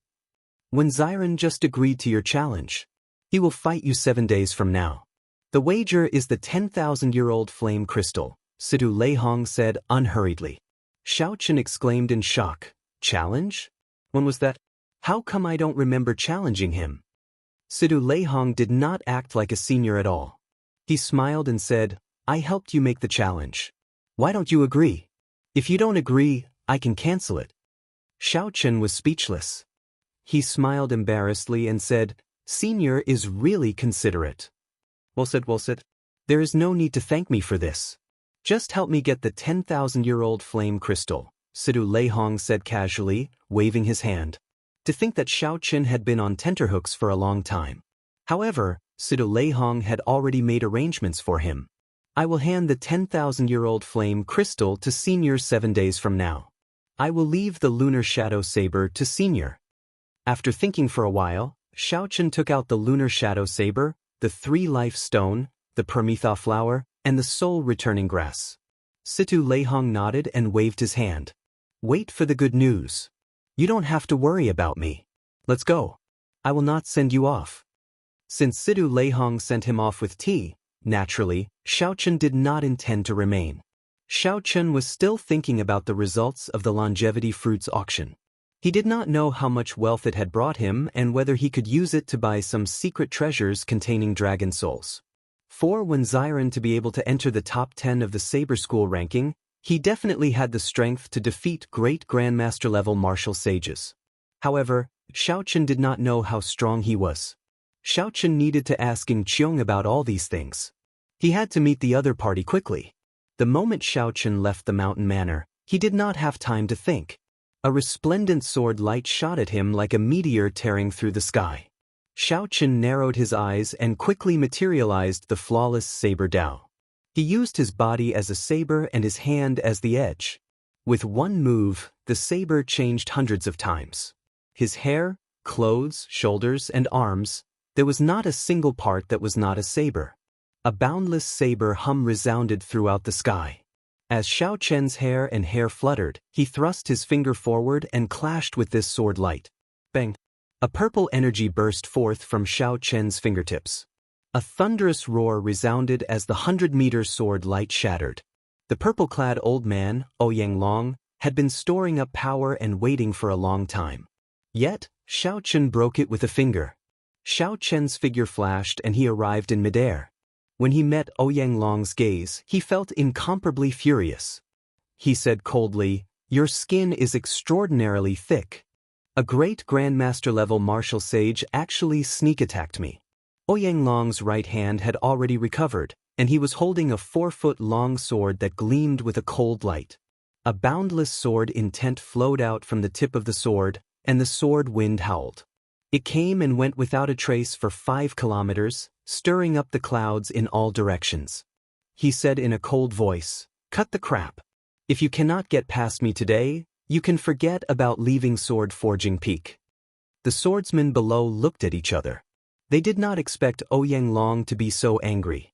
"When Xiren just agreed to your challenge. He will fight you 7 days from now. The wager is the 10,000-year-old flame crystal," Situ Leihong said unhurriedly. Xiaochen exclaimed in shock, "Challenge? When was that? How come I don't remember challenging him?" Situ Leihong did not act like a senior at all. He smiled and said, "I helped you make the challenge. Why don't you agree? If you don't agree, I can cancel it." Xiaochen was speechless. He smiled embarrassedly and said, "Senior is really considerate." Well said. There is no need to thank me for this. Just help me get the 10,000-year-old flame crystal," Situ Leihong said casually, waving his hand. To think that Xiaochen had been on tenterhooks for a long time. However, Situ Leihong had already made arrangements for him. "I will hand the 10,000-year-old flame crystal to Senior 7 days from now. I will leave the lunar shadow saber to Senior." After thinking for a while, Xiaochen took out the lunar shadow saber, the 3-life stone, the Prometha flower, and the soul-returning grass. Situ Leihong nodded and waved his hand. "Wait for the good news. You don't have to worry about me. Let's go. I will not send you off." Since Situ Leihong sent him off with tea, naturally, Xiaochen did not intend to remain. Xiaochen was still thinking about the results of the longevity fruits auction. He did not know how much wealth it had brought him and whether he could use it to buy some secret treasures containing dragon souls. For when Xiren to be able to enter the top 10 of the Saber School ranking, he definitely had the strength to defeat great Grandmaster-level martial sages. However, Xiaochen did not know how strong he was. Xiaochen needed to ask Ying Qiong about all these things. He had to meet the other party quickly. The moment Xiaochen left the mountain manor, he did not have time to think. A resplendent sword light shot at him like a meteor tearing through the sky. Xiaochen narrowed his eyes and quickly materialized the flawless saber Dao. He used his body as a saber and his hand as the edge. With one move, the saber changed hundreds of times. His hair, clothes, shoulders, and arms, there was not a single part that was not a saber. A boundless saber hum resounded throughout the sky. As Xiaochen's hair and hair fluttered, he thrust his finger forward and clashed with this sword light. Bang! A purple energy burst forth from Xiaochen's fingertips. A thunderous roar resounded as the 100-meter sword light shattered. The purple-clad old man, Ouyang Long, had been storing up power and waiting for a long time. Yet, Xiao Chen broke it with a finger. Xiao Chen's figure flashed and he arrived in midair. When he met Ouyang Long's gaze, he felt incomparably furious. He said coldly, "Your skin is extraordinarily thick. A great Grandmaster-level martial sage actually sneak-attacked me." Ouyang Long's right hand had already recovered, and he was holding a 4-foot-long sword that gleamed with a cold light. A boundless sword intent flowed out from the tip of the sword, and the sword wind howled. It came and went without a trace for 5 kilometers, stirring up the clouds in all directions. He said in a cold voice, "Cut the crap. If you cannot get past me today, you can forget about leaving Sword Forging Peak." The swordsmen below looked at each other. They did not expect Ouyang Long to be so angry.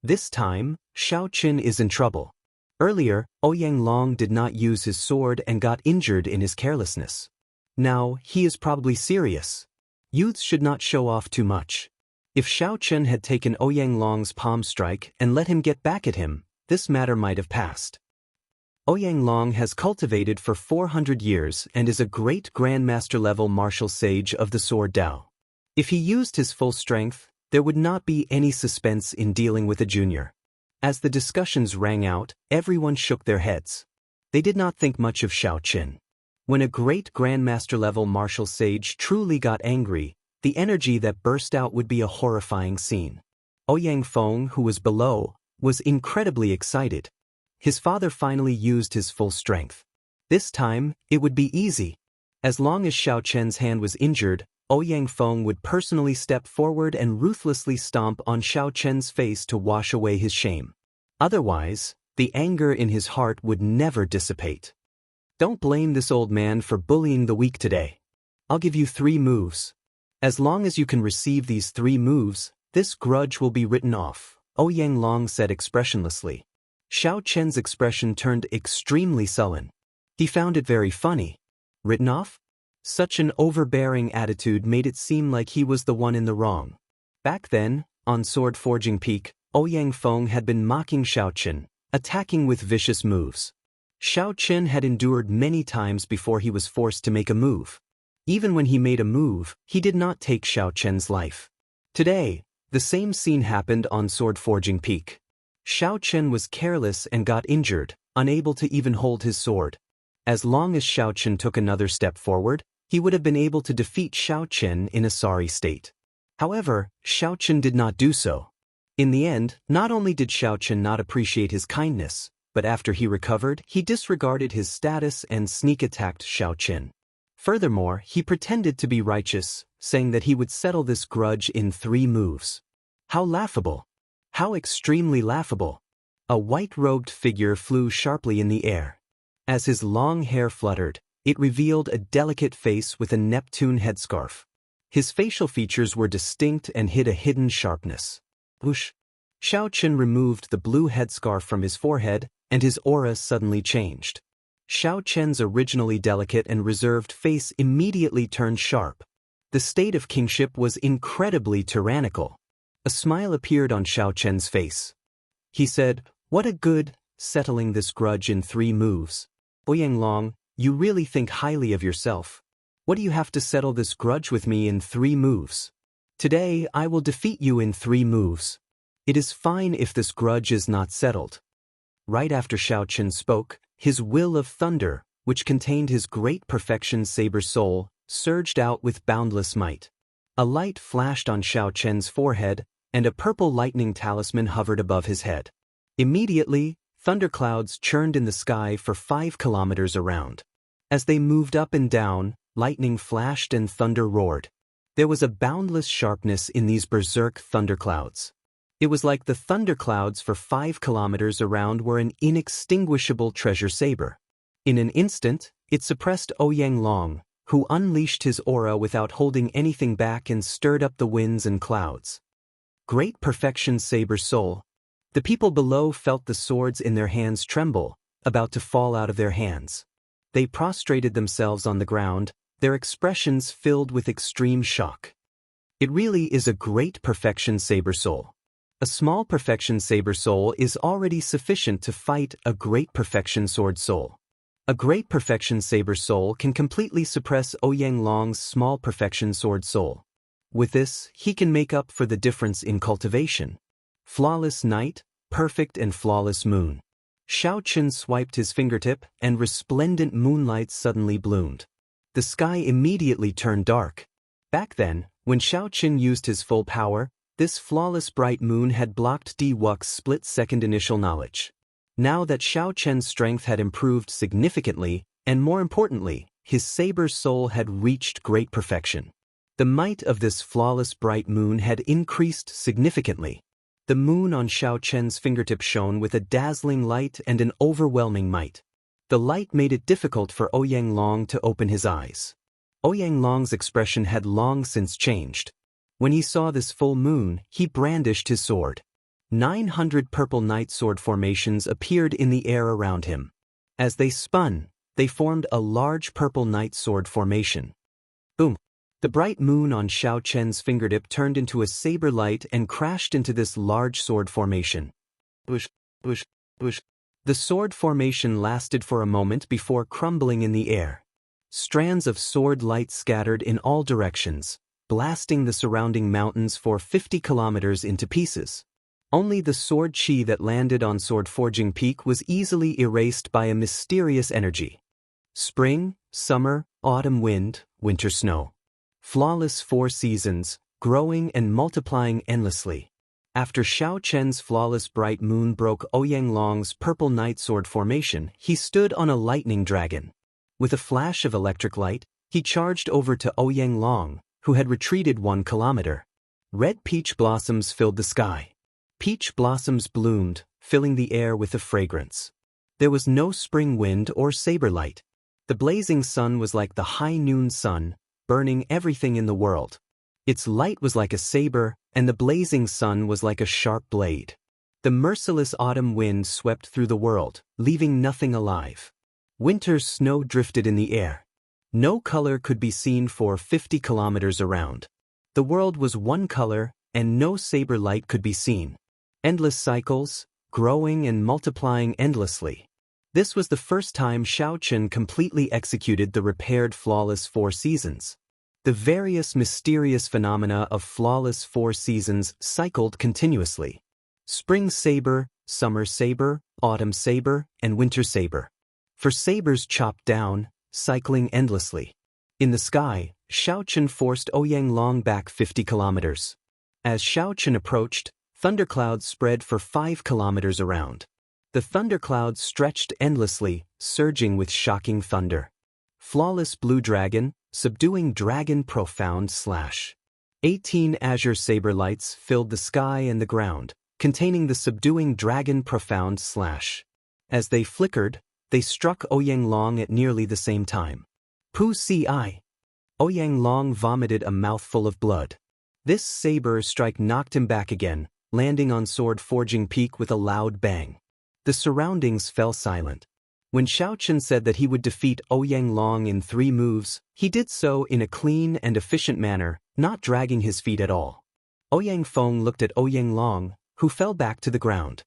This time, Xiao Chen is in trouble. Earlier, Ouyang Long did not use his sword and got injured in his carelessness. Now, he is probably serious. Youths should not show off too much. If Xiao Chen had taken Ouyang Long's palm strike and let him get back at him, this matter might have passed. Ouyang Long has cultivated for 400 years and is a great Grandmaster-level martial sage of the Sword Dao. If he used his full strength, there would not be any suspense in dealing with a junior. As the discussions rang out, everyone shook their heads. They did not think much of Xiao Chen. When a great Grandmaster-level martial sage truly got angry, the energy that burst out would be a horrifying scene. Ouyang Feng, who was below, was incredibly excited. His father finally used his full strength. This time, it would be easy. As long as Xiao Chen's hand was injured, Ouyang Feng would personally step forward and ruthlessly stomp on Xiao Chen's face to wash away his shame. Otherwise, the anger in his heart would never dissipate. "Don't blame this old man for bullying the weak today. I'll give you 3 moves. As long as you can receive these 3 moves, this grudge will be written off," Ouyang Long said expressionlessly. Xiao Chen's expression turned extremely sullen. He found it very funny. Written off? Such an overbearing attitude made it seem like he was the one in the wrong. Back then, on Sword Forging Peak, Ouyang Feng had been mocking Xiao Chen, attacking with vicious moves. Xiao Chen had endured many times before he was forced to make a move. Even when he made a move, he did not take Xiao Chen's life. Today, the same scene happened on Sword Forging Peak. Xiao Chen was careless and got injured, unable to even hold his sword. As long as Xiao Chen took another step forward, he would have been able to defeat Xiao Chen in a sorry state. However, Xiao Chen did not do so. In the end, not only did Xiao Chen not appreciate his kindness, but after he recovered, he disregarded his status and sneak-attacked Xiao Chen. Furthermore, he pretended to be righteous, saying that he would settle this grudge in 3 moves. How laughable! How extremely laughable! A white-robed figure flew sharply in the air. As his long hair fluttered, it revealed a delicate face with a Neptune headscarf. His facial features were distinct and hid a hidden sharpness. Whoosh! Xiao Chen removed the blue headscarf from his forehead, and his aura suddenly changed. Xiao Chen's originally delicate and reserved face immediately turned sharp. The state of kingship was incredibly tyrannical. A smile appeared on Xiao Chen's face. He said, "What a good, settling this grudge in 3 moves. Ouyang Long, you really think highly of yourself. What do you have to settle this grudge with me in 3 moves? Today I will defeat you in 3 moves. It is fine if this grudge is not settled." Right after Xiao Chen spoke, his will of thunder, which contained his great perfection saber soul, surged out with boundless might. A light flashed on Xiao Chen's forehead, and a purple lightning talisman hovered above his head. Immediately, thunderclouds churned in the sky for 5 kilometers around. As they moved up and down, lightning flashed and thunder roared. There was a boundless sharpness in these berserk thunderclouds. It was like the thunderclouds for 5 kilometers around were an inextinguishable treasure saber. In an instant, it suppressed Ouyang Long, who unleashed his aura without holding anything back and stirred up the winds and clouds. Great perfection saber soul. The people below felt the swords in their hands tremble, about to fall out of their hands. They prostrated themselves on the ground, their expressions filled with extreme shock. It really is a great perfection saber soul. A small perfection saber soul is already sufficient to fight a great perfection sword soul. A great perfection saber soul can completely suppress Ouyang Long's small perfection sword soul. With this, he can make up for the difference in cultivation. Flawless night, perfect and flawless moon. Xiaochen swiped his fingertip, and resplendent moonlight suddenly bloomed. The sky immediately turned dark. Back then, when Xiaochen used his full power, this flawless bright moon had blocked Di Wux's split-second initial knowledge. Now that Xiaochen's strength had improved significantly, and more importantly, his saber soul had reached great perfection. The might of this flawless bright moon had increased significantly. The moon on Xiaochen's fingertip shone with a dazzling light and an overwhelming might. The light made it difficult for Ouyang Long to open his eyes. Ouyang Long's expression had long since changed. When he saw this full moon, he brandished his sword. 900 purple night sword formations appeared in the air around him. As they spun, they formed a large purple night sword formation. Boom! The bright moon on Xiaochen's fingertip turned into a saber light and crashed into this large sword formation. Bush, bush, bush. The sword formation lasted for a moment before crumbling in the air. Strands of sword light scattered in all directions, blasting the surrounding mountains for 50 kilometers into pieces. Only the sword chi that landed on Sword Forging Peak was easily erased by a mysterious energy. Spring, summer, autumn wind, winter snow. Flawless 4 seasons, growing and multiplying endlessly. After Xiaochen's flawless bright moon broke Ouyang Long's purple night sword formation, he stood on a lightning dragon. With a flash of electric light, he charged over to Ouyang Long, who had retreated 1 kilometer. Red peach blossoms filled the sky. Peach blossoms bloomed, filling the air with a fragrance. There was no spring wind or saber light. The blazing sun was like the high noon sun, burning everything in the world. Its light was like a saber, and the blazing sun was like a sharp blade. The merciless autumn wind swept through the world, leaving nothing alive. Winter's snow drifted in the air. No color could be seen for 50 kilometers around. The world was one color, and no saber light could be seen. Endless cycles, growing and multiplying endlessly. This was the first time Xiaochen completely executed the repaired flawless 4 seasons. The various mysterious phenomena of flawless 4 seasons cycled continuously. Spring saber, summer saber, autumn saber, and winter saber. For sabers chopped down, cycling endlessly. In the sky, Xiaochen forced Ouyang Long back 50 kilometers. As Xiaochen approached, thunderclouds spread for 5 kilometers around. The thunderclouds stretched endlessly, surging with shocking thunder. Flawless blue dragon, subduing dragon profound slash. 18 azure saber lights filled the sky and the ground, containing the subduing dragon profound slash. As they flickered, they struck Ouyang Long at nearly the same time. Pu Si. Ouyang Long vomited a mouthful of blood. This saber strike knocked him back again, landing on Sword Forging Peak with a loud bang. The surroundings fell silent. When Xiaochen said that he would defeat Ouyang Long in 3 moves, he did so in a clean and efficient manner, not dragging his feet at all. Ouyang Feng looked at Ouyang Long, who fell back to the ground.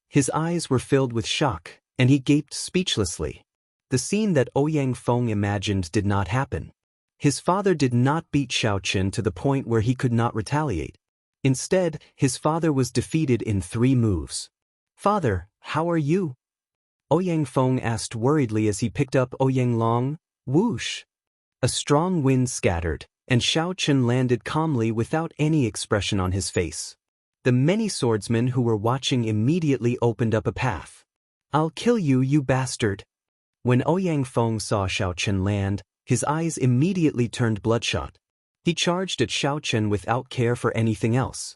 His eyes were filled with shock, and he gaped speechlessly. The scene that Ouyang Feng imagined did not happen. His father did not beat Xiaochen to the point where he could not retaliate. Instead, his father was defeated in 3 moves. "Father, how are you?" Ouyang Feng asked worriedly as he picked up Ouyang Long. Whoosh! A strong wind scattered, and Xiaochen landed calmly without any expression on his face. The many swordsmen who were watching immediately opened up a path. "I'll kill you, you bastard!" When Ouyang Feng saw Xiaochen land, his eyes immediately turned bloodshot. He charged at Xiaochen without care for anything else.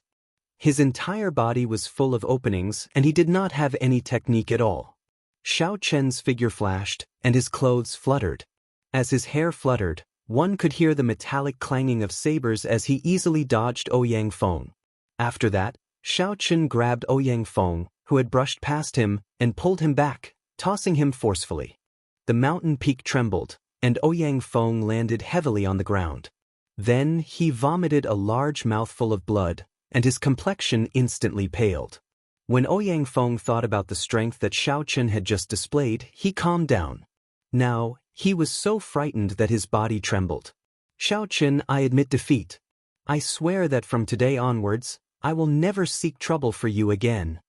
His entire body was full of openings, and he did not have any technique at all. Xiaochen's figure flashed, and his clothes fluttered. As his hair fluttered, one could hear the metallic clanging of sabers as he easily dodged Ouyang Feng. After that, Xiaochen grabbed Ouyang Feng, who had brushed past him, and pulled him back, tossing him forcefully. The mountain peak trembled, and Ouyang Feng landed heavily on the ground. Then he vomited a large mouthful of blood, and his complexion instantly paled. When Ouyang Feng thought about the strength that Xiaochen had just displayed, he calmed down. Now, he was so frightened that his body trembled. Xiaochen, I admit defeat. I swear that from today onwards, I will never seek trouble for you again.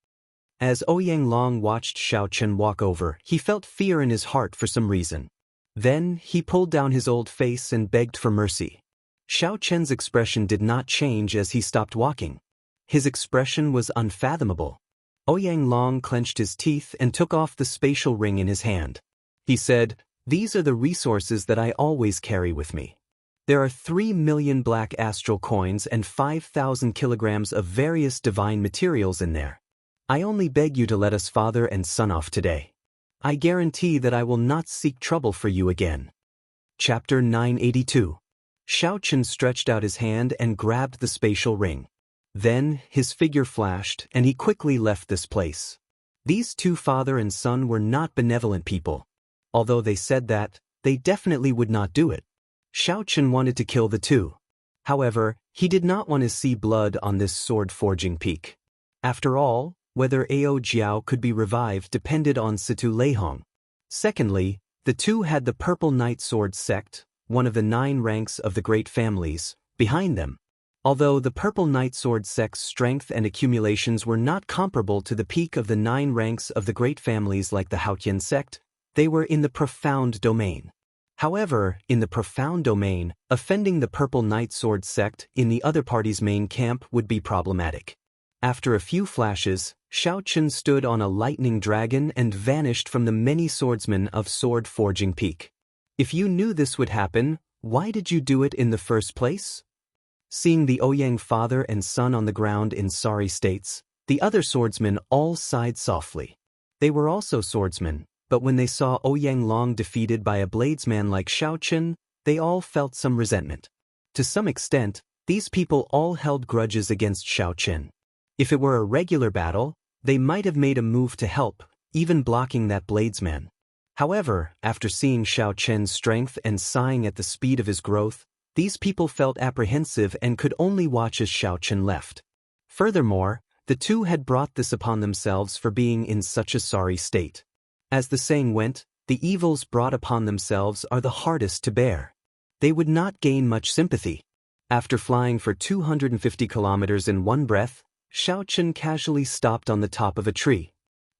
As Ouyang Long watched Xiaochen walk over, he felt fear in his heart for some reason. Then, he pulled down his old face and begged for mercy. Xiaochen's expression did not change as he stopped walking. His expression was unfathomable. Ouyang Long clenched his teeth and took off the spatial ring in his hand. He said, "These are the resources that I always carry with me. There are 3 million black astral coins and 5,000 kilograms of various divine materials in there. I only beg you to let us father and son off today. I guarantee that I will not seek trouble for you again." Chapter 982. Xiaochen stretched out his hand and grabbed the spatial ring. Then, his figure flashed, and he quickly left this place. These two father and son were not benevolent people. Although they said that, they definitely would not do it. Xiaochen wanted to kill the two. However, he did not want to see blood on this sword-forging peak. After all, whether Ao Jiao could be revived depended on Situ Leihong. Secondly, the two had the Purple Knight Sword sect, one of the 9 ranks of the great families, behind them. Although the Purple Knight Sword sect's strength and accumulations were not comparable to the peak of the 9 ranks of the great families like the Haotian sect, they were in the profound domain. However, in the profound domain, offending the Purple Knight Sword sect in the other party's main camp would be problematic. After a few flashes, Xiaochen stood on a lightning dragon and vanished from the many swordsmen of Sword Forging Peak. If you knew this would happen, why did you do it in the first place? Seeing the Ouyang father and son on the ground in sorry states, the other swordsmen all sighed softly. They were also swordsmen, but when they saw Ouyang Long defeated by a bladesman like Xiaochen, they all felt some resentment. To some extent, these people all held grudges against Xiaochen. If it were a regular battle, they might have made a move to help, even blocking that bladesman. However, after seeing Xiaochen's strength and sighing at the speed of his growth, these people felt apprehensive and could only watch as Xiaochen left. Furthermore, the two had brought this upon themselves for being in such a sorry state. As the saying went, the evils brought upon themselves are the hardest to bear. They would not gain much sympathy. After flying for 250 kilometers in one breath, Xiaochen casually stopped on the top of a tree.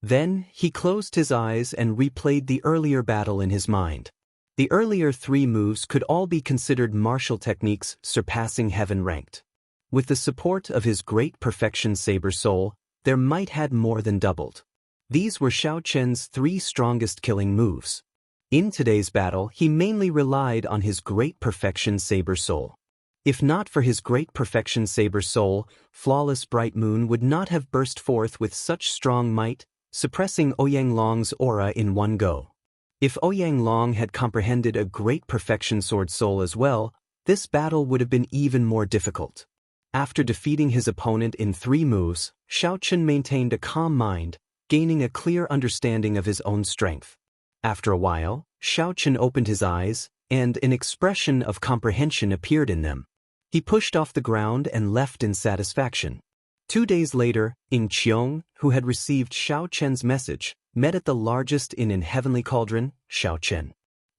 Then, he closed his eyes and replayed the earlier battle in his mind. The earlier 3 moves could all be considered martial techniques surpassing heaven ranked. With the support of his great perfection saber soul, their might had more than doubled. These were Xiaochen's 3 strongest killing moves. In today's battle, he mainly relied on his great perfection saber soul. If not for his great perfection saber soul, flawless bright moon would not have burst forth with such strong might, suppressing Ouyang Long's aura in one go. If Ouyang Long had comprehended a great perfection sword soul as well, this battle would have been even more difficult. After defeating his opponent in 3 moves, Xiaochen maintained a calm mind, gaining a clear understanding of his own strength. After a while, Xiaochen opened his eyes, and an expression of comprehension appeared in them. He pushed off the ground and left in satisfaction. 2 days later, Ying Qiong, who had received Xiaochen's message, met at the largest inn in Heavenly Cauldron, Xiaochen.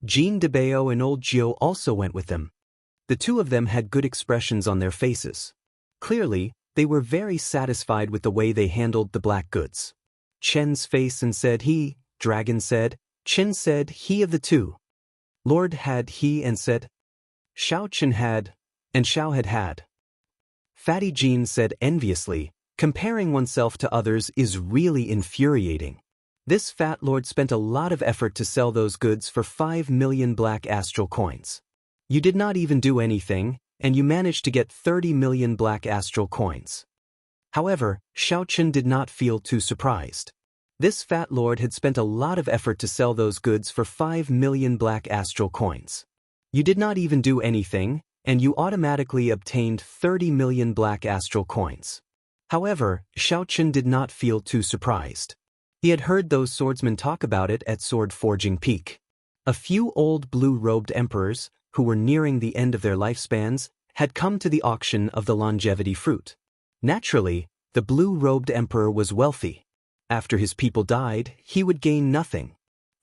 Jean de Bao and old Jiu also went with them. The two of them had good expressions on their faces. Clearly, they were very satisfied with the way they handled the black goods. Chen's face and said he, Dragon said, Chen said he of the two. Lord had he and said, Xiaochen had, and Xiao had had. Fatty Jean said enviously, comparing oneself to others is really infuriating. This fat lord spent a lot of effort to sell those goods for 5 million black astral coins. You did not even do anything, and you managed to get 30 million black astral coins. However, Xiaochen did not feel too surprised. This fat lord had spent a lot of effort to sell those goods for 5 million black astral coins. You did not even do anything, and you automatically obtained 30 million black astral coins. However, Xiaochen did not feel too surprised. He had heard those swordsmen talk about it at Sword Forging Peak. A few old blue-robed emperors, who were nearing the end of their lifespans, had come to the auction of the longevity fruit. Naturally, the blue-robed emperor was wealthy. After his people died, he would gain nothing.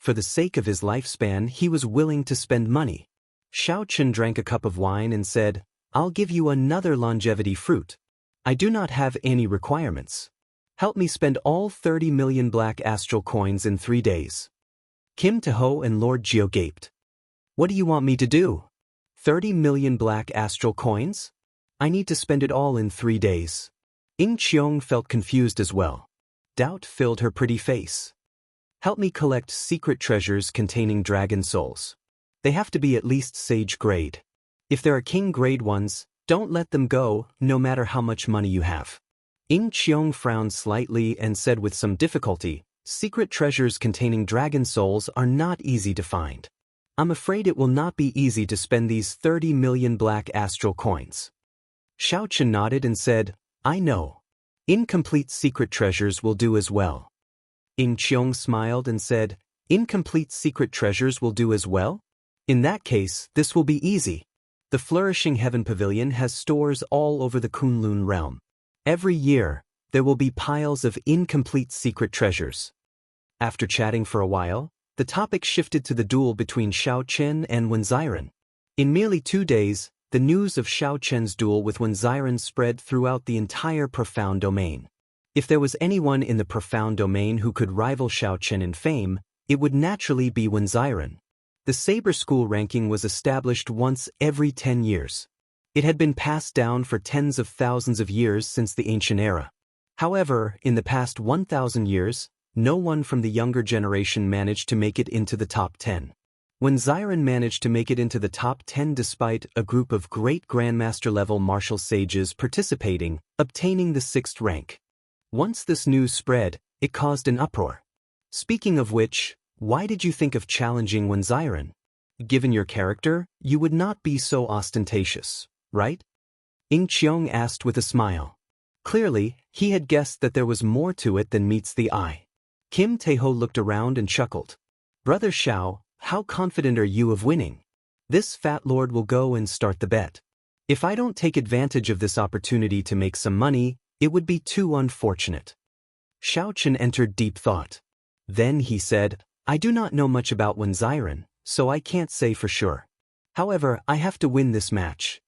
For the sake of his lifespan, he was willing to spend money. Xiaochen drank a cup of wine and said, "I'll give you another longevity fruit. I do not have any requirements. Help me spend all 30 million black astral coins in 3 days." Kim Taho and Lord Jio gaped. "What do you want me to do? 30 million black astral coins? I need to spend it all in 3 days." Ying Qiong felt confused as well. Doubt filled her pretty face. "Help me collect secret treasures containing dragon souls. They have to be at least sage grade. If there are king grade ones, don't let them go, no matter how much money you have." Ying Qiong frowned slightly and said with some difficulty, "Secret treasures containing dragon souls are not easy to find. I'm afraid it will not be easy to spend these 30 million black astral coins." Xiaochen nodded and said, "I know. Incomplete secret treasures will do as well." Ying Qiong smiled and said, "Incomplete secret treasures will do as well? In that case, this will be easy. The Flourishing Heaven Pavilion has stores all over the Kunlun realm. Every year, there will be piles of incomplete secret treasures." After chatting for a while, the topic shifted to the duel between Xiaochen and Wen Xiren. In merely 2 days, the news of Xiaochen's duel with Wen Xiren spread throughout the entire Profound Domain. If there was anyone in the Profound Domain who could rival Xiaochen in fame, it would naturally be Wen Xiren. The Saber School ranking was established once every 10 years. It had been passed down for tens of thousands of years since the ancient era. However, in the past 1,000 years, no one from the younger generation managed to make it into the top 10. When Xiren managed to make it into the top 10 despite a group of great grandmaster-level martial sages participating, obtaining the 6th rank. Once this news spread, it caused an uproar. Speaking of which, why did you think of challenging Wen Xiren? Given your character, you would not be so ostentatious, right? Ying Qiong asked with a smile. Clearly, he had guessed that there was more to it than meets the eye. Kim Taeho looked around and chuckled. "Brother Xiao, how confident are you of winning? This fat lord will go and start the bet. If I don't take advantage of this opportunity to make some money, it would be too unfortunate." Xiaochen entered deep thought. Then he said, "I do not know much about Wen Xiren, so I can't say for sure. However, I have to win this match."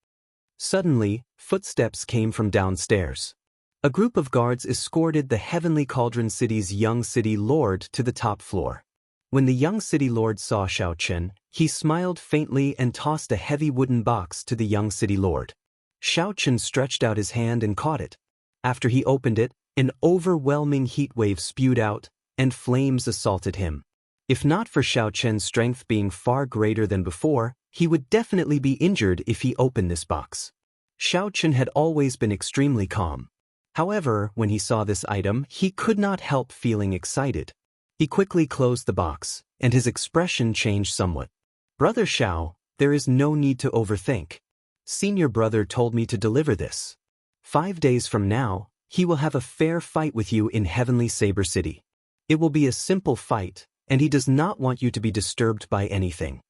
Suddenly, footsteps came from downstairs. A group of guards escorted the Heavenly Cauldron City's young city lord to the top floor. When the young city lord saw Xiaochen, he smiled faintly and tossed a heavy wooden box to the young city lord. Xiaochen stretched out his hand and caught it. After he opened it, an overwhelming heat wave spewed out, and flames assaulted him. If not for Xiaochen's strength being far greater than before, he would definitely be injured if he opened this box. Xiaochen had always been extremely calm. However, when he saw this item, he could not help feeling excited. He quickly closed the box, and his expression changed somewhat. "Brother Xiao, there is no need to overthink. Senior brother told me to deliver this. 5 days from now, he will have a fair fight with you in Heavenly Saber City. It will be a simple fight, and he does not want you to be disturbed by anything."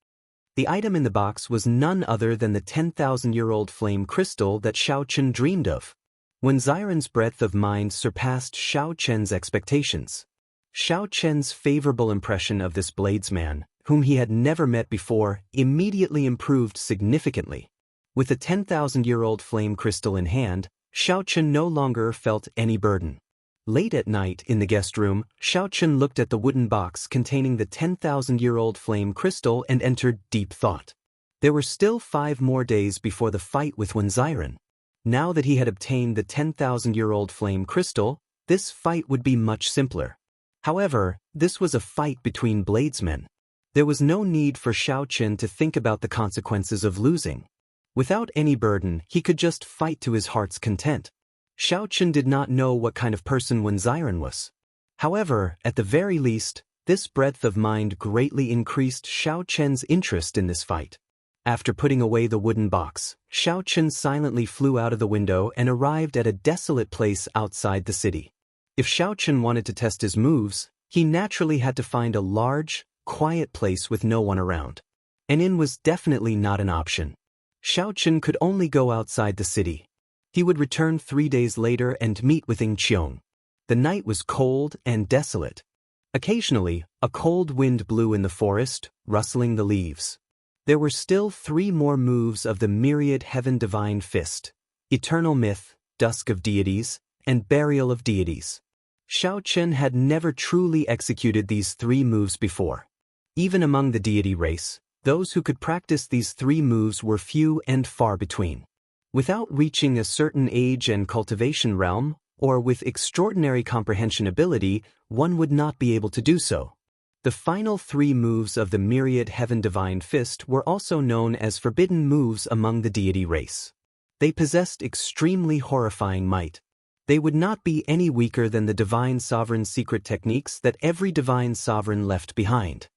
The item in the box was none other than the 10,000-year-old flame crystal that Xiaochen dreamed of. When Xiren's breadth of mind surpassed Xiaochen's expectations. Xiaochen's favorable impression of this bladesman, whom he had never met before, immediately improved significantly. With the 10,000-year-old flame crystal in hand, Xiaochen no longer felt any burden. Late at night in the guest room, Xiaochen looked at the wooden box containing the 10,000-year-old flame crystal and entered deep thought. There were still 5 more days before the fight with Wen Xiren. Now that he had obtained the 10,000-year-old flame crystal, this fight would be much simpler. However, this was a fight between bladesmen. There was no need for Xiaochen to think about the consequences of losing. Without any burden, he could just fight to his heart's content. Xiaochen did not know what kind of person Wen Xiren was. However, at the very least, this breadth of mind greatly increased Xiaochen's interest in this fight. After putting away the wooden box, Xiaochen silently flew out of the window and arrived at a desolate place outside the city. If Xiaochen wanted to test his moves, he naturally had to find a large, quiet place with no one around. An inn was definitely not an option. Xiaochen could only go outside the city. He would return 3 days later and meet with Ying Qiong. The night was cold and desolate. Occasionally, A cold wind blew in the forest, rustling the leaves. There were still 3 more moves of the myriad heaven divine fist: eternal myth, dusk of deities, and burial of deities. Xiaochen had never truly executed these 3 moves before. Even among the deity race, those who could practice these 3 moves were few and far between. Without reaching a certain age and cultivation realm, or with extraordinary comprehension ability, one would not be able to do so. The final 3 moves of the myriad heaven divine fist were also known as forbidden moves among the deity race. They possessed extremely horrifying might. They would not be any weaker than the divine sovereign's secret techniques that every divine sovereign left behind.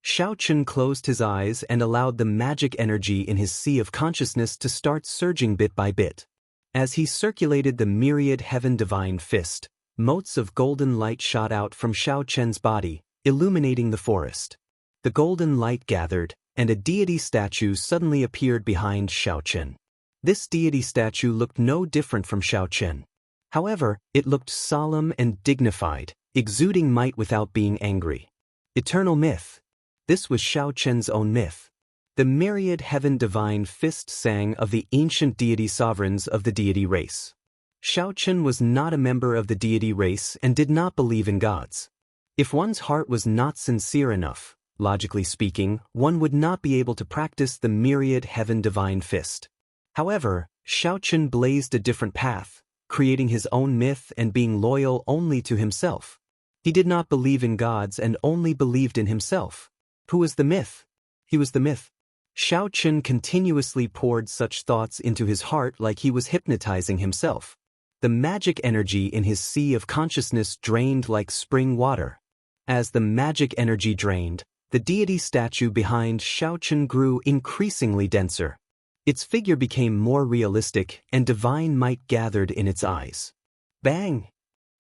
Xiaochen closed his eyes and allowed the magic energy in his sea of consciousness to start surging bit by bit. As he circulated the myriad heaven divine fist, motes of golden light shot out from Xiaochen's body, illuminating the forest. The golden light gathered, and a deity statue suddenly appeared behind Xiaochen. This deity statue looked no different from Xiaochen. However, it looked solemn and dignified, exuding might without being angry. Eternal myth. This was Xiaochen's own myth. The myriad heaven divine fist sang of the ancient deity sovereigns of the deity race. Xiaochen was not a member of the deity race and did not believe in gods. If one's heart was not sincere enough, logically speaking, one would not be able to practice the myriad heaven divine fist. However, Xiaochen blazed a different path, creating his own myth and being loyal only to himself. He did not believe in gods and only believed in himself. Who was the myth? He was the myth. Xiaochen continuously poured such thoughts into his heart like he was hypnotizing himself. The magic energy in his sea of consciousness drained like spring water. As the magic energy drained, the deity statue behind Xiaochen grew increasingly denser. Its figure became more realistic and divine might gathered in its eyes. Bang!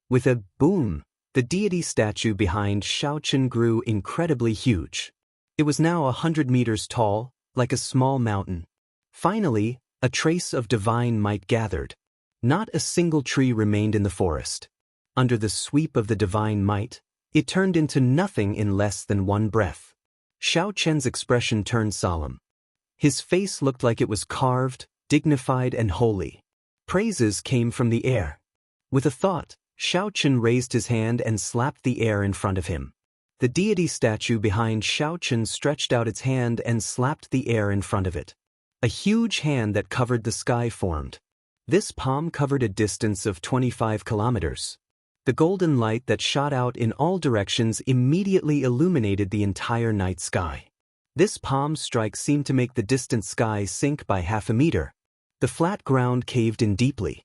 With a boom, the deity statue behind Xiaochen grew incredibly huge. It was now 100 meters tall, like a small mountain. Finally, a trace of divine might gathered. Not a single tree remained in the forest. Under the sweep of the divine might, it turned into nothing in less than 1 breath. Xiaochen's expression turned solemn. His face looked like it was carved, dignified and holy. Praises came from the air. With a thought, Xiaochen raised his hand and slapped the air in front of him. The deity statue behind Xiaochen stretched out its hand and slapped the air in front of it. A huge hand that covered the sky formed. This palm covered a distance of 25 kilometers. The golden light that shot out in all directions immediately illuminated the entire night sky. This palm strike seemed to make the distant sky sink by half a meter. The flat ground caved in deeply.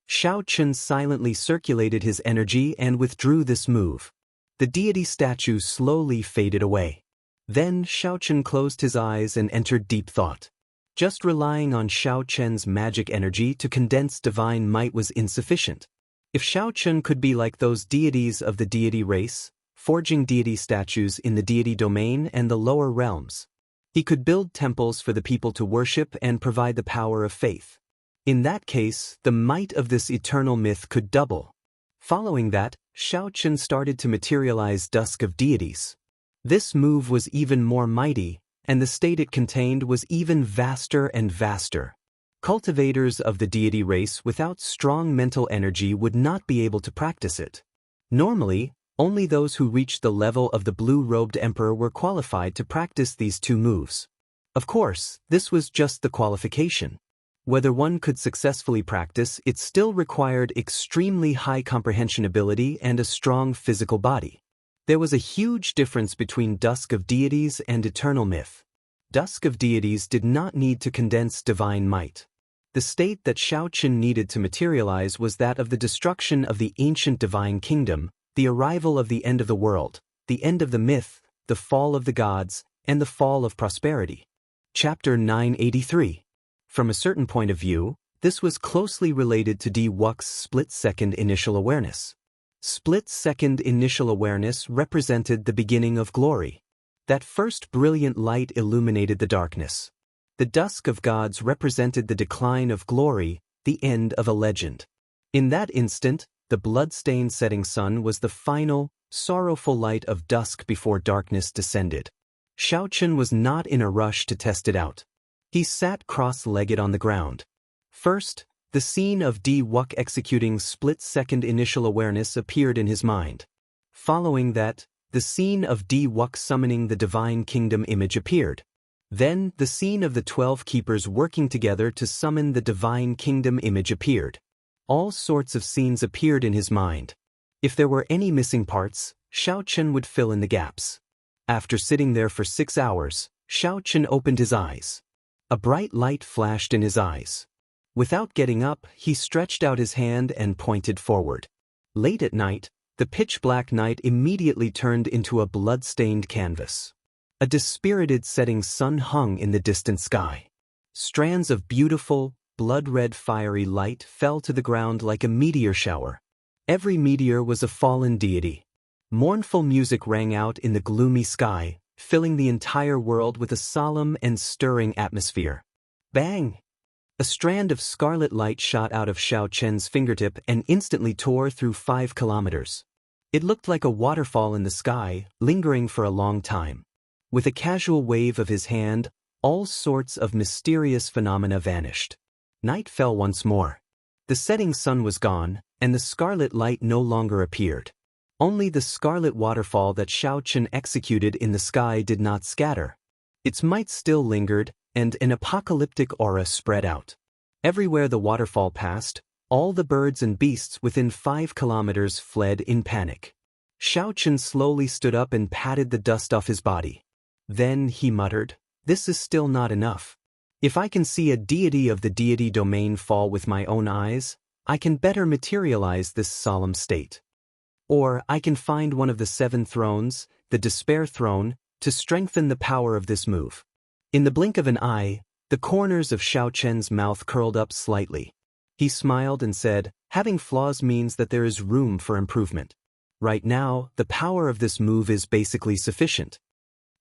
Xiaochen silently circulated his energy and withdrew this move. The deity statue slowly faded away. Then Xiaochen closed his eyes and entered deep thought. Just relying on Xiaochen's magic energy to condense divine might was insufficient. If Xiaochen could be like those deities of the deity race, forging deity statues in the deity domain and the lower realms, he could build temples for the people to worship and provide the power of faith. In that case, the might of this eternal myth could double. Following that, Xiaochen started to materialize dusk of deities. This move was even more mighty, and the state it contained was even vaster and vaster. Cultivators of the deity race without strong mental energy would not be able to practice it. Normally, only those who reached the level of the blue-robed emperor were qualified to practice these 2 moves. Of course, this was just the qualification. Whether one could successfully practice, it still required extremely high comprehension ability and a strong physical body. There was a huge difference between Dusk of Deities and Eternal Myth. Dusk of Deities did not need to condense divine might. The state that Xiaochen needed to materialize was that of the destruction of the ancient divine kingdom, the arrival of the end of the world, the end of the myth, the fall of the gods, and the fall of prosperity. Chapter 983. From a certain point of view, this was closely related to Wuxi's split-second initial awareness. Split-second initial awareness represented the beginning of glory. That first brilliant light illuminated the darkness. The dusk of gods represented the decline of glory, the end of a legend. In that instant, The blood-stained setting sun was the final, sorrowful light of dusk before darkness descended. Xiaochen was not in a rush to test it out. He sat cross-legged on the ground. First, the scene of Wuxia executing split-second initial awareness appeared in his mind. Following that, the scene of Wuxia summoning the Divine Kingdom image appeared. Then, the scene of the 12 keepers working together to summon the Divine Kingdom image appeared. All sorts of scenes appeared in his mind. If there were any missing parts, Xiaochen would fill in the gaps. After sitting there for 6 hours, Xiaochen opened his eyes. A bright light flashed in his eyes. Without getting up, he stretched out his hand and pointed forward. Late at night, the pitch-black night immediately turned into a blood-stained canvas. A dispirited setting sun hung in the distant sky. Strands of beautiful, blood-red fiery light fell to the ground like a meteor shower. Every meteor was a fallen deity. Mournful music rang out in the gloomy sky, filling the entire world with a solemn and stirring atmosphere. Bang! A strand of scarlet light shot out of Xiaochen's fingertip and instantly tore through 5 kilometers. It looked like a waterfall in the sky, lingering for a long time. With a casual wave of his hand, all sorts of mysterious phenomena vanished. Night fell once more. The setting sun was gone, and the scarlet light no longer appeared. Only the scarlet waterfall that Xiaochen executed in the sky did not scatter. Its might still lingered, and an apocalyptic aura spread out. Everywhere the waterfall passed, all the birds and beasts within 5 kilometers fled in panic. Xiaochen slowly stood up and patted the dust off his body. Then he muttered, "This is still not enough. If I can see a deity of the deity domain fall with my own eyes, I can better materialize this solemn state. Or I can find one of the 7 thrones, the despair throne, to strengthen the power of this move." In the blink of an eye, the corners of Xiaochen's mouth curled up slightly. He smiled and said, "Having flaws means that there is room for improvement. Right now, the power of this move is basically sufficient."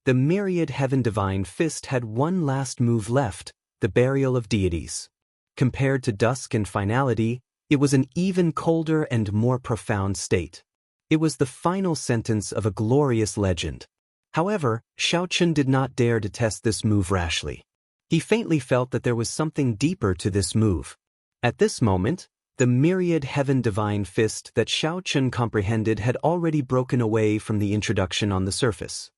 The myriad heaven divine fist had one last move left, the burial of deities. Compared to dusk and finality, it was an even colder and more profound state. It was the final sentence of a glorious legend. However, Xiaochen did not dare to test this move rashly. He faintly felt that there was something deeper to this move. At this moment, the myriad heaven divine fist that Xiaochen comprehended had already broken away from the introduction on the surface.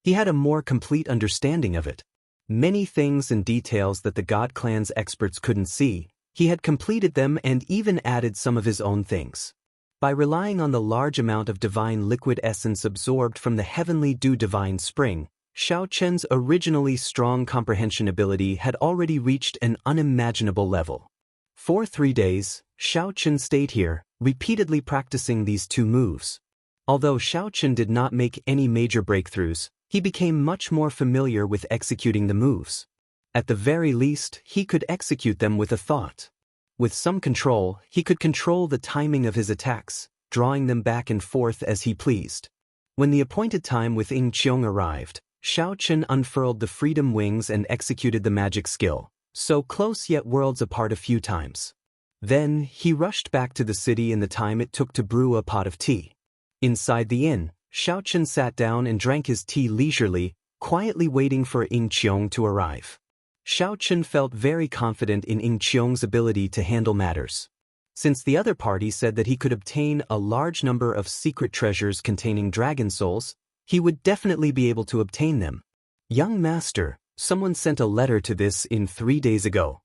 He had a more complete understanding of it. Many things and details that the God Clan's experts couldn't see, he had completed them and even added some of his own things. By relying on the large amount of divine liquid essence absorbed from the heavenly dew divine spring, Xiaochen's originally strong comprehension ability had already reached an unimaginable level. For 3 days, Xiaochen stayed here, repeatedly practicing these 2 moves. Although Xiaochen did not make any major breakthroughs, he became much more familiar with executing the moves. At the very least, he could execute them with a thought. With some control, he could control the timing of his attacks, drawing them back and forth as he pleased. When the appointed time with Ying Qiong arrived, Xiaochen unfurled the freedom wings and executed the magic skill, so close yet worlds apart a few times. Then, he rushed back to the city in the time it took to brew a pot of tea. Inside the inn, Xiaochen sat down and drank his tea leisurely, quietly waiting for Ying Qiong to arrive. Xiaochen felt very confident in Ying Qiong's ability to handle matters. Since the other party said that he could obtain a large number of secret treasures containing dragon souls, he would definitely be able to obtain them. "Young master, someone sent a letter to this inn 3 days ago."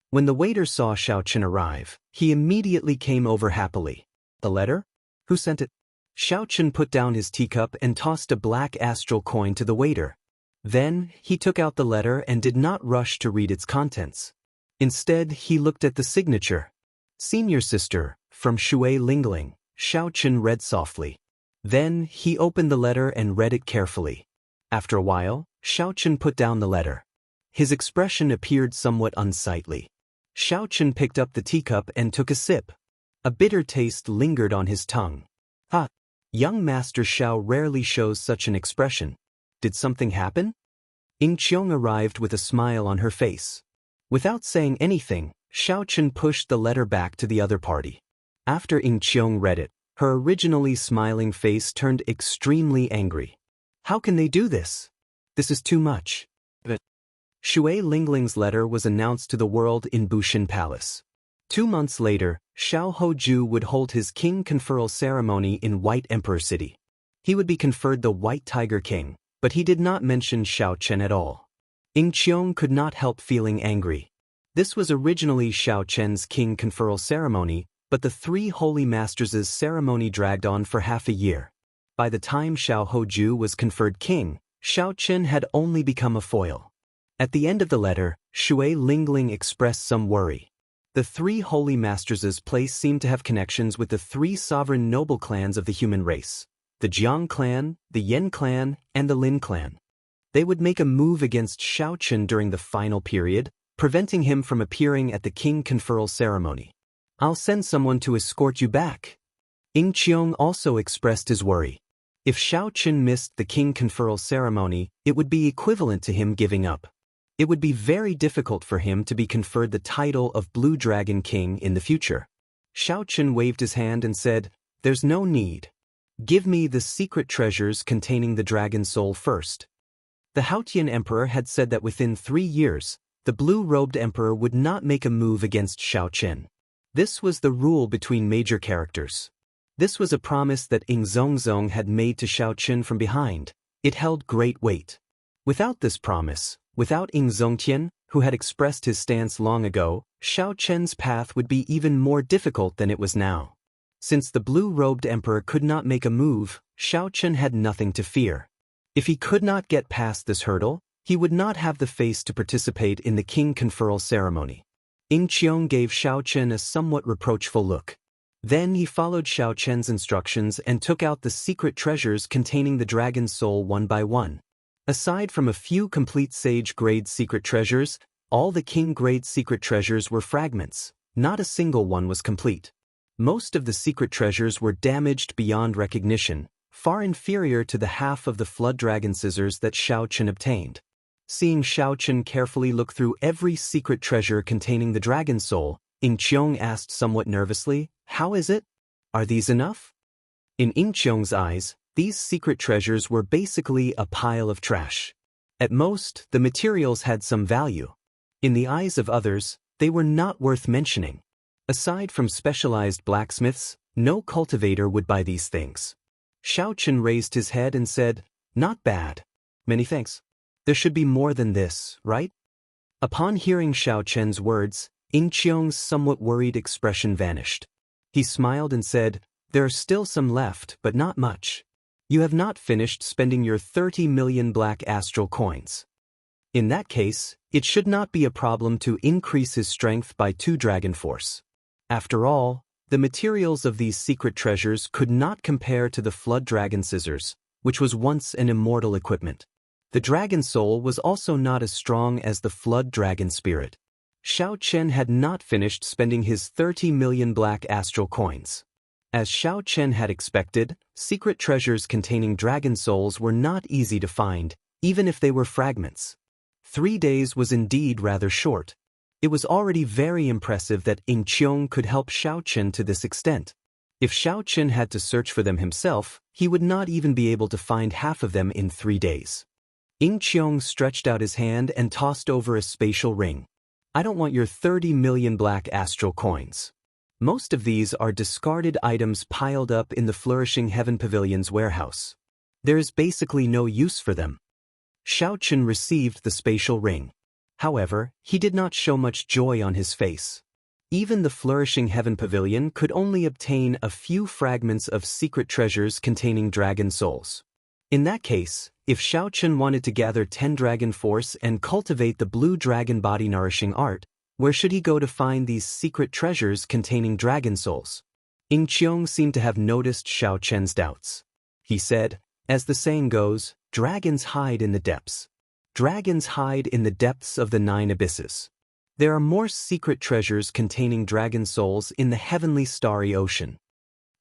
When the waiter saw Xiaochen arrive, he immediately came over happily. "The letter? Who sent it?" Xiaochen put down his teacup and tossed a black astral coin to the waiter. Then, he took out the letter and did not rush to read its contents. Instead, he looked at the signature. "Senior sister, from Shui Lingling," Xiaochen read softly. Then, he opened the letter and read it carefully. After a while, Xiaochen put down the letter. His expression appeared somewhat unsightly. Xiaochen picked up the teacup and took a sip. A bitter taste lingered on his tongue. "Ha! Young Master Xiao rarely shows such an expression. Did something happen?" Ying Qiong arrived with a smile on her face. Without saying anything, Xiaochen pushed the letter back to the other party. After Ying Qiong read it, her originally smiling face turned extremely angry. How can they do this? This is too much. Shui Lingling's letter was announced to the world in Bushin Palace. 2 months later, Xiao Hoju would hold his king conferral ceremony in White Emperor City. He would be conferred the White Tiger King, but he did not mention Xiao Chen at all. Ying Qiong could not help feeling angry. This was originally Xiao Chen's king conferral ceremony, but the 3 holy masters' ceremony dragged on for half a year. By the time Xiao Hoju was conferred king, Xiao Chen had only become a foil. At the end of the letter, Shui Lingling expressed some worry. The 3 holy masters' place seemed to have connections with the 3 sovereign noble clans of the human race: the Jiang clan, the Yan clan, and the Lin clan. They would make a move against Xiao Chen during the final period, preventing him from appearing at the king conferral ceremony. I'll send someone to escort you back. Ying Qiong also expressed his worry. If Xiao Chen missed the king conferral ceremony, it would be equivalent to him giving up. It would be very difficult for him to be conferred the title of Blue Dragon King in the future. Xiao Chen waved his hand and said, "There's no need. Give me the secret treasures containing the dragon soul first." The Haotian emperor had said that within 3 years, the blue-robed emperor would not make a move against Xiao Chen. This was the rule between major characters. This was a promise that Ying Zongzong had made to Xiao Chen from behind. It held great weight. Without this promise, without Ying Zongtian, who had expressed his stance long ago, Xiao Chen's path would be even more difficult than it was now. Since the blue-robed emperor could not make a move, Xiao Chen had nothing to fear. If he could not get past this hurdle, he would not have the face to participate in the king conferral ceremony. Ying Qiong gave Xiao Chen a somewhat reproachful look. Then he followed Xiao Chen's instructions and took out the secret treasures containing the dragon's soul one by one. Aside from a few complete sage-grade secret treasures, all the king-grade secret treasures were fragments. Not a single one was complete. Most of the secret treasures were damaged beyond recognition, far inferior to the half of the flood dragon scissors that Xiao Chen obtained. Seeing Xiao Chen carefully look through every secret treasure containing the dragon soul, Ying Qiong asked somewhat nervously, "How is it? Are these enough?" In Ying Qiong's eyes, these secret treasures were basically a pile of trash. At most, the materials had some value. In the eyes of others, they were not worth mentioning. Aside from specialized blacksmiths, no cultivator would buy these things. Xiao Chen raised his head and said, "Not bad. Many thanks. There should be more than this, right?" Upon hearing Xiao Chen's words, Ying Qiong's somewhat worried expression vanished. He smiled and said, "There are still some left, but not much. You have not finished spending your 30 million black astral coins. In that case, it should not be a problem to increase his strength by 2 dragon force. After all, the materials of these secret treasures could not compare to the flood dragon scissors, which was once an immortal equipment. The dragon soul was also not as strong as the flood dragon spirit. Xiao Chen had not finished spending his 30 million black astral coins. As Xiao Chen had expected, secret treasures containing dragon souls were not easy to find, even if they were fragments. 3 days was indeed rather short. It was already very impressive that Ying Qiong could help Xiao Chen to this extent. If Xiao Chen had to search for them himself, he would not even be able to find half of them in 3 days. Ying Qiong stretched out his hand and tossed over a spatial ring. "I don't want your 30 million black astral coins. Most of these are discarded items piled up in the Flourishing Heaven Pavilion's warehouse. There is basically no use for them." Xiao Chen received the spatial ring. However, he did not show much joy on his face. Even the Flourishing Heaven Pavilion could only obtain a few fragments of secret treasures containing dragon souls. In that case, if Xiao Chen wanted to gather 10 dragon force and cultivate the blue dragon body nourishing art, where should he go to find these secret treasures containing dragon souls? Ying Qiong seemed to have noticed Xiao Chen's doubts. He said, "As the saying goes, dragons hide in the depths. Dragons hide in the depths of the 9 abysses. There are more secret treasures containing dragon souls in the heavenly starry ocean."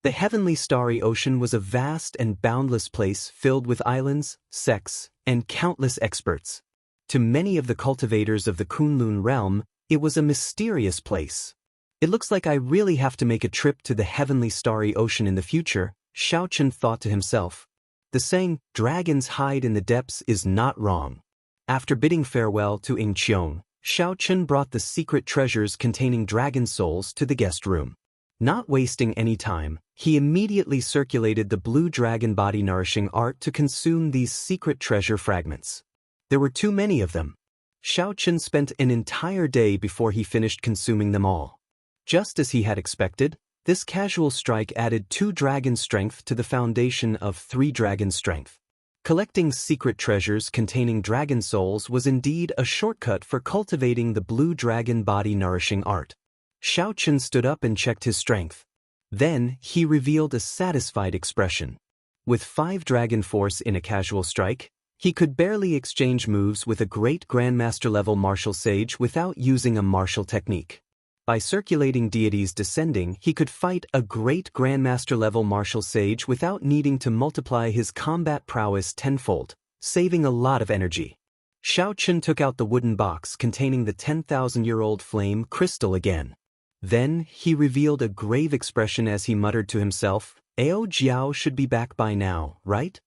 The heavenly starry ocean was a vast and boundless place filled with islands, sects, and countless experts. To many of the cultivators of the Kunlun realm, it was a mysterious place. It looks like I really have to make a trip to the heavenly starry ocean in the future, Xiaochen thought to himself. The saying, dragons hide in the depths, is not wrong. After bidding farewell to Yingqiong, Xiaochen brought the secret treasures containing dragon souls to the guest room. Not wasting any time, he immediately circulated the blue dragon body nourishing art to consume these secret treasure fragments. There were too many of them. Xiaochen spent an entire day before he finished consuming them all. Just as he had expected, this casual strike added 2 dragon strength to the foundation of 3 dragon strength. Collecting secret treasures containing dragon souls was indeed a shortcut for cultivating the blue dragon body nourishing art. Xiaochen stood up and checked his strength. Then, he revealed a satisfied expression. With 5 dragon force in a casual strike, he could barely exchange moves with a great grandmaster-level martial sage without using a martial technique. By circulating deities descending, he could fight a great grandmaster-level martial sage without needing to multiply his combat prowess tenfold, saving a lot of energy. Xiaochen took out the wooden box containing the 10,000-year-old flame crystal again. Then, he revealed a grave expression as he muttered to himself, Ao Jiao should be back by now, right?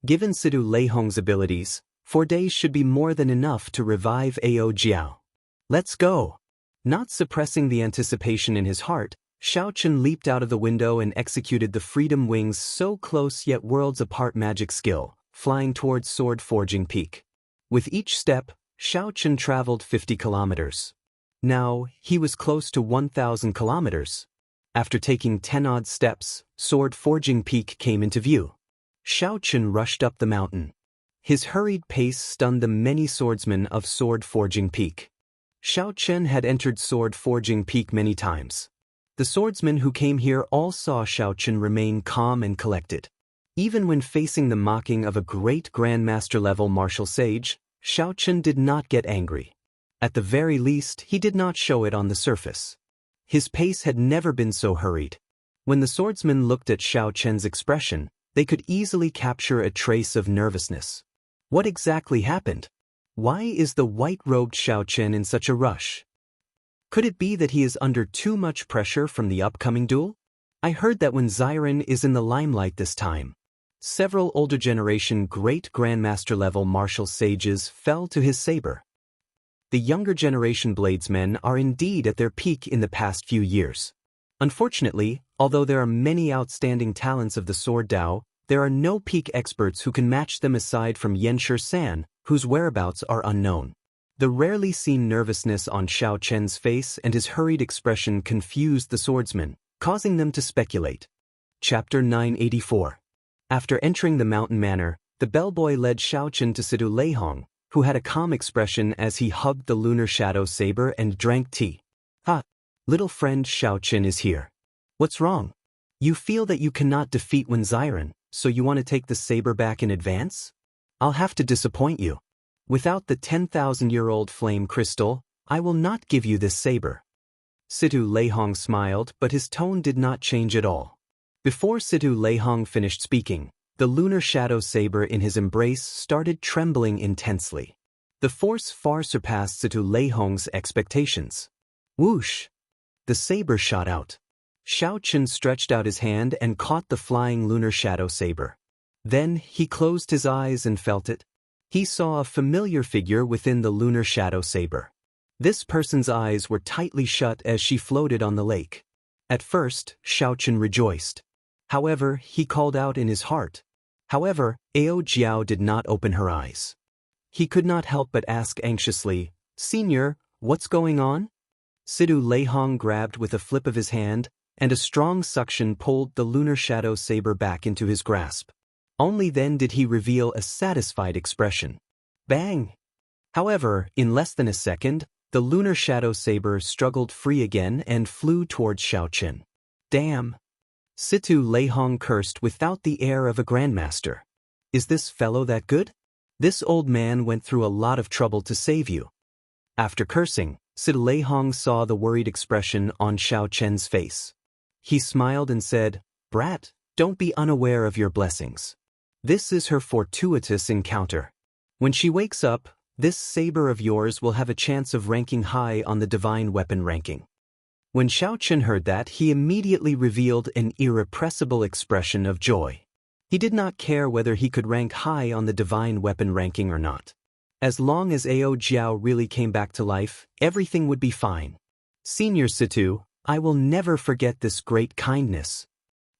Given Sidu Leihong's abilities, 4 days should be more than enough to revive Ao Jiao. Let's go! Not suppressing the anticipation in his heart, Xiaochen leaped out of the window and executed the Freedom Wings so close yet worlds apart magic skill, flying towards Sword Forging Peak. With each step, Xiaochen traveled 50 kilometers. Now, he was close to 1,000 kilometers. After taking 10-odd steps, Sword Forging Peak came into view. Xiaochen rushed up the mountain. His hurried pace stunned the many swordsmen of Sword Forging Peak. Xiaochen had entered Sword Forging Peak many times. The swordsmen who came here all saw Xiaochen remain calm and collected. Even when facing the mocking of a great grandmaster-level martial sage, Xiaochen did not get angry. At the very least, he did not show it on the surface. His pace had never been so hurried. When the swordsmen looked at Xiaochen's expression, they could easily capture a trace of nervousness. What exactly happened? Why is the white-robed Xiaochen in such a rush? Could it be that he is under too much pressure from the upcoming duel? I heard that when Xiren is in the limelight this time, several older generation great grandmaster-level martial sages fell to his saber. The younger generation bladesmen are indeed at their peak in the past few years. Unfortunately, although there are many outstanding talents of the sword Dao, there are no peak experts who can match them aside from Yanshi San, whose whereabouts are unknown. The rarely seen nervousness on Xiaochen's face and his hurried expression confused the swordsmen, causing them to speculate. Chapter 984. After entering the mountain manor, the bellboy led Xiaochen to Sidu Leihong, who had a calm expression as he hugged the lunar shadow saber and drank tea. Ha! Little friend Xiaochen is here. What's wrong? You feel that you cannot defeat Wen Xiren, so you want to take the saber back in advance? I'll have to disappoint you. Without the 10,000-year-old flame crystal, I will not give you this saber. Sidu Leihong smiled, but his tone did not change at all. Before Sidu Leihong finished speaking, the lunar shadow saber in his embrace started trembling intensely. The force far surpassed Sidu Leihong's expectations. Whoosh! The saber shot out. Xiaochen stretched out his hand and caught the flying lunar shadow saber. Then, he closed his eyes and felt it. He saw a familiar figure within the lunar shadow saber. This person's eyes were tightly shut as she floated on the lake. At first, Xiaochen rejoiced. However, he called out in his heart. However, Ao Jiao did not open her eyes. He could not help but ask anxiously, Senior, what's going on? Sidu Leihong grabbed with a flip of his hand, and a strong suction pulled the lunar shadow saber back into his grasp. Only then did he reveal a satisfied expression. Bang! However, in less than a second, the lunar shadow saber struggled free again and flew towards Xiaochen. Damn! Situ Leihong cursed without the air of a grandmaster. Is this fellow that good? This old man went through a lot of trouble to save you. After cursing, Situ Leihong saw the worried expression on Xiaochen's face. He smiled and said, Brat, don't be unaware of your blessings. This is her fortuitous encounter. When she wakes up, this saber of yours will have a chance of ranking high on the divine weapon ranking. When Xiaochen heard that, he immediately revealed an irrepressible expression of joy. He did not care whether he could rank high on the divine weapon ranking or not. As long as Ao Jiao really came back to life, everything would be fine. Senior Situ, I will never forget this great kindness.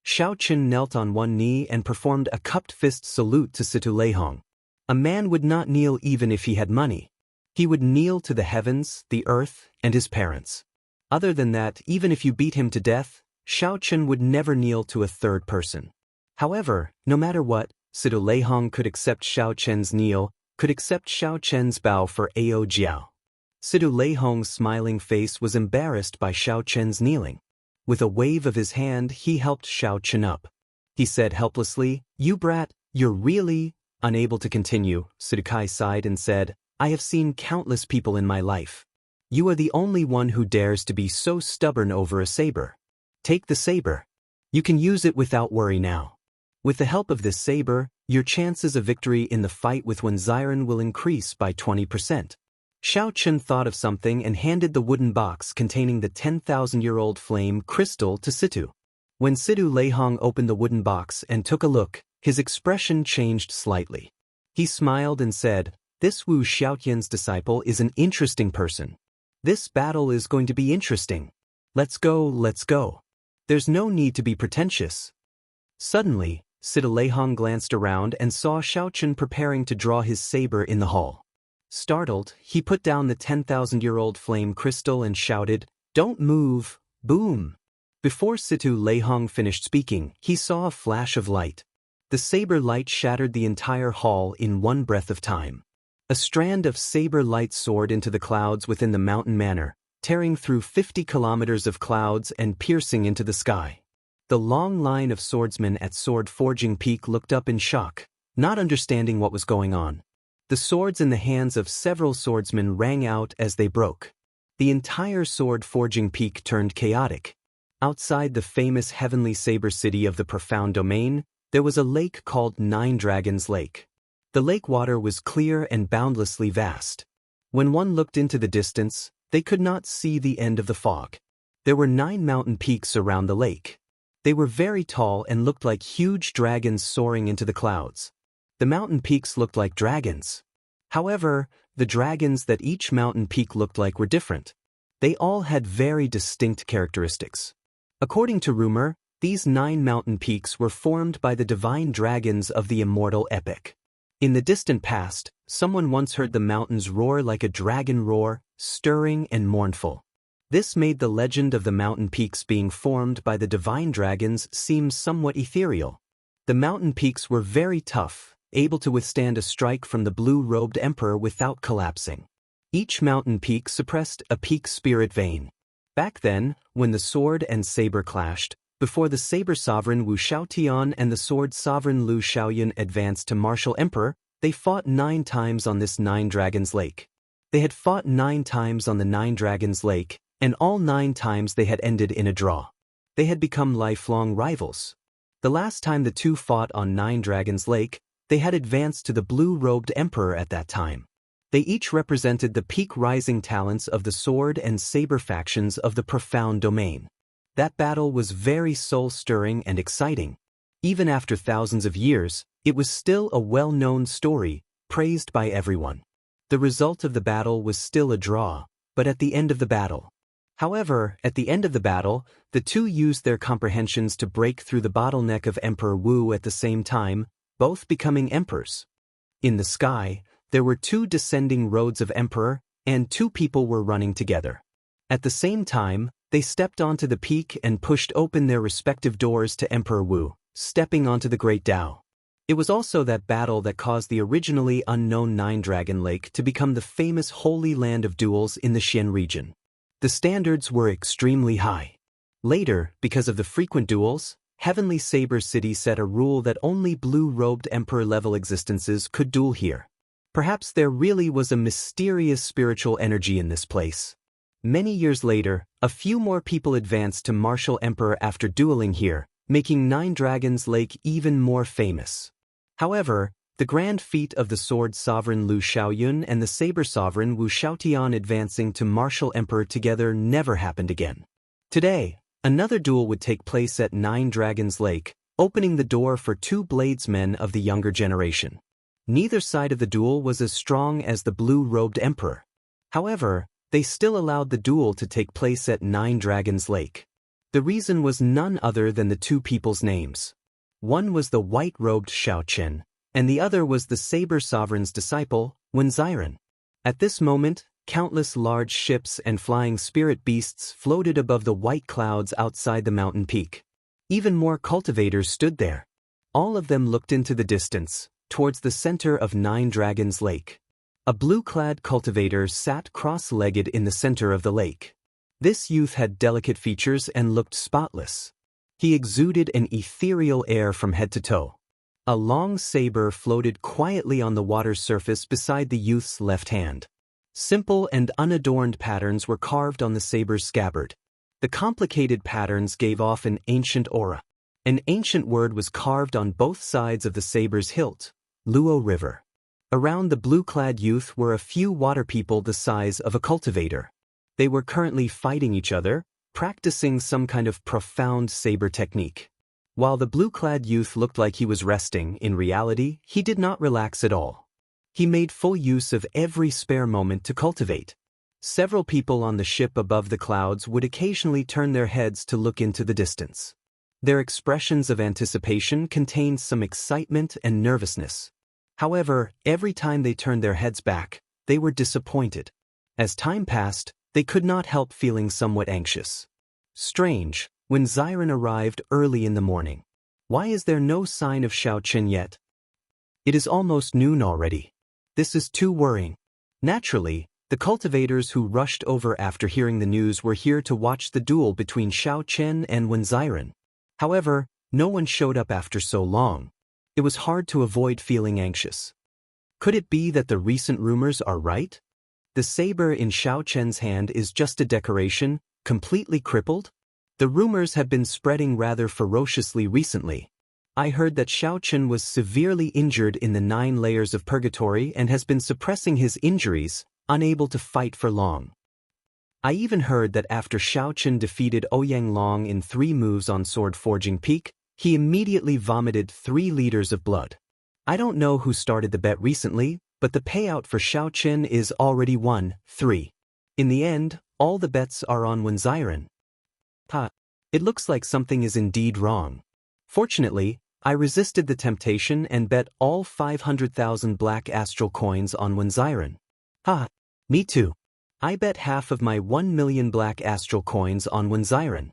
Xiaochen knelt on one knee and performed a cupped fist salute to Situ Leihong. A man would not kneel even if he had money. He would kneel to the heavens, the earth, and his parents. Other than that, even if you beat him to death, Xiaochen would never kneel to a third person. However, no matter what, Situ Leihong could accept Xiaochen's kneel, could accept Xiaochen's bow for Ao Jiao. Situ Leihong's smiling face was embarrassed by Xiaochen's kneeling. With a wave of his hand, he helped Xiaochen up. He said helplessly, "You brat, you're really..." Unable to continue, Situ Kai sighed and said, "I have seen countless people in my life. You are the only one who dares to be so stubborn over a saber. Take the saber. You can use it without worry now. With the help of this saber, your chances of victory in the fight with Wen Ziren will increase by 20%. Xiaochen thought of something and handed the wooden box containing the 10,000-year-old flame crystal to Situ. When Situ Leihong opened the wooden box and took a look, his expression changed slightly. He smiled and said, "This Wu Xiaotian's disciple is an interesting person. This battle is going to be interesting. Let's go, let's go. There's no need to be pretentious." Suddenly, Situ Leihong glanced around and saw Xiaochen preparing to draw his saber in the hall. Startled, he put down the 10,000-year-old flame crystal and shouted, "Don't move, boom!" Before Situ Leihong finished speaking, he saw a flash of light. The saber light shattered the entire hall in one breath of time. A strand of saber light soared into the clouds within the mountain manor, tearing through 50 kilometers of clouds and piercing into the sky. The long line of swordsmen at Sword Forging Peak looked up in shock, not understanding what was going on. The swords in the hands of several swordsmen rang out as they broke. The entire Sword Forging Peak turned chaotic. Outside the famous heavenly saber city of the Profound Domain, there was a lake called Nine Dragons Lake. The lake water was clear and boundlessly vast. When one looked into the distance, they could not see the end of the fog. There were 9 mountain peaks around the lake. They were very tall and looked like huge dragons soaring into the clouds. The mountain peaks looked like dragons. However, the dragons that each mountain peak looked like were different. They all had very distinct characteristics. According to rumor, these 9 mountain peaks were formed by the divine dragons of the Immortal epic. In the distant past, someone once heard the mountains roar like a dragon roar, stirring and mournful. This made the legend of the mountain peaks being formed by the divine dragons seem somewhat ethereal. The mountain peaks were very tough, able to withstand a strike from the blue-robed emperor without collapsing. Each mountain peak suppressed a peak spirit vein. Back then, when the sword and saber clashed, before the saber sovereign Wu Xiaotian and the sword sovereign Lu Xiaoyun advanced to martial emperor, they fought 9 times on this 9 Dragons Lake. They had fought 9 times on the 9 Dragons Lake, and all 9 times they had ended in a draw. They had become lifelong rivals. The last time the two fought on 9 Dragons Lake, they had advanced to the blue-robed emperor at that time. They each represented the peak rising talents of the sword and saber factions of the Profound Domain. That battle was very soul-stirring and exciting. Even after thousands of years, it was still a well-known story, praised by everyone. The result of the battle was still a draw, but at the end of the battle. However, at the end of the battle, the two used their comprehensions to break through the bottleneck of Emperor Wu at the same time, both becoming emperors. In the sky, there were 2 descending roads of emperor, and 2 people were running together. At the same time, they stepped onto the peak and pushed open their respective doors to Emperor Wu, stepping onto the Great Tao. It was also that battle that caused the originally unknown 9 Dragon Lake to become the famous holy land of duels in the Xian region. The standards were extremely high. Later, because of the frequent duels, Heavenly Saber City set a rule that only blue-robed emperor-level existences could duel here. Perhaps there really was a mysterious spiritual energy in this place. Many years later, a few more people advanced to martial emperor after dueling here, making 9 Dragons Lake even more famous. However, the grand feat of the sword sovereign Lu Xiaoyun and the saber sovereign Wu Xiaotian advancing to martial emperor together never happened again. Today, another duel would take place at Nine Dragons Lake, opening the door for two bladesmen of the younger generation. Neither side of the duel was as strong as the blue-robed emperor. However, they still allowed the duel to take place at Nine Dragons Lake. The reason was none other than the two people's names. One was the white-robed Xiaochen, and the other was the Saber Sovereign's disciple, Wen Xiren. At this moment, countless large ships and flying spirit beasts floated above the white clouds outside the mountain peak. Even more cultivators stood there. All of them looked into the distance, towards the center of Nine Dragons Lake. A blue-clad cultivator sat cross-legged in the center of the lake. This youth had delicate features and looked spotless. He exuded an ethereal air from head to toe. A long saber floated quietly on the water's surface beside the youth's left hand. Simple and unadorned patterns were carved on the saber's scabbard. The complicated patterns gave off an ancient aura. An ancient word was carved on both sides of the saber's hilt, Luo River. Around the blue-clad youth were a few water people the size of a cultivator. They were currently fighting each other, practicing some kind of profound saber technique. While the blue-clad youth looked like he was resting, in reality, he did not relax at all. He made full use of every spare moment to cultivate. Several people on the ship above the clouds would occasionally turn their heads to look into the distance. Their expressions of anticipation contained some excitement and nervousness. However, every time they turned their heads back, they were disappointed. As time passed, they could not help feeling somewhat anxious. Strange, when Xiren arrived early in the morning. Why is there no sign of Xiaochen yet? It is almost noon already. This is too worrying. Naturally, the cultivators who rushed over after hearing the news were here to watch the duel between Xiaochen and Wen Xiren. However, no one showed up after so long. It was hard to avoid feeling anxious. Could it be that the recent rumors are right? The saber in Xiaochen's hand is just a decoration, completely crippled? The rumors have been spreading rather ferociously recently. I heard that Xiaochen was severely injured in the 9 layers of purgatory and has been suppressing his injuries, unable to fight for long. I even heard that after Xiaochen defeated Ouyang Long in 3 moves on Sword Forging Peak, he immediately vomited 3 liters of blood. I don't know who started the bet recently, but the payout for Xiaochen is already 1-3. In the end, all the bets are on Wen Xiren. It looks like something is indeed wrong. Fortunately, I resisted the temptation and bet all 500,000 black astral coins on Wen Xiren. Me too. I bet half of my 1 million black astral coins on Wen Xiren.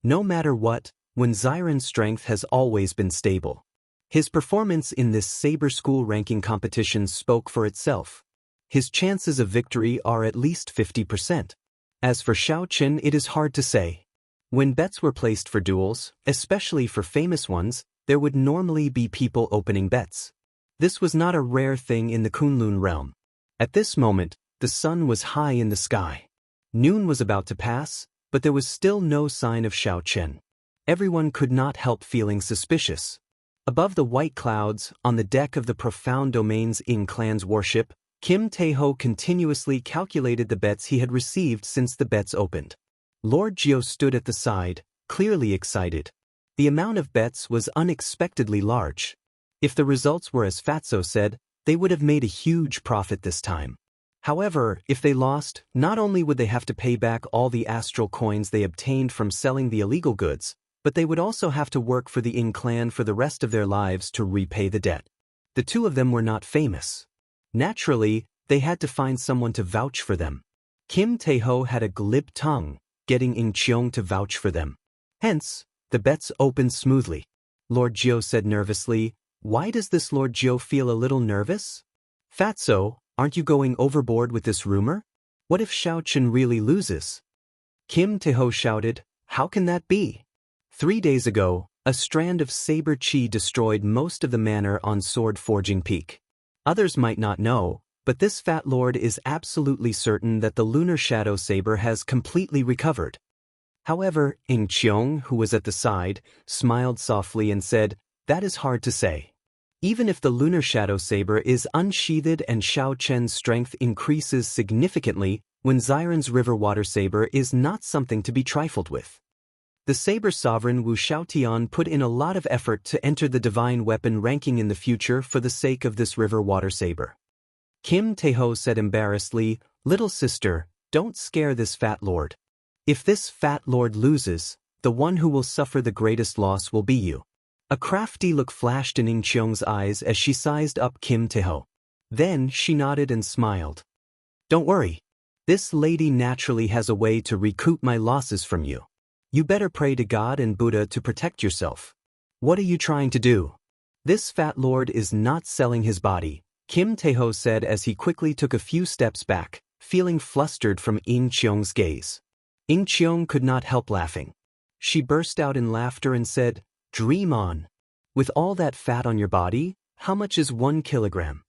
No matter what, Wen Xiren's strength has always been stable. His performance in this Saber School ranking competition spoke for itself. His chances of victory are at least 50%. As for Xiaochen, it is hard to say. When bets were placed for duels, especially for famous ones, there would normally be people opening bets. This was not a rare thing in the Kunlun realm. At this moment, the sun was high in the sky. Noon was about to pass, but there was still no sign of Xiaochen. Everyone could not help feeling suspicious. Above the white clouds, on the deck of the Profound Domains Ing clan's warship, Kim Taeho continuously calculated the bets he had received since the bets opened. Lord Jiao stood at the side, clearly excited. The amount of bets was unexpectedly large. If the results were as Fatso said, they would have made a huge profit this time. However, if they lost, not only would they have to pay back all the astral coins they obtained from selling the illegal goods, but they would also have to work for the Ing clan for the rest of their lives to repay the debt. The two of them were not famous. Naturally, they had to find someone to vouch for them. Kim Taeho had a glib tongue, getting Ing Cheong to vouch for them. Hence, the bets opened smoothly. Lord Jiao said nervously, "Why does this Lord Jiao feel a little nervous?" "Fatso, aren't you going overboard with this rumor? What if Xiaochen really loses?" Kim Taeho shouted, "How can that be? 3 days ago, a strand of saber chi destroyed most of the manor on Sword Forging Peak. Others might not know, but this fat lord is absolutely certain that the lunar shadow saber has completely recovered." However, Ing Cheong, who was at the side, smiled softly and said, "That is hard to say. Even if the lunar shadow saber is unsheathed and Xiaochen's strength increases significantly, Wen Xiren's river water saber is not something to be trifled with. The saber sovereign Wu Xiaotian put in a lot of effort to enter the divine weapon ranking in the future for the sake of this river water saber. Kim Taeho said embarrassedly, "Little sister, don't scare this fat lord. If this fat lord loses, the one who will suffer the greatest loss will be you." A crafty look flashed in Xiong's eyes as she sized up Kim Taeho. Then she nodded and smiled. "Don't worry. This lady naturally has a way to recoup my losses from you. You better pray to God and Buddha to protect yourself." "What are you trying to do?" "This fat lord is not selling his body," Kim Taeho said as he quickly took a few steps back, feeling flustered from Xiong's gaze. Xiong could not help laughing. She burst out in laughter and said, "Dream on. With all that fat on your body, how much is 1 kilogram?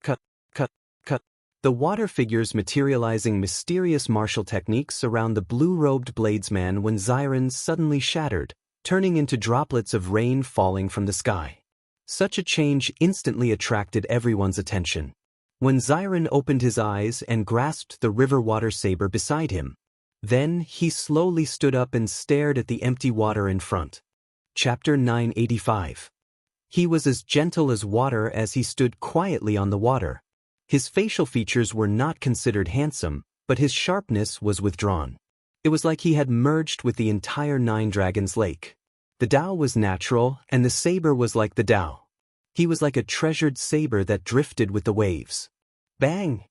Cut, cut, cut." The water figures materializing mysterious martial techniques around the blue-robed bladesman when Xiren suddenly shattered, turning into droplets of rain falling from the sky. Such a change instantly attracted everyone's attention. When Xiren opened his eyes and grasped the river water saber beside him, then he slowly stood up and stared at the empty water in front. Chapter 985. He was as gentle as water as he stood quietly on the water. His facial features were not considered handsome, but his sharpness was withdrawn. It was like he had merged with the entire Nine Dragons Lake. The Tao was natural, and the saber was like the Tao. He was like a treasured saber that drifted with the waves. Bang!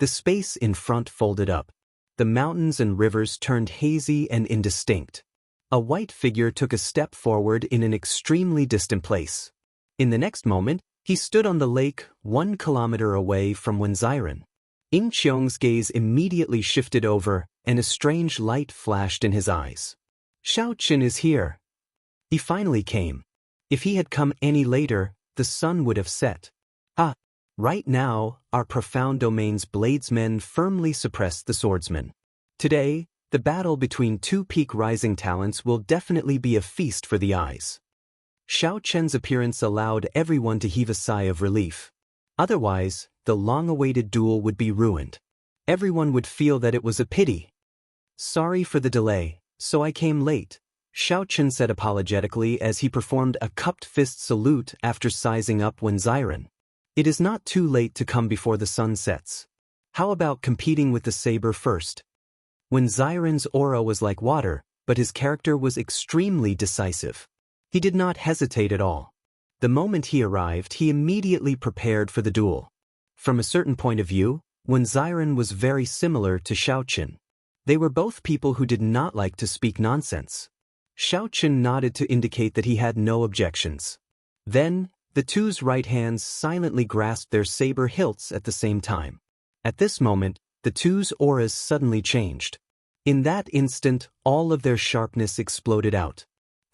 The space in front folded up. The mountains and rivers turned hazy and indistinct. A white figure took a step forward in an extremely distant place. In the next moment, he stood on the lake 1 kilometer away from Wen Xiren. Xiong's gaze immediately shifted over, and a strange light flashed in his eyes. Xiaoqin is here. He finally came. If he had come any later, the sun would have set. Right now, our profound domain's bladesmen firmly suppressed the swordsmen. Today, the battle between two peak rising talents will definitely be a feast for the eyes. Xiaoqin's appearance allowed everyone to heave a sigh of relief. Otherwise, the long-awaited duel would be ruined. Everyone would feel that it was a pity. "Sorry for the delay, so I came late," Xiaoqin said apologetically as he performed a cupped fist salute after sizing up Wen Xiren. "It is not too late to come before the sun sets. How about competing with the saber first?" Wen Xiren's aura was like water, but his character was extremely decisive. He did not hesitate at all. The moment he arrived, he immediately prepared for the duel. From a certain point of view, Wen Xiren was very similar to Xiaoqin. They were both people who did not like to speak nonsense. Xiaoqin nodded to indicate that he had no objections. Then, the two's right hands silently grasped their saber hilts at the same time. At this moment, the two's auras suddenly changed. In that instant, all of their sharpness exploded out.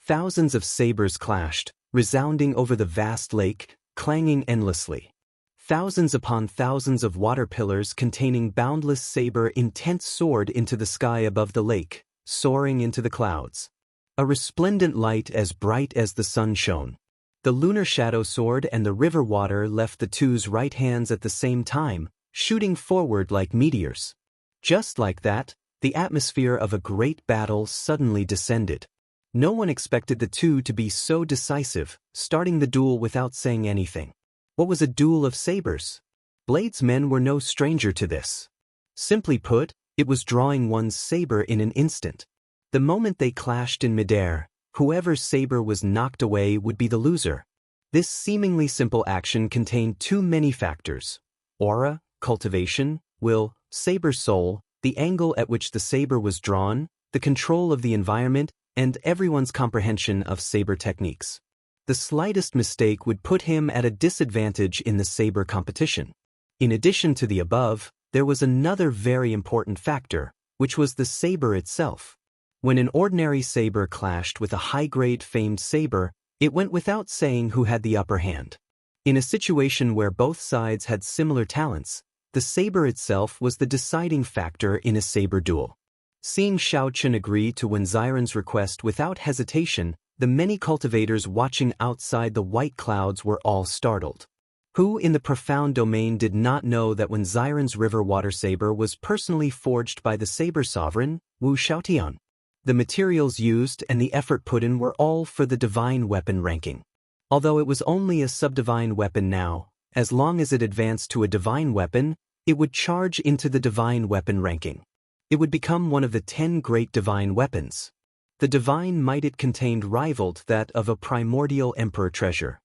Thousands of sabers clashed, resounding over the vast lake, clanging endlessly. Thousands upon thousands of water pillars containing boundless saber intent soared into the sky above the lake, soaring into the clouds. A resplendent light as bright as the sun shone. The lunar shadow sword and the river water left the two's right hands at the same time, shooting forward like meteors. Just like that, the atmosphere of a great battle suddenly descended. No one expected the two to be so decisive, starting the duel without saying anything. What was a duel of sabers? Bladesmen were no stranger to this. Simply put, it was drawing one's saber in an instant. The moment they clashed in midair, whoever's saber was knocked away would be the loser. This seemingly simple action contained too many factors: aura, cultivation, will, saber soul, the angle at which the saber was drawn, the control of the environment, and everyone's comprehension of saber techniques. The slightest mistake would put him at a disadvantage in the saber competition. In addition to the above, there was another very important factor, which was the saber itself. When an ordinary saber clashed with a high-grade famed saber, it went without saying who had the upper hand. In a situation where both sides had similar talents, the saber itself was the deciding factor in a saber duel. Seeing Xiaoqin agree to Wen Xiren's request without hesitation, the many cultivators watching outside the white clouds were all startled. Who in the profound domain did not know that when Xiren's river water saber was personally forged by the saber sovereign, Wu Xiaotian? The materials used and the effort put in were all for the divine weapon ranking. Although it was only a subdivine weapon now, as long as it advanced to a divine weapon, it would charge into the divine weapon ranking. It would become one of the 10 great divine weapons. The divine might it contained rivaled that of a primordial emperor treasure.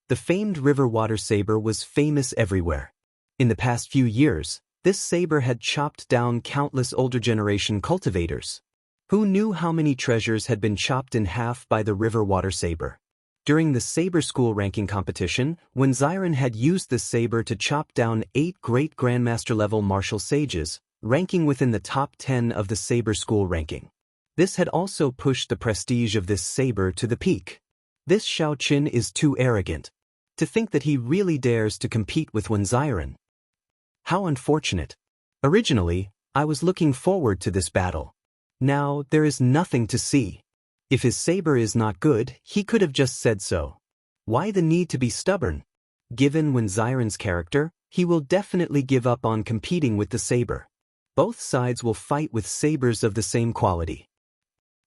The famed river water saber was famous everywhere. In the past few years, this saber had chopped down countless older generation cultivators. Who knew how many treasures had been chopped in half by the river water saber? During the saber school ranking competition, when Xiren had used this saber to chop down 8 great grandmaster-level martial sages, ranking within the top 10 of the saber school ranking. This had also pushed the prestige of this saber to the peak. This Xiaoqin is too arrogant. To think that he really dares to compete with Wen Xiren. How unfortunate. Originally, I was looking forward to this battle. Now, there is nothing to see. If his saber is not good, he could have just said so. Why the need to be stubborn? Given Wen Xiren's character, he will definitely give up on competing with the saber. Both sides will fight with sabers of the same quality.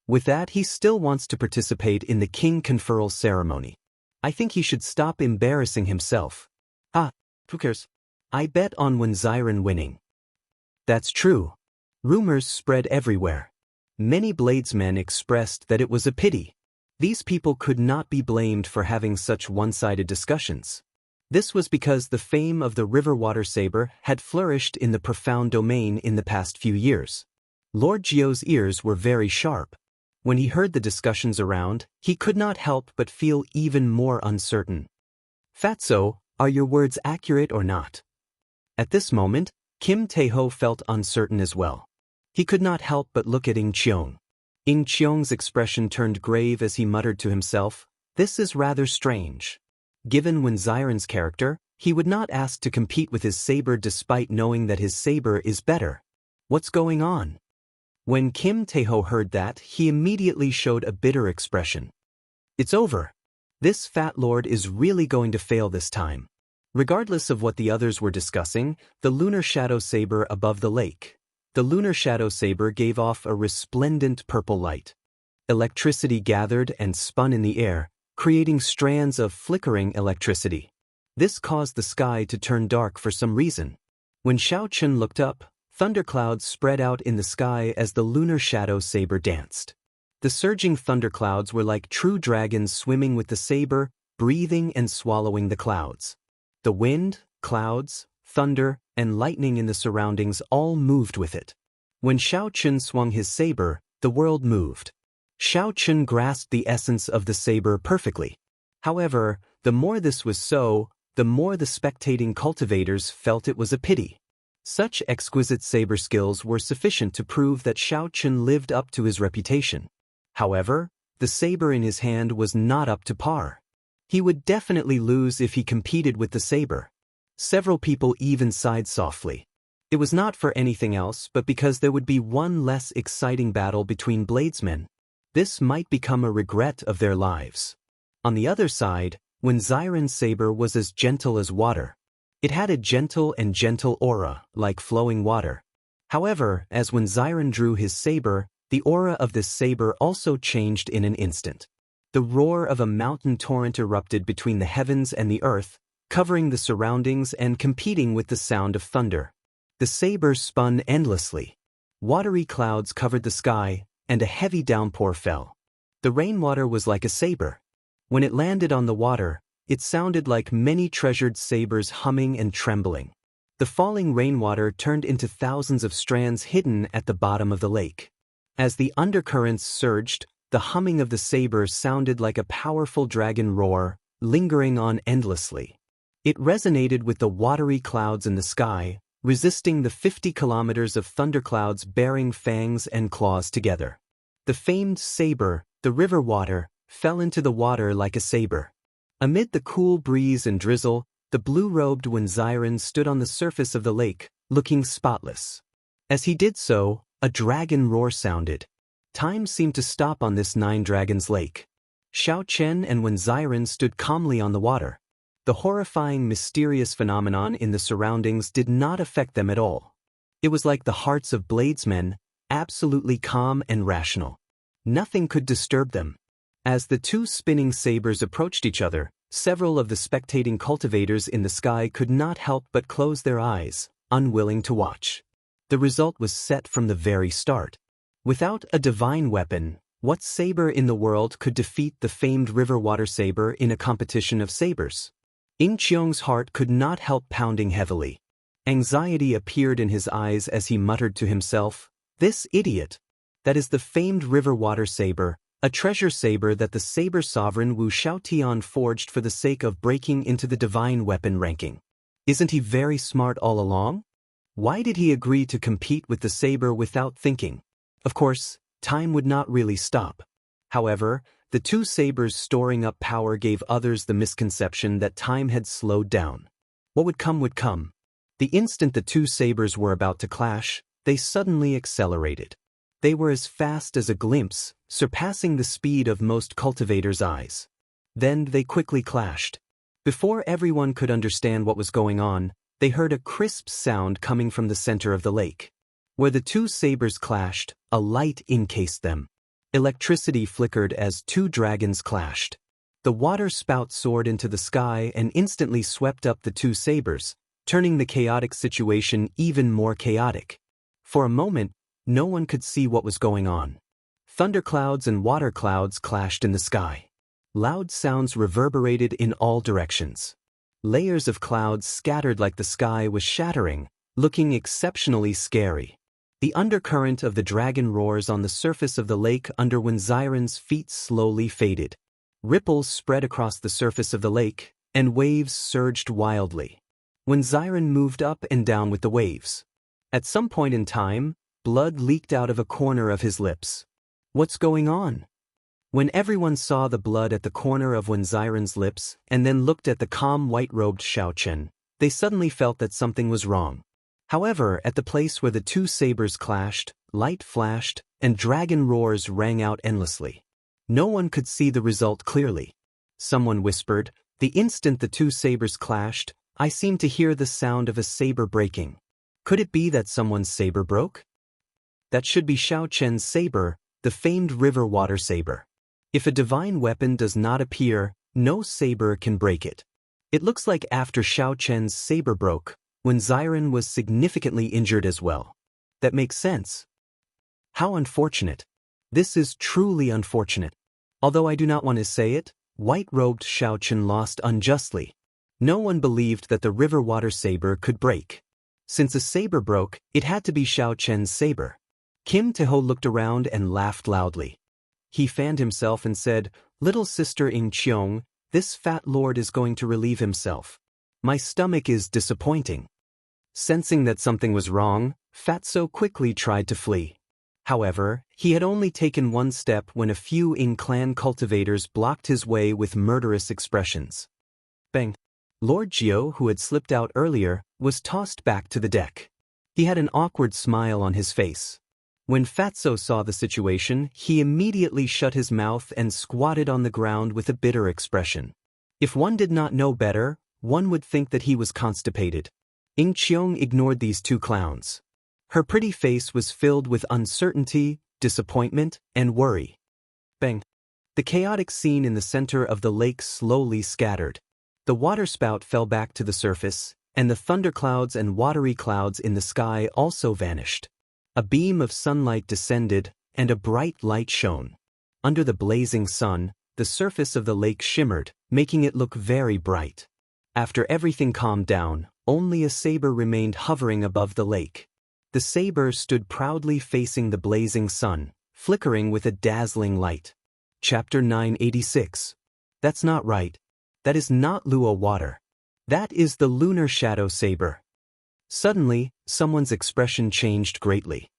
With that, he still wants to participate in the king conferral ceremony. I think he should stop embarrassing himself. Who cares? I bet on Wen Xiren winning. That's true. Rumors spread everywhere. Many bladesmen expressed that it was a pity. These people could not be blamed for having such one-sided discussions. This was because the fame of the river water saber had flourished in the profound domain in the past few years. Lord Jiu's ears were very sharp. When he heard the discussions around, he could not help but feel even more uncertain. Fatso, are your words accurate or not? At this moment, Kim Taeho felt uncertain as well. He could not help but look at Ing Qiong. Ing Qiong's expression turned grave as he muttered to himself, "This is rather strange." Given Wen Xiren's character, he would not ask to compete with his saber despite knowing that his saber is better. What's going on? When Kim Taeho heard that, he immediately showed a bitter expression. It's over. This fat lord is really going to fail this time. Regardless of what the others were discussing, the lunar shadow saber above the lake. The lunar shadow saber gave off a resplendent purple light. Electricity gathered and spun in the air, creating strands of flickering electricity. This caused the sky to turn dark for some reason. When Xiaoqin looked up, thunderclouds spread out in the sky as the lunar shadow saber danced. The surging thunderclouds were like true dragons swimming with the saber, breathing and swallowing the clouds. The wind, clouds, thunder, and lightning in the surroundings all moved with it. When Xiaoqin swung his saber, the world moved. Xiaoqin grasped the essence of the saber perfectly. However, the more this was so, the more the spectating cultivators felt it was a pity. Such exquisite saber skills were sufficient to prove that Xiaoqin lived up to his reputation. However, the saber in his hand was not up to par. He would definitely lose if he competed with the saber. Several people even sighed softly. It was not for anything else but because there would be one less exciting battle between bladesmen. This might become a regret of their lives. On the other side, Wen Xiren's saber was as gentle as water. It had a gentle aura, like flowing water. However, as Wen Xiren drew his saber, the aura of this saber also changed in an instant. The roar of a mountain torrent erupted between the heavens and the earth, covering the surroundings and competing with the sound of thunder. The saber spun endlessly. Watery clouds covered the sky, and a heavy downpour fell. The rainwater was like a saber. When it landed on the water, it sounded like many treasured sabers humming and trembling. The falling rainwater turned into thousands of strands hidden at the bottom of the lake. As the undercurrents surged, the humming of the saber sounded like a powerful dragon roar, lingering on endlessly. It resonated with the watery clouds in the sky, resisting the 50 kilometers of thunderclouds bearing fangs and claws together. The famed saber, the river water, fell into the water like a saber. Amid the cool breeze and drizzle, the blue-robed Wen Xiren stood on the surface of the lake, looking spotless. As he did so, a dragon roar sounded. Time seemed to stop on this 9 dragons lake. Xiaoqian and Wen Xiren stood calmly on the water. The horrifying, mysterious phenomenon in the surroundings did not affect them at all. It was like the hearts of bladesmen, absolutely calm and rational. Nothing could disturb them. As the two spinning sabers approached each other, several of the spectating cultivators in the sky could not help but close their eyes, unwilling to watch. The result was set from the very start. Without a divine weapon, what saber in the world could defeat the famed river water saber in a competition of sabers? Xianxia's heart could not help pounding heavily. Anxiety appeared in his eyes as he muttered to himself, "This idiot! That is the famed river water saber, a treasure saber that the saber sovereign Wu Xiaotian forged for the sake of breaking into the divine weapon ranking. Isn't he very smart all along? Why did he agree to compete with the saber without thinking?" Of course, time would not really stop. However, the two sabers storing up power gave others the misconception that time had slowed down. What would come would come. The instant the two sabers were about to clash, they suddenly accelerated. They were as fast as a glimpse, surpassing the speed of most cultivators' eyes. Then they quickly clashed. Before everyone could understand what was going on, they heard a crisp sound coming from the center of the lake. Where the two sabers clashed, a light encased them. Electricity flickered as two dragons clashed. The water spout soared into the sky and instantly swept up the two sabers, turning the chaotic situation even more chaotic. For a moment, no one could see what was going on. Thunderclouds and water clouds clashed in the sky. Loud sounds reverberated in all directions. Layers of clouds scattered like the sky was shattering, looking exceptionally scary. The undercurrent of the dragon roars on the surface of the lake under Wenziren's feet slowly faded. Ripples spread across the surface of the lake, and waves surged wildly. Wenziren moved up and down with the waves. At some point in time, blood leaked out of a corner of his lips. What's going on? When everyone saw the blood at the corner of Wenziren's lips and then looked at the calm white-robed Xiaochen, they suddenly felt that something was wrong. However, at the place where the two sabers clashed, light flashed, and dragon roars rang out endlessly. No one could see the result clearly. Someone whispered, "The instant the two sabers clashed, I seemed to hear the sound of a saber breaking. Could it be that someone's saber broke? That should be Xiaochen's saber, the famed river water saber. If a divine weapon does not appear, no saber can break it. It looks like after Xiaochen's saber broke, Wenziren was significantly injured as well. That makes sense. How unfortunate. This is truly unfortunate. Although I do not want to say it, white-robed Xiaochen lost unjustly. No one believed that the river water saber could break. Since a saber broke, it had to be Xiaochen's saber. Kim Taho looked around and laughed loudly. He fanned himself and said, "Little sister Xiong, this fat lord is going to relieve himself. My stomach is disappointing." Sensing that something was wrong, Fatso quickly tried to flee. However, he had only taken one step when a few in-clan cultivators blocked his way with murderous expressions. Bang! Lord Jiao, who had slipped out earlier, was tossed back to the deck. He had an awkward smile on his face. When Fatso saw the situation, he immediately shut his mouth and squatted on the ground with a bitter expression. If one did not know better, one would think that he was constipated. Xiong ignored these two clowns. Her pretty face was filled with uncertainty, disappointment, and worry. Bang! The chaotic scene in the center of the lake slowly scattered. The waterspout fell back to the surface, and the thunderclouds and watery clouds in the sky also vanished. A beam of sunlight descended, and a bright light shone. Under the blazing sun, the surface of the lake shimmered, making it look very bright. After everything calmed down, only a saber remained hovering above the lake. The saber stood proudly facing the blazing sun, flickering with a dazzling light. Chapter 986. That's not right. That is not Luo water. That is the lunar shadow saber. Suddenly, someone's expression changed greatly.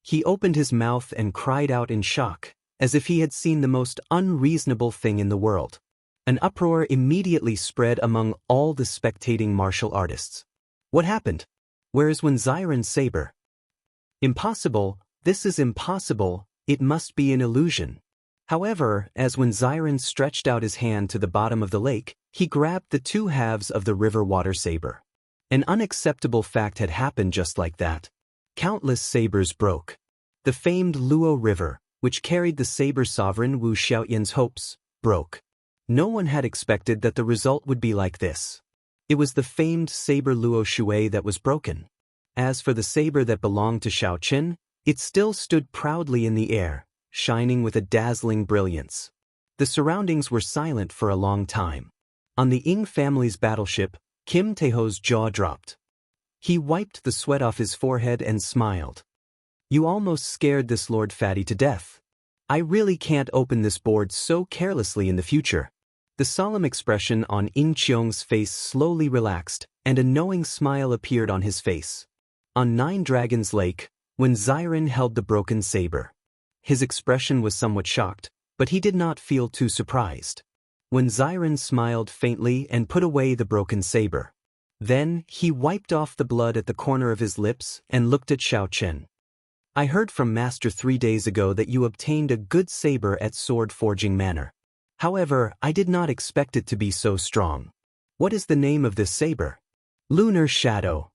He opened his mouth and cried out in shock, as if he had seen the most unreasonable thing in the world. An uproar immediately spread among all the spectating martial artists. What happened? Where is Wenziren's saber? Impossible, this is impossible, it must be an illusion. However, as when Xiren stretched out his hand to the bottom of the lake, he grabbed the two halves of the river water saber. An unacceptable fact had happened just like that. Countless sabers broke. The famed Luo River, which carried the saber sovereign Wu Xiaoyan's hopes, broke. No one had expected that the result would be like this. It was the famed saber Luo Shui that was broken. As for the saber that belonged to Xiaoqin, it still stood proudly in the air, shining with a dazzling brilliance. The surroundings were silent for a long time. On the Ying family's battleship, Kim Taeho's jaw dropped. He wiped the sweat off his forehead and smiled. You almost scared this Lord Fatty to death. I really can't open this board so carelessly in the future. The solemn expression on In Cheong's face slowly relaxed, and a knowing smile appeared on his face. On Nine Dragons Lake, when Xiren held the broken saber, his expression was somewhat shocked, but he did not feel too surprised. When Xiren smiled faintly and put away the broken saber, then he wiped off the blood at the corner of his lips and looked at Xiaoqin. I heard from Master 3 days ago that you obtained a good saber at Sword Forging Manor. However, I did not expect it to be so strong. What is the name of this saber? Lunar Shadow.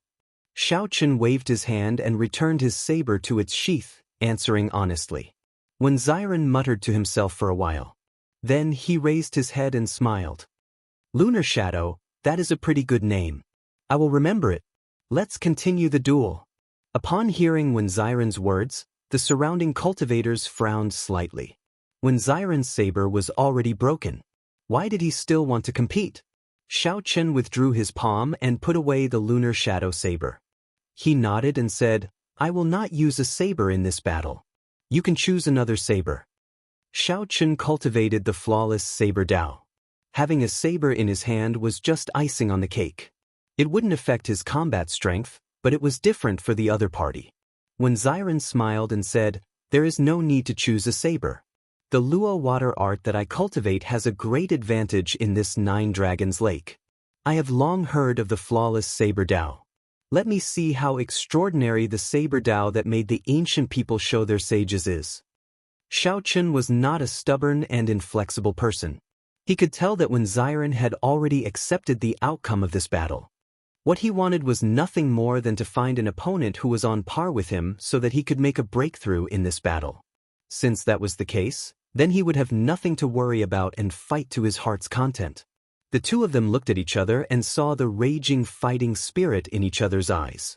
Xiaoqin waved his hand and returned his saber to its sheath, answering honestly. When Xiren muttered to himself for a while. Then he raised his head and smiled. Lunar Shadow, that is a pretty good name. I will remember it. Let's continue the duel. Upon hearing When Xiren's words, the surrounding cultivators frowned slightly. When Xiren's saber was already broken, why did he still want to compete? Xiaoqin withdrew his palm and put away the Lunar Shadow saber. He nodded and said, I will not use a saber in this battle. You can choose another saber. Xiaoqin cultivated the flawless saber Dao. Having a saber in his hand was just icing on the cake. It wouldn't affect his combat strength, but it was different for the other party. When Xiren smiled and said, there is no need to choose a saber. The Luo water art that I cultivate has a great advantage in this Nine Dragons Lake. I have long heard of the flawless saber Dao. Let me see how extraordinary the saber Dao that made the ancient people show their sages is. Xiaoqin was not a stubborn and inflexible person. He could tell that when Xiren had already accepted the outcome of this battle. What he wanted was nothing more than to find an opponent who was on par with him so that he could make a breakthrough in this battle. Since that was the case, then he would have nothing to worry about and fight to his heart's content. The two of them looked at each other and saw the raging fighting spirit in each other's eyes.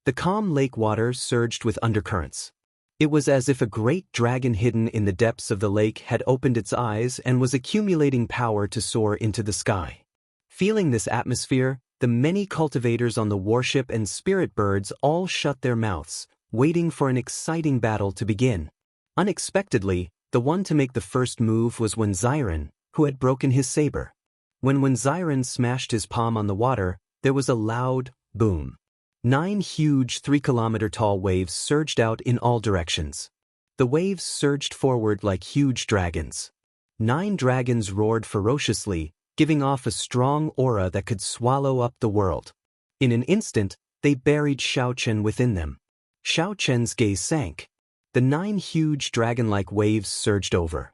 The calm lake water surged with undercurrents. It was as if a great dragon hidden in the depths of the lake had opened its eyes and was accumulating power to soar into the sky. Feeling this atmosphere, the many cultivators on the warship and spirit birds all shut their mouths, waiting for an exciting battle to begin. Unexpectedly, the one to make the first move was When Xiren, who had broken his saber. When Xiren smashed his palm on the water, there was a loud boom. 9 huge 3-kilometer-tall waves surged out in all directions. The waves surged forward like huge dragons. 9 dragons roared ferociously, giving off a strong aura that could swallow up the world. In an instant, they buried Xiaoqin within them. Xiaoqin's gaze sank. The 9 huge dragon-like waves surged over.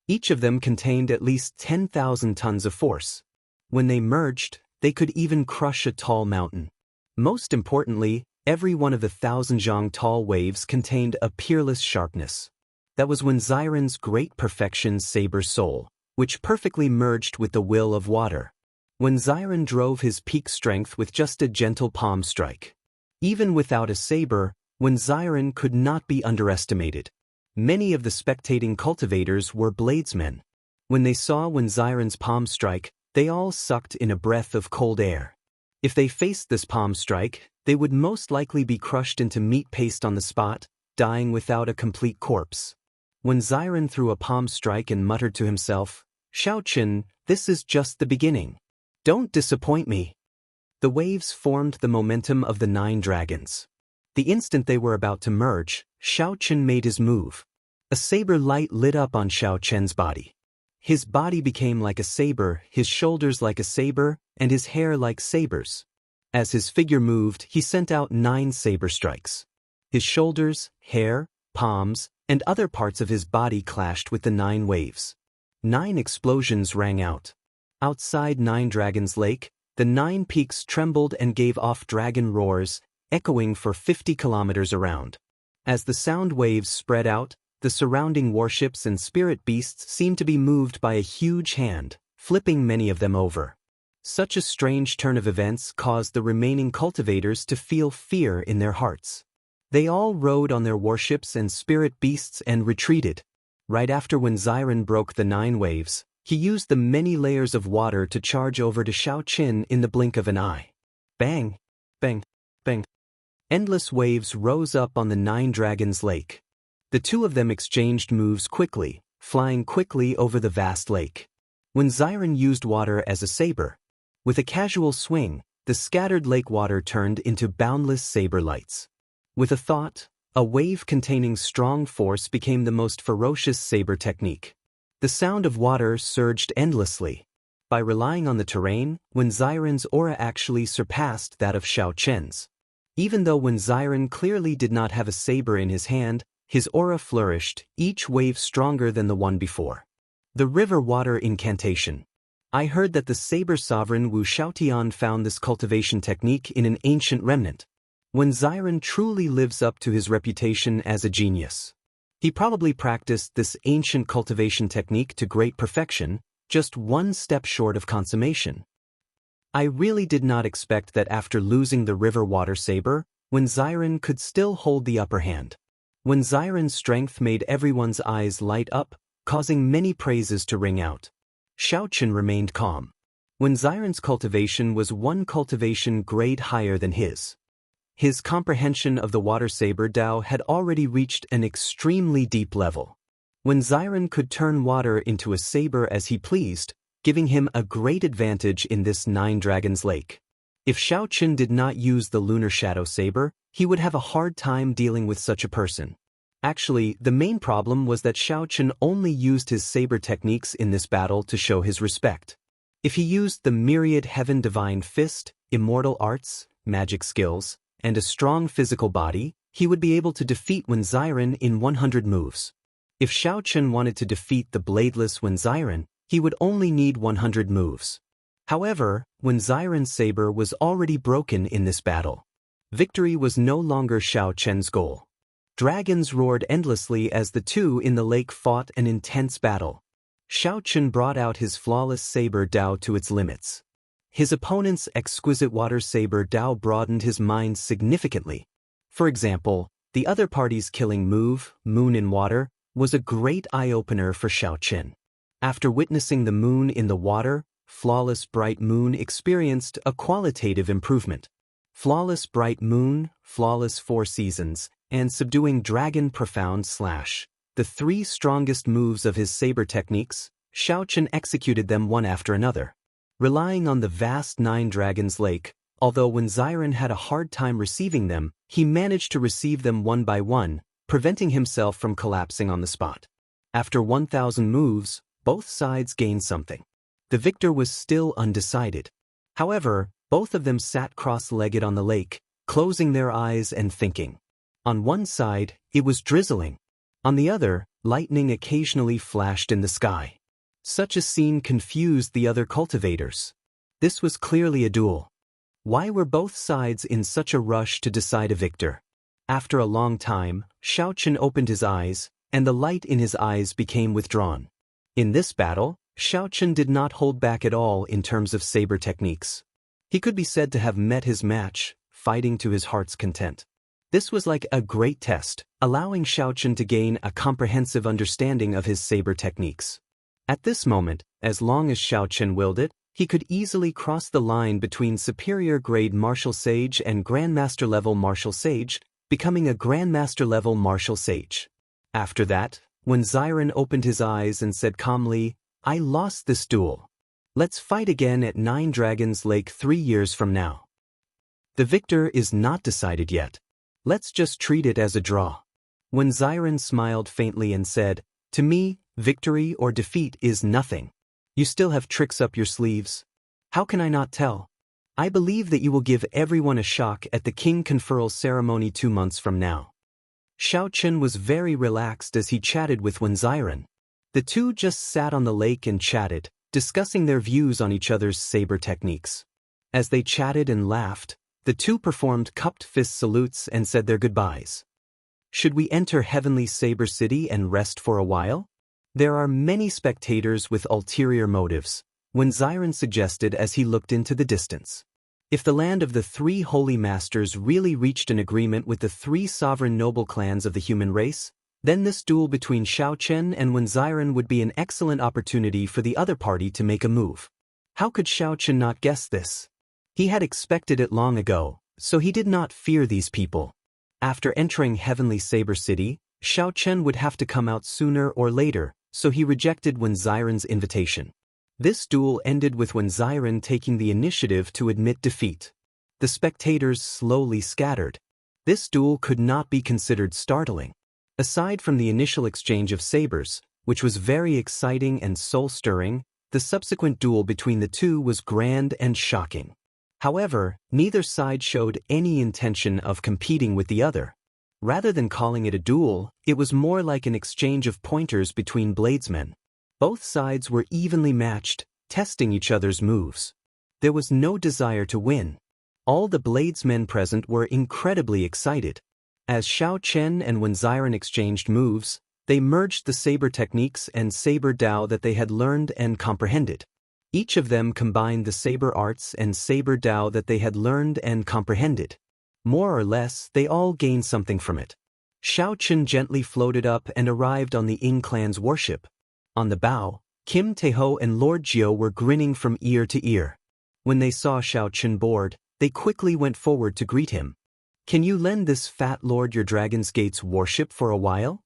Each of them contained at least 10,000 tons of force. When they merged, they could even crush a tall mountain. Most importantly, every one of the 1,000 tall waves contained a peerless sharpness. That was When Xiren's great perfection saber soul, which perfectly merged with the will of water. When Xiren drove his peak strength with just a gentle palm strike. Even without a saber, When Xiren could not be underestimated. Many of the spectating cultivators were bladesmen. When they saw When Xiren's palm strike, they all sucked in a breath of cold air. If they faced this palm strike, they would most likely be crushed into meat paste on the spot, dying without a complete corpse. When Xiren threw a palm strike and muttered to himself, Xiaoqin, this is just the beginning. Don't disappoint me. The waves formed the momentum of the 9 dragons. The instant they were about to merge, Xiaoqin made his move. A saber light lit up on Xiaoqin's body. His body became like a saber, his shoulders like a saber, and his hair like sabers. As his figure moved, he sent out 9 saber strikes. His shoulders, hair, palms, and other parts of his body clashed with the 9 waves. 9 explosions rang out. Outside Nine Dragons Lake, the 9 peaks trembled and gave off dragon roars, echoing for 50 kilometers around. As the sound waves spread out, the surrounding warships and spirit beasts seemed to be moved by a huge hand, flipping many of them over. Such a strange turn of events caused the remaining cultivators to feel fear in their hearts. They all rode on their warships and spirit beasts and retreated. Right after when Xiren broke the 9 waves, he used the many layers of water to charge over to Xiaoqin in the blink of an eye. Bang! Bang! Bang! Endless waves rose up on the 9 Dragons Lake. The two of them exchanged moves quickly, flying quickly over the vast lake. When Xiren used water as a saber, with a casual swing, the scattered lake water turned into boundless saber lights. With a thought, a wave containing strong force became the most ferocious saber technique. The sound of water surged endlessly. By relying on the terrain, when Xiren's aura actually surpassed that of Xiaoqin's. Even though when Xiren clearly did not have a saber in his hand, his aura flourished, each wave stronger than the one before. The river water incantation. I heard that the saber sovereign Wu Xiaotian found this cultivation technique in an ancient remnant. When Xiren truly lives up to his reputation as a genius, he probably practiced this ancient cultivation technique to great perfection, just one step short of consummation. I really did not expect that after losing the river water saber, when Xiren could still hold the upper hand. When Xiren's strength made everyone's eyes light up, causing many praises to ring out. Xiaoqin remained calm. When Xiren's cultivation was one cultivation grade higher than his. His comprehension of the water saber Dao had already reached an extremely deep level. When Xiren could turn water into a saber as he pleased, giving him a great advantage in this 9 Dragons Lake. If Xiaoqin did not use the lunar shadow saber, he would have a hard time dealing with such a person. Actually, the main problem was that Xiaoqin only used his saber techniques in this battle to show his respect. If he used the myriad heaven divine fist, immortal arts, magic skills, and a strong physical body, he would be able to defeat Wen Xiren in 100 moves. If Xiaoqin wanted to defeat the bladeless Wen Xiren, he would only need 100 moves. However, Wen Xiren's saber was already broken in this battle. Victory was no longer Xiaoqin's goal. Dragons roared endlessly as the two in the lake fought an intense battle. Xiaoqin brought out his flawless saber Dao to its limits. His opponent's exquisite water saber Dao broadened his mind significantly. For example, the other party's killing move, Moon in Water, was a great eye-opener for Xiaoqin. After witnessing the moon in the water, Flawless Bright Moon experienced a qualitative improvement. Flawless Bright Moon, Flawless 4 Seasons, and Subduing Dragon Profound Slash. The 3 strongest moves of his saber techniques, Xiaoqin executed them one after another. Relying on the vast 9 Dragons Lake, although when Xiren had a hard time receiving them, he managed to receive them one by one, preventing himself from collapsing on the spot. After 1,000 moves, both sides gained something. The victor was still undecided. However, both of them sat cross-legged on the lake, closing their eyes and thinking. On one side, it was drizzling. On the other, lightning occasionally flashed in the sky. Such a scene confused the other cultivators. This was clearly a duel. Why were both sides in such a rush to decide a victor? After a long time, Xiaoqin opened his eyes, and the light in his eyes became withdrawn. In this battle, Xiaoqin did not hold back at all in terms of saber techniques. He could be said to have met his match, fighting to his heart's content. This was like a great test, allowing Xiaoqin to gain a comprehensive understanding of his saber techniques. At this moment, as long as Xiaoqin willed it, he could easily cross the line between superior-grade martial sage and grandmaster-level martial sage, becoming a grandmaster-level martial sage. After that, when Xiren opened his eyes and said calmly, "I lost this duel. Let's fight again at 9 Dragons Lake 3 years from now. The victor is not decided yet. Let's just treat it as a draw." When Xiren smiled faintly and said, "To me, victory or defeat is nothing. You still have tricks up your sleeves. How can I not tell? I believe that you will give everyone a shock at the King Conferral ceremony 2 months from now." Xiao Chen was very relaxed as he chatted with Wen Xiren. The two just sat on the lake and chatted, discussing their views on each other's saber techniques. As they chatted and laughed, the two performed cupped fist salutes and said their goodbyes. Should we enter Heavenly Saber City and rest for a while? There are many spectators with ulterior motives, Wen Xiren suggested as he looked into the distance. If the land of the three holy masters really reached an agreement with the three sovereign noble clans of the human race, then this duel between Xiao Chen and Wen Xiren would be an excellent opportunity for the other party to make a move. How could Xiao Chen not guess this? He had expected it long ago, so he did not fear these people. After entering Heavenly Saber City, Xiao Chen would have to come out sooner or later, so he rejected Wen Xiren's invitation. This duel ended with Wen Xiren taking the initiative to admit defeat. The spectators slowly scattered. This duel could not be considered startling. Aside from the initial exchange of sabers, which was very exciting and soul-stirring, the subsequent duel between the two was grand and shocking. However, neither side showed any intention of competing with the other. Rather than calling it a duel, it was more like an exchange of pointers between bladesmen. Both sides were evenly matched, testing each other's moves. There was no desire to win. All the bladesmen present were incredibly excited. As Xiao Chen and Wen Xiren exchanged moves, they merged the saber techniques and saber Dao that they had learned and comprehended. Each of them combined the saber arts and saber Dao that they had learned and comprehended. More or less, they all gained something from it. Xiao Chen gently floated up and arrived on the Ying clan's warship. On the bow, Kim Taeho and Lord Jiu were grinning from ear to ear. When they saw Xiao Chen board, they quickly went forward to greet him. "Can you lend this fat lord your Dragon's Gate's warship for a while?"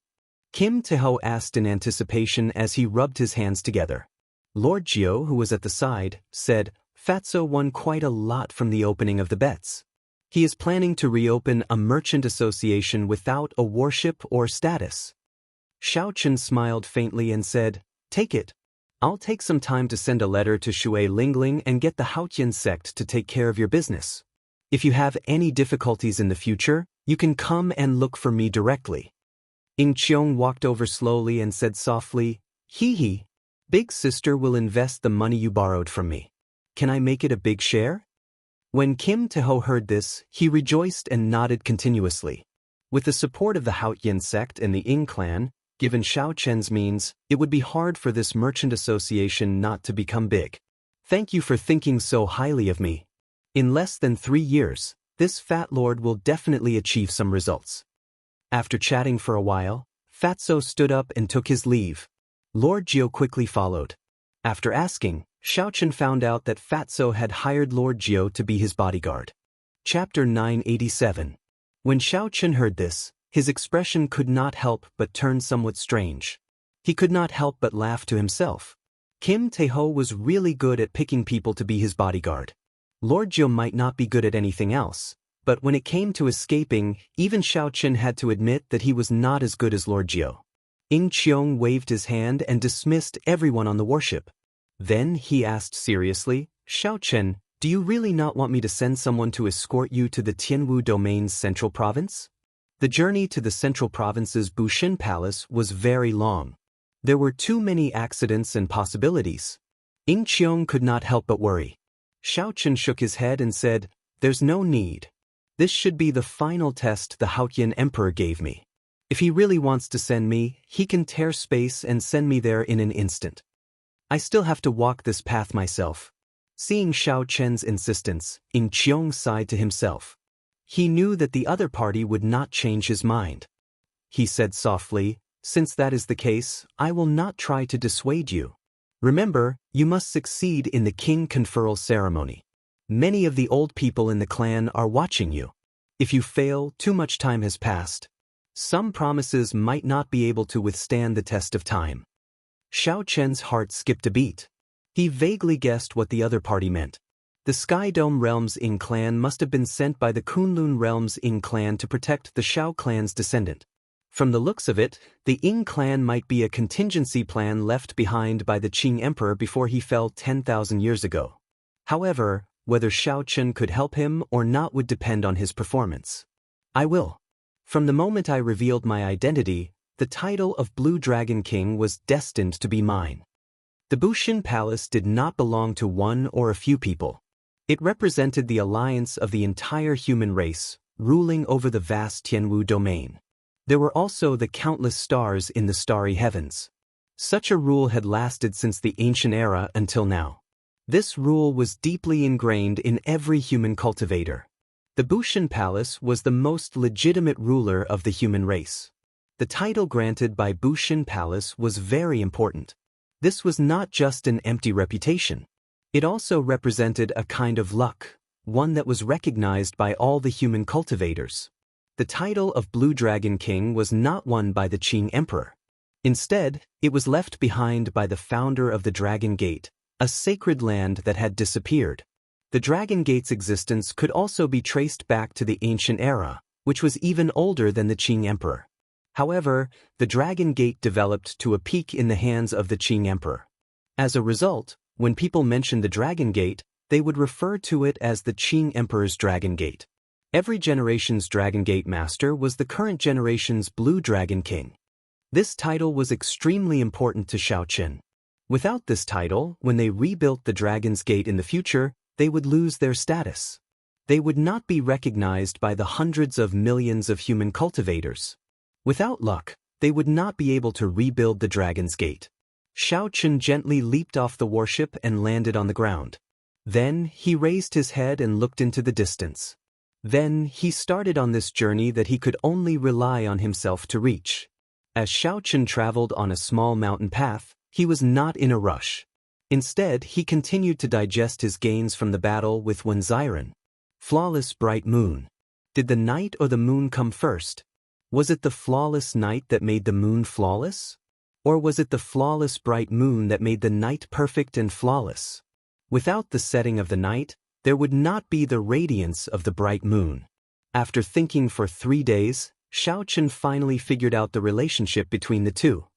Kim Taeho asked in anticipation as he rubbed his hands together. Lord Jiu, who was at the side, said, "Fatso won quite a lot from the opening of the bets. He is planning to reopen a merchant association without a warship or status." Xiao Chen smiled faintly and said, "Take it. I'll take some time to send a letter to Shui Lingling and get the Haotian sect to take care of your business. If you have any difficulties in the future, you can come and look for me directly." Ying Qiong walked over slowly and said softly, "Hee hee. Big sister will invest the money you borrowed from me. Can I make it a big share?" When Kim Taeho heard this, he rejoiced and nodded continuously. With the support of the Haotian sect and the Ying clan, given Xiao Chen's means, it would be hard for this merchant association not to become big. "Thank you for thinking so highly of me. In less than 3 years, this fat lord will definitely achieve some results." After chatting for a while, Fatso stood up and took his leave. Lord Jiu quickly followed. After asking, Xiao Chen found out that Fatso had hired Lord Jiu to be his bodyguard. Chapter 987. When Xiao Chen heard this, his expression could not help but turn somewhat strange. He could not help but laugh to himself. Kim Taeho was really good at picking people to be his bodyguard. Lord Jiu might not be good at anything else, but when it came to escaping, even Xiao Chen had to admit that he was not as good as Lord Jiu. Ying Qiong waved his hand and dismissed everyone on the warship. Then he asked seriously, "Xiao Chen, do you really not want me to send someone to escort you to the Tianwu Domain's central province?" The journey to the central province's Bushin Palace was very long. There were too many accidents and possibilities. Ying Qiong could not help but worry. Xiao Chen shook his head and said, "There's no need. This should be the final test the Haotian Emperor gave me. If he really wants to send me, he can tear space and send me there in an instant. I still have to walk this path myself." Seeing Xiao Chen's insistence, Ying Qiong sighed to himself. He knew that the other party would not change his mind. He said softly, "Since that is the case, I will not try to dissuade you. Remember, you must succeed in the king conferral ceremony. Many of the old people in the clan are watching you. If you fail, too much time has passed. Some promises might not be able to withstand the test of time." Xiao Chen's heart skipped a beat. He vaguely guessed what the other party meant. The Sky Dome Realm's Ying clan must have been sent by the Kunlun Realm's Ying clan to protect the Shao clan's descendant. From the looks of it, the Ying clan might be a contingency plan left behind by the Qing Emperor before he fell 10,000 years ago. However, whether Xiao Chen could help him or not would depend on his performance. "I will." From the moment I revealed my identity, the title of Blue Dragon King was destined to be mine. The Bushin Palace did not belong to one or a few people. It represented the alliance of the entire human race, ruling over the vast Tianwu domain. There were also the countless stars in the starry heavens. Such a rule had lasted since the ancient era until now. This rule was deeply ingrained in every human cultivator. The Bushin Palace was the most legitimate ruler of the human race. The title granted by Bushin Palace was very important. This was not just an empty reputation. It also represented a kind of luck, one that was recognized by all the human cultivators. The title of Blue Dragon King was not won by the Qing Emperor. Instead, it was left behind by the founder of the Dragon Gate, a sacred land that had disappeared. The Dragon Gate's existence could also be traced back to the ancient era, which was even older than the Qing Emperor. However, the Dragon Gate developed to a peak in the hands of the Qing Emperor. As a result, when people mentioned the Dragon Gate, they would refer to it as the Qing Emperor's Dragon Gate. Every generation's Dragon Gate master was the current generation's Blue Dragon King. This title was extremely important to Xiaochen. Without this title, when they rebuilt the Dragon's Gate in the future, they would lose their status. They would not be recognized by the hundreds of millions of human cultivators. Without luck, they would not be able to rebuild the Dragon's Gate. Xiaochen gently leaped off the warship and landed on the ground. Then he raised his head and looked into the distance. Then he started on this journey that he could only rely on himself to reach. As Xiaochen traveled on a small mountain path, he was not in a rush. Instead, he continued to digest his gains from the battle with Wenziren. Flawless bright moon. Did the night or the moon come first? Was it the flawless night that made the moon flawless? Or was it the flawless bright moon that made the night perfect and flawless? Without the setting of the night, there would not be the radiance of the bright moon. After thinking for 3 days, Xiaochen finally figured out the relationship between the two.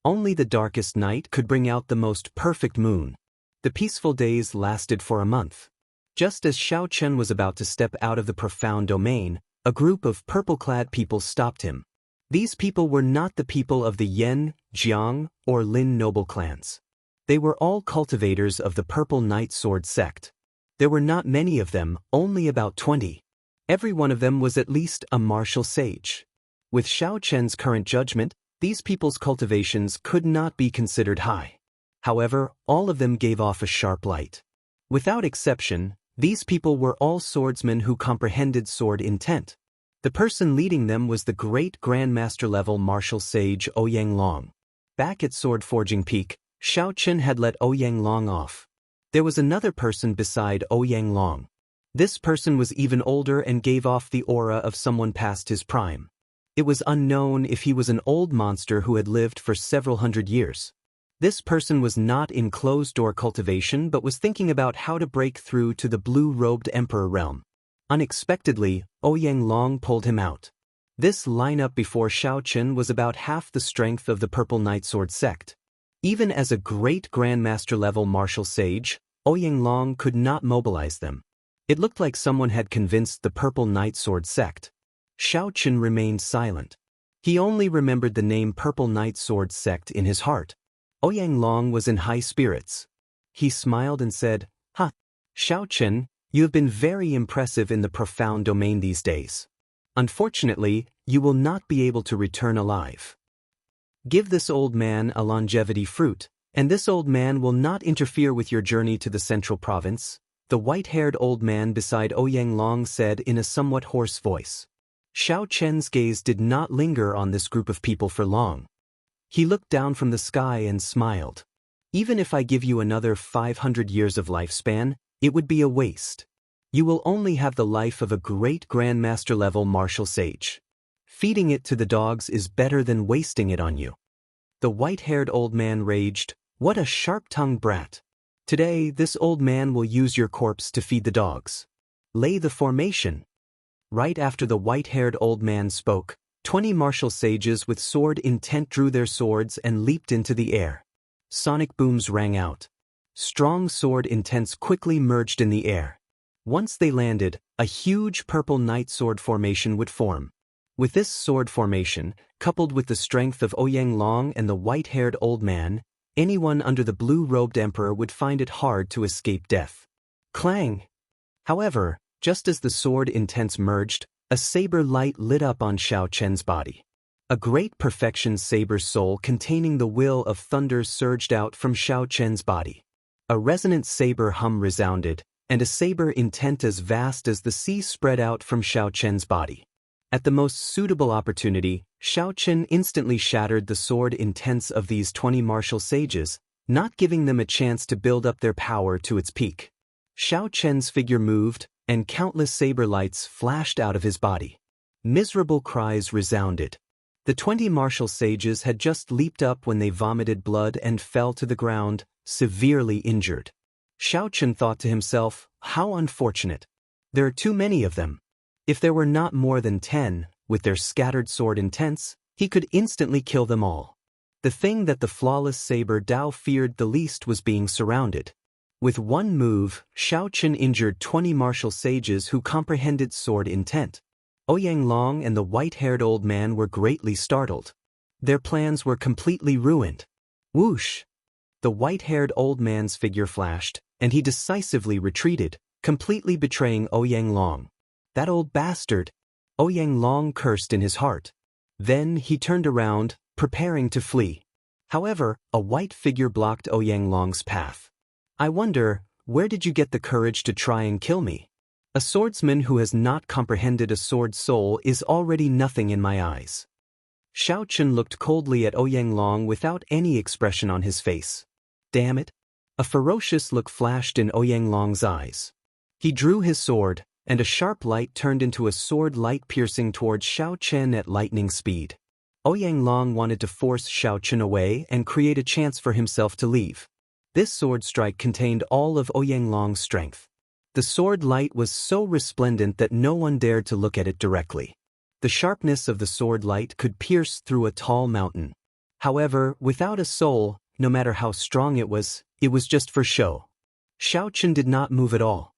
Only the darkest night could bring out the most perfect moon. The peaceful days lasted for a month. Just as Xiaochen was about to step out of the profound domain, a group of purple-clad people stopped him. These people were not the people of the Yan, Jiang, or Lin noble clans. They were all cultivators of the Purple Knight Sword sect. There were not many of them, only about 20. Every one of them was at least a martial sage. With Xiaochen's current judgment, these people's cultivations could not be considered high. However, all of them gave off a sharp light. Without exception, these people were all swordsmen who comprehended sword intent. The person leading them was the great Grandmaster level martial sage Ouyang Long. Back at Sword Forging Peak, Xiaochen had let Ouyang Long off. There was another person beside Ouyang Long. This person was even older and gave off the aura of someone past his prime. It was unknown if he was an old monster who had lived for several hundred years. This person was not in closed-door cultivation but was thinking about how to break through to the blue-robed emperor realm. Unexpectedly, Ouyang Long pulled him out. This lineup before Xiaochen was about half the strength of the Purple Knight Sword sect. Even as a great Grandmaster-level martial sage, Ouyang Long could not mobilize them. It looked like someone had convinced the Purple Knight Sword sect. Xiaochen remained silent. He only remembered the name Purple Knight Sword sect in his heart. Ouyang Long was in high spirits. He smiled and said, "Ha, Xiaochen, you have been very impressive in the profound domain these days. Unfortunately, you will not be able to return alive. Give this old man a longevity fruit, and this old man will not interfere with your journey to the central province," the white-haired old man beside Ouyang Long said in a somewhat hoarse voice. Xiaochen's gaze did not linger on this group of people for long. He looked down from the sky and smiled. "Even if I give you another 500 years of lifespan, it would be a waste. You will only have the life of a great Grandmaster-level martial sage. Feeding it to the dogs is better than wasting it on you." The white-haired old man raged, "What a sharp-tongued brat. Today, this old man will use your corpse to feed the dogs. Lay the formation." Right after the white-haired old man spoke, 20 martial sages with sword intent drew their swords and leaped into the air. Sonic booms rang out. Strong sword intents quickly merged in the air. Once they landed, a huge purple knight sword formation would form. With this sword formation, coupled with the strength of Ouyang Long and the white-haired old man, anyone under the blue-robed emperor would find it hard to escape death. Clang! However, just as the sword intents merged, a saber light lit up on Xiao Chen's body. A great perfection saber soul containing the will of thunder surged out from Xiao Chen's body. A resonant saber hum resounded, and a saber intent as vast as the sea spread out from Xiao Chen's body. At the most suitable opportunity, Xiao Chen instantly shattered the sword intents of these 20 martial sages, not giving them a chance to build up their power to its peak. Xiao Chen's figure moved, and countless saber lights flashed out of his body. Miserable cries resounded. The 20 martial sages had just leaped up when they vomited blood and fell to the ground, severely injured. Xiao Chen thought to himself, how unfortunate. There are too many of them. If there were not more than 10, with their scattered sword intents, he could instantly kill them all. The thing that the flawless saber Dao feared the least was being surrounded. With one move, Xiao Chen injured 20 martial sages who comprehended sword intent. Ouyang Long and the white-haired old man were greatly startled. Their plans were completely ruined. Whoosh! The white-haired old man's figure flashed, and he decisively retreated, completely betraying Ouyang Long. That old bastard! Ouyang Long cursed in his heart. Then he turned around, preparing to flee. However, a white figure blocked Ouyang Long's path. I wonder, where did you get the courage to try and kill me? A swordsman who has not comprehended a sword soul is already nothing in my eyes. Xiao Chen looked coldly at Ouyang Long without any expression on his face. Damn it! A ferocious look flashed in Ouyang Long's eyes. He drew his sword, and a sharp light turned into a sword light piercing towards Xiao Chen at lightning speed. Ouyang Long wanted to force Xiao Chen away and create a chance for himself to leave. This sword strike contained all of Ouyang Long's strength. The sword light was so resplendent that no one dared to look at it directly. The sharpness of the sword light could pierce through a tall mountain. However, without a soul, no matter how strong it was just for show. Xiao Chen did not move at all.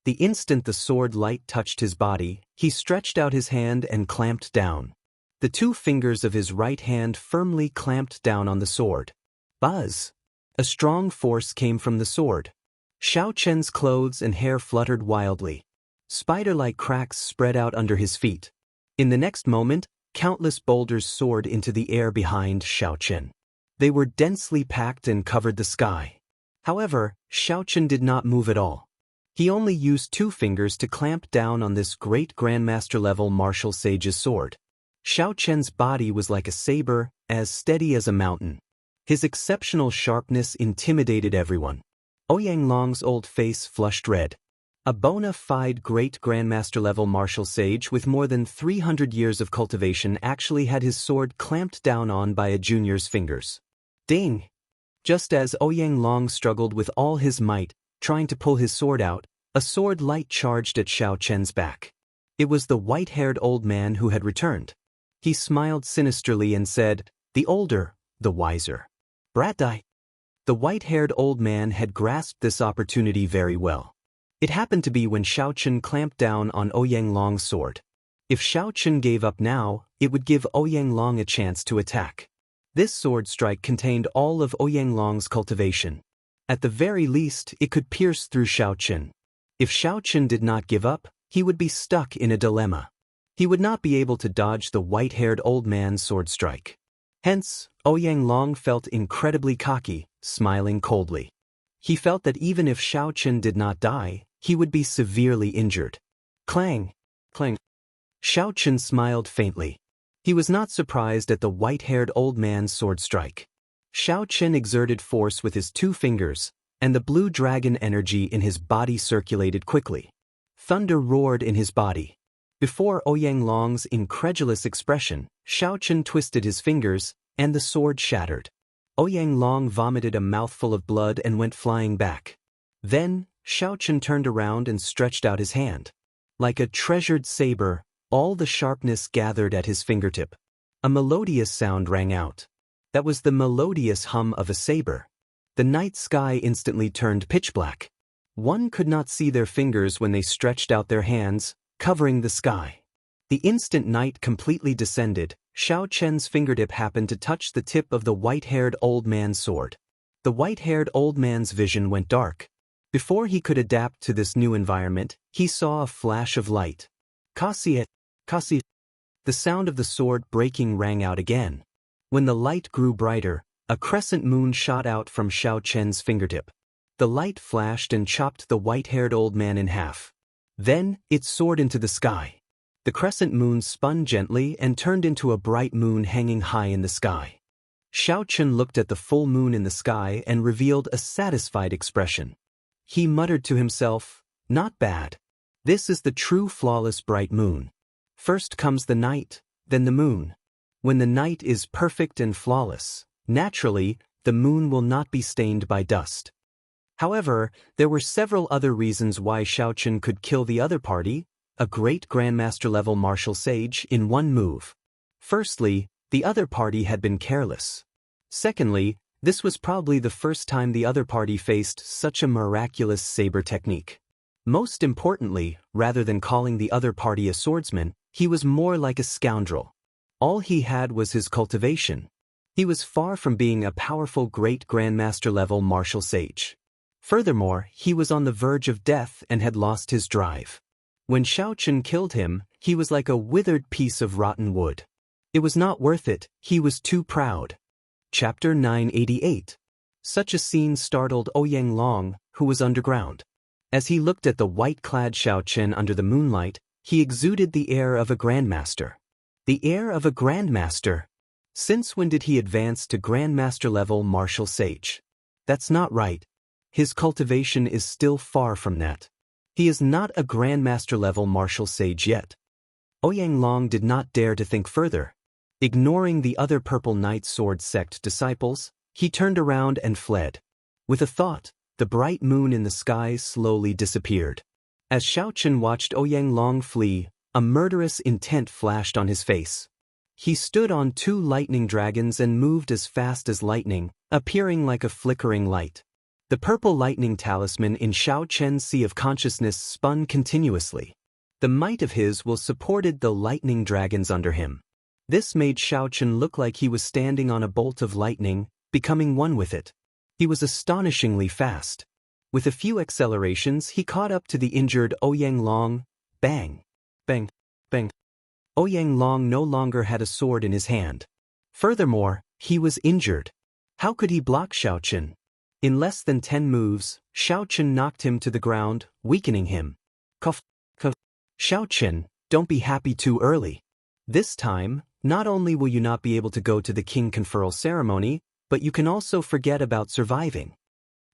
The instant the sword light touched his body, he stretched out his hand and clamped down. The two fingers of his right hand firmly clamped down on the sword. Buzz! A strong force came from the sword. Xiao Chen's clothes and hair fluttered wildly. Spider-like cracks spread out under his feet. In the next moment, countless boulders soared into the air behind Xiao Chen. They were densely packed and covered the sky. However, Xiao Chen did not move at all. He only used two fingers to clamp down on this great Grandmaster-level martial sage's sword. Xiao Chen's body was like a saber, as steady as a mountain. His exceptional sharpness intimidated everyone. Ouyang Long's old face flushed red. A bona fide great Grandmaster-level martial sage with more than 300 years of cultivation actually had his sword clamped down on by a junior's fingers. Ding! Just as Ouyang Long struggled with all his might, trying to pull his sword out, a sword light charged at Xiao Chen's back. It was the white-haired old man who had returned. He smiled sinisterly and said, "The older, the wiser. Brat die." The white-haired old man had grasped this opportunity very well. It happened to be when Xiao Chen clamped down on Ouyang Long's sword. If Xiao Chen gave up now, it would give Ouyang Long a chance to attack. This sword strike contained all of Ouyang Long's cultivation. At the very least, it could pierce through Xiao Chen. If Xiao Chen did not give up, he would be stuck in a dilemma. He would not be able to dodge the white-haired old man's sword strike. Hence, Ouyang Long felt incredibly cocky, smiling coldly. He felt that even if Xiao Chen did not die, he would be severely injured. Clang! Clang! Xiao Chen smiled faintly. He was not surprised at the white-haired old man's sword strike. Xiao Chen exerted force with his two fingers, and the blue dragon energy in his body circulated quickly. Thunder roared in his body. Before Ouyang Long's incredulous expression, Xiao Chen twisted his fingers, and the sword shattered. Ouyang Long vomited a mouthful of blood and went flying back. Then, Xiao Chen turned around and stretched out his hand. Like a treasured saber, all the sharpness gathered at his fingertip. A melodious sound rang out. That was the melodious hum of a saber. The night sky instantly turned pitch black. One could not see their fingers when they stretched out their hands, covering the sky. The instant night completely descended, Xiao Chen's fingertip happened to touch the tip of the white-haired old man's sword. The white-haired old man's vision went dark. Before he could adapt to this new environment, he saw a flash of light. Kasi. The sound of the sword breaking rang out again. When the light grew brighter, a crescent moon shot out from Xiao Chen's fingertip. The light flashed and chopped the white-haired old man in half. Then, it soared into the sky. The crescent moon spun gently and turned into a bright moon hanging high in the sky. Xiao Chen looked at the full moon in the sky and revealed a satisfied expression. He muttered to himself, "Not bad. This is the true flawless bright moon. First comes the night, then the moon. When the night is perfect and flawless, naturally, the moon will not be stained by dust." However, there were several other reasons why Xiao Chen could kill the other party, a great Grandmaster-level martial sage, in one move. Firstly, the other party had been careless. Secondly, this was probably the first time the other party faced such a miraculous saber technique. Most importantly, rather than calling the other party a swordsman, he was more like a scoundrel. All he had was his cultivation. He was far from being a powerful great Grandmaster-level martial sage. Furthermore, he was on the verge of death and had lost his drive. When Xiao Chen killed him, he was like a withered piece of rotten wood. It was not worth it, he was too proud. Chapter 988. Such a scene startled Ouyang Long, who was underground. As he looked at the white-clad Xiao Chen under the moonlight, he exuded the air of a grandmaster. The air of a grandmaster? Since when did he advance to grandmaster-level martial sage? That's not right. His cultivation is still far from that. He is not a grandmaster-level martial sage yet. Ouyang Long did not dare to think further. Ignoring the other Purple Knight Sword Sect disciples, he turned around and fled. With a thought, the bright moon in the sky slowly disappeared. As Xiao Chen watched Ouyang Long flee, a murderous intent flashed on his face. He stood on two lightning dragons and moved as fast as lightning, appearing like a flickering light. The purple lightning talisman in Xiao Chen's sea of consciousness spun continuously. The might of his will supported the lightning dragons under him. This made Xiao Chen look like he was standing on a bolt of lightning, becoming one with it. He was astonishingly fast. With a few accelerations, he caught up to the injured Ouyang Long. Bang! Bang! Bang! Ouyang Long no longer had a sword in his hand. Furthermore, he was injured. How could he block Xiao Chen? In less than 10 moves, Xiao Chen knocked him to the ground, weakening him. Cough! Xiao Chen, don't be happy too early. This time, not only will you not be able to go to the king conferral ceremony, but you can also forget about surviving.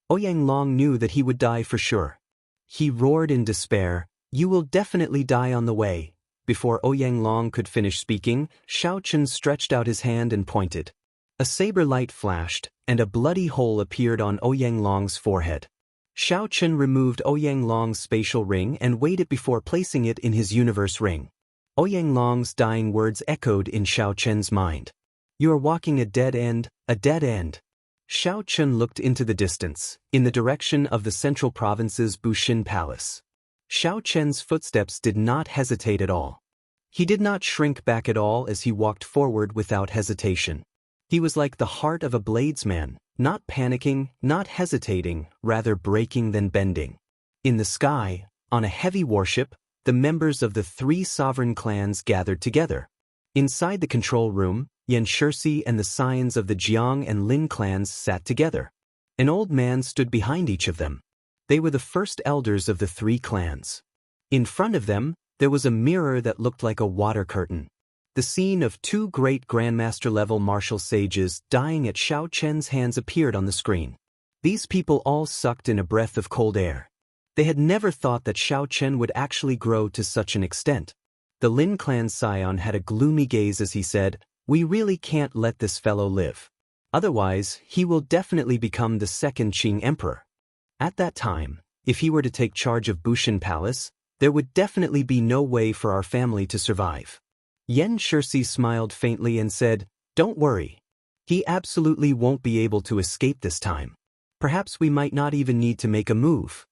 Ouyang Long knew that he would die for sure. He roared in despair, "You will definitely die on the way." Before Ouyang Long could finish speaking, Xiao Chen stretched out his hand and pointed. A saber light flashed, and a bloody hole appeared on Ouyang Long's forehead. Xiao Chen removed Ouyang Long's spatial ring and weighed it before placing it in his universe ring. Ouyang Long's dying words echoed in Xiao Chen's mind. "You are walking a dead end, a dead end." Xiao Chen looked into the distance, in the direction of the central province's Bushin Palace. Xiao Chen's footsteps did not hesitate at all. He did not shrink back at all as he walked forward without hesitation. He was like the heart of a bladesman, not panicking, not hesitating, rather breaking than bending. In the sky, on a heavy warship, the members of the 3 sovereign clans gathered together. Inside the control room, Xianxia and the scions of the Jiang and Lin clans sat together. An old man stood behind each of them. They were the first elders of the 3 clans. In front of them, there was a mirror that looked like a water curtain. The scene of 2 great Grandmaster-level martial sages dying at Xiao Chen's hands appeared on the screen. These people all sucked in a breath of cold air. They had never thought that Xiao Chen would actually grow to such an extent. The Lin clan scion had a gloomy gaze as he said, "We really can't let this fellow live. Otherwise, he will definitely become the second Qing emperor. At that time, if he were to take charge of Bushin Palace, there would definitely be no way for our family to survive." Yen Shirsi smiled faintly and said, "Don't worry. He absolutely won't be able to escape this time. Perhaps we might not even need to make a move."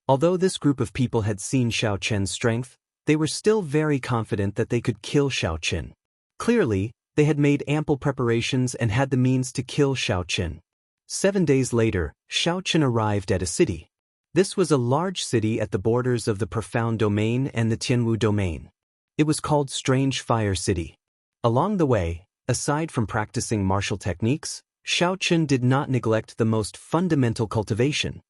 Although this group of people had seen Xiao Chen's strength, they were still very confident that they could kill Xiaoqin. Clearly, they had made ample preparations and had the means to kill Xiaoqin. 7 days later, Xiaoqin arrived at a city. This was a large city at the borders of the Profound Domain and the Tianwu Domain. It was called Strange Fire City. Along the way, aside from practicing martial techniques, Xiaoqin did not neglect the most fundamental cultivation.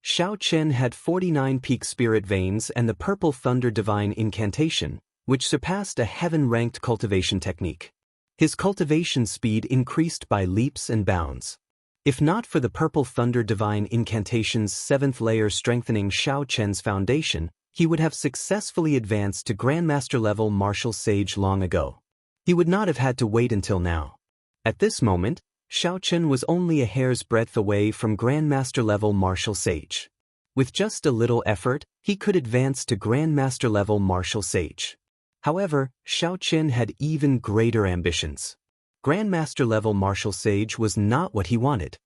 Xiaoqin had 49 peak spirit veins and the Purple Thunder Divine Incantation, which surpassed a heaven-ranked cultivation technique. His cultivation speed increased by leaps and bounds. If not for the Purple Thunder Divine Incantation's 7th layer strengthening Xiaoqin's foundation, he would have successfully advanced to Grandmaster-level martial sage long ago. He would not have had to wait until now. At this moment, Xiaoqin was only a hair's breadth away from Grandmaster-level martial sage. With just a little effort, he could advance to Grandmaster-level martial sage. However, Xiaoqin had even greater ambitions. Grandmaster-level martial sage was not what he wanted.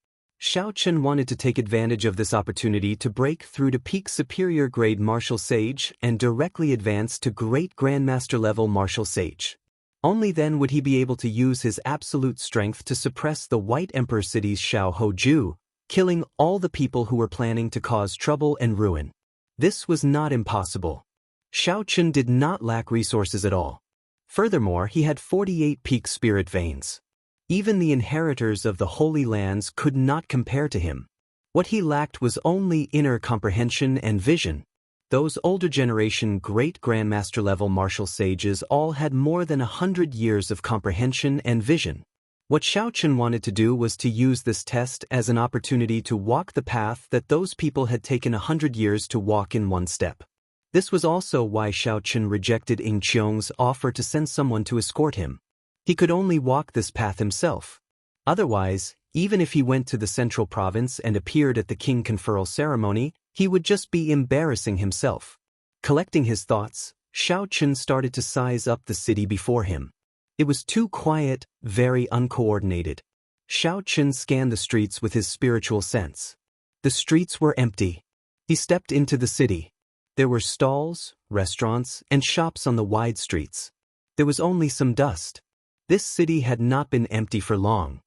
Xiaoqin wanted to take advantage of this opportunity to break through to peak superior grade martial sage and directly advance to great Grandmaster-level martial sage. Only then would he be able to use his absolute strength to suppress the White Emperor city's Xiao Hoju, killing all the people who were planning to cause trouble and ruin. This was not impossible. Xiaoqin did not lack resources at all. Furthermore, he had 48 peak spirit veins. Even the inheritors of the Holy Lands could not compare to him. What he lacked was only inner comprehension and vision. Those older generation great Grandmaster-level martial sages all had more than 100 years of comprehension and vision. What Xiaoqin wanted to do was to use this test as an opportunity to walk the path that those people had taken 100 years to walk in one step. This was also why Xiaoqin rejected Ying Qiong's offer to send someone to escort him. He could only walk this path himself. Otherwise, even if he went to the central province and appeared at the king conferral ceremony, he would just be embarrassing himself. Collecting his thoughts, Xiaoqin started to size up the city before him. It was too quiet, very uncoordinated. Xiaoqin scanned the streets with his spiritual sense. The streets were empty. He stepped into the city. There were stalls, restaurants, and shops on the wide streets. There was only some dust. This city had not been empty for long.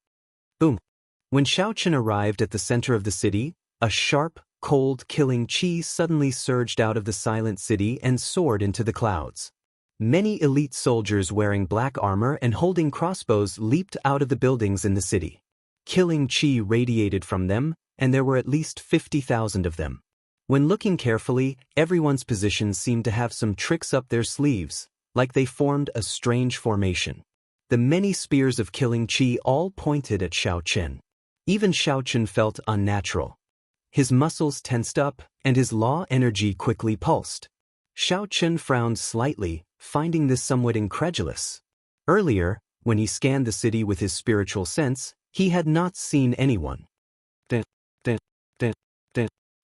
Boom! When Xiaoqin arrived at the center of the city, a sharp, cold, killing chi suddenly surged out of the silent city and soared into the clouds. Many elite soldiers wearing black armor and holding crossbows leaped out of the buildings in the city. Killing chi radiated from them, and there were at least 50,000 of them. When looking carefully, everyone's positions seemed to have some tricks up their sleeves, like they formed a strange formation. The many spears of killing chi all pointed at Xiaoqin. Even Xiaoqin felt unnatural. His muscles tensed up, and his law energy quickly pulsed. Xiaoqin frowned slightly, finding this somewhat incredulous. Earlier, when he scanned the city with his spiritual sense, he had not seen anyone.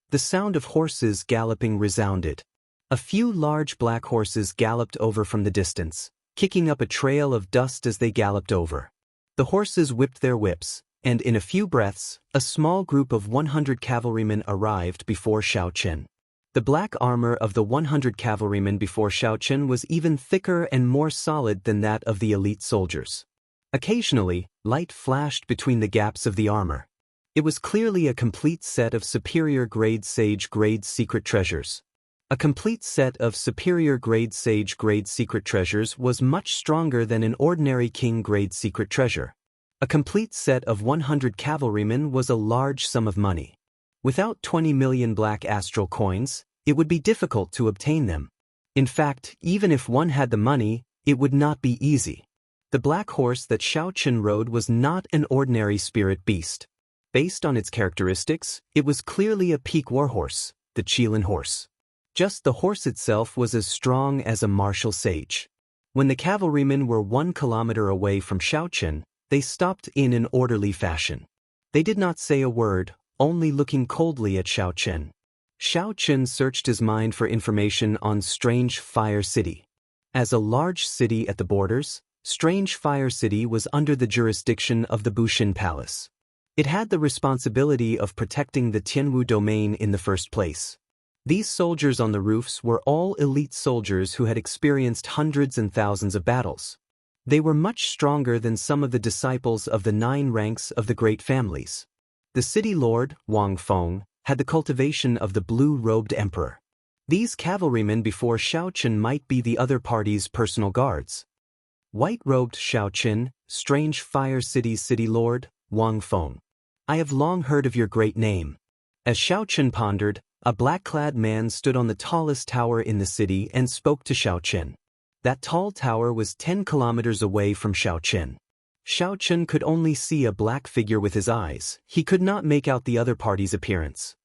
The sound of horses galloping resounded. A few large black horses galloped over from the distance, kicking up a trail of dust as they galloped over. The horses whipped their whips, and in a few breaths, a small group of 100 cavalrymen arrived before Xiaoqin. The black armor of the 100 cavalrymen before Xiaoqin was even thicker and more solid than that of the elite soldiers. Occasionally, light flashed between the gaps of the armor. It was clearly a complete set of superior grade sage grade secret treasures. A complete set of superior grade sage grade secret treasures was much stronger than an ordinary king grade secret treasure. A complete set of 100 cavalrymen was a large sum of money. Without 20 million black astral coins, it would be difficult to obtain them. In fact, even if one had the money, it would not be easy. The black horse that Xiaoqin rode was not an ordinary spirit beast. Based on its characteristics, it was clearly a peak warhorse, the Qilin horse. Just the horse itself was as strong as a martial sage. When the cavalrymen were 1 kilometer away from Xiaoqin, they stopped in an orderly fashion. They did not say a word, only looking coldly at Xiaoqin. Xiaoqin searched his mind for information on Strange Fire City. As a large city at the borders, Strange Fire City was under the jurisdiction of the Bushin Palace. It had the responsibility of protecting the Tianwu domain in the first place. These soldiers on the roofs were all elite soldiers who had experienced hundreds and thousands of battles. They were much stronger than some of the disciples of the 9 ranks of the great families. The city lord, Wang Feng, had the cultivation of the blue-robed emperor. These cavalrymen before Xiaoqin might be the other party's personal guards. White-robed Xiaoqin, strange fire city's city lord, Wang Feng. I have long heard of your great name. As Xiaoqin pondered, a black-clad man stood on the tallest tower in the city and spoke to Xiaoqin. That tall tower was 10 kilometers away from Xiaoqin. Xiaoqin could only see a black figure with his eyes. He could not make out the other party's appearance.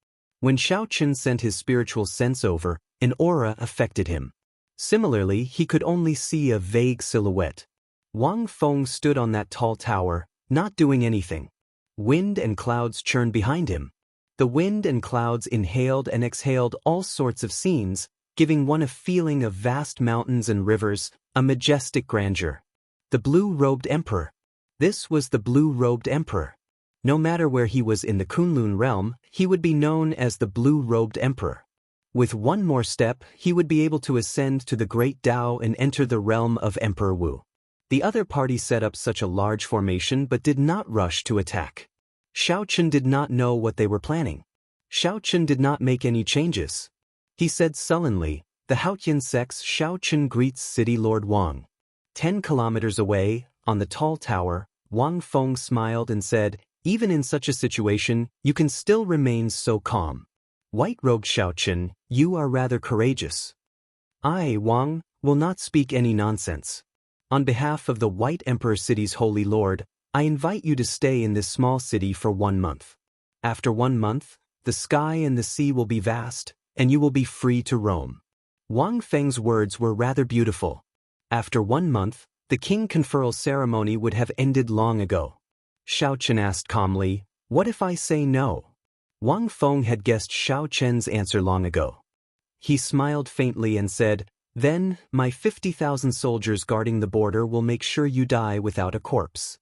When Xiaoqin sent his spiritual sense over, an aura affected him. Similarly, he could only see a vague silhouette. Wang Feng stood on that tall tower, not doing anything. Wind and clouds churned behind him. The wind and clouds inhaled and exhaled all sorts of scenes, giving one a feeling of vast mountains and rivers, a majestic grandeur. The blue-robed emperor. This was the blue-robed emperor. No matter where he was in the Kunlun realm, he would be known as the blue-robed emperor. With one more step, he would be able to ascend to the great Dao and enter the realm of Emperor Wu. The other party set up such a large formation but did not rush to attack. Xiaoqin did not know what they were planning. Xiaoqin did not make any changes. He said sullenly, "The Haotian sex Xiaoqin greets City Lord Wang." 10 kilometers away, on the tall tower, Wang Feng smiled and said, "Even in such a situation, you can still remain so calm. White-robed Xiaoqin, you are rather courageous." "I, Wang, will not speak any nonsense. On behalf of the White Emperor City's Holy Lord, I invite you to stay in this small city for 1 month. After 1 month, the sky and the sea will be vast, and you will be free to roam." Wang Feng's words were rather beautiful. After 1 month, the king conferral ceremony would have ended long ago. Xiaoqin asked calmly, "What if I say no?" Wang Feng had guessed Xiaoqin's answer long ago. He smiled faintly and said, "Then, my 50,000 soldiers guarding the border will make sure you die without a corpse."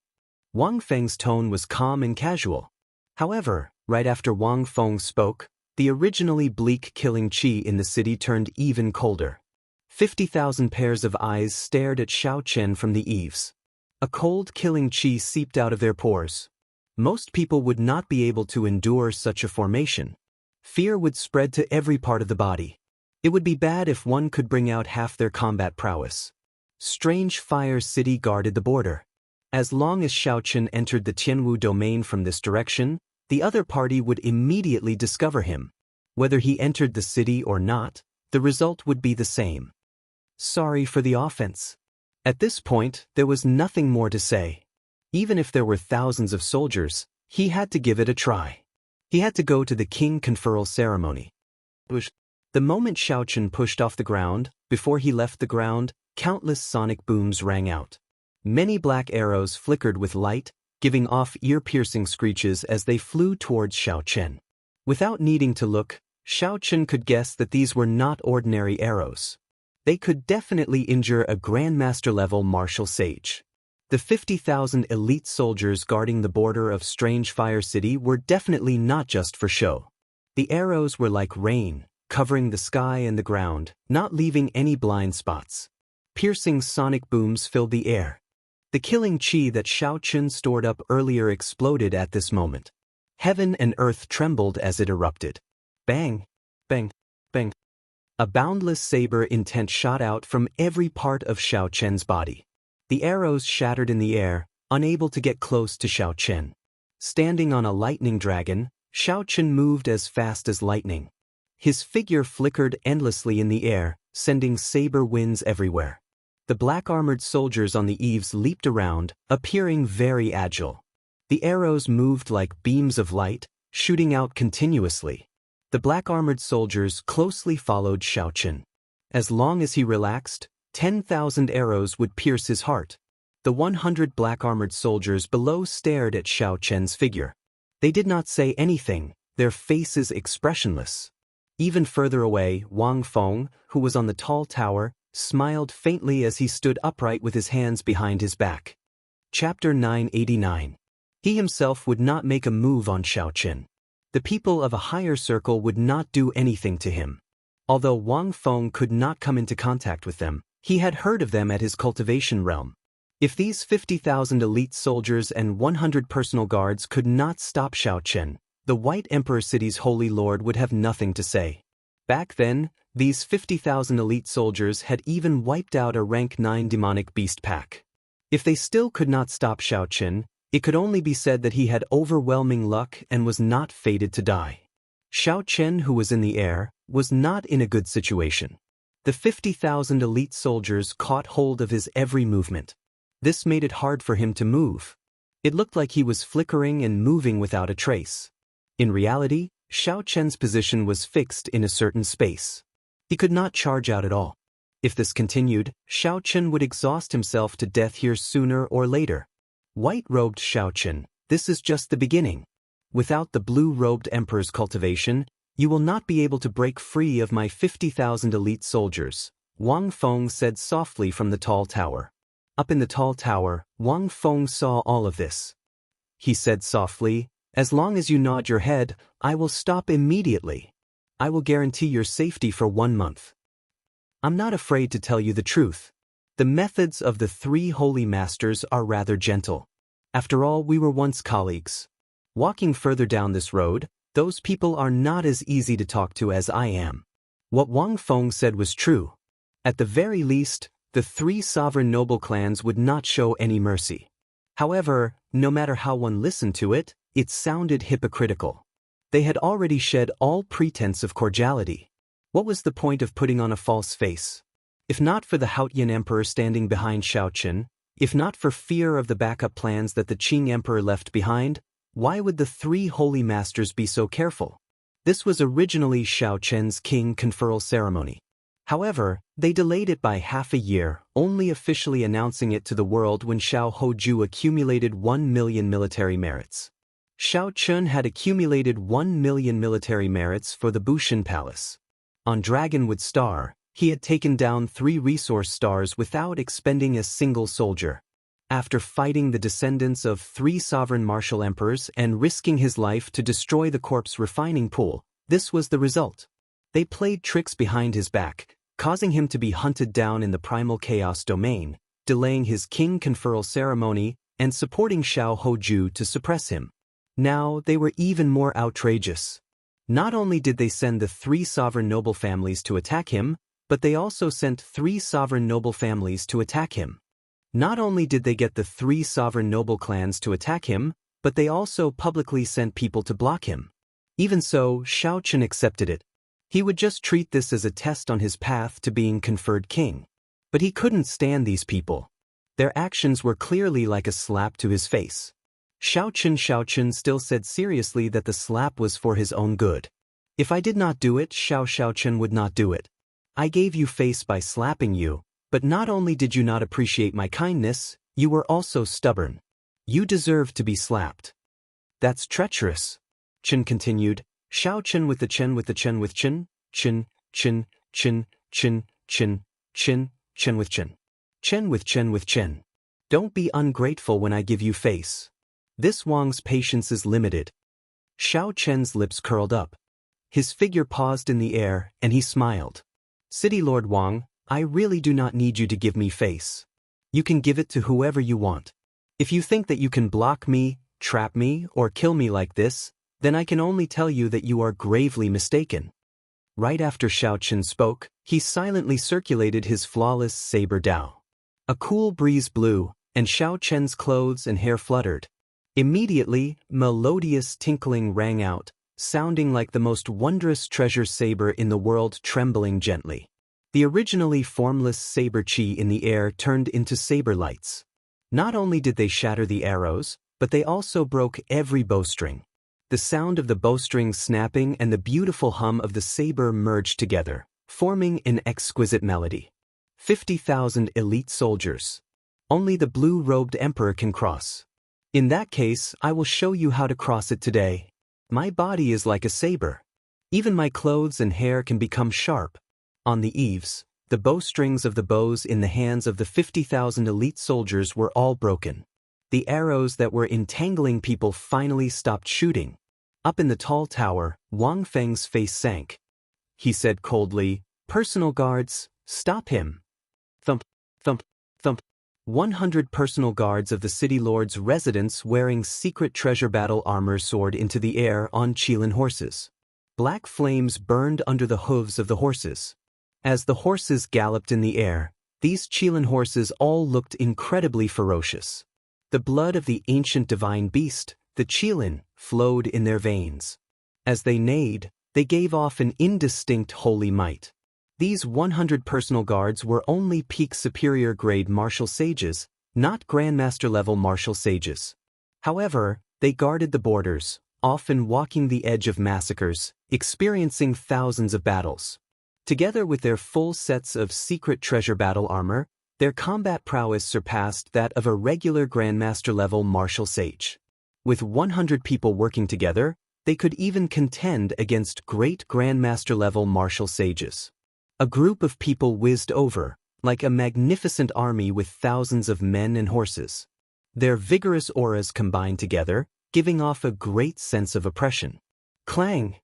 Wang Feng's tone was calm and casual. However, right after Wang Feng spoke, the originally bleak killing qi in the city turned even colder. 50,000 pairs of eyes stared at Xiaoqin from the eaves. A cold killing qi seeped out of their pores. Most people would not be able to endure such a formation. Fear would spread to every part of the body. It would be bad if one could bring out half their combat prowess. Strange Fire City guarded the border. As long as Xiaoqin entered the Tianwu domain from this direction, the other party would immediately discover him. Whether he entered the city or not, the result would be the same. Sorry for the offense. At this point, there was nothing more to say. Even if there were thousands of soldiers, he had to give it a try. He had to go to the king conferral ceremony. The moment Xiaoqin pushed off the ground, before he left the ground, countless sonic booms rang out. Many black arrows flickered with light, giving off ear-piercing screeches as they flew towards Xiaoqin. Without needing to look, Xiaoqin could guess that these were not ordinary arrows. They could definitely injure a Grandmaster-level martial sage. The 50,000 elite soldiers guarding the border of Strange Fire City were definitely not just for show. The arrows were like rain, covering the sky and the ground, not leaving any blind spots. Piercing sonic booms filled the air. The killing qi that Xiaoqin stored up earlier exploded at this moment. Heaven and earth trembled as it erupted. Bang! Bang! Bang! A boundless saber intent shot out from every part of Xiaoqin's body. The arrows shattered in the air, unable to get close to Xiaoqin. Standing on a lightning dragon, Xiaoqin moved as fast as lightning. His figure flickered endlessly in the air, sending saber winds everywhere. The black-armored soldiers on the eaves leaped around, appearing very agile. The arrows moved like beams of light, shooting out continuously. The black-armored soldiers closely followed Xiaoqin. As long as he relaxed, 10,000 arrows would pierce his heart. The 100 black-armored soldiers below stared at Xiaoqin's figure. They did not say anything, their faces expressionless. Even further away, Wang Feng, who was on the tall tower, smiled faintly as he stood upright with his hands behind his back. Chapter 989. He himself would not make a move on Xiaoqin. The people of a higher circle would not do anything to him. Although Wang Feng could not come into contact with them, he had heard of them at his cultivation realm. If these 50,000 elite soldiers and 100 personal guards could not stop Xiaochen, the White Emperor City's Holy Lord would have nothing to say. Back then, these 50,000 elite soldiers had even wiped out a rank 9 demonic beast pack. If they still could not stop Xiaochen, it could only be said that he had overwhelming luck and was not fated to die. Xiaochen, who was in the air, was not in a good situation. The 50,000 elite soldiers caught hold of his every movement. This made it hard for him to move. It looked like he was flickering and moving without a trace. In reality, Xiaochen's position was fixed in a certain space. He could not charge out at all. If this continued, Xiaochen would exhaust himself to death here sooner or later. White-robed Xiaochen, this is just the beginning. Without the blue-robed Emperor's cultivation, you will not be able to break free of my 50,000 elite soldiers, Wang Feng said softly from the tall tower. Up in the tall tower, Wang Feng saw all of this. He said softly, "As long as you nod your head, I will stop immediately. I will guarantee your safety for 1 month. I'm not afraid to tell you the truth. The methods of the 3 holy masters are rather gentle. After all, we were once colleagues. Walking further down this road, those people are not as easy to talk to as I am." What Wang Feng said was true. At the very least, the 3 sovereign noble clans would not show any mercy. However, no matter how one listened to it, it sounded hypocritical. They had already shed all pretense of cordiality. What was the point of putting on a false face? If not for the Haotian Emperor standing behind Xiaochen, if not for fear of the backup plans that the Qing Emperor left behind, why would the 3 holy masters be so careful? This was originally Xiaochen's king conferral ceremony. However, they delayed it by half a year, only officially announcing it to the world when Xiao Hoju accumulated 1 million military merits. Xiaochen had accumulated 1 million military merits for the Bushan Palace. On Dragonwood Star, he had taken down 3 resource stars without expending a single soldier. After fighting the descendants of 3 sovereign martial emperors and risking his life to destroy the corpse refining pool, this was the result. They played tricks behind his back, causing him to be hunted down in the primal chaos domain, delaying his king conferral ceremony, and supporting Xiao Hoju to suppress him. Now they were even more outrageous. Not only did they send the 3 sovereign noble families to attack him, but they also sent 3 sovereign noble families to attack him. Not only did they get the 3 sovereign noble clans to attack him, but they also publicly sent people to block him. Even so, Xiaochen accepted it. He would just treat this as a test on his path to being conferred king. But he couldn't stand these people. Their actions were clearly like a slap to his face. Xiaochen still said seriously that the slap was for his own good. If I did not do it, Xiaochen would not do it. I gave you face by slapping you, but not only did you not appreciate my kindness, you were also stubborn. You deserve to be slapped. That's treacherous. Chen continued. Xiaochen with the chen with the chen with chen, chen, chen, chen, chen, chen, chen, chen with chen. Chen with chen with chen. Don't be ungrateful when I give you face. This Wang's patience is limited. Xiaochen's lips curled up. His figure paused in the air, and he smiled. City Lord Wang, I really do not need you to give me face. You can give it to whoever you want. If you think that you can block me, trap me, or kill me like this, then I can only tell you that you are gravely mistaken. Right after Xiaochen spoke, he silently circulated his flawless saber Dao. A cool breeze blew, and Xiaochen's clothes and hair fluttered. Immediately, melodious tinkling rang out, sounding like the most wondrous treasure saber in the world trembling gently. The originally formless saber chi in the air turned into saber lights. Not only did they shatter the arrows, but they also broke every bowstring. The sound of the bowstring snapping and the beautiful hum of the saber merged together, forming an exquisite melody. 50,000 elite soldiers. Only the blue-robed emperor can cross. In that case, I will show you how to cross it today. My body is like a saber. Even my clothes and hair can become sharp. On the eaves, the bowstrings of the bows in the hands of the 50,000 elite soldiers were all broken. The arrows that were entangling people finally stopped shooting. Up in the tall tower, Wang Feng's face sank. he said coldly. "Personal guards, stop him." Thump, thump, thump. 100 personal guards of the city lord's residence wearing secret treasure battle armor soared into the air on Qilin horses. Black flames burned under the hooves of the horses. As the horses galloped in the air, these Qilin horses all looked incredibly ferocious. The blood of the ancient divine beast, the Qilin, flowed in their veins. As they neighed, they gave off an indistinct holy might. These 100 personal guards were only peak superior grade martial sages, not grandmaster-level martial sages. However, they guarded the borders, often walking the edge of massacres, experiencing thousands of battles. Together with their full sets of secret treasure battle armor, their combat prowess surpassed that of a regular grandmaster-level martial sage. With 100 people working together, they could even contend against great grandmaster-level martial sages. A group of people whizzed over, like a magnificent army with thousands of men and horses. Their vigorous auras combined together, giving off a great sense of oppression. Clang!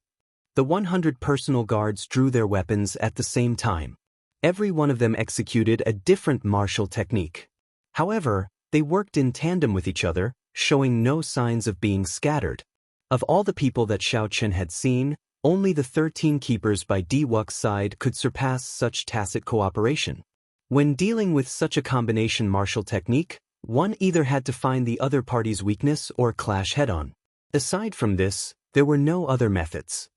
The 100 personal guards drew their weapons at the same time. Every one of them executed a different martial technique. However, they worked in tandem with each other, showing no signs of being scattered. Of all the people that Xiaochen had seen, only the 13 keepers by Wuxi's side could surpass such tacit cooperation. When dealing with such a combination martial technique, one either had to find the other party's weakness or clash head-on. Aside from this, there were no other methods.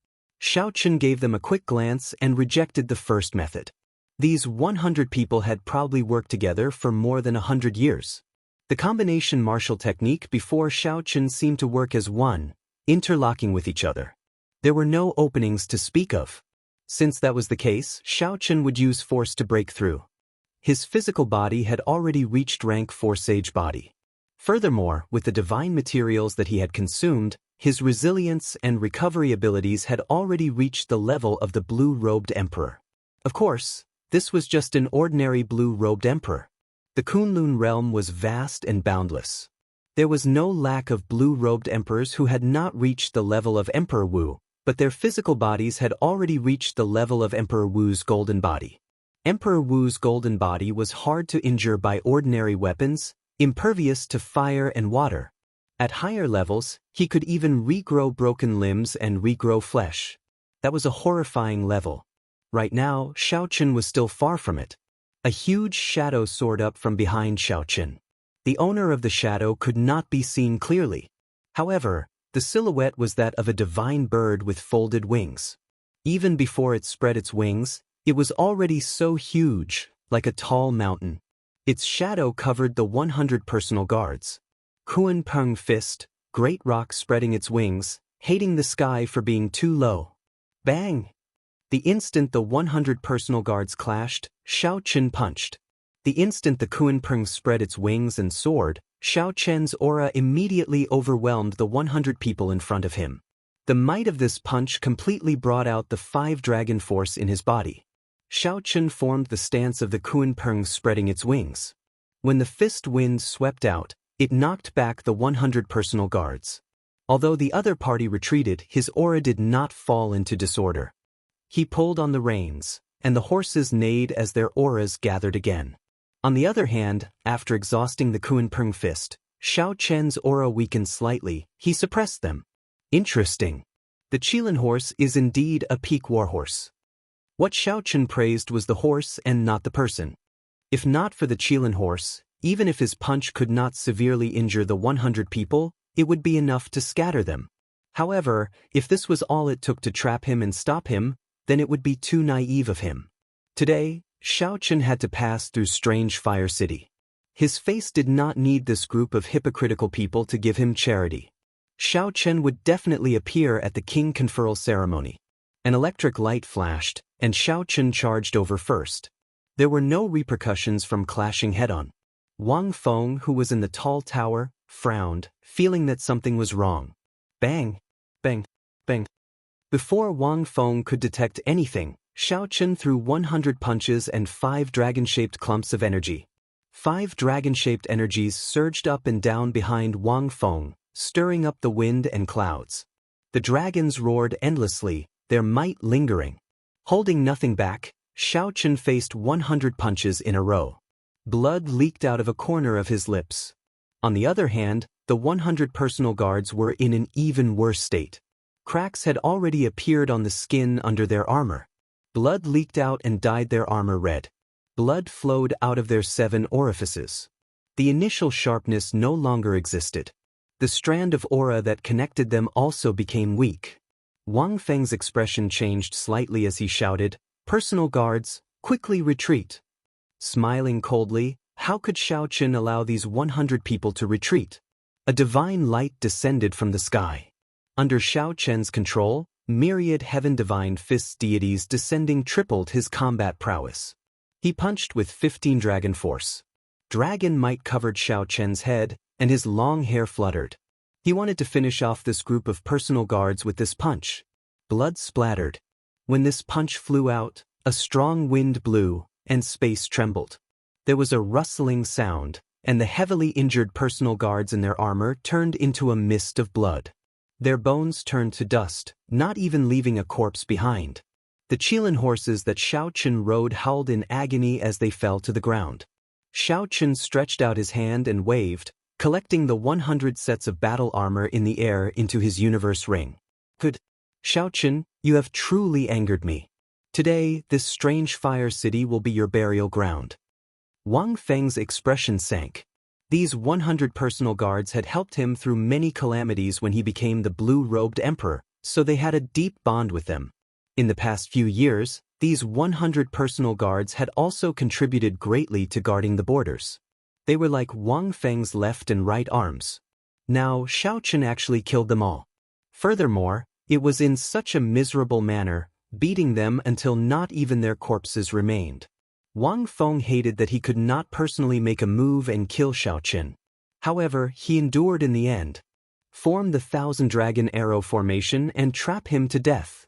Xiaochen gave them a quick glance and rejected the first method. These 100 people had probably worked together for more than 100 years. The combination martial technique before Xiaochen seemed to work as one, interlocking with each other. There were no openings to speak of. Since that was the case, Xiaochen would use force to break through. His physical body had already reached rank 4 sage body. Furthermore, with the divine materials that he had consumed, his resilience and recovery abilities had already reached the level of the blue-robed emperor. Of course, this was just an ordinary blue-robed emperor. The Kunlun realm was vast and boundless. There was no lack of blue-robed emperors who had not reached the level of Emperor Wu, but their physical bodies had already reached the level of Emperor Wu's golden body. Emperor Wu's golden body was hard to injure by ordinary weapons, impervious to fire and water. At higher levels, he could even regrow broken limbs and regrow flesh. That was a horrifying level. Right now, Xiaochen was still far from it. A huge shadow soared up from behind Xiaochen. The owner of the shadow could not be seen clearly. However, the silhouette was that of a divine bird with folded wings. Even before it spread its wings, it was already so huge, like a tall mountain. Its shadow covered the 100 personal guards. Kuan Peng fist, great rock spreading its wings, hating the sky for being too low. Bang! The instant the 100 personal guards clashed, Xiaochen punched. The instant the Kuan Peng spread its wings and soared, Xiaochen's aura immediately overwhelmed the 100 people in front of him. The might of this punch completely brought out the 5-dragon force in his body. Xiaochen formed the stance of the Kuan Peng spreading its wings. When the fist wind swept out, it knocked back the 100 personal guards. Although the other party retreated, his aura did not fall into disorder. He pulled on the reins, and the horses neighed as their auras gathered again. On the other hand, after exhausting the Kuan Peng fist, Xiaochen's aura weakened slightly. He suppressed them. Interesting. The Qilin horse is indeed a peak warhorse. What Xiaochen praised was the horse and not the person. If not for the Qilin horse, even if his punch could not severely injure the 100 people, it would be enough to scatter them. However, if this was all it took to trap him and stop him, then it would be too naive of him. Today, Xiaochen had to pass through Strange Fire City. His face did not need this group of hypocritical people to give him charity. Xiaochen would definitely appear at the king conferral ceremony. An electric light flashed, and Xiaochen charged over first. There were no repercussions from clashing head-on. Wang Feng, who was in the tall tower, frowned, feeling that something was wrong. Bang! Bang! Bang! Before Wang Feng could detect anything, Xiaochen threw 100 punches and 5 dragon-shaped clumps of energy. 5 dragon-shaped energies surged up and down behind Wang Feng, stirring up the wind and clouds. The dragons roared endlessly, their might lingering. Holding nothing back, Xiaochen faced 100 punches in a row. Blood leaked out of a corner of his lips. On the other hand, the 100 personal guards were in an even worse state. Cracks had already appeared on the skin under their armor. Blood leaked out and dyed their armor red. Blood flowed out of their 7 orifices. The initial sharpness no longer existed. The strand of aura that connected them also became weak. Wang Feng's expression changed slightly as he shouted, "Personal guards, quickly retreat." Smiling coldly, how could Xiaochen allow these 100 people to retreat? A divine light descended from the sky. Under Xiaochen's control, myriad heaven-divine fists deities descending tripled his combat prowess. He punched with 15 dragon force. Dragon might covered Xiaochen's head, and his long hair fluttered. He wanted to finish off this group of personal guards with this punch. Blood splattered. When this punch flew out, a strong wind blew, and space trembled. There was a rustling sound, and the heavily injured personal guards in their armor turned into a mist of blood. Their bones turned to dust, not even leaving a corpse behind. The Qilin horses that Xiaochen rode howled in agony as they fell to the ground. Xiaochen stretched out his hand and waved, collecting the 100 sets of battle armor in the air into his universe ring. "Good. Xiaochen, you have truly angered me. Today, this strange fire city will be your burial ground." Wang Feng's expression sank. These 100 personal guards had helped him through many calamities when he became the blue-robed emperor, so they had a deep bond with them. In the past few years, these 100 personal guards had also contributed greatly to guarding the borders. They were like Wang Feng's left and right arms. Now, Xiaochen actually killed them all. Furthermore, it was in such a miserable manner, beating them until not even their corpses remained. Wang Feng hated that he could not personally make a move and kill Xiaochen. However, he endured in the end. Form the 1,000-dragon arrow formation and trap him to death.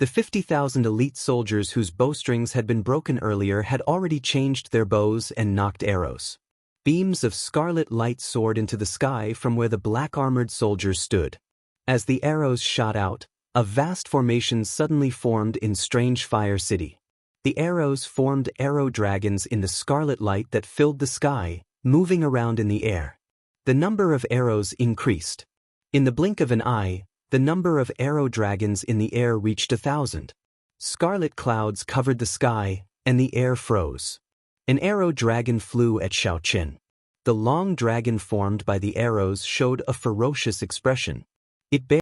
The 50,000 elite soldiers whose bowstrings had been broken earlier had already changed their bows and nocked arrows. Beams of scarlet light soared into the sky from where the black-armored soldiers stood. As the arrows shot out, a vast formation suddenly formed in Strange Fire City. The arrows formed arrow dragons in the scarlet light that filled the sky, moving around in the air. The number of arrows increased. In the blink of an eye, the number of arrow dragons in the air reached 1,000. Scarlet clouds covered the sky, and the air froze. An arrow dragon flew at Xiaochen. The long dragon formed by the arrows showed a ferocious expression. It